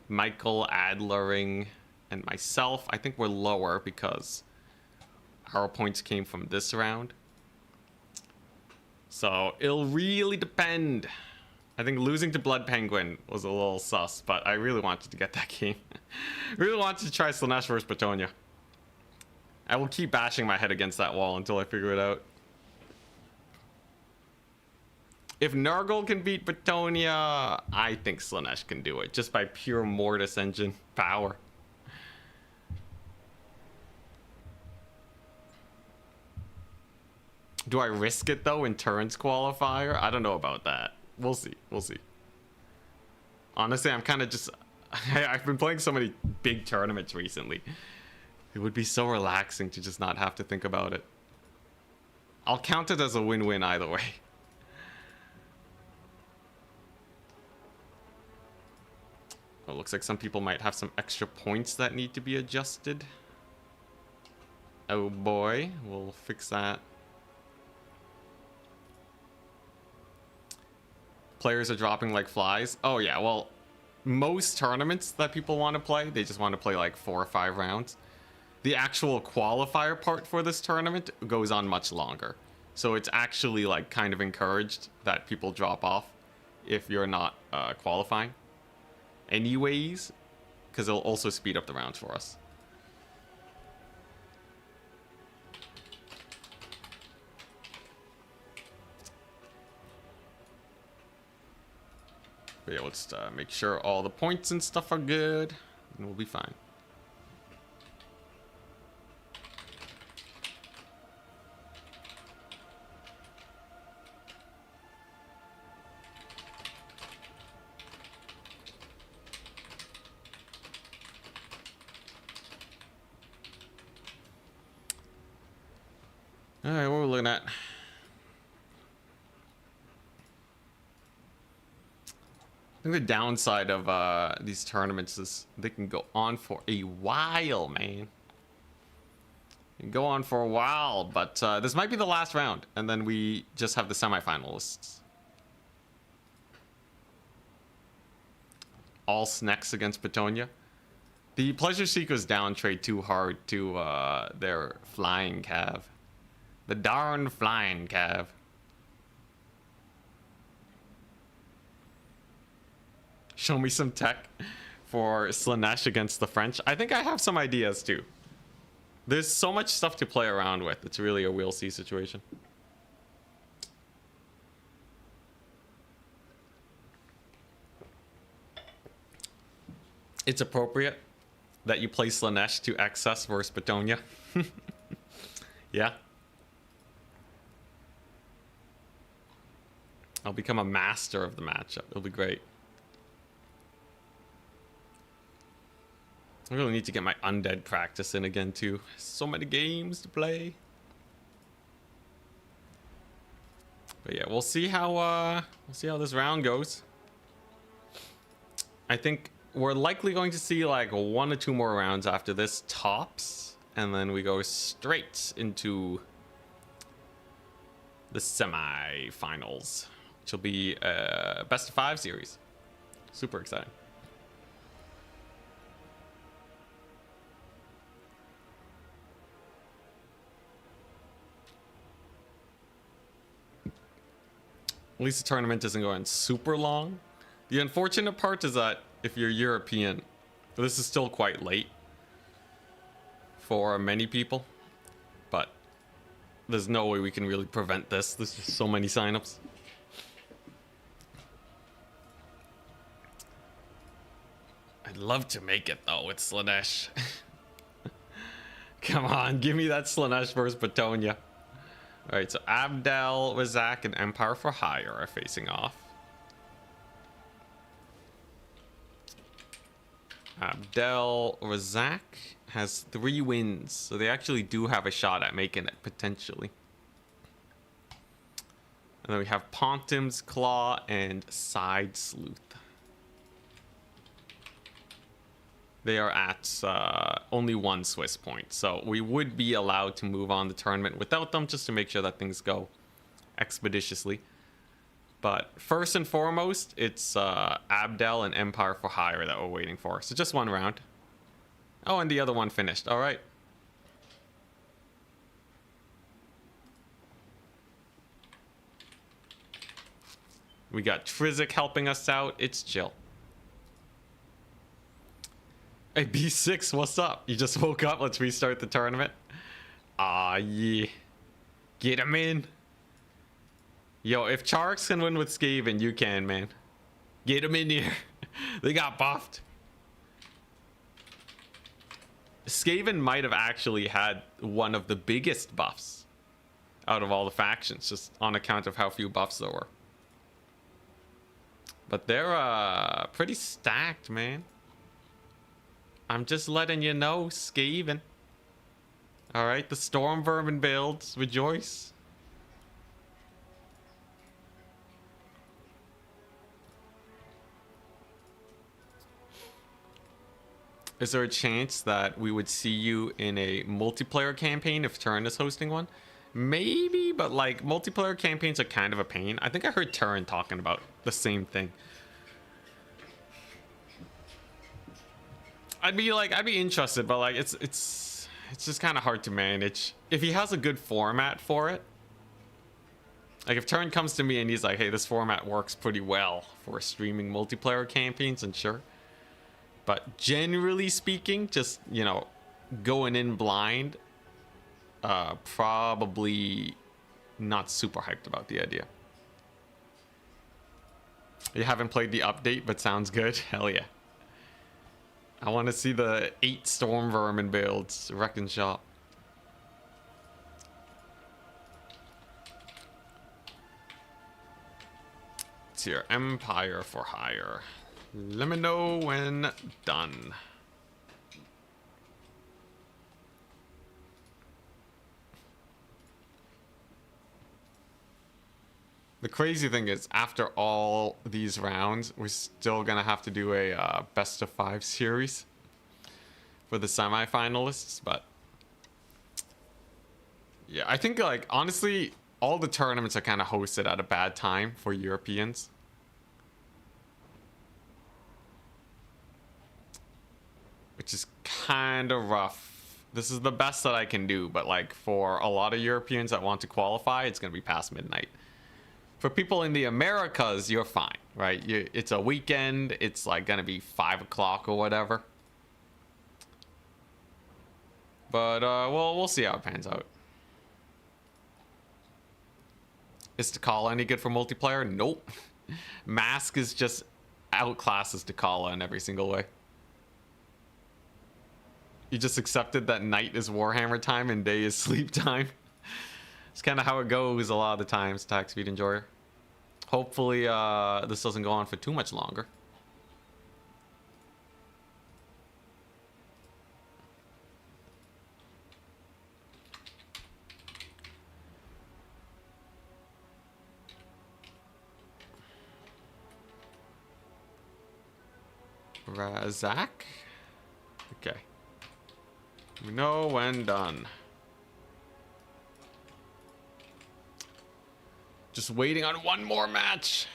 Michael, Adlering, and myself. I think we're lower because our points came from this round. So it'll really depend. I think losing to Blood Penguin was a little sus, but I really wanted to get that game. Really wanted to try Slaanesh vs Bretonnia. I will keep bashing my head against that wall until I figure it out. If Nurgle can beat Bretonnia, I think Slaanesh can do it, just by pure Mortis engine power. Do I risk it though in Turin's qualifier? I don't know about that. We'll see. Honestly, I'm kind of just... I've been playing so many big tournaments recently. It would be so relaxing to just not have to think about it. I'll count it as a win-win either way. Oh, looks like some people might have some extra points that need to be adjusted. Oh boy, we'll fix that. Players are dropping like flies. Oh yeah, well, most tournaments that people want to play, they just want to play like 4 or 5 rounds. The actual qualifier part for this tournament goes on much longer. So it's actually like kind of encouraged that people drop off if you're not qualifying. Anyways, because it'll also speed up the rounds for us. But yeah, let's make sure all the points and stuff are good, and we'll be fine. All right, what are we looking at? I think the downside of these tournaments is they can go on for a while, man. They can go on for a while, but this might be the last round, and then we just have the semifinalists. All Snex against Bretonnia. The Pleasure Seekers down trade too hard to their flying cav. The darn flying cav. Show me some tech for Slaanesh against the French. I think I have some ideas too. There's so much stuff to play around with. It's really a we'll see situation. It's appropriate that you play Slaanesh to excess versus Bretonnia. Yeah. I'll become a master of the matchup. It'll be great. I really need to get my undead practice in again too. So many games to play. But yeah, we'll see how this round goes. I think we're likely going to see like 1 or 2 more rounds after this tops, and then we go straight into the semi-finals, which will be a best of 5 series. Super exciting. At least the tournament isn't going super long. The unfortunate part is that if you're European, this is still quite late for many people, but there's no way we can really prevent this. There's just so many signups. I'd love to make it though with Slaanesh. Come on, give me that Slaanesh versus Batonia. Alright, so Abdel, Razak, and Empire for Hire are facing off. Abdel Razak has 3 wins, so they actually do have a shot at making it, potentially. And then we have Pontim's Claw and Side Sleuth. They are at only 1 Swiss point, so we would be allowed to move on the tournament without them, just to make sure that things go expeditiously. But first and foremost, it's Abdel and Empire for Hire that we're waiting for. So just 1 round. Oh, and the other one finished. All right. We got Trizik helping us out. It's chill. Hey, B6, what's up? You just woke up. Let's restart the tournament. Ah, yeah. Get him in. Yo, if Charx can win with Skaven, you can, man. Get him in here. They got buffed. Skaven might have actually had one of the biggest buffs out of all the factions, just on account of how few buffs there were. But they're pretty stacked, man. I'm just letting you know, Skaven. Alright, the Storm Vermin builds. Rejoice. Is there a chance that we would see you in a multiplayer campaign if Turin is hosting one? Maybe, but like multiplayer campaigns are kind of a pain. I think I heard Turin talking about the same thing. I'd be interested, but like it's just kind of hard to manage. If he has a good format for it, like if Turin comes to me and he's like, hey, this format works pretty well for streaming multiplayer campaigns, and sure. But generally speaking, just, you know, going in blind, probably not super hyped about the idea. You haven't played the update, but sounds good. Hell yeah. I want to see the 8 Storm Vermin builds. Wreck and shop. It's your Empire for Hire. Let me know when done. The crazy thing is, after all these rounds, we're still gonna have to do a best of 5 series for the semi-finalists. But yeah, I think, like, honestly, all the tournaments are kind of hosted at a bad time for Europeans. Which is kind of rough. This is the best that I can do, but like for a lot of Europeans that want to qualify, it's gonna be past midnight. For people in the Americas, you're fine, right? It's a weekend. It's like gonna be 5 o'clock or whatever. But we'll see how it pans out. Is Takala any good for multiplayer? Nope. Mask is just outclasses Takala in every single way. You just accepted that night is Warhammer time and day is sleep time. It's kind of how it goes a lot of the times, Attack Speed Enjoyer. Hopefully this doesn't go on for too much longer. Razak. Okay. We know when done. Just waiting on one more match.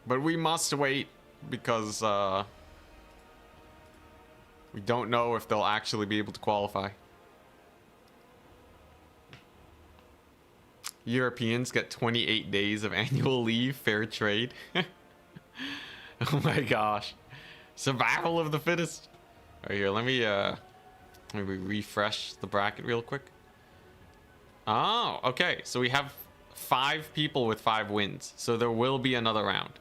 But we must wait because we don't know if they'll actually be able to qualify. Europeans get 28 days of annual leave, fair trade. Oh my gosh. Survival of the fittest. All right, here, let me maybe refresh the bracket real quick. Oh, okay. So we have 5 people with 5 wins. So there will be another round.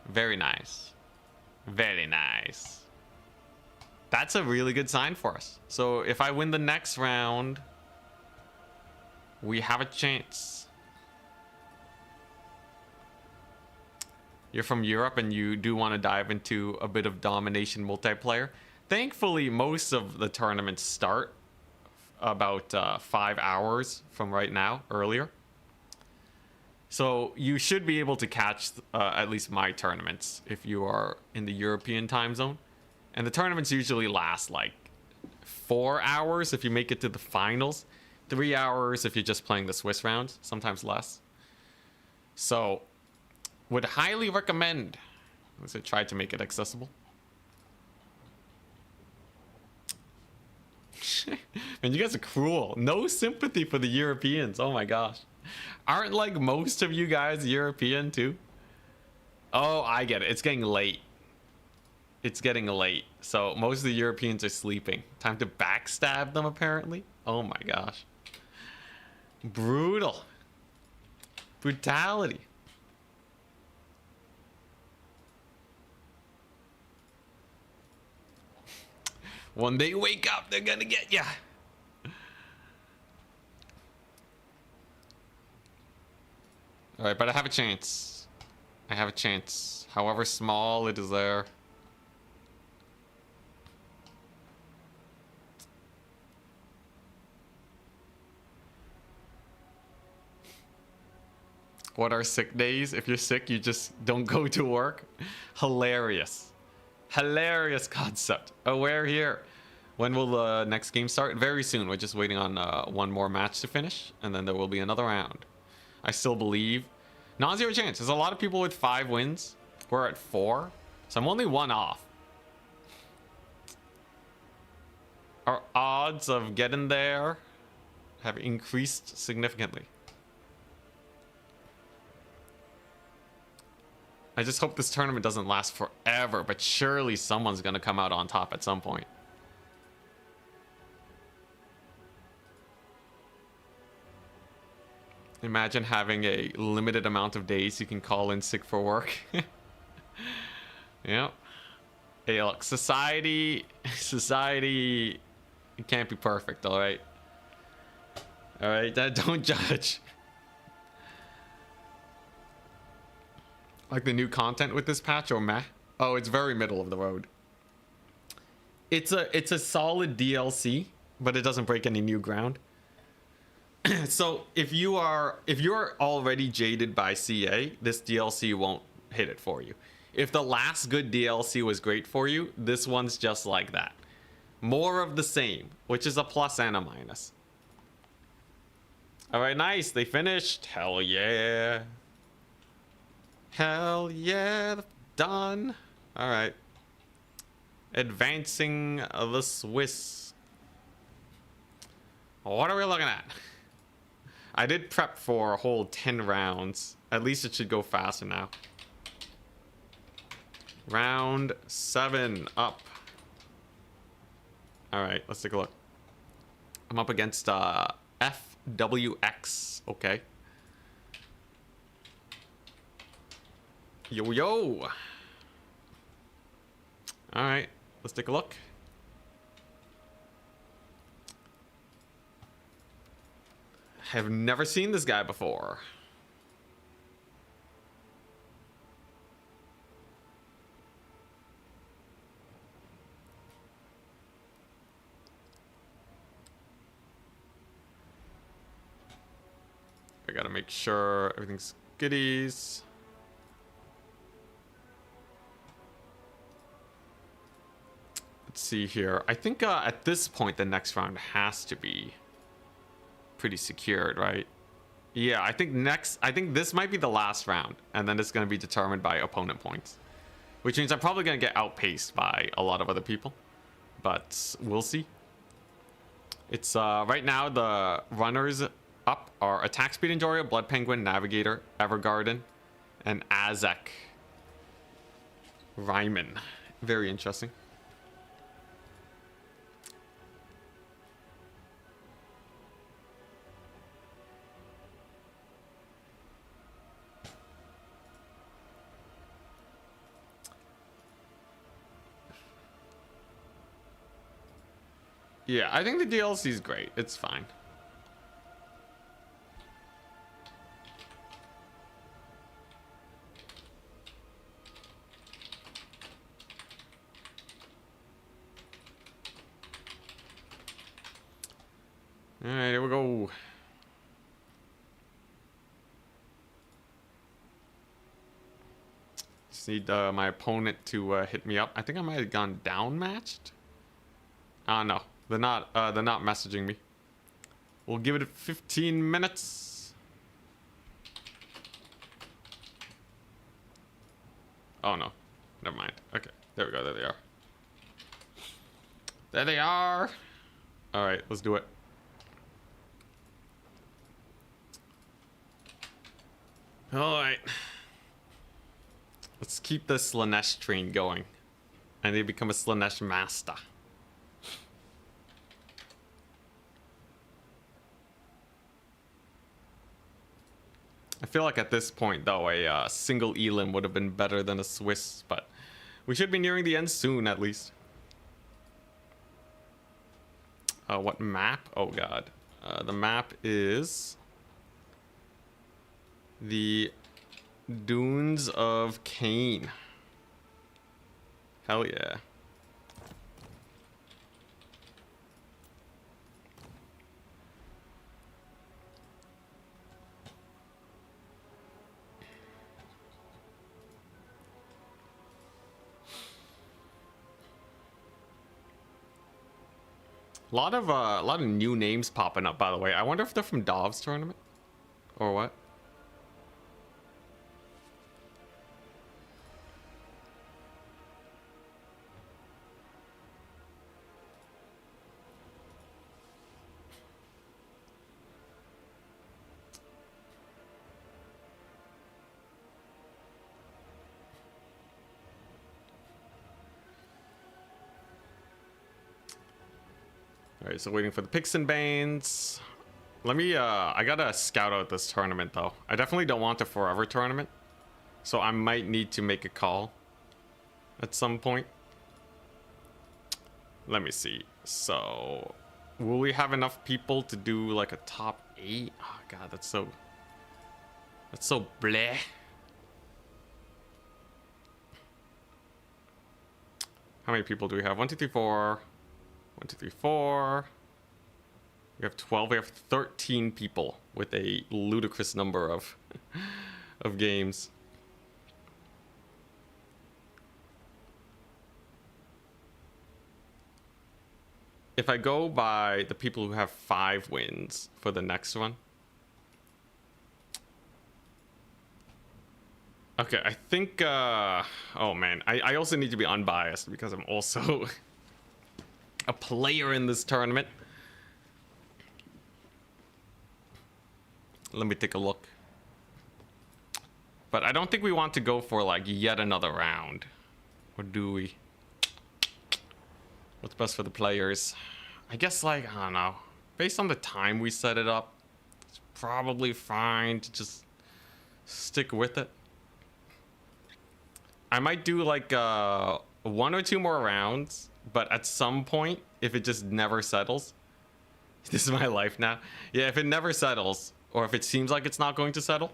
Very nice. Very nice. That's a really good sign for us. So if I win the next round, we have a chance. You're from Europe and you do want to dive into a bit of domination multiplayer. Thankfully, most of the tournaments start about 5 hours from right now, earlier. So you should be able to catch at least my tournaments if you are in the European time zone. And the tournaments usually last like 4 hours if you make it to the finals. 3 hours if you're just playing the Swiss rounds, sometimes less. So, would highly recommend. Let's say try to make it accessible. Man, you guys are cruel. No sympathy for the Europeans. Oh my gosh. Aren't like most of you guys European too? Oh, I get it. It's getting late. It's getting late. So most of the Europeans are sleeping. Time to backstab them apparently. Oh my gosh. Brutal. Brutality. When they wake up, they're gonna get ya. Alright, but I have a chance. I have a chance. However small it is there. What are sick days? If you're sick, you just don't go to work. Hilarious. Hilarious concept. Oh, we're here. When will the next game start? Very soon. We're just waiting on one more match to finish, and then there will be another round. I still believe. Non-zero chance. There's a lot of people with 5 wins. We're at 4. So I'm only 1 off. Our odds of getting there have increased significantly. I just hope this tournament doesn't last forever, but surely someone's gonna come out on top at some point. Imagine having a limited amount of days you can call in sick for work. Yep. Hey, look, society, it can't be perfect, all right? All right, don't judge. Like the new content with this patch or meh? Oh, it's very middle of the road. It's a solid DLC, but it doesn't break any new ground. So if you're already jaded by CA, this DLC won't hit it for you. If the last good DLC was great for you, this one's just like that. More of the same, which is a plus and a minus. All right, nice. They finished. Hell yeah. Hell yeah. Done. All right. Advancing the Swiss. What are we looking at? I did prep for a whole 10 rounds. At least it should go faster now. Round 7 up. Alright, let's take a look. I'm up against FWX. Okay. Yo, yo. Alright, let's take a look. Have never seen this guy before. I gotta make sure everything's goodies. Let's see here. I think at this point, the next round has to be pretty secured, right? Yeah, I think this might be the last round, and then it's going to be determined by opponent points, which means I'm probably going to get outpaced by a lot of other people, but we'll see. It's right now the runners up are Attack Speed Enjoyer, Blood Penguin, Navigator, Evergarden, and Azek Ryman. Very interesting. Yeah, I think the DLC is great. It's fine. All right, here we go. Just need my opponent to hit me up. I think I might have gone down matched. No, they're not messaging me. We'll give it 15 minutes. Oh no, never mind. Okay, there we go. There they are. There they are. All right, let's do it. All right. Let's keep the Slaanesh train going. I need to become a Slaanesh master. I feel like at this point, though, a single Elim would have been better than a Swiss, but we should be nearing the end soon, at least. What map? Oh, God. The map is the Dunes of Cain. Hell yeah. A lot of new names popping up, by the way. I wonder if they're from Dov's tournament or what. Alright, so waiting for the Picks and Banes. Let me, I gotta scout out this tournament, though. I definitely don't want a forever tournament. So I might need to make a call at some point. Let me see. So, will we have enough people to do, like, a top 8? Oh, God, that's so bleh. How many people do we have? 1, 2, 3, 4... 1, 2, 3, 4. We have 12. We have 13 people with a ludicrous number of games. If I go by the people who have 5 wins for the next one. Okay, I think, oh man, I also need to be unbiased because I'm also a player in this tournament. Let me take a look. But I don't think we want to go for like yet another round. Or do we? What's best for the players? I guess like, I don't know. Based on the time we set it up, it's probably fine to just stick with it. I might do like 1 or 2 more rounds. But at some point, if it just never settles, this is my life now. Yeah, if it never settles, or if it seems like it's not going to settle,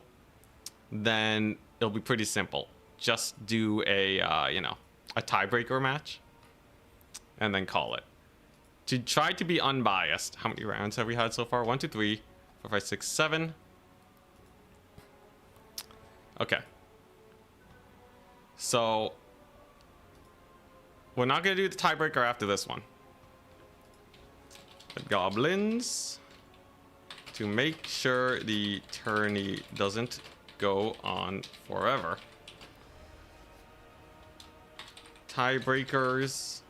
then it'll be pretty simple. Just do a, you know, a tiebreaker match, and then call it. To try to be unbiased, how many rounds have we had so far? 1, 2, 3, 4, 5, 6, 7. Okay. So we're not gonna do the tiebreaker after this one. The goblins, to make sure the tourney doesn't go on forever. Tiebreakers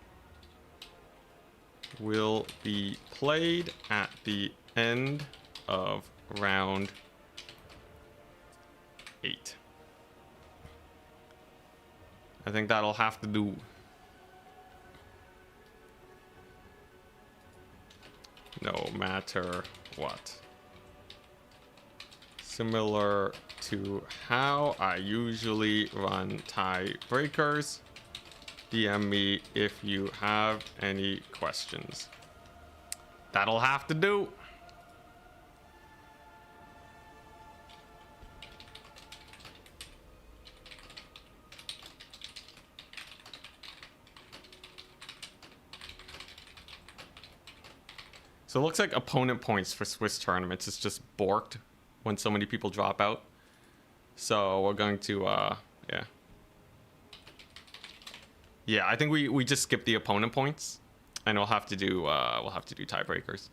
will be played at the end of round 8. I think that'll have to do. No matter what. Similar to how I usually run tiebreakers. DM me if you have any questions. That'll have to do. So it looks like opponent points for Swiss tournaments is just borked when so many people drop out. So we're going to, yeah. Yeah, I think we just skip the opponent points, and we'll have to do tiebreakers.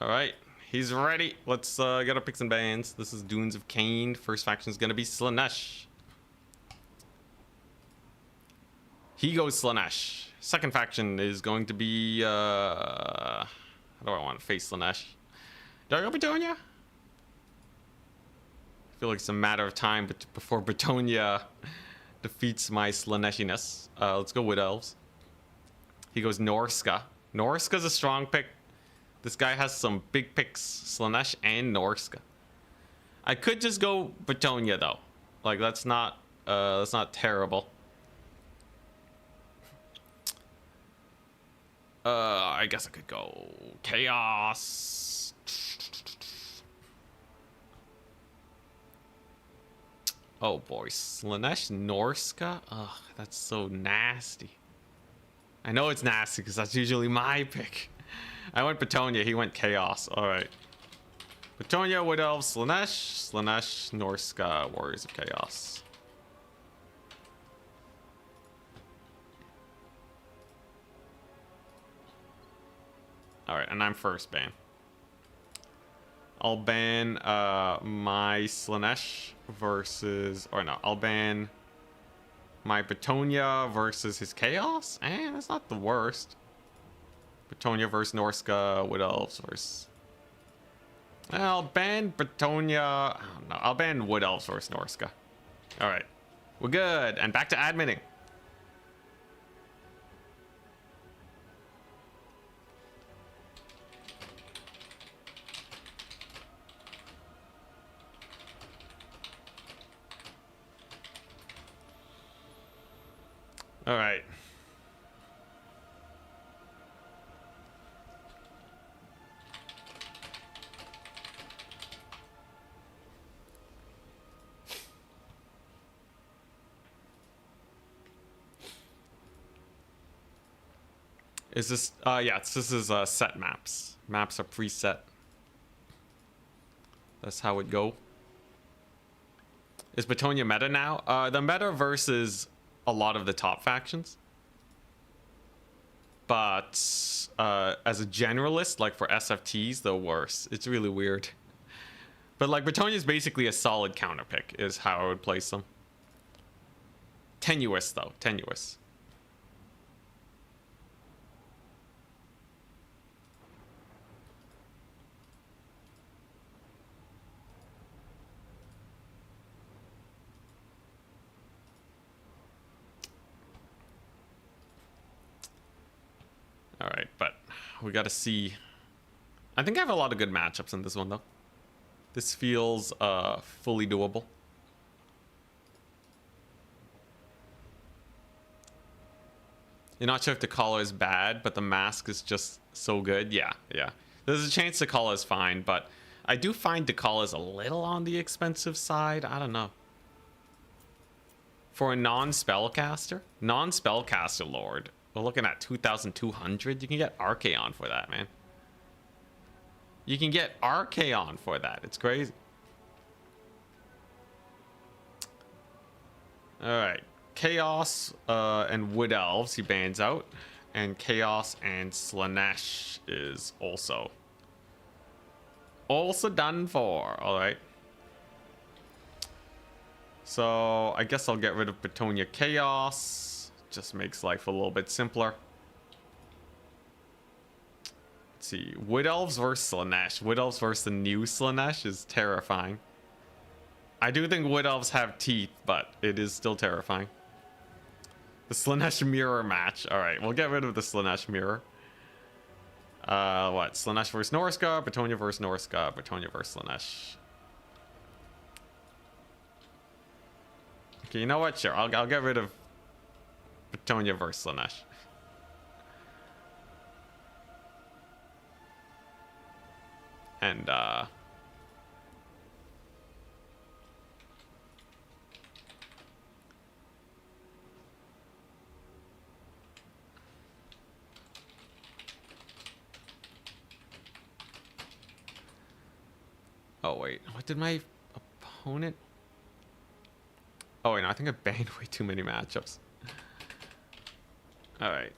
All right, he's ready. Let's get our picks and bans. This is Dunes of Cain. First faction is gonna be Slaanesh. He goes Slaanesh. Second faction is going to be how do I want to face Slaanesh? Do I go Bretonnia? I feel like it's a matter of time before Bretonnia defeats my Slaaneshiness. Let's go Wood Elves. He goes Norska. Norska's a strong pick. This guy has some big picks, Slaanesh and Norska. I could just go Bretonnia though. Like that's not terrible. I guess I could go Chaos. Oh boy, Slaanesh Norska? Ugh, that's so nasty. I know it's nasty because that's usually my pick. I went Bretonnia, he went Chaos. Alright. Bretonnia, Wood Elves, Slaanesh, Slaanesh, Norska, Warriors of Chaos. Alright, and I'm first ban. I'll ban my Slaanesh versus, or no, I'll ban my Bretonnia versus his Chaos. That's not the worst. Bretonnia versus Norska, Wood Elves versus. I'll ban Bretonnia. I don't know. I'll ban Wood Elves versus Norska. All right, we're good. And back to adminning. All right. Is this, yeah, this is set maps. Maps are preset. That's how it go. Is Bretonnia meta now? The meta versus a lot of the top factions. But as a generalist, like for SFTs, the worst. It's really weird. But like Bretonnia is basically a solid counter pick, is how I would place them. Tenuous though, tenuous. All right, but we got to see. I think I have a lot of good matchups in this one, though. This feels fully doable. You're not sure if the collar is bad, but the mask is just so good. Yeah, yeah. There's a chance the collar is fine, but I do find the collar is a little on the expensive side. I don't know. For a non-spellcaster lord, we're looking at 2,200. You can get Archaon for that, man. You can get Archaon for that. It's crazy. All right, Chaos and Wood Elves he bans out. And Chaos and Slaanesh is also done for. Alright. So I guess I'll get rid of Betonia Chaos. Just makes life a little bit simpler. Let's see. Wood Elves versus Slaanesh. Wood Elves versus the new Slaanesh is terrifying. I do think Wood Elves have teeth, but it is still terrifying. The Slaanesh mirror match. Alright, we'll get rid of the Slaanesh mirror. What? Slaanesh versus Norsca, Betonia versus Norsca, Betonia versus Slaanesh. Okay, you know what? Sure, I'll get rid of Betonia versus Slaanesh. And, oh, wait. What did my opponent... Oh, wait, no, I think I banned way too many matchups. Alright.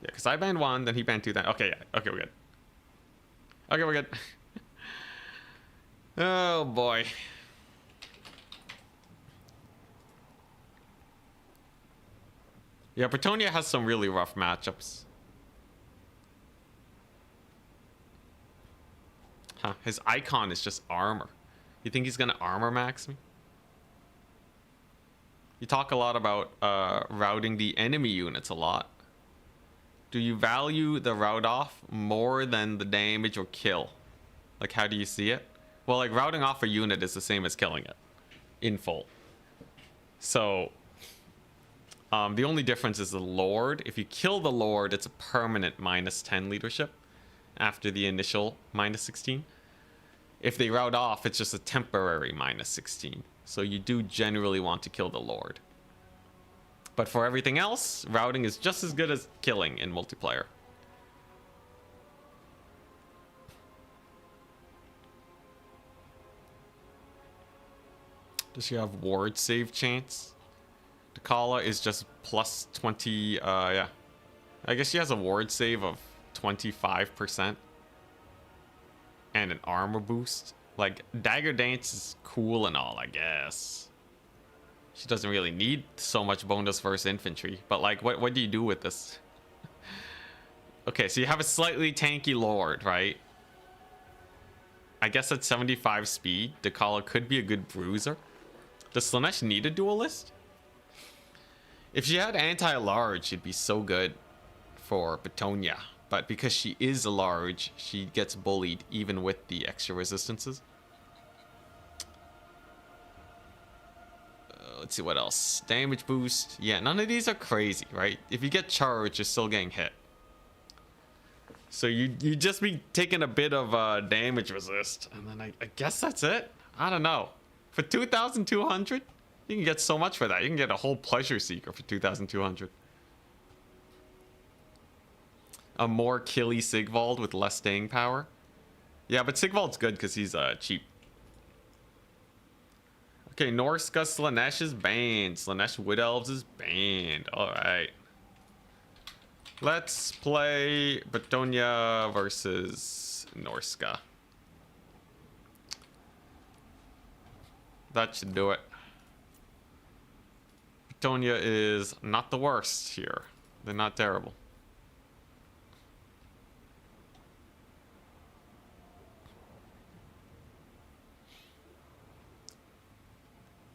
Yeah, because I banned one, then he banned two, then... Okay, yeah. Okay, we're good. Okay, we're good. Oh, boy. Yeah, Betonia has some really rough matchups. Huh, his icon is just armor. You think he's gonna armor max me? You talk a lot about routing the enemy units a lot. Do you value the route off more than the damage or kill? Like, how do you see it? Well, like, routing off a unit is the same as killing it in full. So, the only difference is the Lord. If you kill the Lord, it's a permanent -10 leadership after the initial -16. If they route off, it's just a temporary -16. So you do generally want to kill the Lord. But for everything else, routing is just as good as killing in multiplayer. Does she have ward save chance? Dakala is just plus 20, yeah. I guess she has a ward save of 25%. And an armor boost. Like, Dagger Dance is cool and all, I guess. She doesn't really need so much bonus versus infantry. But, like, what do you do with this? Okay, so you have a slightly tanky Lord, right? I guess at 75 speed, Dakala could be a good bruiser. Does Slaanesh need a duelist? If she had anti-large, she'd be so good for Betonia. But because she is a large, she gets bullied even with the extra resistances. Let's see what else. Damage boost. Yeah, none of these are crazy, right? If you get charged, you're still getting hit. So you just be taking a bit of damage resist. And then I guess that's it. I don't know. For 2,200, you can get so much for that. You can get a whole Pleasure Seeker for 2,200. A more killy Sigvald with less staying power. Yeah, but Sigvald's good because he's cheap. Okay, Norsca Slaanesh is banned. Slaanesh Wood Elves is banned. Alright. Let's play Betonia versus Norsca. That should do it. Betonia is not the worst here. They're not terrible.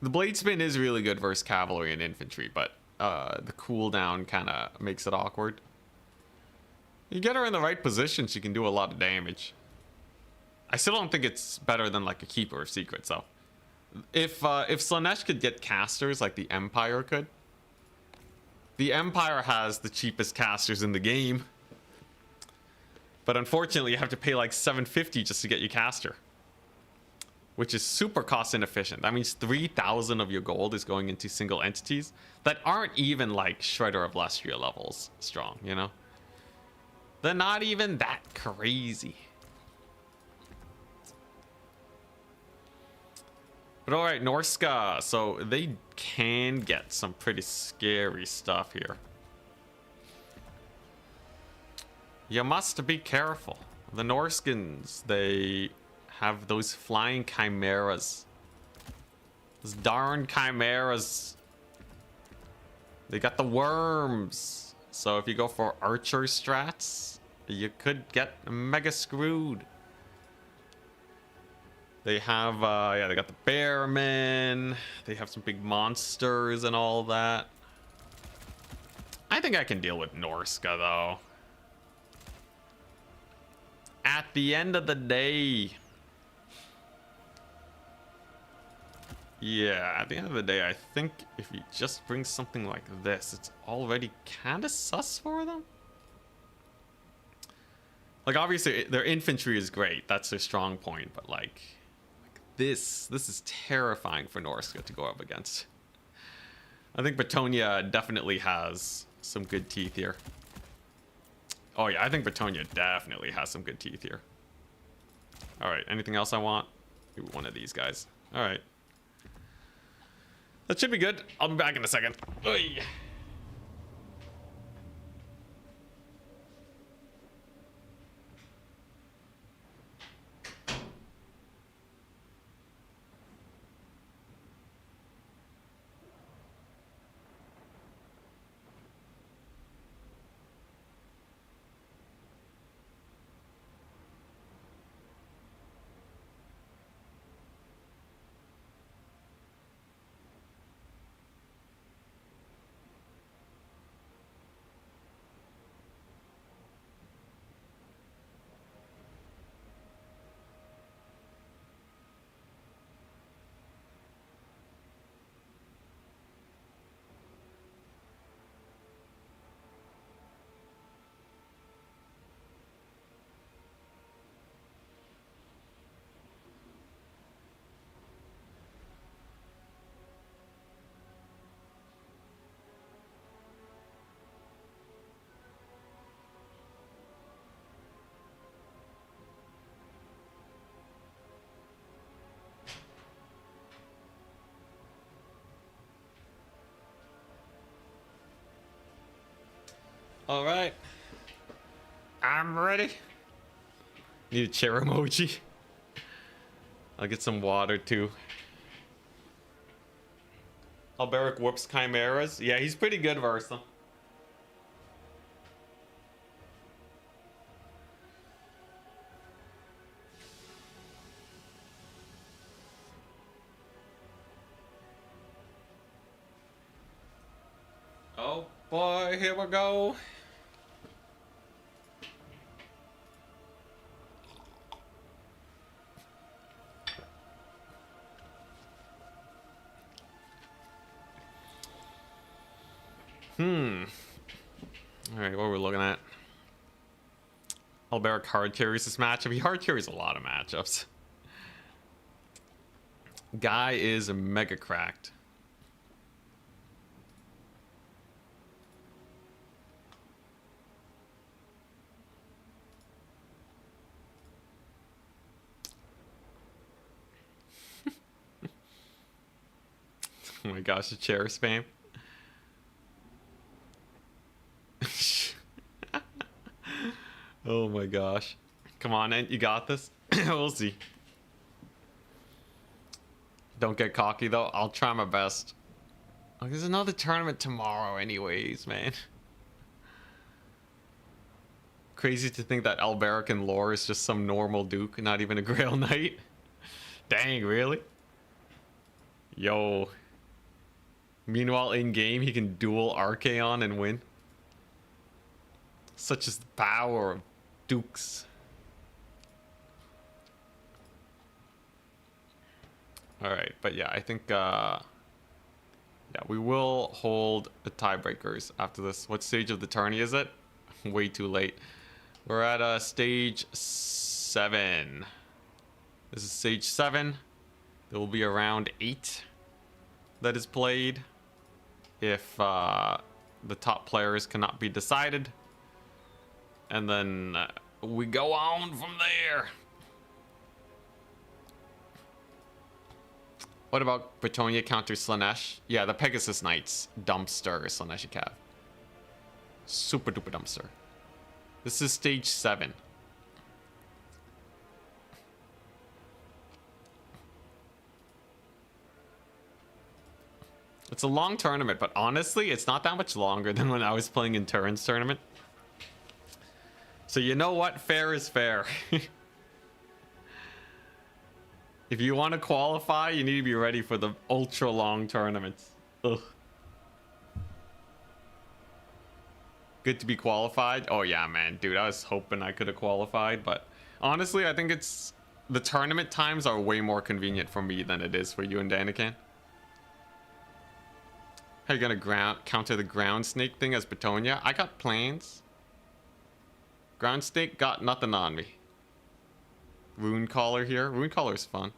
The blade spin is really good versus cavalry and infantry, but the cooldown kind of makes it awkward. You get her in the right position, she can do a lot of damage. I still don't think it's better than like a Keeper of Secrets, though. If Slaanesh could get casters like the Empire could, the Empire has the cheapest casters in the game. But unfortunately, you have to pay like $750 just to get your caster, which is super cost inefficient. That means 3,000 of your gold is going into single entities that aren't even like Shredder of Lestria levels strong, you know? They're not even that crazy. But all right, Norska. So they can get some pretty scary stuff here. You must be careful. The Norskins, they have those flying chimeras. Those darn chimeras. They got the worms. So if you go for archer strats, you could get mega screwed. They have, yeah, they got the bearmen. They have some big monsters and all that. I think I can deal with Norska, though. At the end of the day. Yeah, at the end of the day, I think if you just bring something like this, it's already kind of sus for them. Like, obviously, their infantry is great. That's their strong point. But, like this is terrifying for Norska to go up against. I think Betonia definitely has some good teeth here. Oh, yeah, I think Betonia definitely has some good teeth here. All right, anything else I want? Maybe one of these guys. All right. That should be good. I'll be back in a second. Oy. All right. I'm ready. Need a chair emoji. I'll get some water too. Alberic whoops chimeras. Yeah, he's pretty good, Versa. Oh boy, here we go. Alright, what are we looking at? Alberic hard carries this matchup. He hard carries a lot of matchups. Guy is mega cracked. Oh my gosh, the chair spam. Oh my gosh. Come on, Ent, you got this. We'll see. Don't get cocky though. I'll try my best. Oh, there's another tournament tomorrow anyways, man. Crazy to think that Alberic in lore is just some normal duke, not even a Grail Knight. Dang, really? Yo. Meanwhile, in game, he can duel Archaon and win. Such is the power of dukes. Alright, but yeah, I think, yeah, we will hold the tiebreakers after this. What stage of the tourney is it? Way too late. We're at stage 7. This is stage 7. There will be a round 8 that is played if the top players cannot be decided. And then we go on from there. What about Bretonia counter Slaanesh? Yeah, the Pegasus Knights dumpster Slaanesh Cav. Super duper dumpster. This is stage 7. It's a long tournament, but honestly, it's not that much longer than when I was playing in Turin's tournament. So you know what? Fair is fair. If you want to qualify, you need to be ready for the ultra long tournaments. Ugh. Good to be qualified. Oh yeah, man, dude, I was hoping I could have qualified, but honestly, I think it's the tournament times are way more convenient for me than it is for you and Danican. How you gonna counter the ground snake thing as Bretonia? I got planes. Ground snake got nothing on me. Rune Caller here. Rune Caller's fun.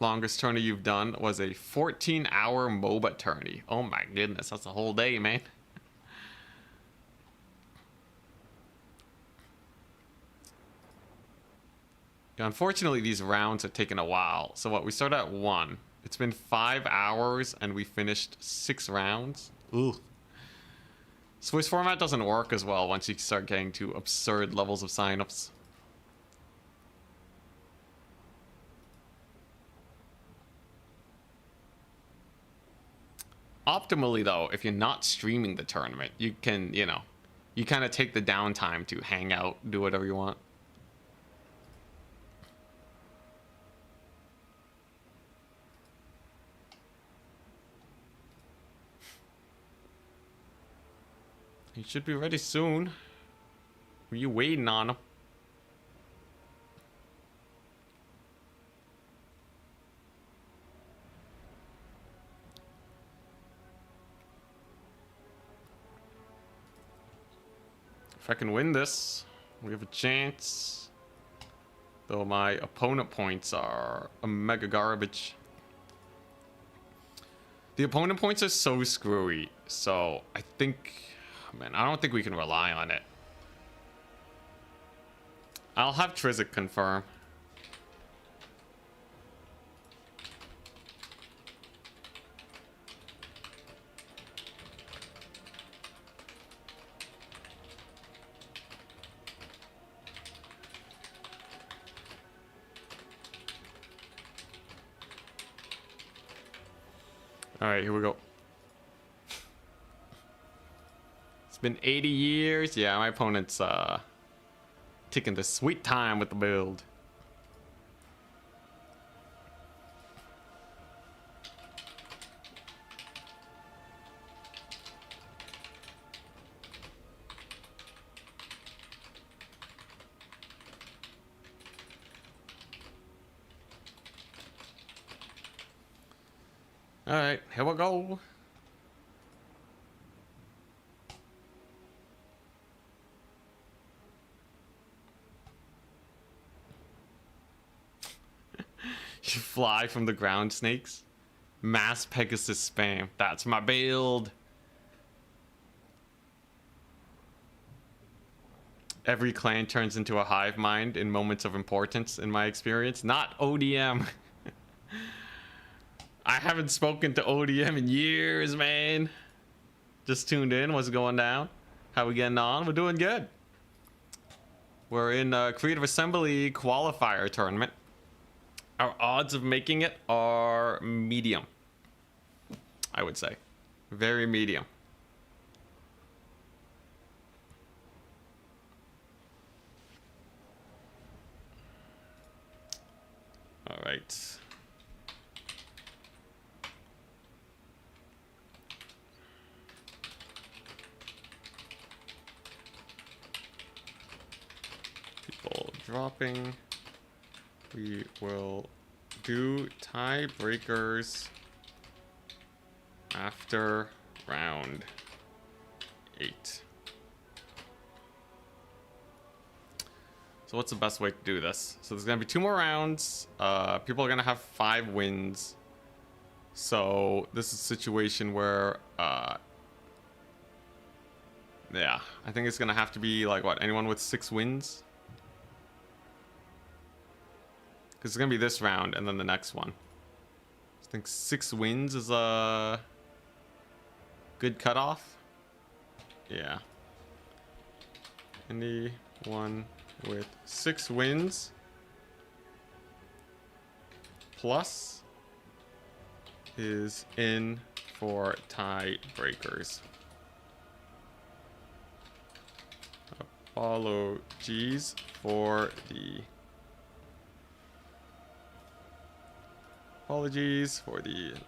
Longest tourney you've done was a 14-hour MOBA tourney. Oh my goodness, that's a whole day, man. Yeah, unfortunately, these rounds are taking a while. So what, we started at 1. It's been 5 hours and we finished 6 rounds. Ooh. Swiss format doesn't work as well once you start getting to absurd levels of signups. Optimally, though, if you're not streaming the tournament, you can, you know, you kind of take the downtime to hang out, do whatever you want. He should be ready soon. Were you waiting on him? If I can win this, we have a chance. Though my opponent points are a mega garbage. The opponent points are so screwy, so I think, man, I don't think we can rely on it. I'll have Trizic confirm. All right, here we go. It's been 80 years. Yeah, my opponent's taking the sweet time with the build. All right, here we go. You fly from the ground snakes. Mass Pegasus spam. That's my build. Every clan turns into a hive mind in moments of importance, in my experience. Not ODM. I haven't spoken to ODM in years, man. Just tuned in. What's going down? How we getting on? We're doing good. We're in a Creative Assembly qualifier tournament. Our odds of making it are medium, I would say. Very medium. All right. People dropping. We will do tiebreakers after round 8. So what's the best way to do this? So there's gonna be 2 more rounds. People are gonna have 5 wins. So this is a situation where, yeah, I think it's gonna have to be like what? Anyone with 6 wins? Because it's gonna be this round and then the next one. I think 6 wins is a good cutoff. Yeah. Anyone with 6 wins plus is in for tiebreakers. Apologies for the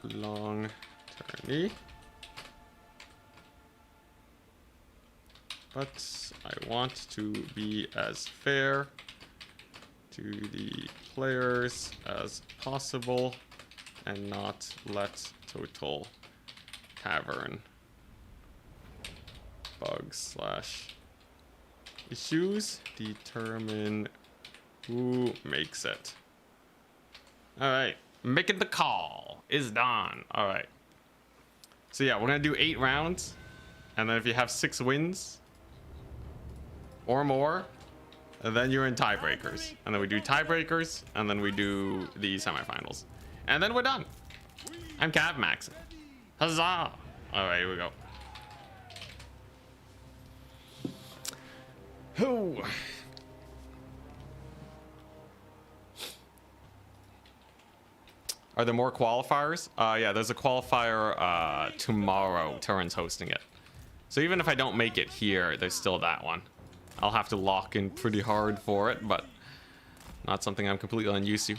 long tourney. But I want to be as fair to the players as possible and not let Total Tavern bugs / issues determine who makes it. Alright, making the call is done. Alright. So yeah, we're gonna do 8 rounds. And then if you have 6 wins or more, and then you're in tiebreakers. And then we do tiebreakers, and then we do the semifinals. And then we're done. I'm Cav Maxing. Huzzah! Alright, here we go. Ooh. Are there more qualifiers? Yeah, there's a qualifier tomorrow. Turin's hosting it. So even if I don't make it here, there's still that one. I'll have to lock in pretty hard for it, but not something I'm completely unused to.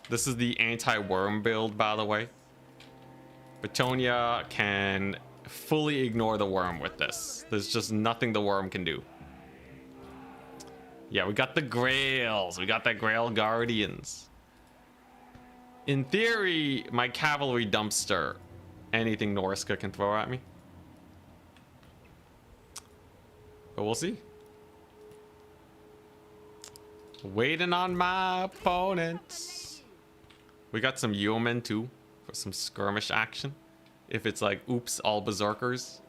This is the anti-worm build, by the way. Betonia can fully ignore the worm with this. There's just nothing the worm can do. Yeah, we got the Grails. We got the Grail Guardians. In theory, my cavalry dumpster, anything Norska can throw at me. But we'll see. Waiting on my opponents. We got some yeomen too for some skirmish action. If it's like, oops, all berserkers.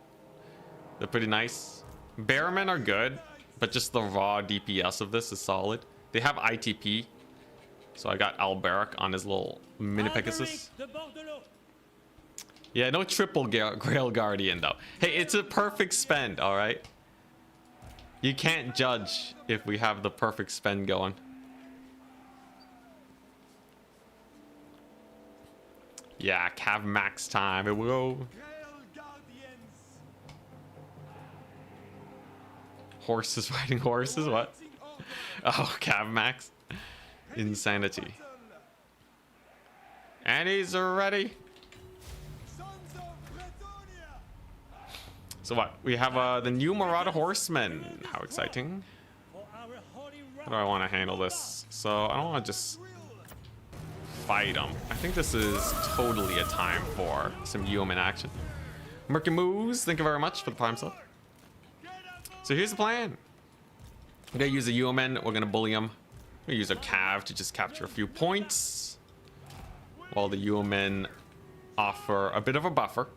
They're pretty nice. Bearmen are good, but just the raw DPS of this is solid. They have ITP. So I got Alberic on his little mini Pegasus. Yeah, no triple Grail Guardian though. Hey, it's a perfect spend, alright? You can't judge if we have the perfect spend going. Yeah, Cav Max time. Here we go. Horses riding horses? What? Oh, Cav Max. Insanity. And he's ready. So what? We have the new Marauder Horsemen. How exciting. How do I want to handle this? So I don't want to just fight them. I think this is totally a time for some yeoman action. Murky Moves, thank you very much for the prime sub. So here's the plan. We're going to use a yeoman. We're going to bully him. We're going to use a cav to just capture a few points. While the yeomen offer a bit of a buffer.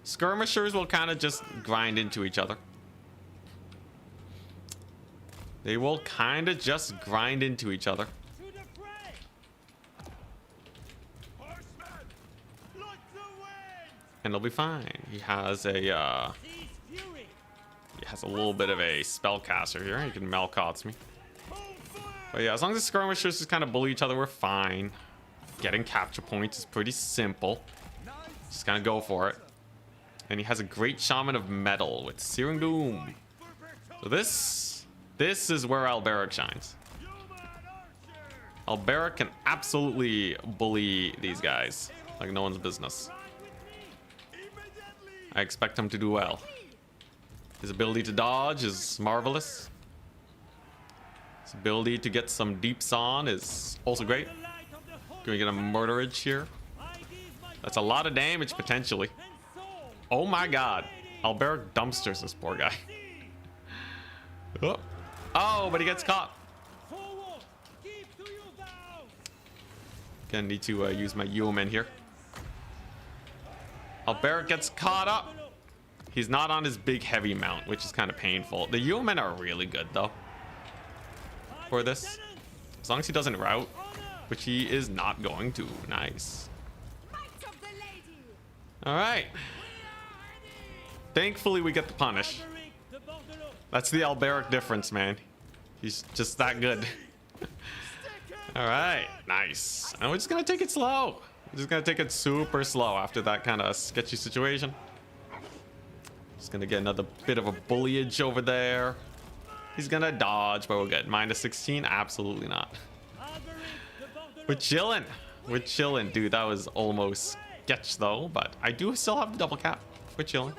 Skirmishers will kind of just grind into each other. They will kind of just grind into each other. And they'll be fine. He has a little bit of a spellcaster here. He can Malkots me. But yeah, as long as the skirmishers just kind of bully each other, we're fine. Getting capture points is pretty simple. Just kind of go for it. And he has a great Shaman of Metal with Searing Doom. So this is where Alberic shines. Alberic can absolutely bully these guys like no one's business. I expect him to do well. His ability to dodge is marvelous. His ability to get some deeps on is also great. Can we get a murderage here? That's a lot of damage potentially. Oh my god. Alberic dumpsters this poor guy. Oh, but he gets caught. Gonna need to use my yeoman here. Alberic gets caught up. He's not on his big heavy mount, which is kind of painful. The yeomen are really good though for this, as long as he doesn't rout, which he is not going to. Nice. All right, thankfully we get the punish. That's the Alberic difference, man. He's just that good. All right, nice. And we're just gonna take it slow. We're just gonna take it super slow after that kind of sketchy situation. Just gonna get another bit of a bulliage over there. He's gonna dodge, but we're good. Minus 16? Absolutely not. We're chilling. We're chilling. Dude, that was almost sketch though, but I do still have the double cap. We're chilling.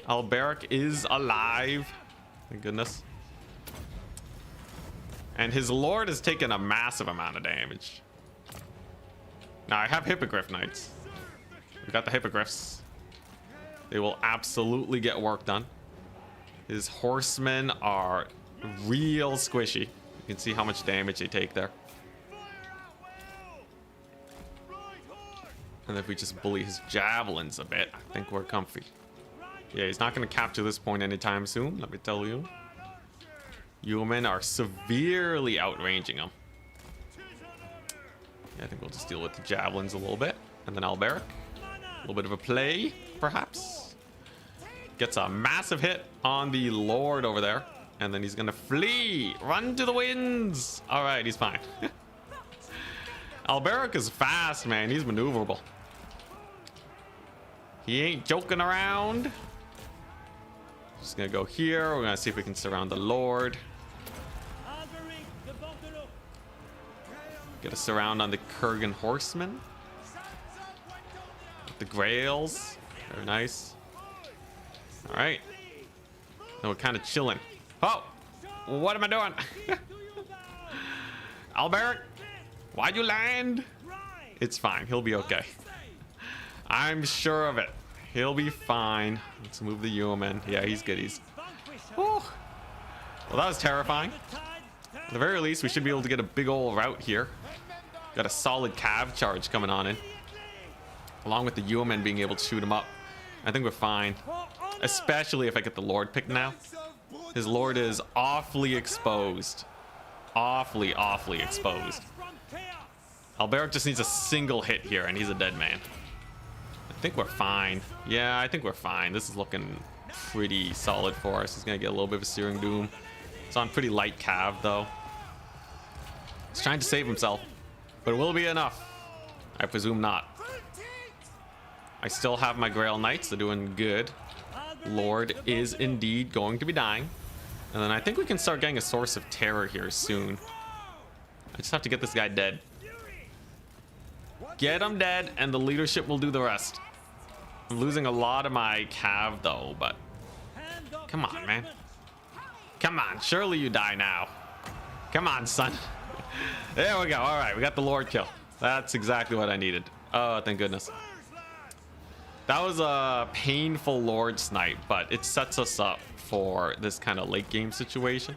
Alberic is alive. Thank goodness. And his lord has taken a massive amount of damage. Now I have Hippogriff Knights. We got the Hippogriffs. They will absolutely get work done. His horsemen are real squishy. You can see how much damage they take there. And if we just bully his javelins a bit, I think we're comfy. Yeah, he's not going to capture this point anytime soon, let me tell you. Yeomen are severely outranging him. Yeah, I think we'll just deal with the javelins a little bit. And then Alberic. A little bit of a play, perhaps. Gets a massive hit on the Lord over there. And then he's going to flee. Run to the winds. All right, he's fine. Alberic is fast, man. He's maneuverable. He ain't joking around. Just going to go here. We're going to see if we can surround the Lord. Get a surround on the Kurgan horsemen. The Grails. Very nice. All right. Now we're kind of chilling. Oh, what am I doing? Alberic, why'd you land? It's fine. He'll be okay. I'm sure of it. He'll be fine. Let's move the yeoman. Yeah, he's good. He's. Oh. Well, that was terrifying. At the very least, we should be able to get a big old rout here. Got a solid cav charge coming on in, along with the yeoman being able to shoot him up. I think we're fine, especially if I get the Lord picked now. His Lord is awfully exposed. Awfully exposed. Alberic just needs a single hit here and he's a dead man. I think we're fine. Yeah, I think we're fine. This is looking pretty solid for us. He's gonna get a little bit of a Searing Doom. It's on pretty light cav though. He's trying to save himself, but will it be enough? I presume not. I still have my Grail Knights. They're doing good. Lord is indeed going to be dying. And then I think we can start getting a Source of Terror here soon. I just have to get this guy dead. Get him dead and the leadership will do the rest. I'm losing a lot of my cav though, but come on, man. Come on, surely you die now. Come on, son. There we go. All right, we got the Lord kill. That's exactly what I needed. Oh, thank goodness. That was a painful Lord snipe, but it sets us up for this kind of late game situation.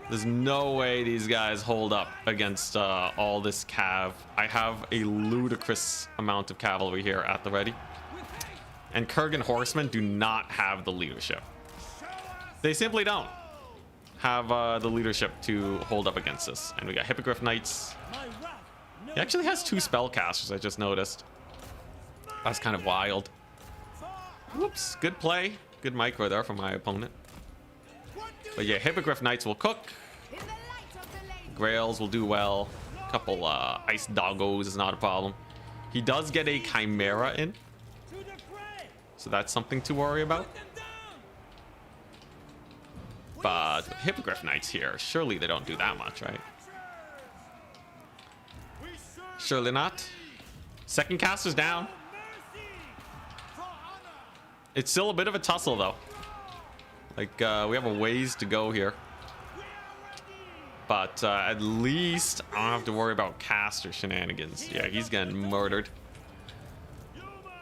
There's no way these guys hold up against all this cav. I have a ludicrous amount of cavalry here at the ready. And Kurgan horsemen do not have the leadership. They simply don't have the leadership to hold up against this. And we got Hippogriff Knights. He actually has 2 spellcasters, I just noticed. That's kind of wild. Whoops, good play. Good micro there from my opponent. But yeah, Hippogriff Knights will cook. Grails will do well. A couple Ice Doggos is not a problem. He does get a Chimera in, so that's something to worry about. But with Hippogriff Knights here, surely they don't do that much, right? Surely not. Second caster's down. It's still a bit of a tussle though. Like we have a ways to go here. But at least I don't have to worry about caster shenanigans. Yeah, he's getting murdered.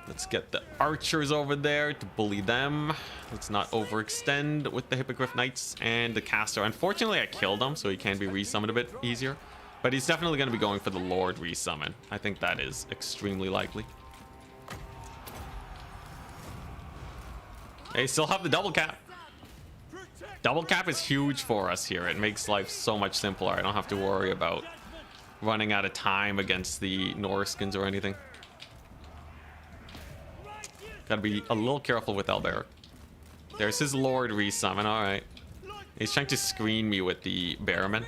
Let's get the archers over there to bully them. Let's not overextend with the Hippogriff Knights and the caster. Unfortunately, I killed him, so he can be resummoned a bit easier. But he's definitely going to be going for the Lord resummon. I think that is extremely likely. They still have the double cap. Double cap is huge for us here. It makes life so much simpler. I don't have to worry about running out of time against the Norskins or anything. Gotta be a little careful with Alberic. There's his Lord resummon. Alright. He's trying to screen me with the Bearman.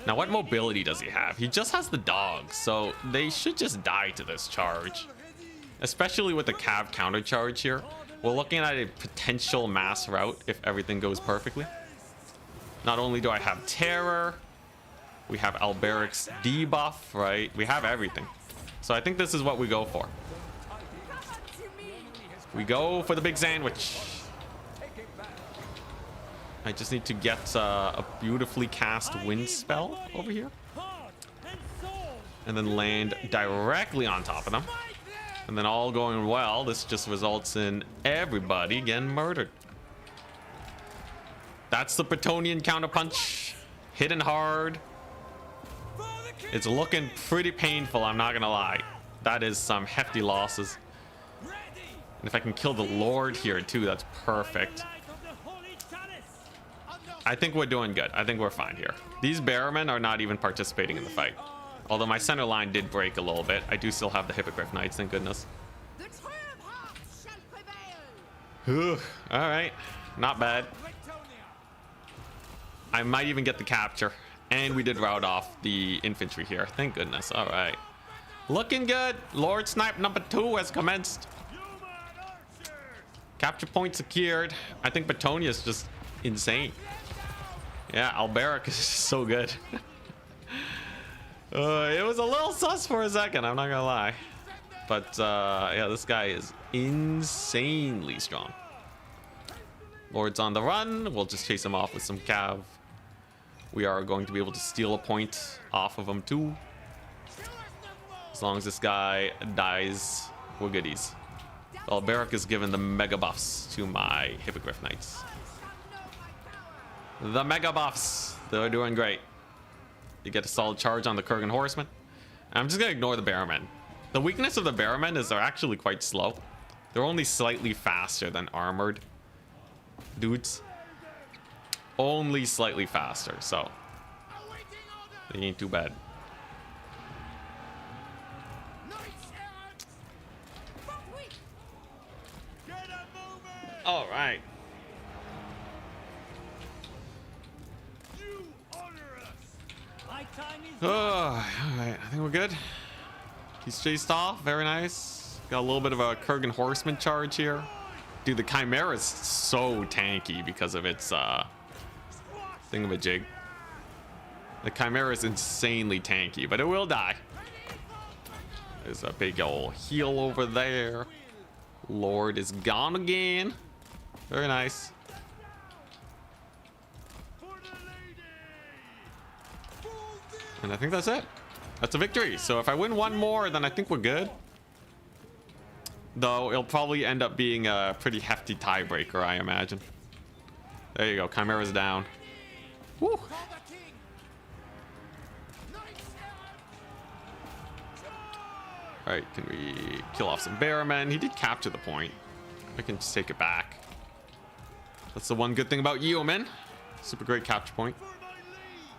Now, what mobility does he have? He just has the dogs, so they should just die to this charge. Especially with the Cav counter charge here. We're looking at a potential mass route if everything goes perfectly. Not only do I have Terror, we have Alberic's debuff, right? We have everything. So I think this is what we go for. We go for the big sandwich. I just need to get a beautifully cast wind spell over here. And then land directly on top of them. And then all going well, this just results in everybody getting murdered. That's the Bretonnian counterpunch. Hitting hard. It's looking pretty painful, I'm not gonna lie. That is some hefty losses. And if I can kill the Lord here too, that's perfect. I think we're doing good. I think we're fine here. These Bearmen are not even participating in the fight. Although my center line did break a little bit. I do still have the Hippogriff Knights, thank goodness. Alright. Not bad. I might even get the capture. And we did rout off the infantry here. Thank goodness. Alright. Looking good. Lord Snipe number 2 has commenced. Capture point secured. I think Bretonnia is just insane. Yeah, Alberic is so good. It was a little sus for a second, I'm not gonna lie. But yeah, this guy is insanely strong. Lord's on the run. We'll just chase him off with some cav. We are going to be able to steal a point off of him too. As long as this guy dies, we're goodies. Alberic is giving the mega buffs to my Hippogriff Knights. The mega buffs. They're doing great. You get a solid charge on the Kurgan Horsemen. I'm just gonna ignore the Bearmen. The weakness of the Bearmen is they're actually quite slow. They're only slightly faster than armored dudes. Only slightly faster, so they ain't too bad. All right. Oh, all right. I think we're good. He's chased off. Very nice. Got a little bit of a Kurgan Horseman charge here. Dude, the Chimera is so tanky because of its thingamajig. The Chimera is insanely tanky, but it will die. There's a big old heal over there. Lord is gone again. Very nice. And I think that's it. That's a victory. So if I win one more, then I think we're good. Though it'll probably end up being a pretty hefty tiebreaker, I imagine. There you go. Chimera's down. Woo. Alright, can we kill off some Bearmen? He did capture the point. I can just take it back. That's the one good thing about Yeoman. Super great capture point.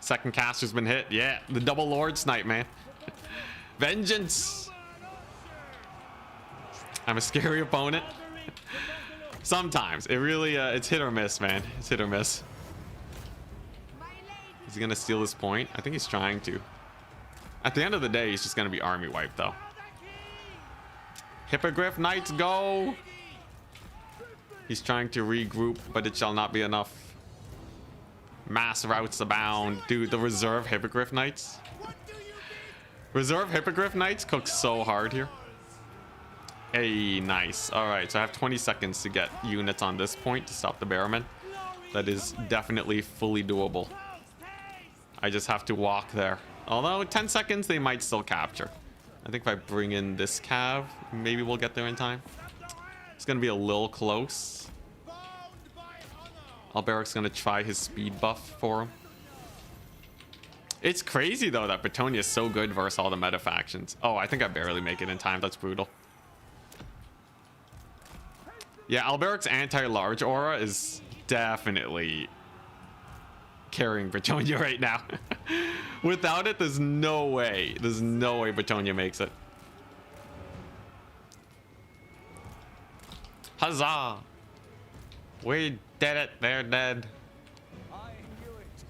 Second caster's been hit. Yeah, the double Lord Snipe, man. Vengeance. I'm a scary opponent. Sometimes. It really, it's hit or miss, man. It's hit or miss. Is he gonna steal this point? I think he's trying to. At the end of the day, he's just gonna be army wiped, though. Hippogriff Knights, go! He's trying to regroup, but it shall not be enough. Mass routes abound. Dude, the reserve Hippogriff Knights. Reserve Hippogriff Knights cook so hard here. Hey, nice. Alright, so I have 20 seconds to get units on this point to stop the Bearmen. That is definitely fully doable. I just have to walk there. Although, 10 seconds, they might still capture. I think if I bring in this cav, maybe we'll get there in time. It's going to be a little close. Alberic's going to try his speed buff for him. It's crazy, though, that Bretonnia is so good versus all the meta factions. Oh, I think I barely make it in time. That's brutal. Yeah, Alberic's anti-large aura is definitely carrying Bretonia right now. Without it, there's no way. There's no way Bretonia makes it. Huzzah! We did it. They're dead. I knew it.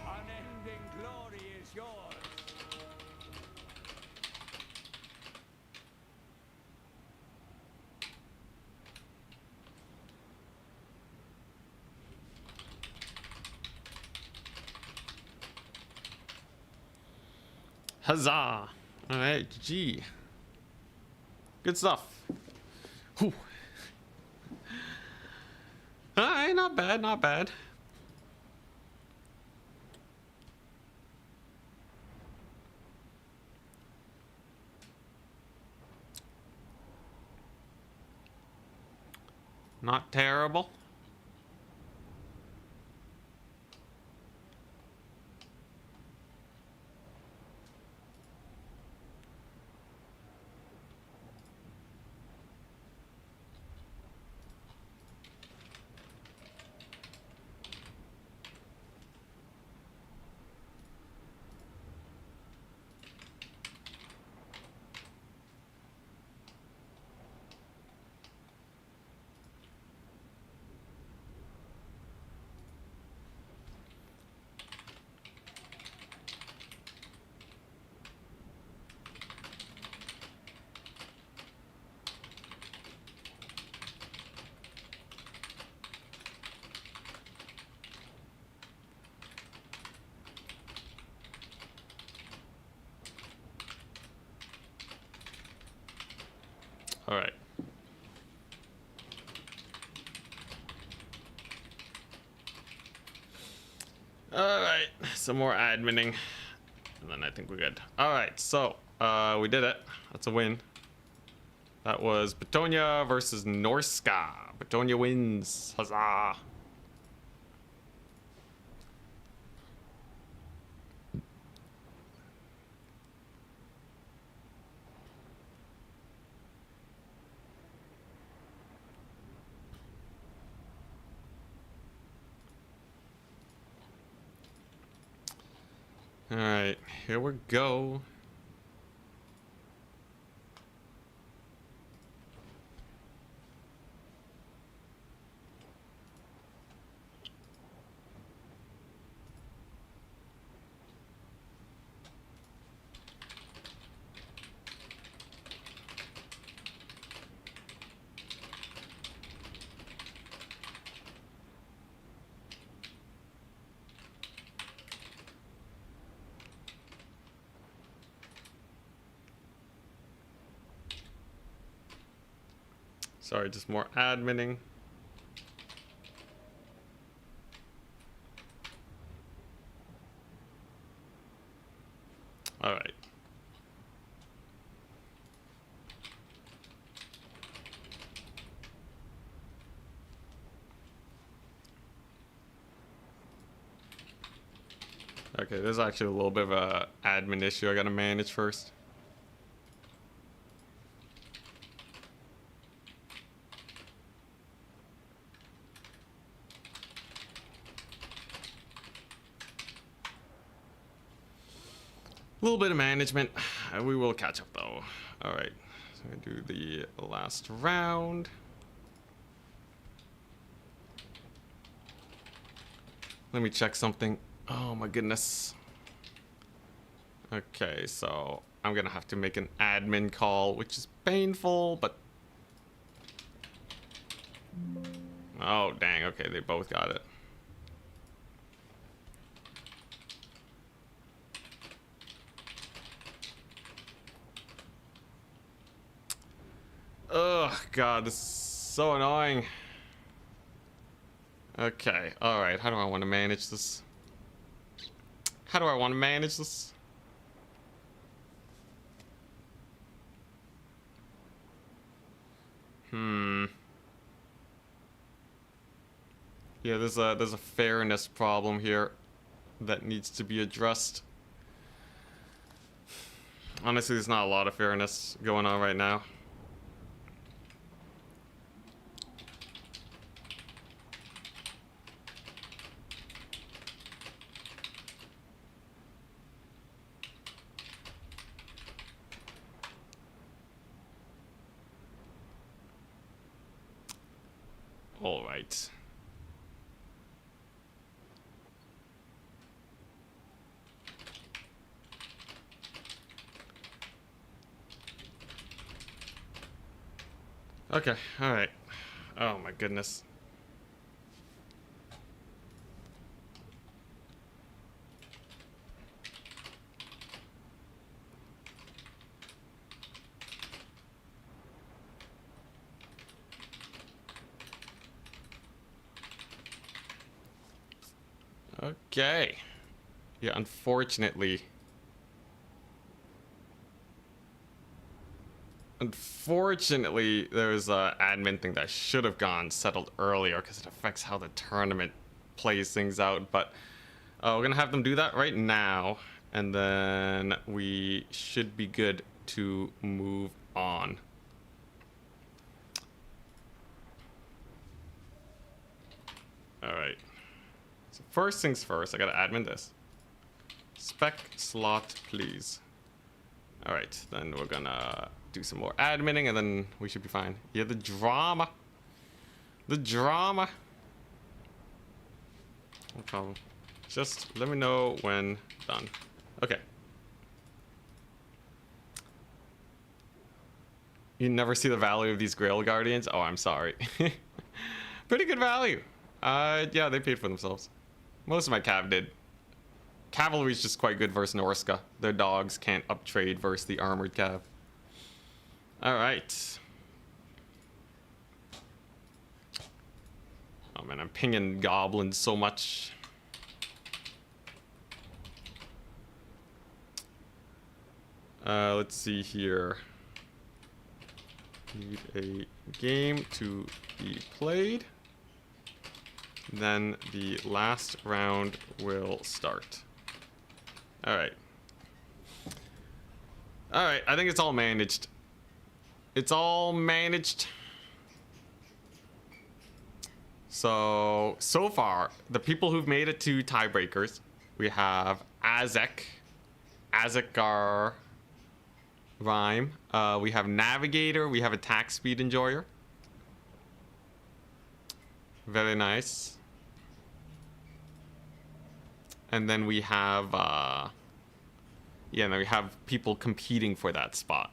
Unending glory is yours. Huzzah! All right, GG. Good stuff. Whew. All right, not bad, not bad. Not terrible. All right. All right, some more adminning, and then I think we're good. All right, so we did it. That's a win. That was Bretonia versus Norska. Bretonia wins. Huzzah! All right, here we go. Sorry, just more adminning. All right. Okay, there's actually a little bit of a admin issue I gotta manage first. A little bit of management. We will catch up though. All right, so I do the last round. Let me check something. Oh my goodness. Okay, so I'm gonna have to make an admin call, which is painful, but... Oh, dang, okay, they both got it. Ugh, God, this is so annoying. Okay, alright, how do I want to manage this? How do I want to manage this? Yeah, there's a fairness problem here that needs to be addressed. Honestly, there's not a lot of fairness going on right now. All right. Okay, all right. Oh my goodness. Okay. Yeah, unfortunately. Unfortunately, there's a admin thing that should have gone settled earlier because it affects how the tournament plays things out. But we're gonna have them do that right now, and then we should be good to move on. All right. So first things first, I gotta admin this. Spec slot, please. All right, then we're gonna do some more adminning, and then we should be fine. Yeah, the drama. The drama. No problem. Just let me know when done. Okay. You never see the value of these Grail Guardians? Oh, I'm sorry. Pretty good value. Yeah, they paid for themselves. Most of my cav did. Cavalry's just quite good versus Norska. Their dogs can't uptrade versus the armored cav. Alright. Oh man, I'm pinging goblins so much. Let's see here. Need a game to be played. Then the last round will start. Alright. Alright, I think it's all managed. It's all managed. So far, the people who've made it to tiebreakers, we have Azek, Azekar Rhyme, we have Navigator, we have Attack Speed Enjoyer. Very nice. And then we have, yeah, then we have people competing for that spot.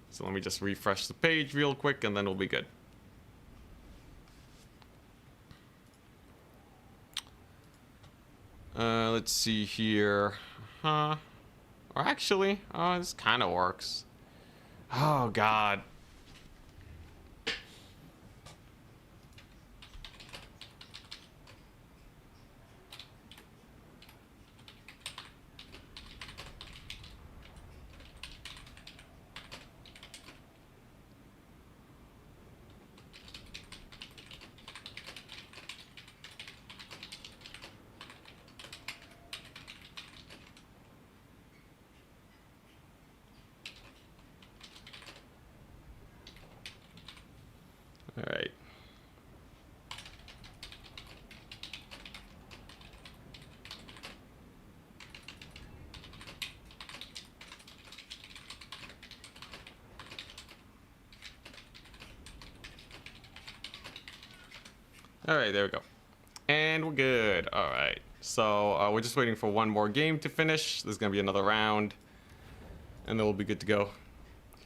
So let me just refresh the page real quick and then we'll be good. Let's see here. Or actually, this kind of works. Oh, God. All right. All right, there we go. And we're good. All right. So we're just waiting for one more game to finish. There's going to be another round. And then we'll be good to go.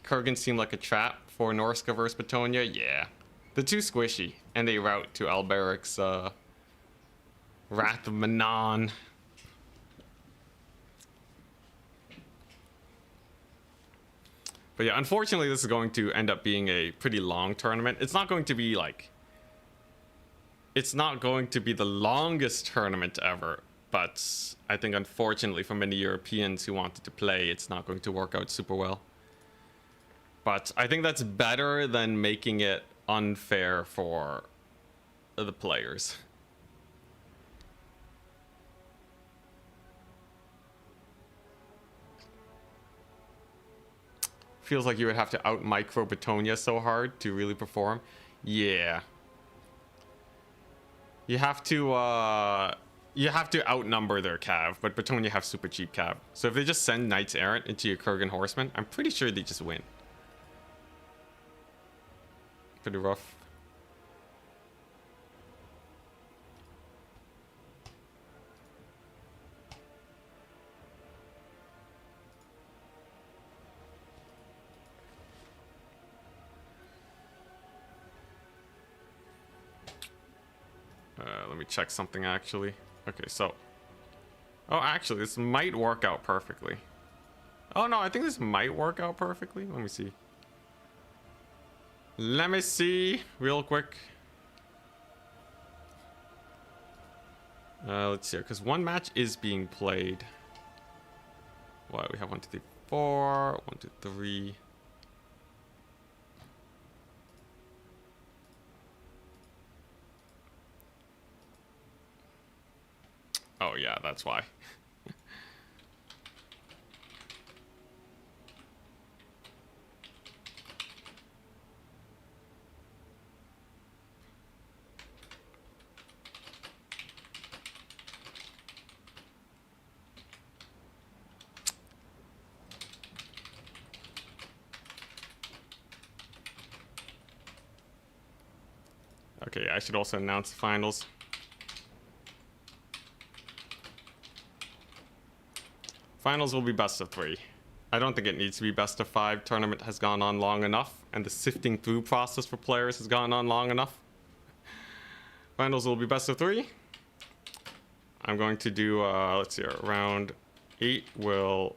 Kurgan seemed like a trap for Norska versus Betonia. Yeah. They're too squishy. And they route to Alberic's Wrath of Manon. But yeah, unfortunately, this is going to end up being a pretty long tournament. It's not going to be like... It's not going to be the longest tournament ever. But I think, unfortunately, for many Europeans who wanted to play, it's not going to work out super well. But I think that's better than making it unfair for the players. Feels like you would have to out micro Betonia so hard to really perform. Yeah. You have to outnumber their cav, but Betonia have super cheap cav. So if they just send Knights Errant into your Kurgan Horsemen, I'm pretty sure they just win. Pretty rough. me check something actually. Okay, so. Oh, actually, this might work out perfectly. Oh no, I think this might work out perfectly. Let me see. Let me see real quick. Let's see here, because one match is being played. What, we have 1, 2, 3, 4. 1, 2, 3. Oh yeah, that's why. Okay, I should also announce the finals. Finals will be best of 3. I don't think it needs to be best of 5. Tournament has gone on long enough, and the sifting through process for players has gone on long enough. Finals will be best of 3. I'm going to do, let's see, round 8 will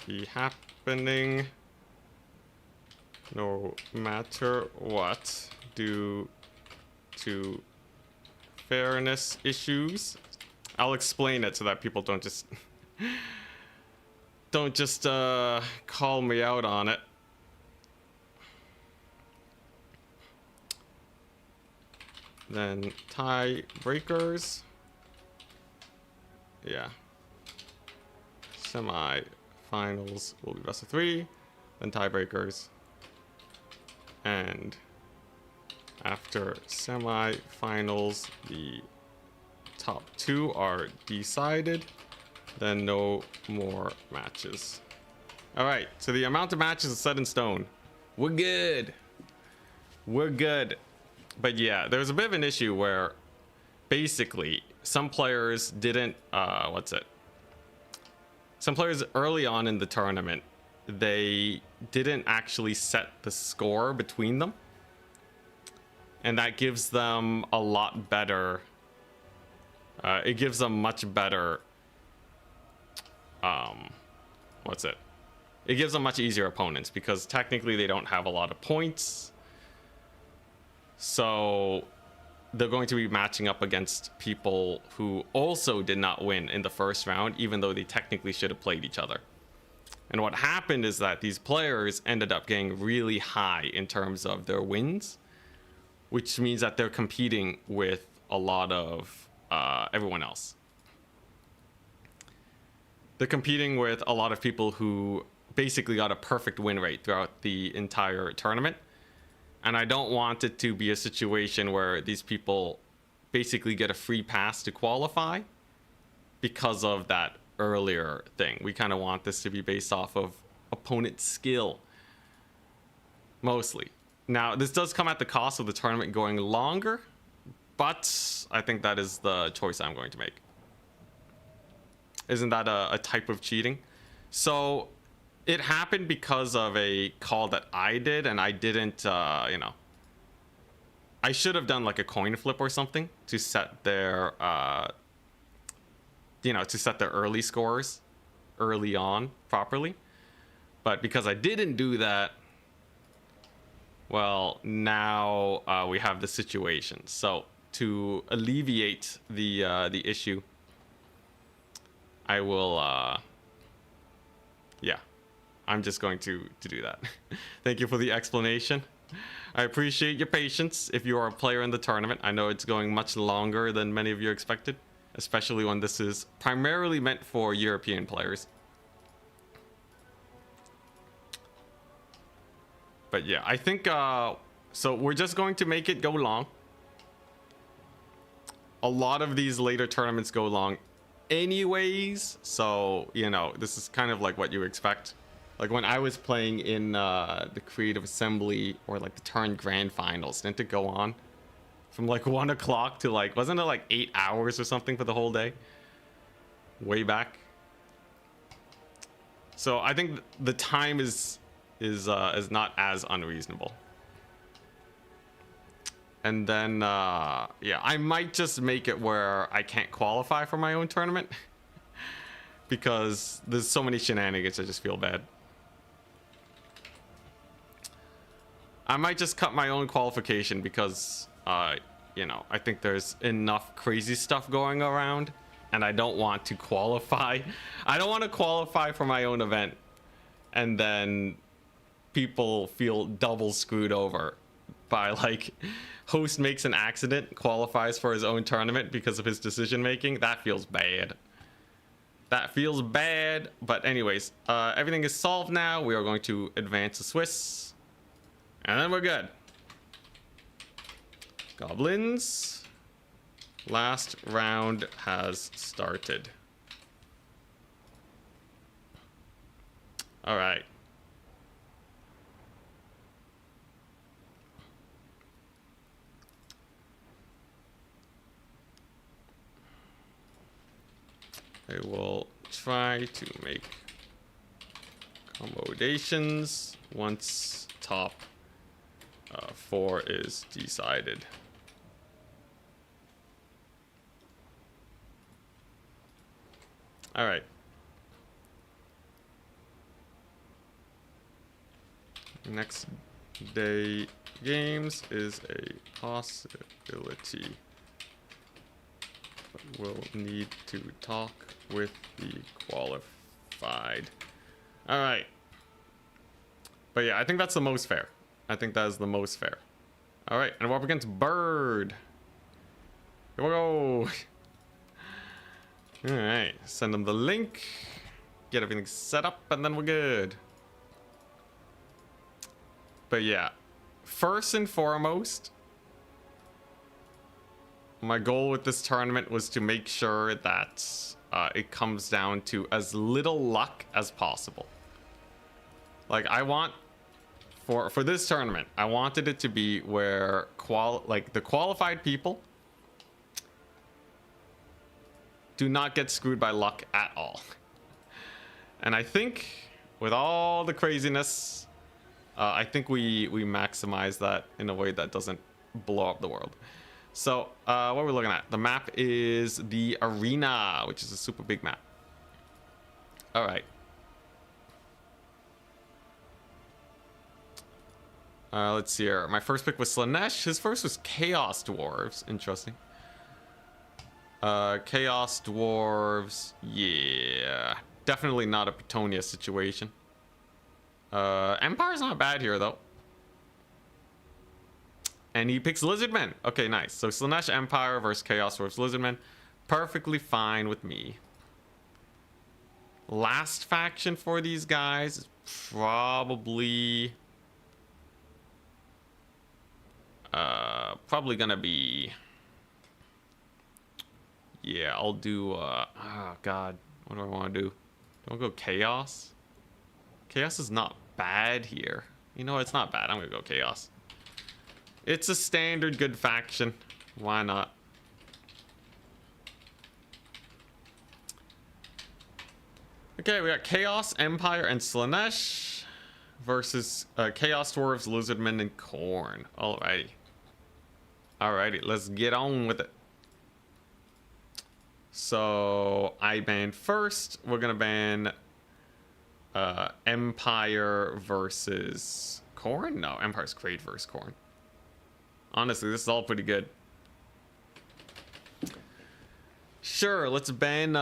be happening no matter what, due to fairness issues. I'll explain it so that people don't just call me out on it. Then tie breakers. Yeah. Semi-finals will be best of 3, then tiebreakers. And after semi-finals, the top 2 are decided, then no more matches. All right, so the amount of matches is set in stone. We're good. We're good. But yeah, there's a bit of an issue where basically some players didn't, some players early on in the tournament, they didn't actually set the score between them. And that gives them a lot better, it gives them much better, it gives them much easier opponents because technically they don't have a lot of points. So they're going to be matching up against people who also did not win in the first round, even though they technically should have played each other. And what happened is that these players ended up getting really high in terms of their wins, which means that they're competing with a lot of everyone else. They're competing with a lot of people who basically got a perfect win rate throughout the entire tournament. And I don't want it to be a situation where these people basically get a free pass to qualify because of that earlier thing. We kind of want this to be based off of opponent skill, mostly. Now, this does come at the cost of the tournament going longer, but I think that is the choice I'm going to make. Isn't that a type of cheating? So it happened because of a call that I did, and I didn't, I should have done like a coin flip or something to set their, to set their early scores early on properly. But because I didn't do that, well, now we have the situation. So to alleviate the issue, I will, yeah, I'm just going to do that. Thank you for the explanation. I appreciate your patience if you are a player in the tournament. I know it's going much longer than many of you expected, especially when this is primarily meant for European players. But yeah, I think, so we're just going to make it go long. A lot of these later tournaments go long anyways, so, this is kind of like what you expect. Like when I was playing in the Creative Assembly or like the Turn Grand Finals, didn't it go on from like 1 o'clock to like, wasn't it like 8 hours or something for the whole day? Way back. So I think the time is not as unreasonable. And then, yeah, I might just make it where I can't qualify for my own tournament. Because there's so many shenanigans, I just feel bad. I might just cut my own qualification because, you know, I think there's enough crazy stuff going around. And I don't want to qualify. I don't want to qualify for my own event. And then people feel double screwed over by, like, host makes an accident, qualifies for his own tournament because of his decision making. That feels bad. That feels bad. But anyways, everything is solved now. We are going to advance the Swiss. And then we're good. Goblins. Last round has started. All right. I will try to make accommodations once top 4 is decided. All right. Next day games is a possibility. But we'll need to talk with the qualified. All right. But yeah, I think that's the most fair. I think that is the most fair. All right, and we're up against Bird. Here we go. All right, send them the link. Get everything set up, and then we're good. But yeah, first and foremost, my goal with this tournament was to make sure that it comes down to as little luck as possible. Like, I want, for this tournament, I wanted it to be where the qualified people do not get screwed by luck at all. And I think with all the craziness, I think we maximize that in a way that doesn't blow up the world. So what are we looking at? The map is the arena, which is a super big map. All right. Let's see here. My first pick was Slaanesh. His first was Chaos Dwarves. Interesting. Chaos Dwarves. Yeah. Definitely not a Petunia situation. Empire's not bad here, though. And he picks Lizardmen. Okay, nice. So Slaanesh Empire versus Chaos Dwarves Lizardmen. Perfectly fine with me. Last faction for these guys is probably... probably gonna be... Yeah, I'll do... oh, God. What do I want to do? Do I go Chaos? Chaos is not bad here. You know, it's not bad. I'm gonna go Chaos. It's a standard good faction. Why not? Okay, we got Chaos, Empire, and Slaanesh versus Chaos Dwarves, Lizardmen, and Khorne. Alrighty. Alrighty, let's get on with it. So, I banned first. We're gonna ban Empire versus Khorne? No, Empire's great versus Khorne. Honestly, this is all pretty good. Sure, let's ban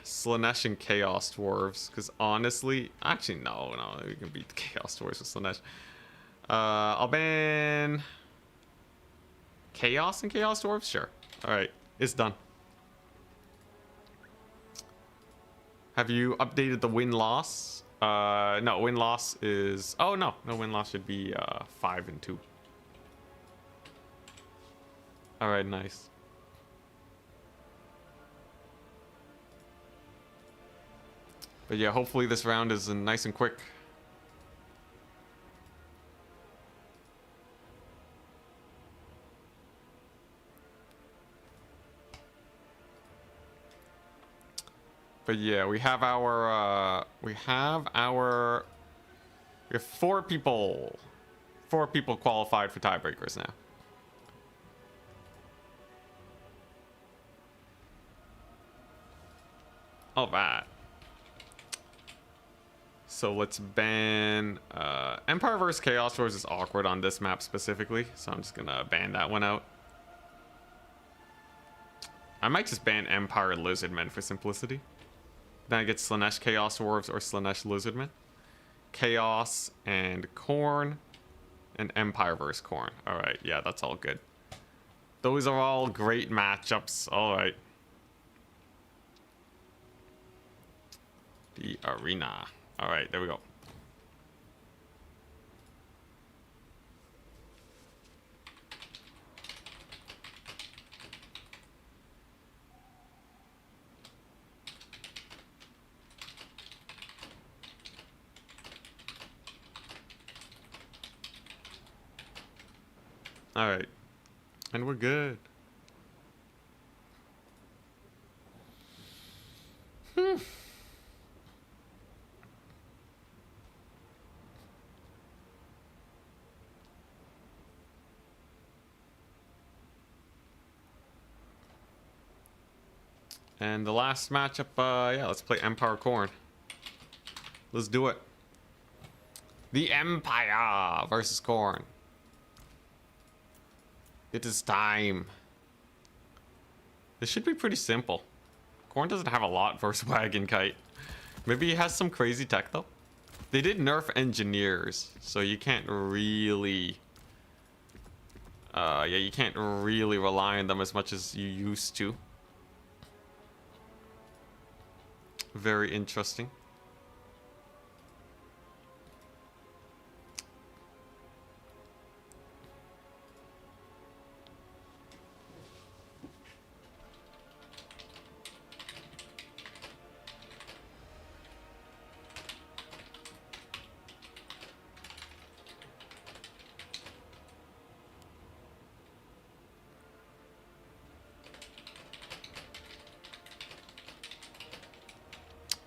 Slaanesh and Chaos Dwarves. Because honestly, actually, no, we can beat the Chaos Dwarves with Slaanesh. I'll ban Chaos and Chaos Dwarves? Sure. Alright, it's done. Have you updated the win-loss? No, win-loss is... Oh, no, win-loss should be 5 and 2. All right, nice. But yeah, hopefully this round is nice and quick. But yeah, we have 4 people qualified for tiebreakers now. All right. So let's ban Empire vs. Chaos Wars is awkward on this map specifically, so I'm just gonna ban that one out. I might just ban Empire Lizardmen for simplicity. Then I get Slaanesh Chaos Dwarves or Slaanesh Lizardmen. Chaos and Khorne. And Empire vs. Khorne. Alright, yeah, that's all good. Those are all great matchups. Alright. The arena. Alright, there we go. Alright. And we're good. And the last matchup, yeah, let's play Empire Khorne. Let's do it. The Empire versus Khorne. It is time. This should be pretty simple. Khorne doesn't have a lot versus Wagon Kite. Maybe he has some crazy tech though. They did nerf engineers, so you can't really... yeah, you can't really rely on them as much as you used to. Very interesting.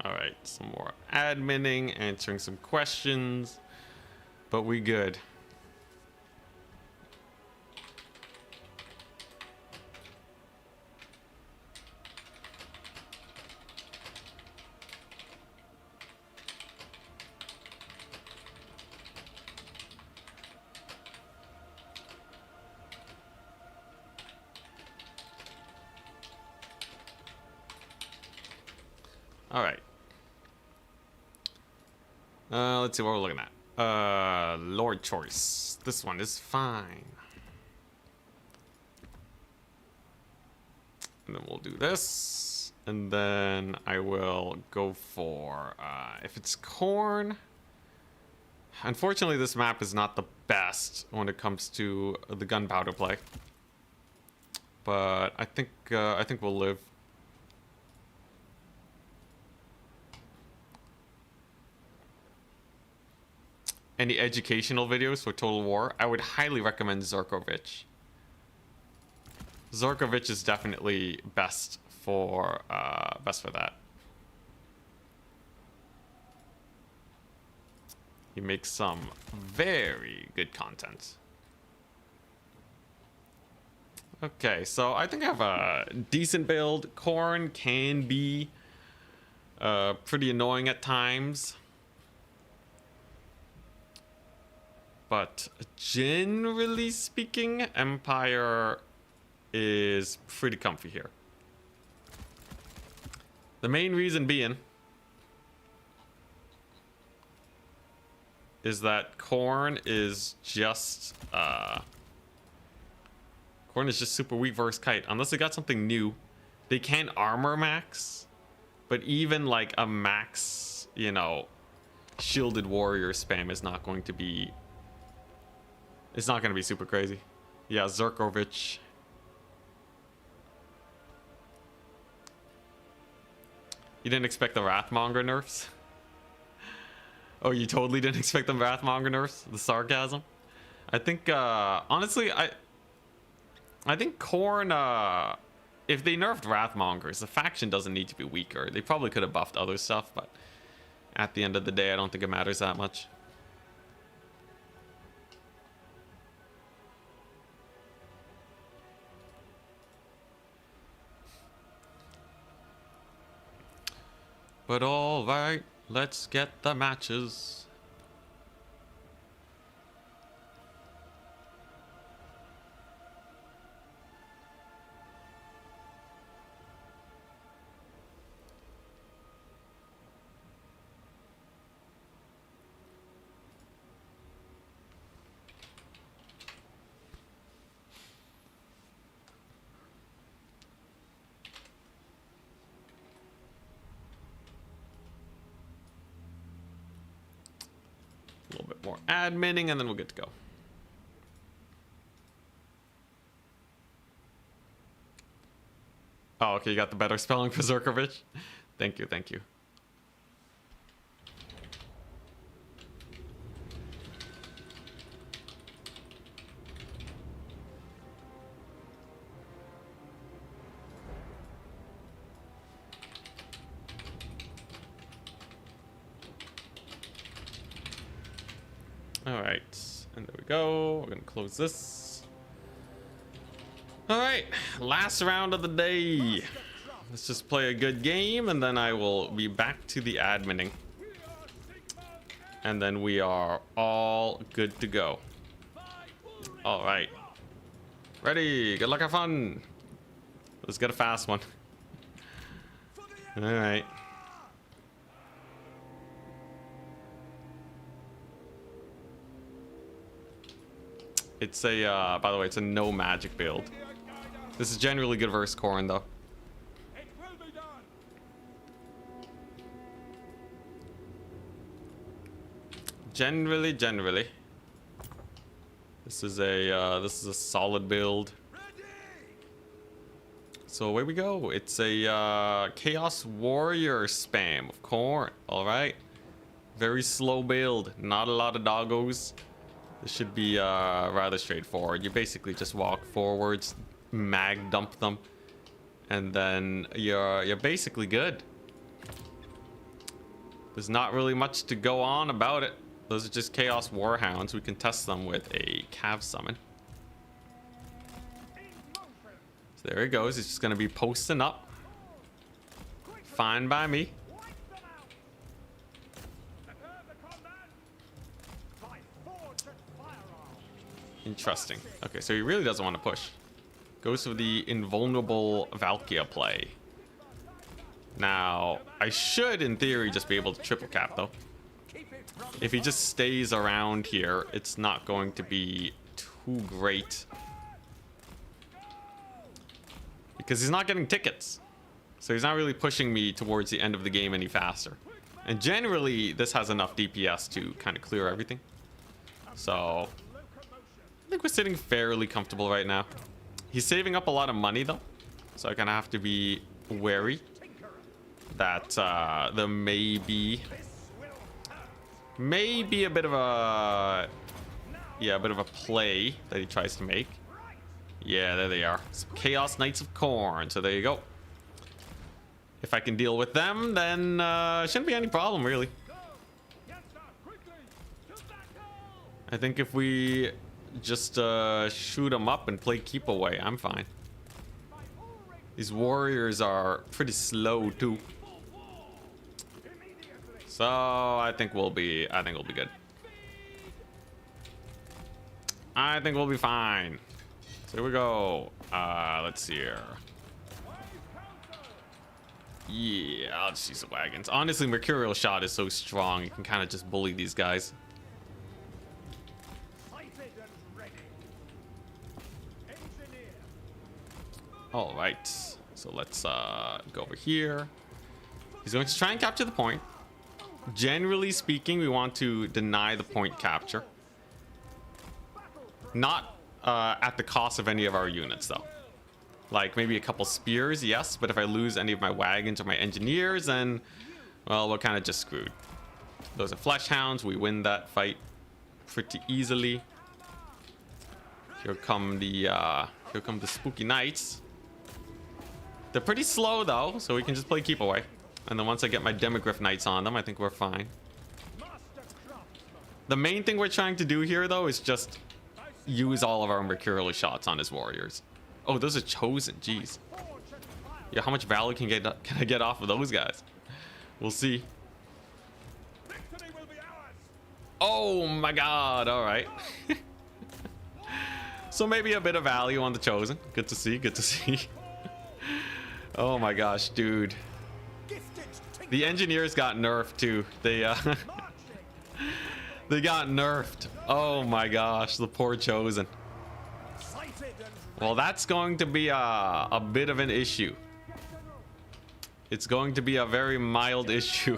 Alright, some more adminning, answering some questions, but we good. Alright. Let's see what we're looking at. Lord Choice. This one is fine. And then we'll do this. And then I will go for, if it's Khorne. Unfortunately, this map is not the best when it comes to the gunpowder play. But I think we'll live. Any educational videos for Total War? I would highly recommend Zurkovich. Zurkovich is definitely best for that. He makes some very good content. Okay, so I think I have a decent build. Khorne can be pretty annoying at times. But generally speaking, Empire is pretty comfy here. The main reason being is that Khorne is just super weak versus Kite. Unless they got something new. They can armor max, but even like a max, you know, shielded warrior spam is not going to be... It's not going to be super crazy. Yeah, Zurkovich. You didn't expect the Wrathmonger nerfs? Oh, you totally didn't expect the Wrathmonger nerfs? The sarcasm? I think, honestly, I think Khorne, if they nerfed Wrathmongers, the faction doesn't need to be weaker. They probably could have buffed other stuff, but at the end of the day, I don't think it matters that much. But all right, let's get the matches. A little bit more adminning and then we'll get to go. Oh, okay, you got the better spelling for Zerkovich. Thank you, thank you. All right, and there we go. We're gonna close this. All right, last round of the day. Let's just play a good game and then I will be back to the adminning. And then we are all good to go. All right. Ready, good luck, have fun. Let's get a fast one. All right. It's a, by the way, it's a no magic build. This is generally good versus Khorne, though. It will be done. Generally. This is a solid build. Ready. So away we go. It's a Chaos Warrior spam of Khorne. All right. Very slow build. Not a lot of doggos. This should be rather straightforward. You basically just walk forwards, mag dump them, and then you're basically good. There's not really much to go on about it. Those are just Chaos Warhounds. We can test them with a Cav summon. So there he goes. He's just gonna be posting up. Fine by me. Interesting. Okay, so he really doesn't want to push. Goes for the invulnerable Valkia play. Now, I should, in theory, just be able to triple cap, though. If he just stays around here, it's not going to be too great. Because he's not getting tickets. So he's not really pushing me towards the end of the game any faster. And generally, this has enough DPS to kind of clear everything. So I think we're sitting fairly comfortable right now. He's saving up a lot of money, though. So I kind of have to be wary that there may be a bit of a play that he tries to make. Yeah, there they are. Some Chaos Knights of Khorne. So there you go. If I can deal with them, then shouldn't be any problem, really. I think if we just shoot them up and play keep away, I'm fine. These warriors are pretty slow too. So I think we'll be good. I think we'll be fine. So here we go. Let's see here. Yeah, I'll just use the wagons. Honestly, Mercurial Shot is so strong, you can kind of just bully these guys. All right, so let's go over here. He's going to try and capture the point. Generally speaking, we want to deny the point capture. Not at the cost of any of our units, though. Like maybe a couple spears, yes, but if I lose any of my wagons or my engineers, then, well, we're kind of just screwed. Those are flesh hounds. We win that fight pretty easily. Here come the spooky knights. They're pretty slow though, so we can just play keep away. And then once I get my Demigryph knights on them, I think we're fine. The main thing we're trying to do here though is just use all of our Mercurial Shots on his warriors. Oh, those are chosen. Jeez. Yeah, how much value can I get off of those guys? We'll see. Victory will be ours. Oh my god, alright. So maybe a bit of value on the Chosen. Good to see, good to see. Oh my gosh, dude. Gifted The engineers got nerfed too. They they got nerfed. Oh my gosh, the poor Chosen. sighted and Well, that's going to be a bit of an issue. It's going to be a very mild issue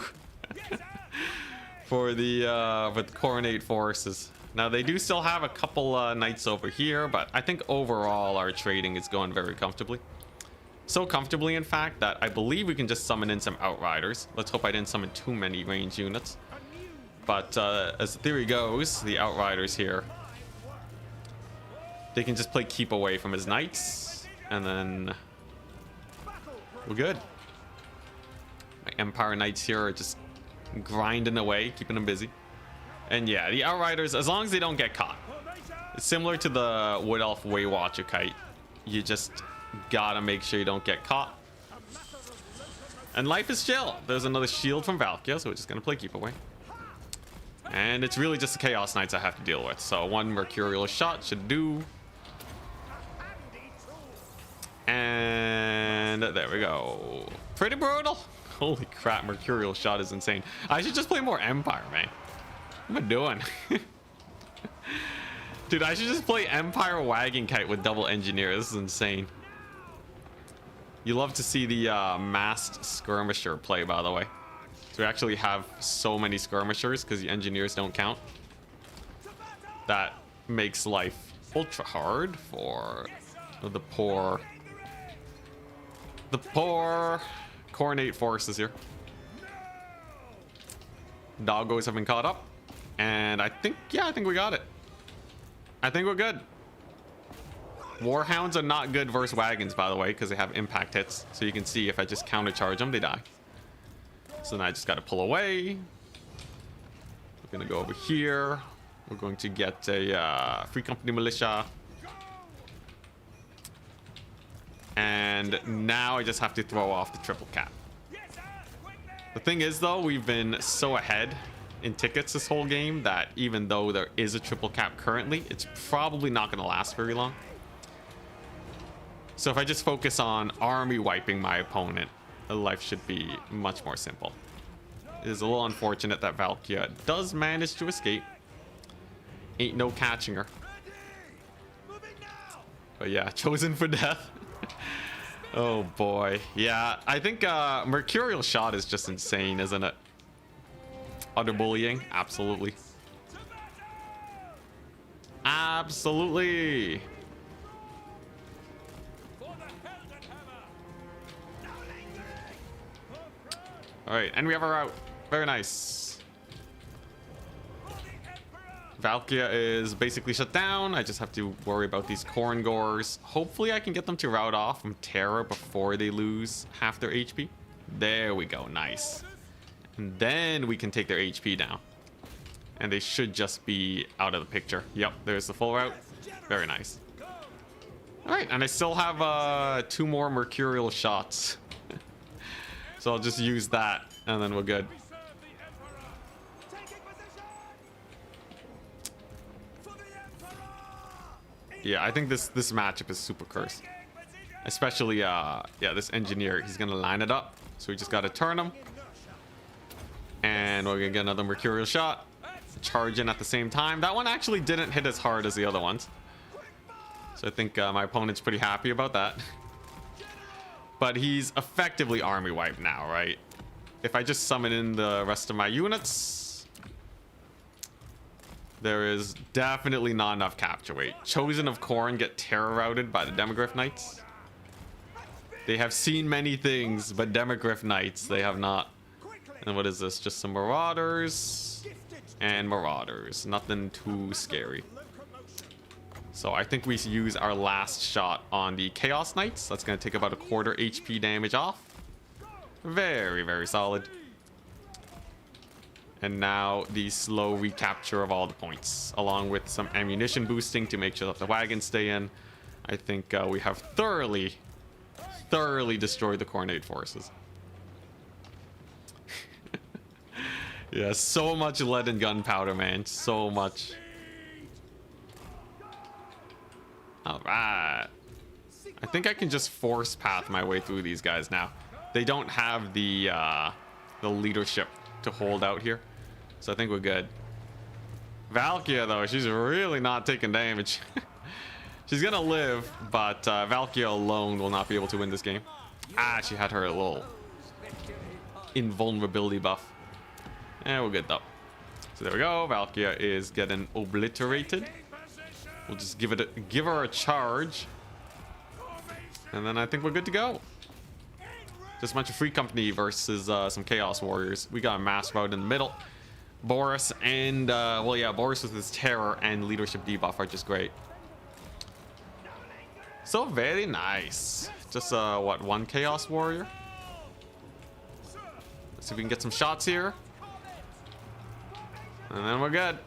for the Coronate forces. Now they do still have a couple knights over here, but I think overall our trading is going very comfortably. So comfortably, in fact, that I believe we can just summon in some Outriders. Let's hope I didn't summon too many range units. But as the theory goes, the Outriders here, they can just play keep away from his knights, and then we're good. My Empire Knights here are just grinding away, keeping them busy. And yeah, the Outriders, as long as they don't get caught, it's similar to the Wood Elf Waywatcher kite. You just gotta make sure you don't get caught. And life is chill. There's another shield from Valkia, so we're just gonna play keep away. And it's really just the Chaos Knights I have to deal with. So one Mercurial shot should do. And there we go. Pretty brutal. Holy crap, Mercurial shot is insane. I should just play more Empire, man. What am I doing? Dude, I should just play Empire Wagon Kite with double engineer. This is insane. You love to see the massed skirmisher play, by the way. So we actually have so many skirmishers because the engineers don't count. That makes life ultra hard for the poor Coronate forces here. Doggos have been caught up. And I think we got it. I think we're good. Warhounds are not good versus wagons, by the way, because they have impact hits. So you can see if I just countercharge them, they die. So then I just got to pull away. We're going to go over here. We're going to get a Free Company Militia. And now I just have to throw off the triple cap. The thing is, though, we've been so ahead in tickets this whole game that even though there is a triple cap currently, it's probably not going to last very long. So if I just focus on army wiping my opponent, life should be much more simple. It is a little unfortunate that Valkia does manage to escape. Ain't no catching her. But yeah, chosen for death. Oh boy. Yeah, I think Mercurial shot is just insane, isn't it? Utter bullying, absolutely. Absolutely. All right, and we have our route. Very nice. Valkia is basically shut down. I just have to worry about these Korngors. Hopefully I can get them to route off from Terra before they lose half their HP. There we go, nice. And then we can take their HP down. And they should just be out of the picture. Yep, there's the full route. Very nice. All right, and I still have 2 more Mercurial shots. So I'll just use that, and then we're good. Yeah, I think this matchup is super cursed. Especially, yeah, this engineer. He's going to line it up. So we just got to turn him. And we're going to get another Mercurial shot. Charge in at the same time. That one actually didn't hit as hard as the other ones. So I think my opponent's pretty happy about that. But he's effectively army wiped now, right? If I just summon in the rest of my units, there is definitely not enough capture weight. Chosen of Khorne get terror routed by the Demogryph Knights. They have seen many things, but Demogryph Knights, they have not. And what is this? Just some Marauders and Marauders. Nothing too scary. So I think we use our last shot on the Chaos Knights. That's going to take about a quarter HP damage off. Very, very solid. And now the slow recapture of all the points, along with some ammunition boosting to make sure that the wagons stay in. I think we have thoroughly destroyed the Coronate forces. Yeah, so much lead and gunpowder, man. So much. Alright. I think I can just force path my way through these guys now. They don't have the leadership to hold out here. So I think we're good. Valkia, though, she's really not taking damage. She's gonna live, but Valkia alone will not be able to win this game. Ah, she had her little invulnerability buff. We're good, though. So there we go. Valkia is getting obliterated. We'll just give her a charge. And then I think we're good to go. Just a bunch of free company versus some Chaos Warriors. We got a mass route in the middle. Boris and, well, yeah, Boris with his terror and leadership debuff are just great. So very nice. Just, what, one Chaos Warrior? Let's see if we can get some shots here. And then we're good.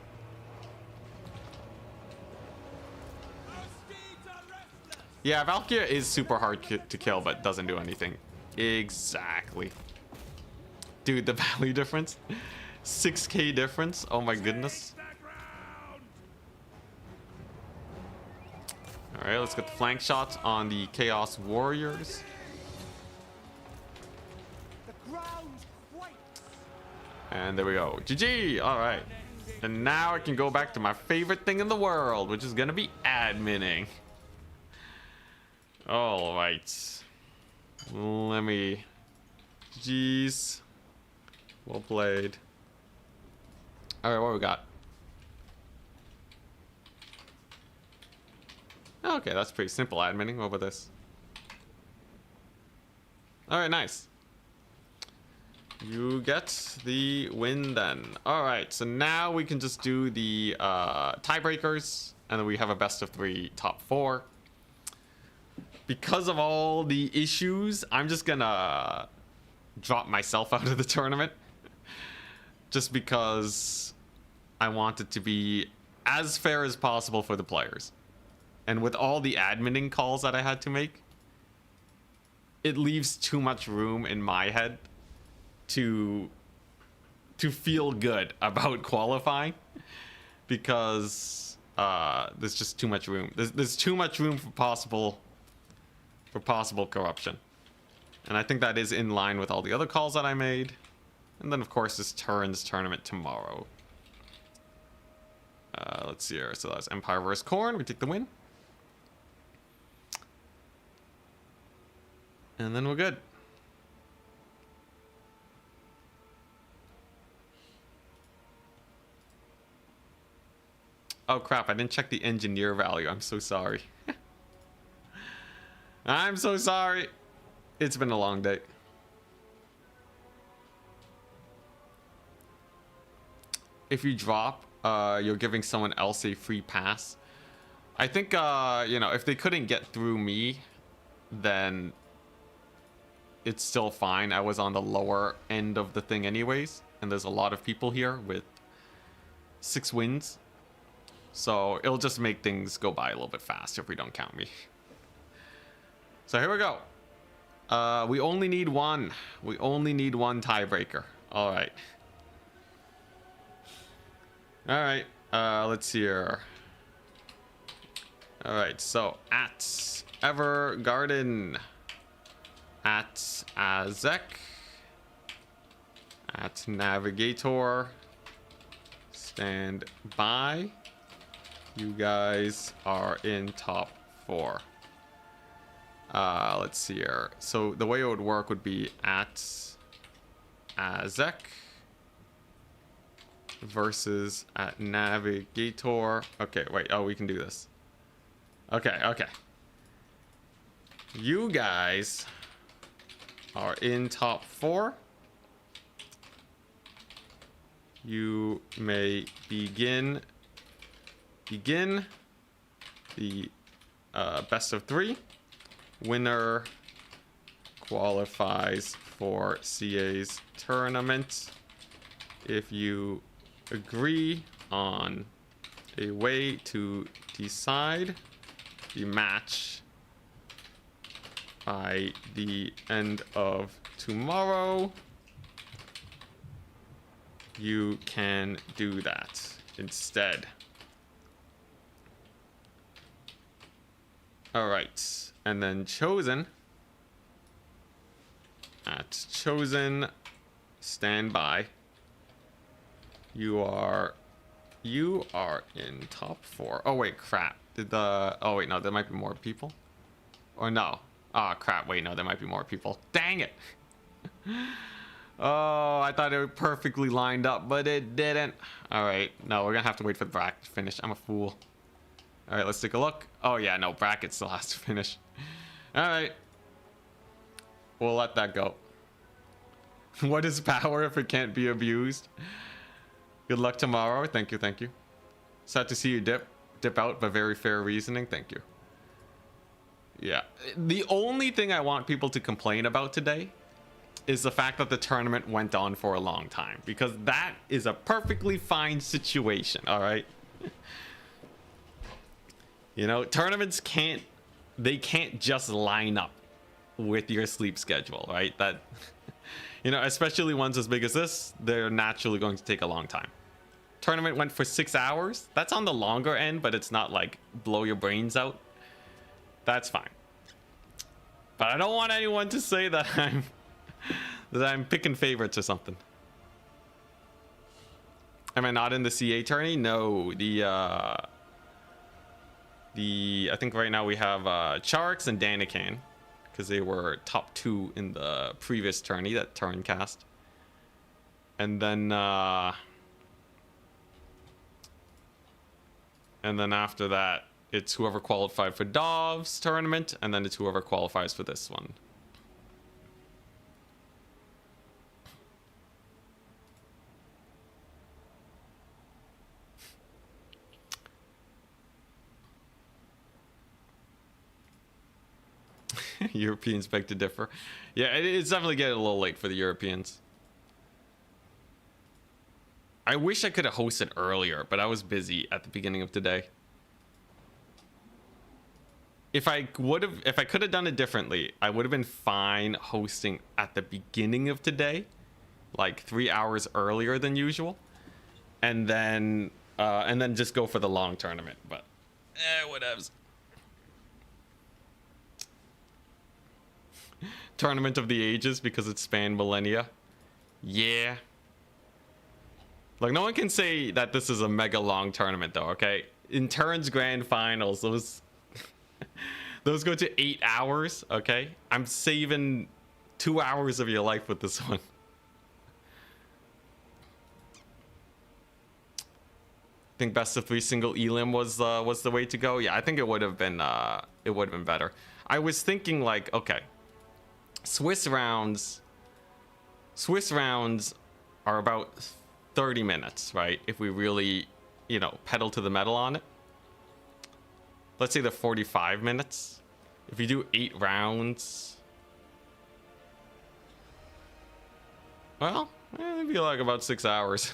Yeah, Valkia is super hard to kill, but doesn't do anything. Exactly. Dude, the value difference. 6k difference. Oh my goodness. Alright, let's get the flank shots on the Chaos Warriors. And there we go. GG! Alright. And now I can go back to my favorite thing in the world, which is gonna be adminning. Alright. Let me... Jeez. Well played. Alright, what we got? Okay, that's pretty simple adminning. What about this? Alright, nice. You get the win then. Alright, so now we can just do the tiebreakers, and then we have a best of 3 top 4. Because of all the issues, I'm just gonna drop myself out of the tournament. Just because I want it to be as fair as possible for the players. And with all the adminning calls that I had to make, it leaves too much room in my head to feel good about qualifying, because there's just too much room. There's too much room for possible corruption, and I think that is in line with all the other calls that I made. And then of course this tournament tomorrow. Let's see here. So that's Empire vs. Khorne. We take the win, and then we're good. Oh crap, I didn't check the engineer value. I'm so sorry. I'm so sorry. It's been a long day. If you drop, you're giving someone else a free pass. I think, you know, if they couldn't get through me, then it's still fine. I was on the lower end of the thing anyways, and there's a lot of people here with 6 wins. So it'll just make things go by a little bit faster if we don't count me. So here we go. We only need one. We only need one tiebreaker. All right. All right. Let's see here. All right. So at Evergarden, at Azek, at Navigator, stand by. You guys are in top 4. Let's see here. So the way it would work would be at Azek versus at Navigator. Okay, wait. Oh, we can do this. Okay, okay. You guys are in top 4. You may begin the best of 3. Winner qualifies for CA's tournament. If you agree on a way to decide the match by the end of tomorrow, you can do that instead. All right, and then Chosen. At Chosen, stand by. You are in top 4. Oh wait, crap. Oh wait, no, there might be more people. Or no. Oh crap, wait, no, there might be more people. Dang it. Oh, I thought it was perfectly lined up, but it didn't. All right, no, we're gonna have to wait for the bracket to finish. I'm a fool. All right, let's take a look. Oh yeah, no, bracket still has to finish. All right. We'll let that go. What is power if it can't be abused? Good luck tomorrow. Thank you, thank you. Sad to see you dip out, but very fair reasoning. Thank you. Yeah. The only thing I want people to complain about today is the fact that the tournament went on for a long time, because that is a perfectly fine situation, all right? You know, tournaments can't just line up with your sleep schedule, right? That, you know, especially ones as big as this, they're naturally going to take a long time. Tournament went for 6 hours. That's on the longer end, but it's not like blow your brains out. That's fine. But I don't want anyone to say that I'm picking favorites or something. Am I not in the CA tourney? No, I think right now we have Charix and Danican, because they were top 2 in the previous tourney, that turn cast. And then after that, it's whoever qualified for Dov's tournament, and then it's whoever qualifies for this one. Europeans beg to differ. Yeah, it's definitely getting a little late for the Europeans. I wish I could have hosted earlier, but I was busy at the beginning of today. If I could have done it differently, I would have been fine hosting at the beginning of today, like 3 hours earlier than usual, and then just go for the long tournament. But whatevs. Tournament of the Ages because it spanned millennia. Yeah. Like, no one can say that this is a mega long tournament though, okay? In Turn's grand finals, those go to 8 hours, okay? I'm saving 2 hours of your life with this one. I think best of 3 single elim was the way to go. Yeah, I think it would have been better. I was thinking like, okay, Swiss rounds are about 30 minutes, right? If we really, you know, pedal to the metal on it. Let's say they're 45 minutes. If you do 8 rounds, well, it'd be like about 6 hours.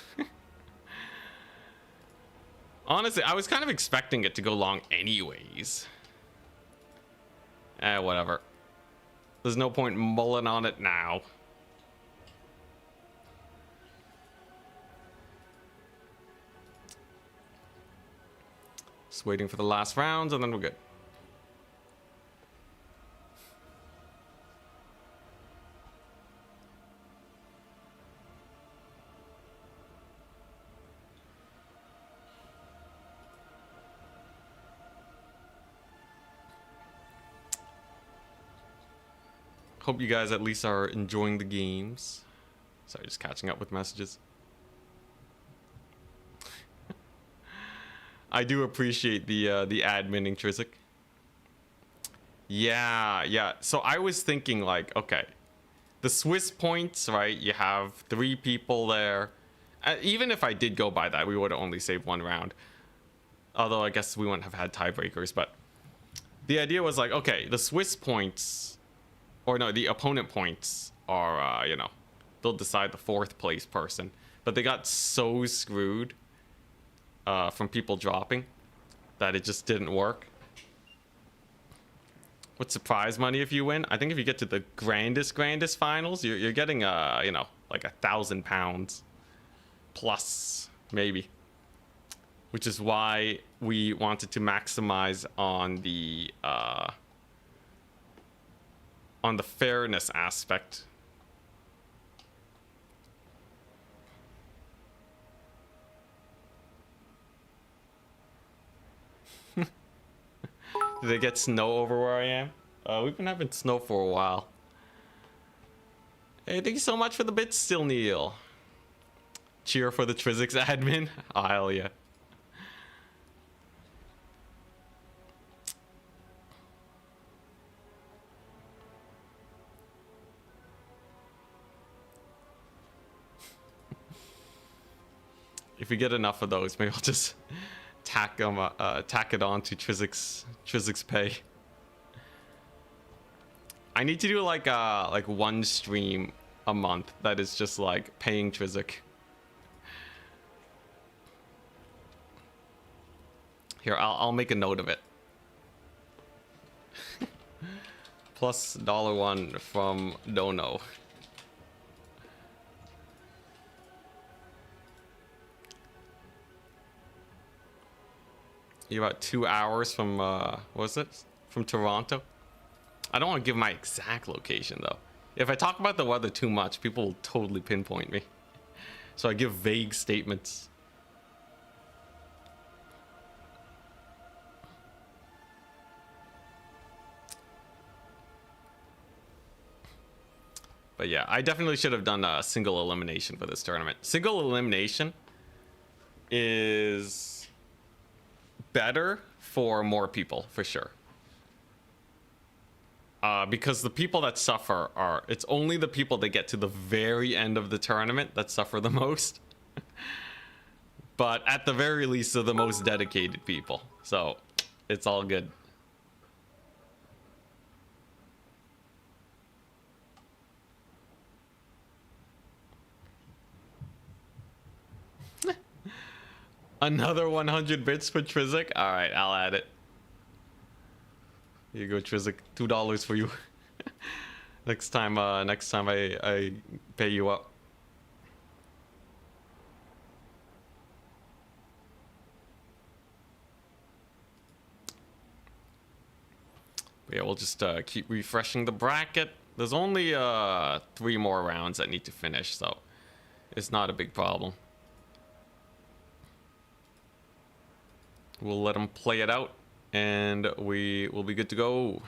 Honestly, I was kind of expecting it to go long anyways. Whatever. There's no point mulling on it now. Just waiting for the last rounds and then we're good. Hope you guys at least are enjoying the games. Sorry, just catching up with messages. I do appreciate the admin, Intrinsic. Yeah. So I was thinking like, okay, the Swiss points, right? You have 3 people there. Even if I did go by that, we would have only saved 1 round. Although I guess we wouldn't have had tiebreakers. But the idea was like, okay, the Swiss points, or no, the opponent points are, you know, they'll decide the 4th place person. But they got so screwed from people dropping that it just didn't work. What's the prize money if you win? I think if you get to the grandest finals, you're getting you know, like £1,000. plus, maybe. Which is why we wanted to maximize on the fairness aspect. Did they get snow over where I am? We've been having snow for a while. Hey, thank you so much for the bits, still Neil. Cheer for the Trizix admin. Oh, hell yeah. If we get enough of those, maybe I'll just tack it on to Trizix pay. I need to do like one stream a month that is just like paying Trizik. Here, I'll make a note of it. Plus $1 from Dono. You're about 2 hours from what was it? From Toronto. I don't want to give my exact location though. If I talk about the weather too much, people will totally pinpoint me. So I give vague statements. But yeah, I definitely should have done a single elimination for this tournament. Single elimination is better for more people, for sure. Because the people that suffer are... It's only the people that get to the very end of the tournament that suffer the most. But at the very least, they're the most dedicated people. So, it's all good. Another 100 bits for Trizik? Alright, I'll add it. Here you go, Trizik. $2 for you. next time I pay you up. But yeah, we'll just keep refreshing the bracket. There's only 3 more rounds that need to finish, so it's not a big problem. We'll let them play it out, and we will be good to go.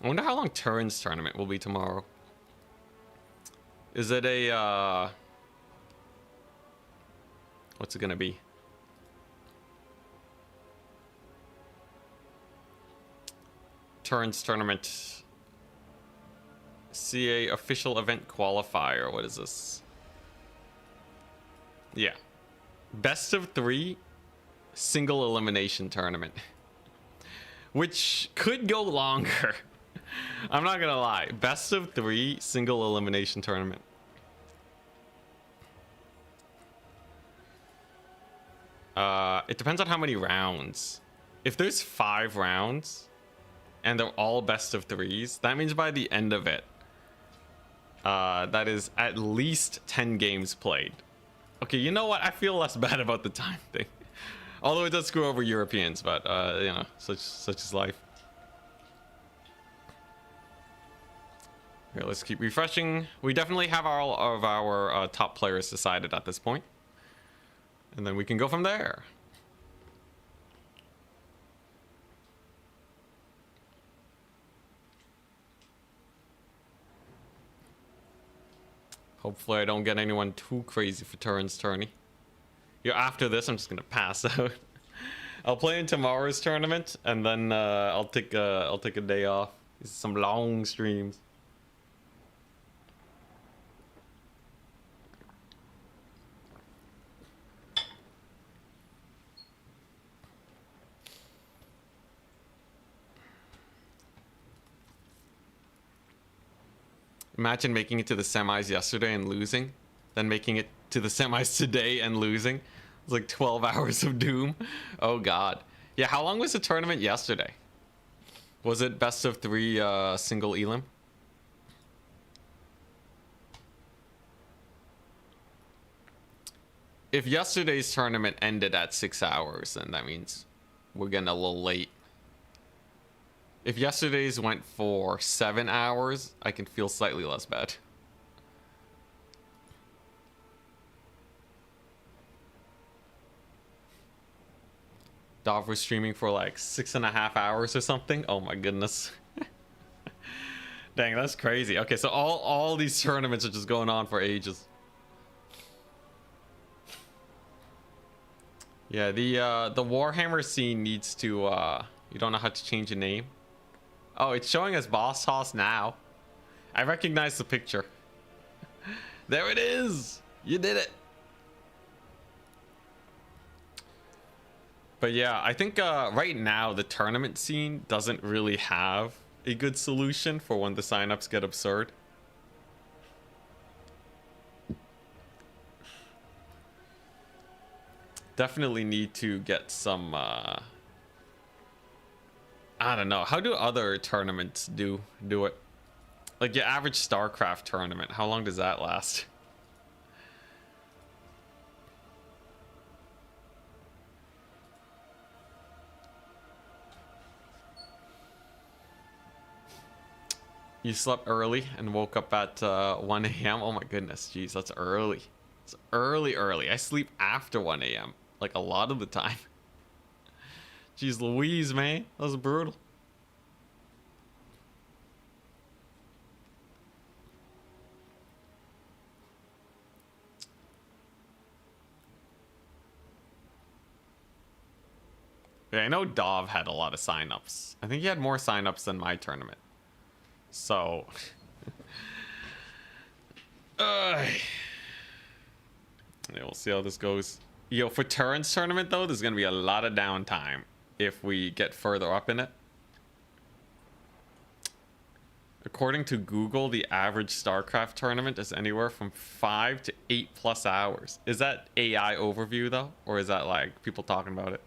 I wonder how long Turin's tournament will be tomorrow. Is it a, what's it gonna be? Turin's tournament. CA official event qualifier. What is this? Yeah. Best of 3 single elimination tournament. Which could go longer. I'm not gonna lie. Best of 3 single elimination tournament. It depends on how many rounds. If there's 5 rounds and they're all best of 3s, that means by the end of it, that is at least 10 games played. Okay, you know what? I feel less bad about the time thing. Although it does screw over Europeans, but you know, such is life. Here, let's keep refreshing. We definitely have all of our top players decided at this point. And then we can go from there. Hopefully I don't get anyone too crazy for Turin's tourney. Yeah, after this, I'm just gonna pass out. I'll play in tomorrow's tournament, and then I'll take a day off. These are some long streams. Imagine making it to the semis yesterday and losing, then making it to the semis today and losing. It's like 12 hours of Doom. Oh god. Yeah, how long was the tournament yesterday? Was it best of 3 single elim? If yesterday's tournament ended at 6 hours, then that means we're getting a little late. If yesterday's went for 7 hours, I can feel slightly less bad. Dov was streaming for like 6.5 hours or something. Oh my goodness. Dang, that's crazy. Okay, so all these tournaments are just going on for ages. Yeah, the Warhammer scene needs to you don't know how to change a name? Oh, it's showing us Boss Hoss now. I recognize the picture. There it is. You did it. But yeah, I think right now the tournament scene doesn't really have a good solution for when the signups get absurd. Definitely need to get some I don't know, how do other tournaments do it? Like your average StarCraft tournament, how long does that last? You slept early and woke up at 1 a.m. Oh my goodness, jeez, that's early. It's early. I sleep after 1 a.m. like a lot of the time. Jeez Louise, man, that was brutal. Yeah, I know Dov had a lot of signups. I think he had more signups than my tournament. So, yeah, we'll see how this goes. Yo, for Turin's tournament though, there's gonna be a lot of downtime if we get further up in it. According to Google, the average StarCraft tournament is anywhere from 5 to 8+ hours. Is that AI overview though, or is that like people talking about it?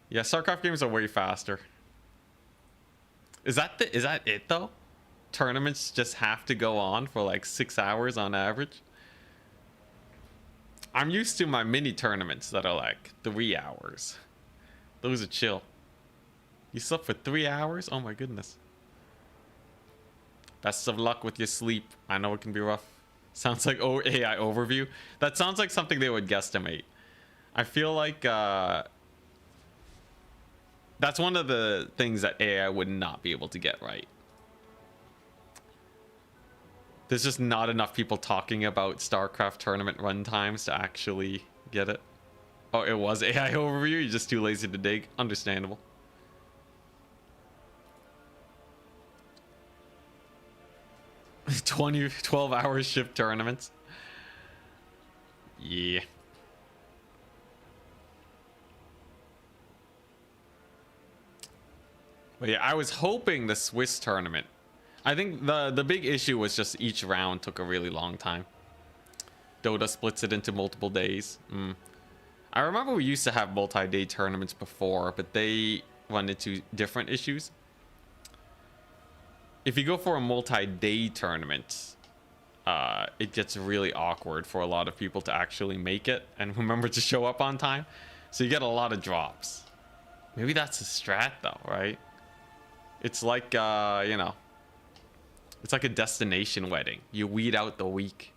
Yeah, StarCraft games are way faster. Is that it though? Tournaments just have to go on for like 6 hours on average. I'm used to my mini tournaments that are like 3 hours. Those are chill. You slept for 3 hours? Oh my goodness. Best of luck with your sleep. I know it can be rough. Sounds like AI overview. That sounds like something they would guesstimate. I feel like that's one of the things that AI would not be able to get right. There's just not enough people talking about StarCraft tournament runtimes to actually get it. Oh, it was AI overview? You're just too lazy to dig? Understandable. 12-hour shift tournaments. Yeah. But yeah, I was hoping the Swiss tournament. I think the big issue was just each round took a really long time. Dota splits it into multiple days. I remember we used to have multi-day tournaments before, but they run into different issues. If you go for a multi-day tournament, it gets really awkward for a lot of people to actually make it and remember to show up on time. So you get a lot of drops. Maybe that's a strat though, right? It's like, you know, it's like a destination wedding. You weed out the weak.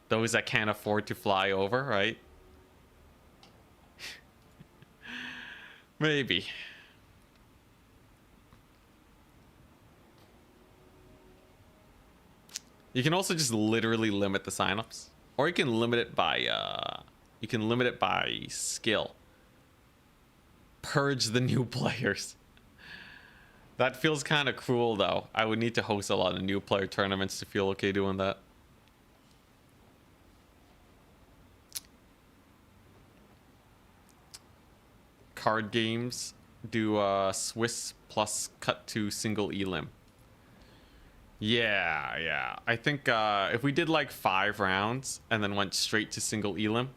Those that can't afford to fly over, right? Maybe. You can also just literally limit the signups. Or you can limit it by, skill. Purge the new players. That feels kind of cruel, though. I would need to host a lot of new player tournaments to feel okay doing that. Card games do Swiss plus cut to single elim. Yeah, yeah. I think if we did like 5 rounds and then went straight to single elim,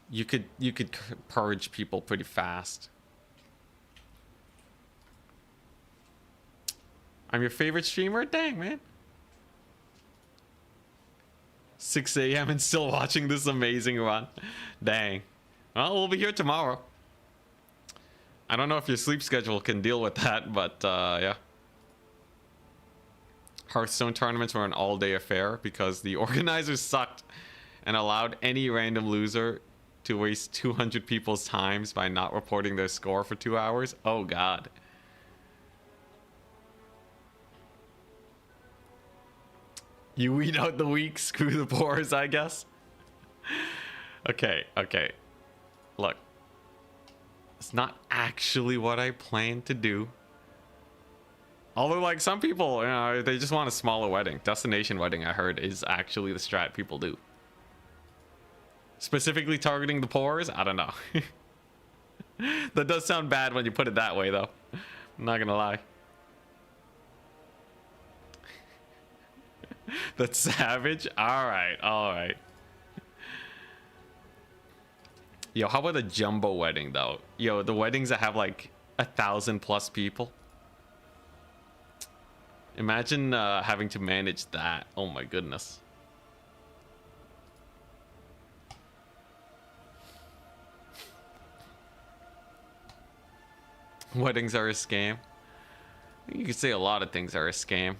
you could purge people pretty fast. I'm your favorite streamer? Dang, man. 6 a.m. and still watching this amazing run. Dang. Well, we'll be here tomorrow. I don't know if your sleep schedule can deal with that, but yeah. Hearthstone tournaments were an all-day affair because the organizers sucked and allowed any random loser to waste 200 people's times by not reporting their score for 2 hours. Oh, God. You weed out the weak, screw the pores, I guess. Okay, okay. Look. It's not actually what I planned to do. Although, like, some people, you know, they just want a smaller wedding. Destination wedding, I heard, is actually the strat people do. Specifically targeting the pores? I don't know. That does sound bad when you put it that way, though. I'm not gonna lie. That's savage? Alright, alright. Yo, how about a jumbo wedding, though? Yo, the weddings that have, like, 1,000+ people. Imagine having to manage that. Oh my goodness. Weddings are a scam. You could say a lot of things are a scam.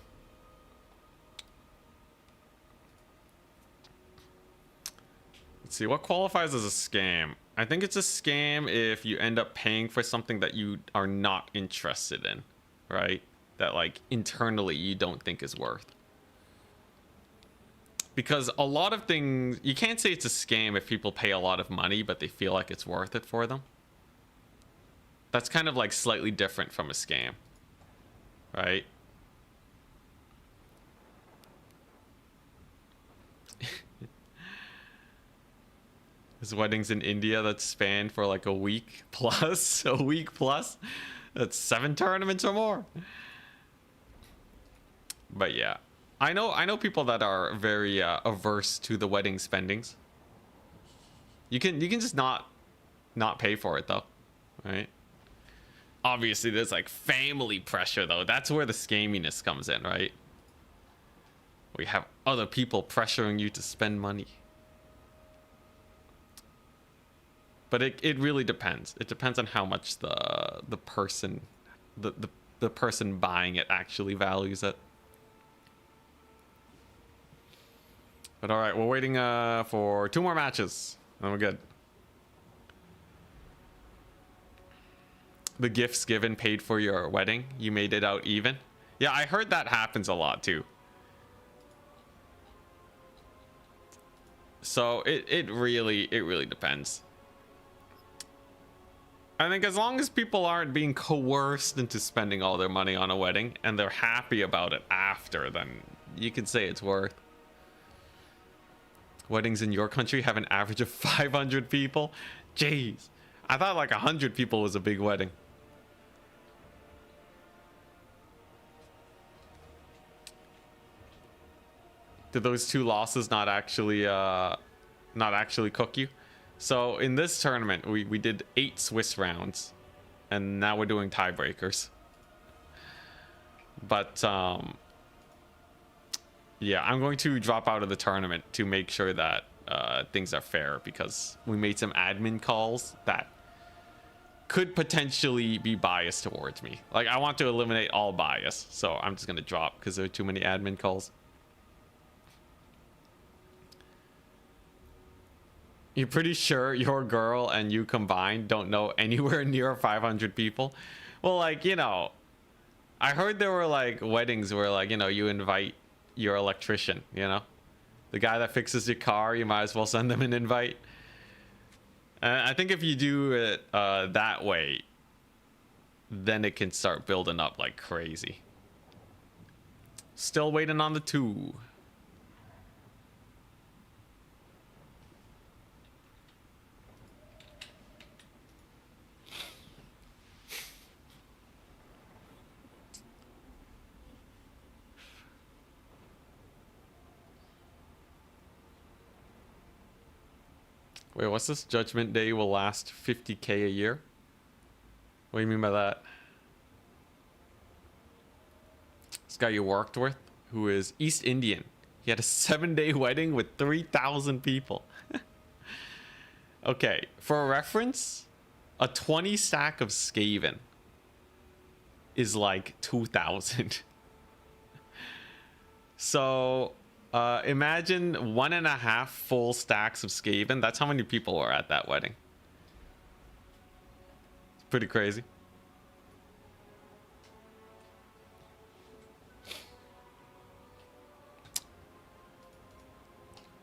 Let's see, what qualifies as a scam? I think it's a scam if you end up paying for something that you are not interested in, right? That, like, internally you don't think is worth. Because a lot of things, you can't say it's a scam if people pay a lot of money but they feel like it's worth it for them. That's kind of like slightly different from a scam, right? There's weddings in India that span for like a week plus, a week plus. That's 7 tournaments or more. But yeah, I know people that are very averse to the wedding spendings. You can just not pay for it though, right? Obviously, there's like family pressure though. That's where the scaminess comes in, right? We have other people pressuring you to spend money. But it really depends. It depends on how much the person the person buying it actually values it. But all right, we're waiting for 2 more matches, and we're good. The gifts given paid for your wedding. You made it out even. Yeah, I heard that happens a lot too. So it really depends. I think as long as people aren't being coerced into spending all their money on a wedding and they're happy about it after, then you can say it's worth. Weddings in your country have an average of 500 people. Jeez, I thought like 100 people was a big wedding. Did those 2 losses not actually cook you? So in this tournament, we did 8 Swiss rounds, and now we're doing tiebreakers. But yeah, I'm going to drop out of the tournament to make sure that things are fair, because we made some admin calls that could potentially be biased towards me. Like, I want to eliminate all bias, so I'm just going to drop because there are too many admin calls. You're pretty sure your girl and you combined don't know anywhere near 500 people? Well, like, you know, I heard there were like weddings where, like, you know, you invite your electrician, you know, the guy that fixes your car, you might as well send them an invite. And I think if you do it that way, then it can start building up like crazy. Still waiting on the 2. Wait, what's this? Judgment Day will last 50k a year? What do you mean by that? This guy you worked with, who is East Indian. He had a 7-day wedding with 3,000 people. Okay, for a reference, a 20 stack of Skaven is like 2,000. So imagine 1.5 full stacks of Skaven. That's how many people were at that wedding. It's pretty crazy.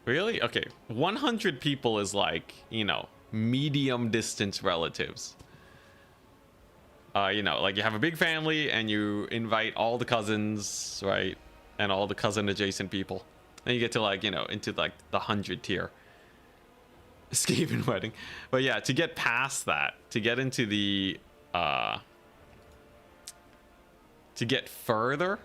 Really? Okay. 100 people is like, you know, medium distance relatives. You know, like you have a big family and you invite all the cousins, right? And all the cousin adjacent people. And you get to like, you know, into like the 100 tier Skaven wedding. But yeah, to get past that, to get into the, to get further.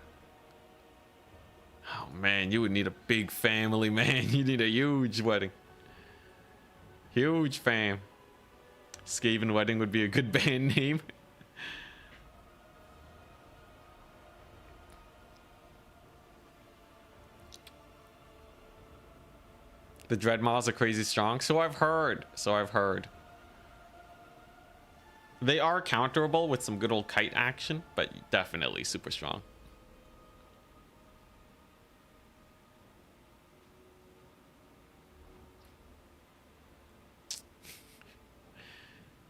Oh man, you would need a big family, man. You need a huge wedding. Huge fam. Skaven wedding would be a good band name. The Dreadmaws are crazy strong. So I've heard. They are counterable with some good old kite action, but definitely super strong.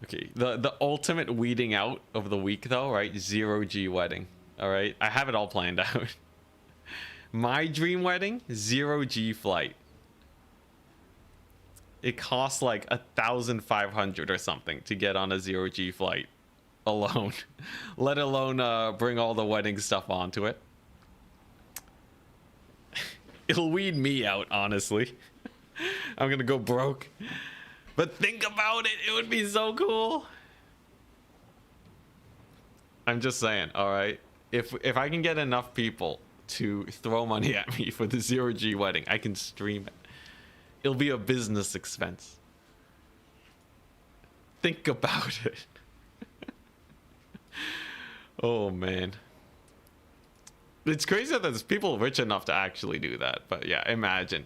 Okay, the ultimate weeding out of the week though, right? 0G wedding. All right, I have it all planned out. My dream wedding, 0G flight. It costs like 1,500 or something to get on a 0G flight alone, let alone bring all the wedding stuff onto it. It'll weed me out, honestly. I'm gonna go broke. But think about it, it would be so cool. I'm just saying, all right? If I can get enough people to throw money at me for the 0G wedding, I can stream it. It'll be a business expense. Think about it. Oh, man. It's crazy that there's people rich enough to actually do that. But yeah, imagine.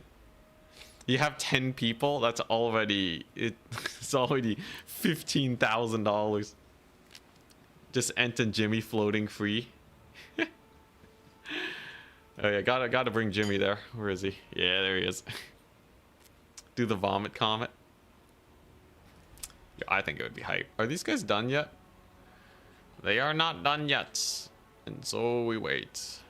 You have 10 people, that's already... It's already $15,000. Just Ent and Jimmy floating free. Oh yeah, gotta bring Jimmy there. Where is he? Yeah, there he is. Do the vomit comet. Yeah, I think it would be hype. Are these guys done yet? They are not done yet. And so we wait.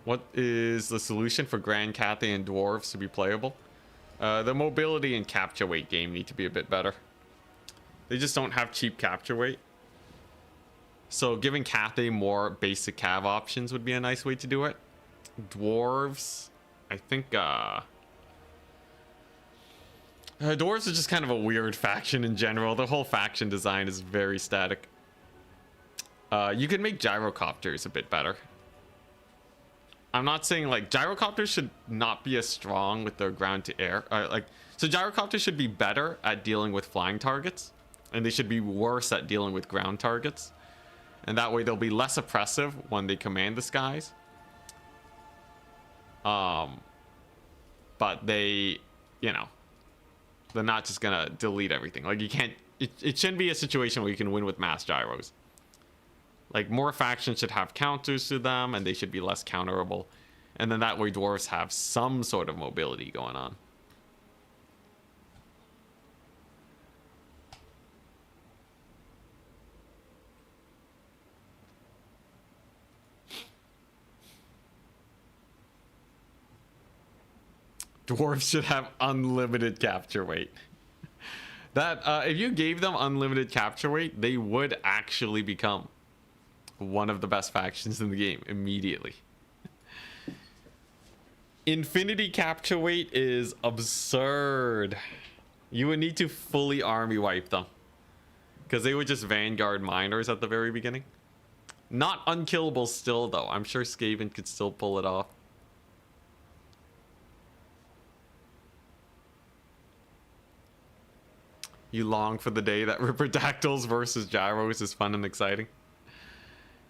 What is the solution for Grand Cathay and Dwarves to be playable? The mobility and capture weight game need to be a bit better. They just don't have cheap capture weight. So giving Cathay more basic cav options would be a nice way to do it. Dwarves, I think Dwarves are just kind of a weird faction in general. The whole faction design is very static. You could make gyrocopters a bit better. I'm not saying like gyrocopters should not be as strong with their ground to air. So gyrocopters should be better at dealing with flying targets, and they should be worse at dealing with ground targets. And that way they'll be less oppressive when they command the skies. But they, you know, they're not just gonna delete everything. Like you can't. It shouldn't be a situation where you can win with mass gyros. Like, more factions should have counters to them, and they should be less counterable. And then that way dwarves have some sort of mobility going on. Dwarves should have unlimited capture weight. That, if you gave them unlimited capture weight, they would actually become one of the best factions in the game immediately. Infinity capture weight is absurd. You would need to fully army wipe them, Because they were just Vanguard miners at the very beginning. Not unkillable still, though. I'm sure Skaven could still pull it off. You long for the day that Ripperdactyls versus Gyros is fun and exciting.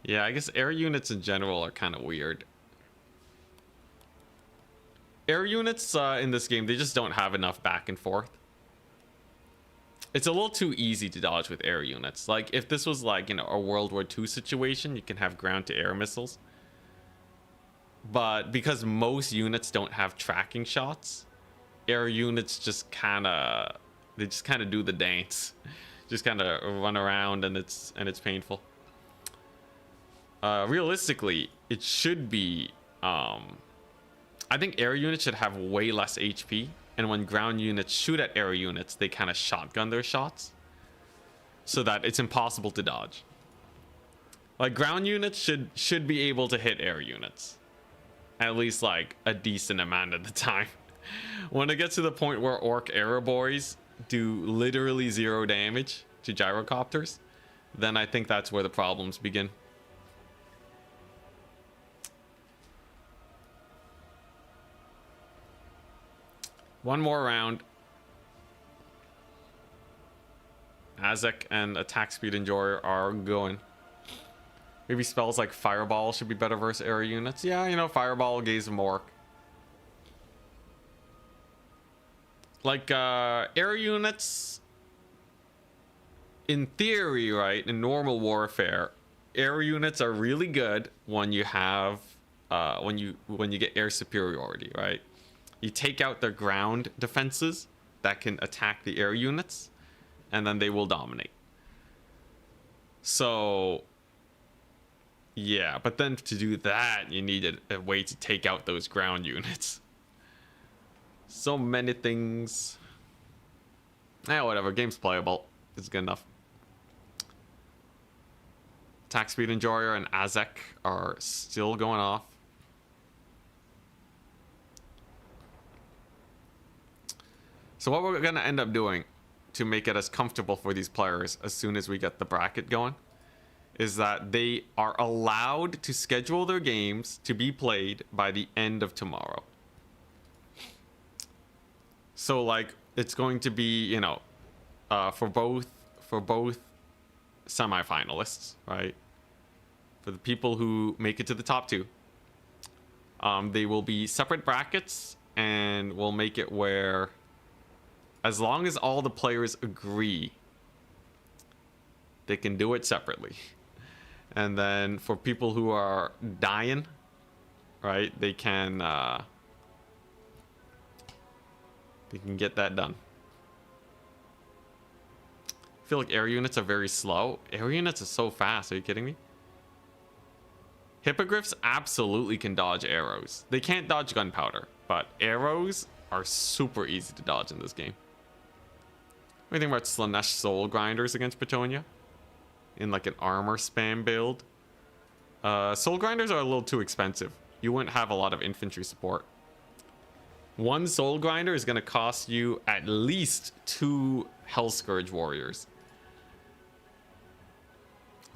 Yeah, I guess air units in general are kind of weird. Air units in this game, they just don't have enough back and forth. It's a little too easy to dodge with air units. Like, if this was like, you know, a World War II situation, you can have ground-to-air missiles. But because most units don't have tracking shots, air units just kind of... They just kind of do the dance. Just kind of run around and it's painful. Realistically, it should be... I think air units should have way less HP. And when ground units shoot at air units, they kind of shotgun their shots. So that it's impossible to dodge. Like, ground units should be able to hit air units. At least, like, a decent amount of the time. When it gets to the point where Orc Arrow Boys do literally 0 damage to gyrocopters, then I think that's where the problems begin. One more round. Azek and Attack Speed Enjoyer are going. Maybe spells like Fireball should be better versus area units. Yeah, you know, Fireball, Gaze of Mork. Like, air units, in theory, right, in normal warfare, air units are really good when you have, when you get air superiority, right? You take out their ground defenses that can attack the air units, and then they will dominate. So, yeah, but then to do that, you need a way to take out those ground units. So many things. Whatever. Game's playable. It's good enough. Attack Speed Enjoyer and Azek are still going off. So what we're going to end up doing to make it as comfortable for these players as soon as we get the bracket going is that they are allowed to schedule their games to be played by the end of tomorrow. So, like, it's going to be, you know, for both semifinalists, right? For the people who make it to the top 2, they will be separate brackets, and we'll make it where, as long as all the players agree, they can do it separately. And then for people who are dying, right, they can get that done. I feel like air units are very slow. Air units are so fast. Are you kidding me? Hippogriffs absolutely can dodge arrows. They can't dodge gunpowder, but arrows are super easy to dodge in this game. What do you think about Slaanesh Soul Grinders against Bretonnia? In like an armor spam build? Soul Grinders are a little too expensive. You wouldn't have a lot of infantry support. One Soul Grinder is going to cost you at least 2 Hellscourge Warriors.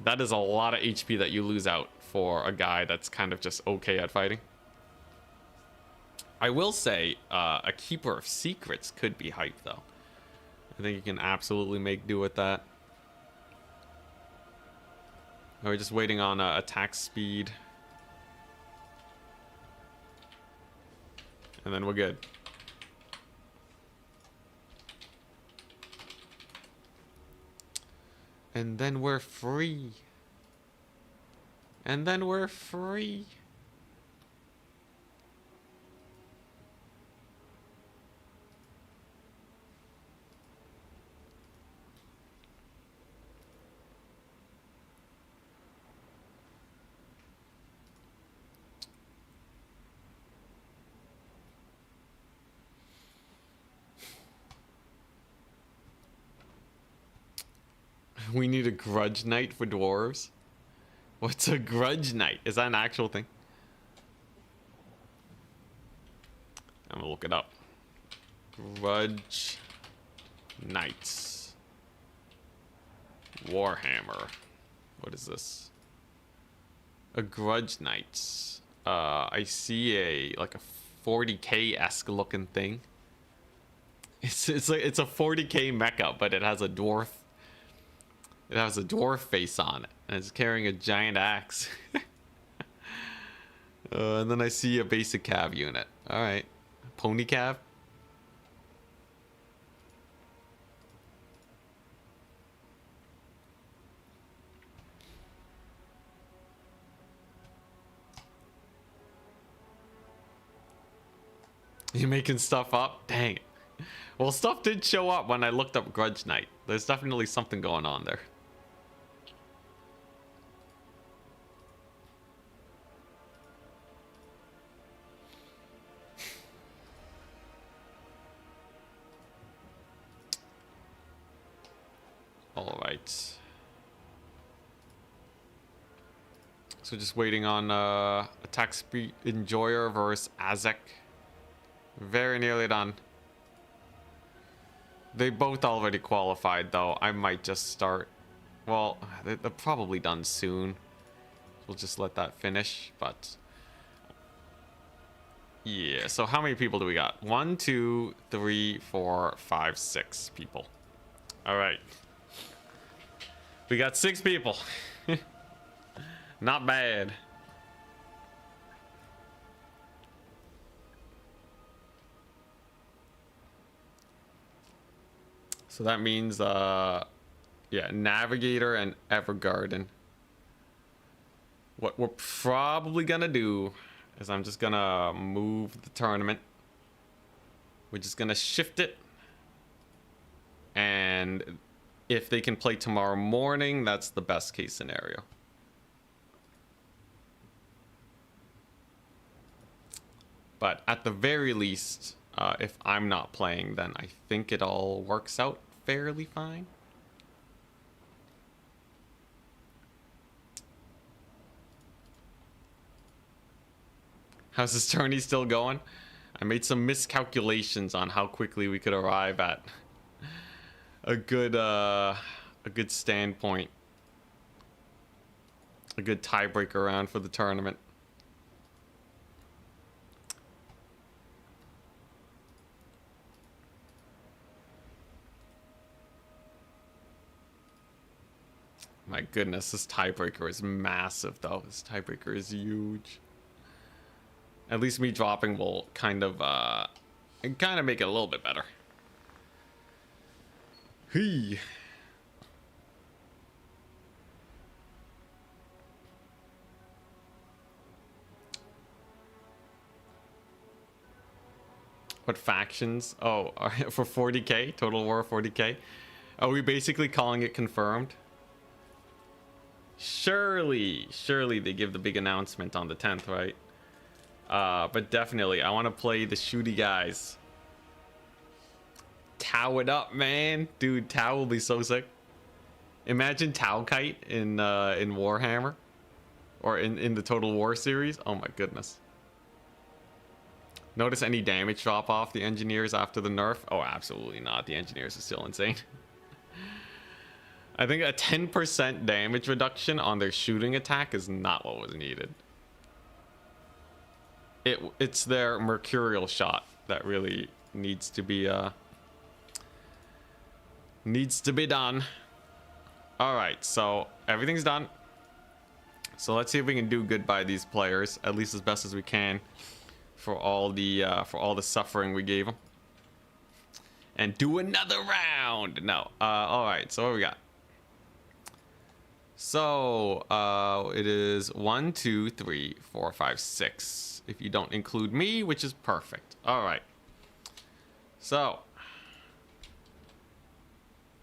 That is a lot of HP that you lose out for a guy that's kind of just okay at fighting. I will say, a Keeper of Secrets could be hype, though. I think you can absolutely make do with that. We're just waiting on attack speed. And then we're good. And then we're free. And then we're free. We need a grudge night for dwarves. What's a grudge night? Is that an actual thing? I'm gonna look it up. Grudge nights. Warhammer. What is this? A Grudge Knights. I see a 40k-esque looking thing. It's a 40k mecha, but it has a dwarf. It has a dwarf face on it, and it's carrying a giant axe. And then I see a basic cav unit. All right, pony cav. You making stuff up? Dang it. Well, stuff did show up when I looked up Grudge Knight. There's definitely something going on there. All right. So just waiting on Attack Speed Enjoyer versus Azek. Very nearly done. They both already qualified, though. I might just start. Well, they're probably done soon. We'll just let that finish, but... Yeah, so how many people do we got? 1, 2, 3, 4, 5, 6 people. Alright. We got 6 people. Not bad. So that means, yeah, Navigator and Evergarden. What we're probably gonna do is I'm just gonna move the tournament. We're just gonna shift it. And if they can play tomorrow morning, that's the best case scenario. But at the very least, if I'm not playing, then I think it all works out fairly fine. How's this tourney still going? I made some miscalculations on how quickly we could arrive at a good standpoint, a good tiebreaker round for the tournament. My goodness, this tiebreaker is massive, though. This tiebreaker is huge. At least me dropping will kind of make it a little bit better. Hey. What factions? Oh, for 40k? Total War 40k? Are we basically calling it confirmed? Surely they give the big announcement on the 10th, right? But definitely, I want to play the shooty guys. Tau it up, man. Dude, Tau will be so sick. Imagine Tau Kite in Warhammer. Or in the Total War series. Oh my goodness. Notice any damage drop off the engineers after the nerf? Oh, absolutely not. The engineers are still insane. I think a 10% damage reduction on their shooting attack is not what was needed. It's their mercurial shot that really needs to be done. All right, so everything's done. So let's see if we can do good by these players, at least as best as we can, for all the suffering we gave them. And do another round. No. All right. So what we got? So it is 1, 2, 3, 4, 5, 6. If you don't include me, which is perfect. All right. So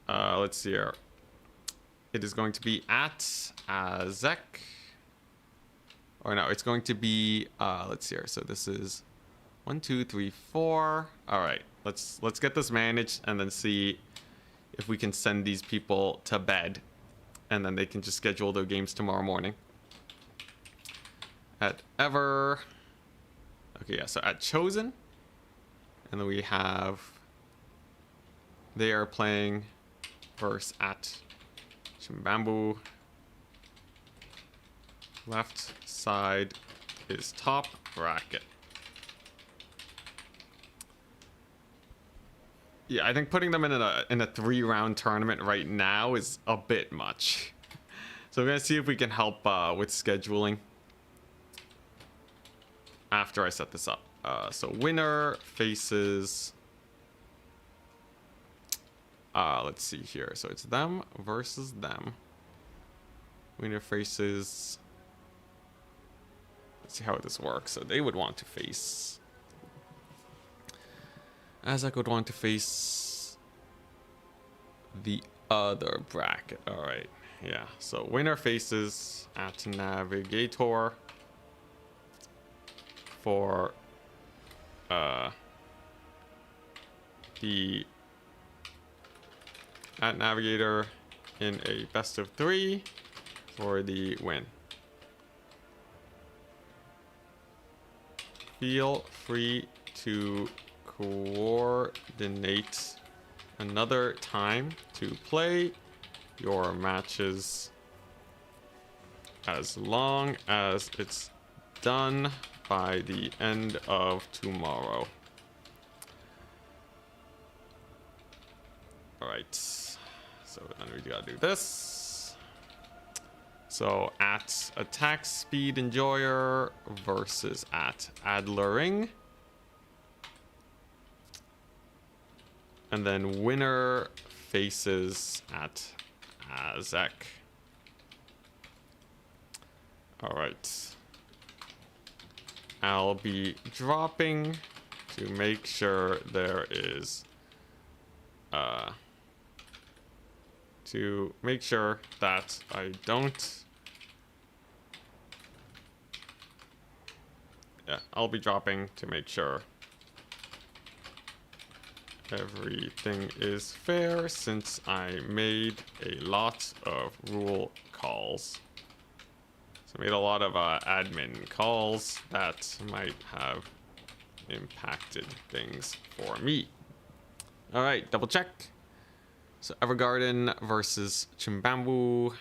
let's see here. It is going to be at Azek. Or no, it's going to be let's see here. So this is 1, 2, 3, 4. All right. Let's get this managed and then see if we can send these people to bed. And then they can just schedule their games tomorrow morning. At Ever. Okay, yeah, so at Chosen. And then we have... They are playing versus at Chimbambu. Left side is top bracket. Yeah, I think putting them in a 3-round tournament right now is a bit much. So we're gonna see if we can help with scheduling after I set this up. So winner faces. Let's see here. So it's them versus them. Winner faces. Let's see how this works. So they would want to face. Azak would want to face the other bracket. All right. Yeah. So winner faces at Navigator for the at Navigator in a best of 3 for the win. Feel free to coordinate another time to play your matches as long as it's done by the end of tomorrow. All right, so then we gotta do this. So at Attack Speed Enjoyer versus at Adlering. And then winner faces at Azek. All right. I'll be dropping to make sure there is to make sure that I don't. Yeah, I'll be dropping to make sure everything is fair since I made a lot of rule calls. So I made a lot of admin calls that might have impacted things for me. All right, double check. So Evergarden versus Chimbambu,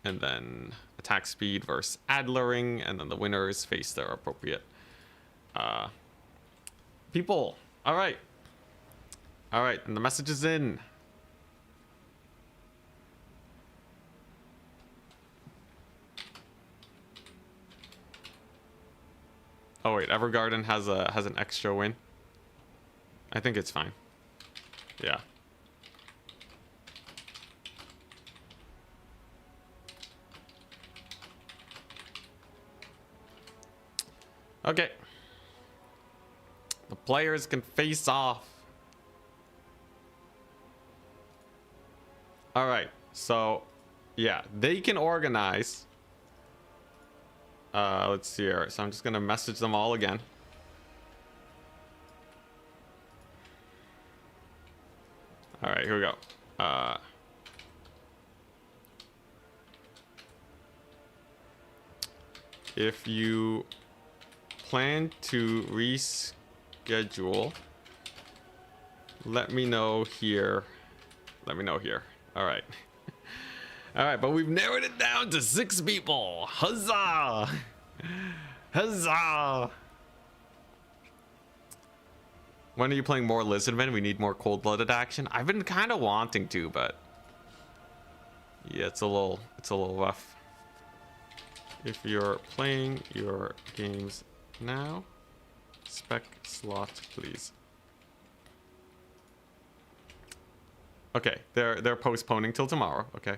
and then attack speed versus Adlering, and then the winners face their appropriate people. All right. All right, and the message is in. Oh wait, Evergarden has an extra win. I think it's fine. Yeah. Okay. The players can face off. All right. So, yeah, they can organize. Let's see here. So I'm just gonna message them all again. All right, here we go. If you plan to reschedule, let me know here. Let me know here. All right. All right, but we've narrowed it down to 6 people. Huzzah! Huzzah! When are you playing more Lizardmen? We need more cold-blooded action. I've been kind of wanting to, but yeah, it's a little rough. If you're playing your games now, spec slot, please. Okay, they're postponing till tomorrow. Okay.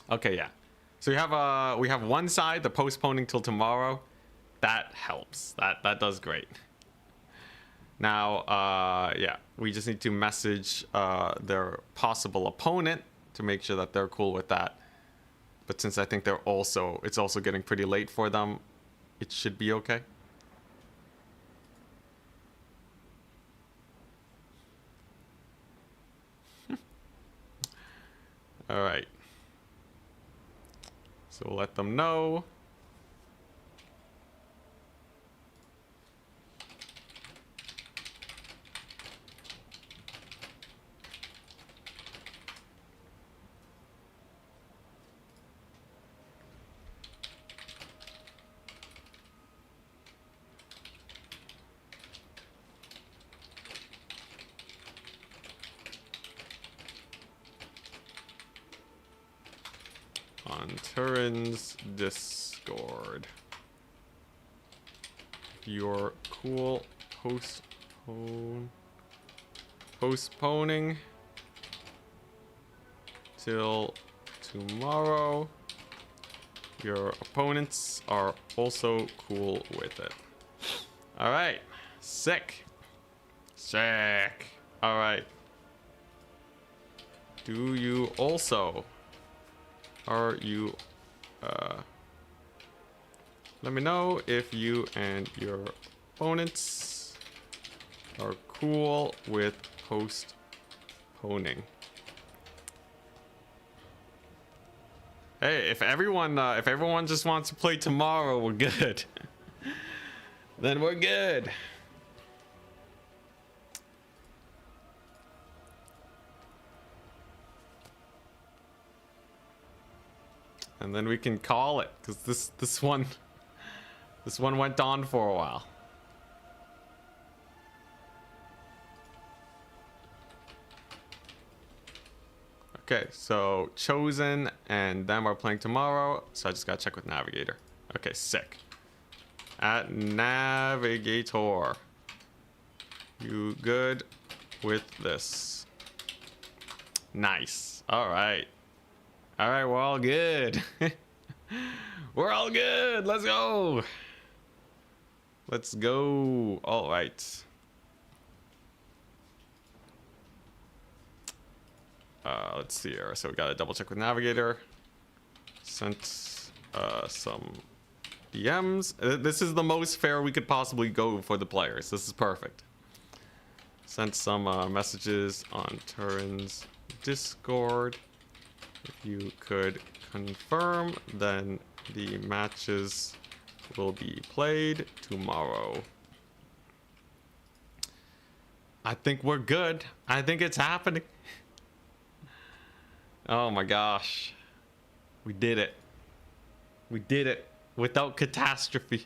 Okay, yeah. So we have one side, the postponing till tomorrow. That helps. That does great. Now, yeah, we just need to message their possible opponent to make sure that they're cool with that. But since I think it's also getting pretty late for them, it should be okay. All right. So we'll let them know. on Turin's Discord. If you're cool postponing till tomorrow, your opponents are also cool with it. All right, sick. All right. Do you also? Are you? Let me know if you and your opponents are cool with postponing. Hey, if everyone just wants to play tomorrow, we're good. Then we're good. And then we can call it, because this one went on for a while. Okay, so Chosen and them are playing tomorrow, so I just gotta check with Navigator. Okay, sick. At Navigator, you good with this? Nice. All right. All right, we're all good. We're all good. Let's go. Let's go. All right. Let's see here. So we got to double check with Navigator. Sent some DMs. This is the most fair we could possibly go for the players. This is perfect. Sent some messages on Turin's Discord. If you could confirm, then the matches will be played tomorrow. I think we're good. I think it's happening. Oh my gosh. We did it. We did it without catastrophe.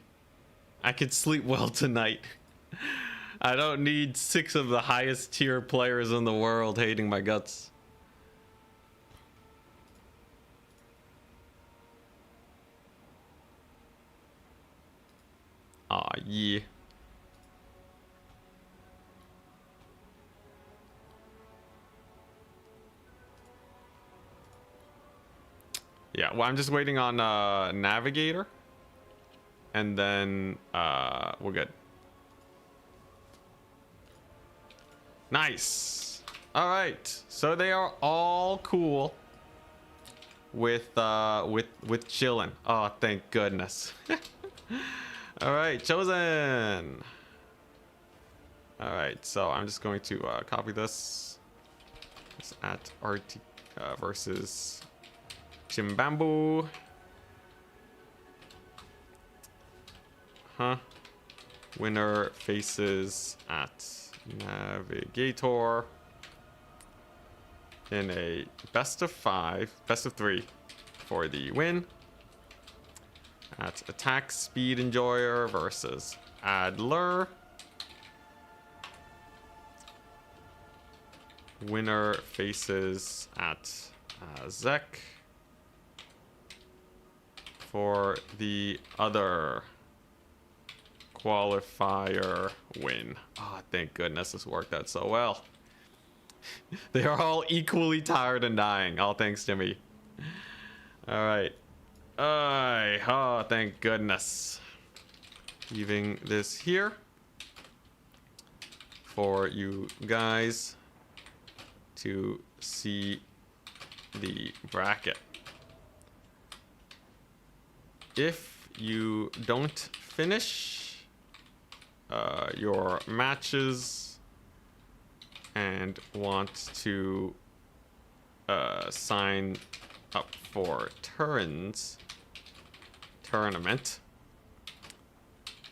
I can sleep well tonight. I don't need 6 of the highest tier players in the world hating my guts. Aw, yeah. Yeah, well, I'm just waiting on Navigator. And then we're good. Nice. All right. So they are all cool with chilling. Oh, thank goodness. All right, Chosen. All right, so I'm just going to copy this. It's at RT versus Chimbambu. Huh? Winner faces at Navigator in a best of 3 for the win. At Attack Speed Enjoyer versus Adler. Winner faces at Zek for the other qualifier win. Oh, thank goodness this worked out so well. They are all equally tired and dying. All thanks to me. All right. Oh, thank goodness. Leaving this here for you guys to see the bracket. If you don't finish your matches and want to sign up for Turin's tournament,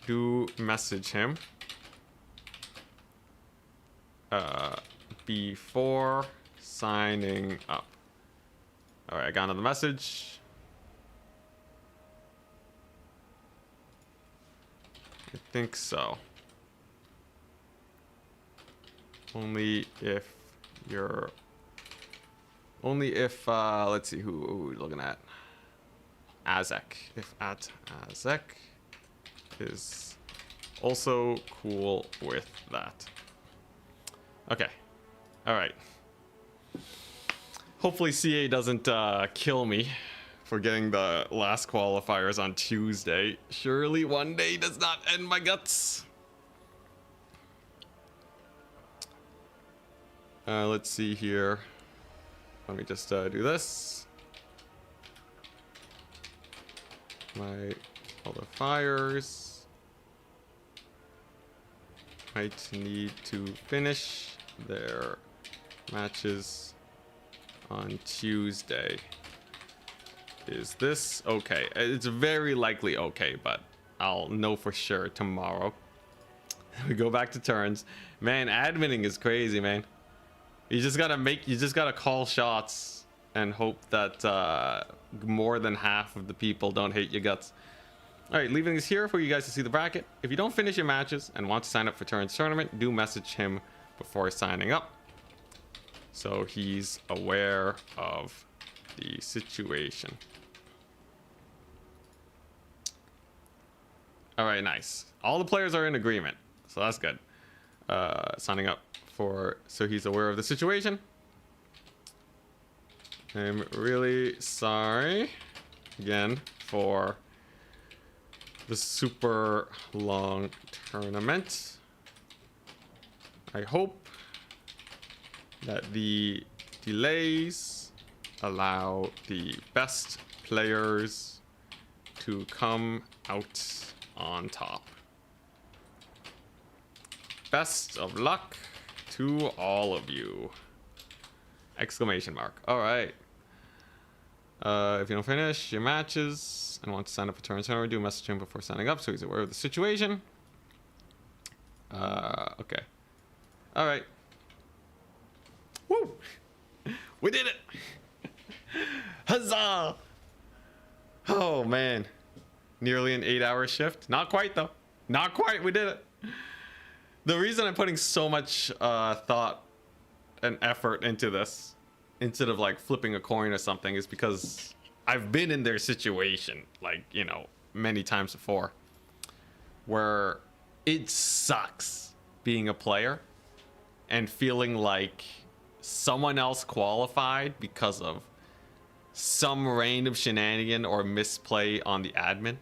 do message him before signing up. All right, I got another message. I think so. Only if let's see who we're looking at. Azek. If at Azek is also cool with that. Okay. All right. Hopefully CA doesn't kill me for getting the last qualifiers on Tuesday. Surely one day does not end my guts. Let's see here. Let me just do this. My qualifiers might need to finish their matches on Tuesday. Is this okay? It's very likely okay, but I'll know for sure tomorrow. We go back to turns. Man, adminning is crazy, man. You just gotta call shots and hope that more than half of the people don't hate your guts. All right, leaving this here for you guys to see the bracket. If you don't finish your matches and want to sign up for Turns Tournament, do message him before signing up, so he's aware of the situation. All right, nice. All the players are in agreement, so that's good. Signing up so he's aware of the situation. I'm really sorry again for the super long tournament. I hope that the delays allow the best players to come out on top. Best of luck to all of you. Exclamation mark. All right. If you don't finish your matches and want to sign up for Turns Tournament, do message him before signing up so he's aware of the situation. Okay. All right. Woo! We did it! Huzzah! Oh, man. Nearly an 8-hour shift. Not quite, though. Not quite. We did it. The reason I'm putting so much thought and effort into this, instead of like flipping a coin or something, is because I've been in their situation, like, you know, many times before, where it sucks being a player and feeling like someone else qualified because of some random shenanigan or misplay on the admin.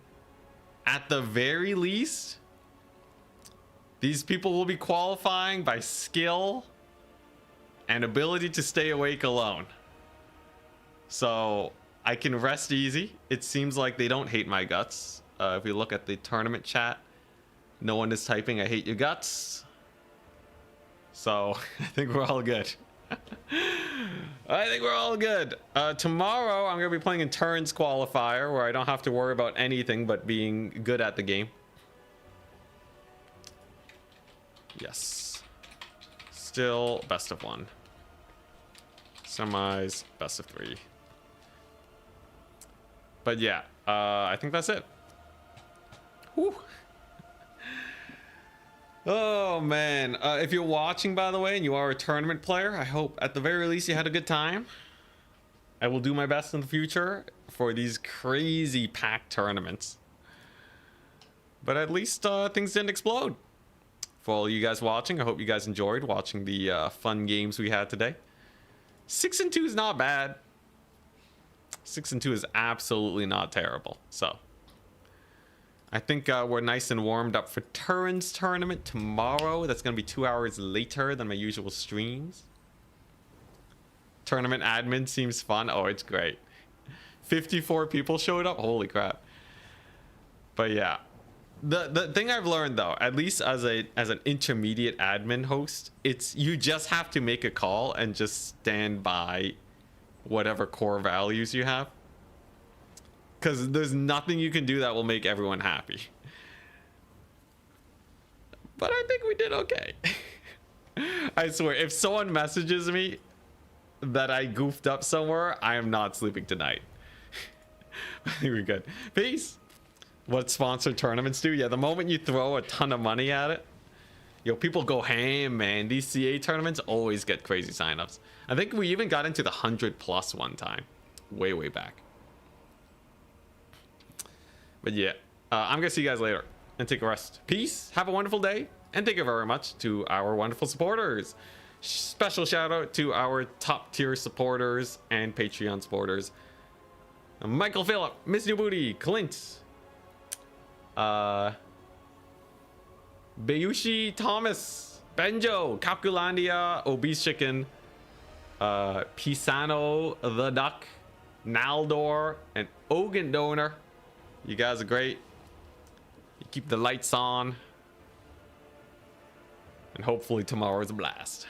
At the very least, these people will be qualifying by skill and ability to stay awake alone. So I can rest easy. It seems like they don't hate my guts. If we look at the tournament chat, no one is typing "I hate your guts." So I think we're all good. I think we're all good. Tomorrow I'm going to be playing in Turns Qualifier, where I don't have to worry about anything but being good at the game. Yes. Still best of 1. Semis, best of 3. But yeah, I think that's it. Whew. Oh man, if you're watching, by the way, and you are a tournament player, I hope at the very least you had a good time. I will do my best in the future for these crazy packed tournaments. But at least things didn't explode. For all you guys watching, I hope you guys enjoyed watching the fun games we had today. 6-2 is not bad. 6-2 is absolutely not terrible. So I think we're nice and warmed up for Turns Tournament tomorrow. That's going to be 2 hours later than my usual streams. Tournament admin seems fun. Oh, it's great. 54 people showed up. Holy crap. But yeah. The thing I've learned, though, at least as an intermediate admin host, it's you just have to make a call and just stand by whatever core values you have. Because there's nothing you can do that will make everyone happy. But I think we did okay. I swear, if someone messages me that I goofed up somewhere, I am not sleeping tonight. I think we're good. Peace. What sponsored tournaments do? Yeah, the moment you throw a ton of money at it, yo, people go ham, man. These CA tournaments always get crazy signups. I think we even got into the 100+ one time. Way back. But yeah, I'm gonna see you guys later and take a rest. Peace. Have a wonderful day. And thank you very much to our wonderful supporters. Special shout out to our top tier supporters and Patreon supporters. Michael Phillip, Miss New Booty, Clint, Bayushi Thomas, Benjo, Calculandia, Obese Chicken, Pisano the Duck, Naldor, and Ogan Donor. You guys are great. You keep the lights on. And hopefully tomorrow is a blast.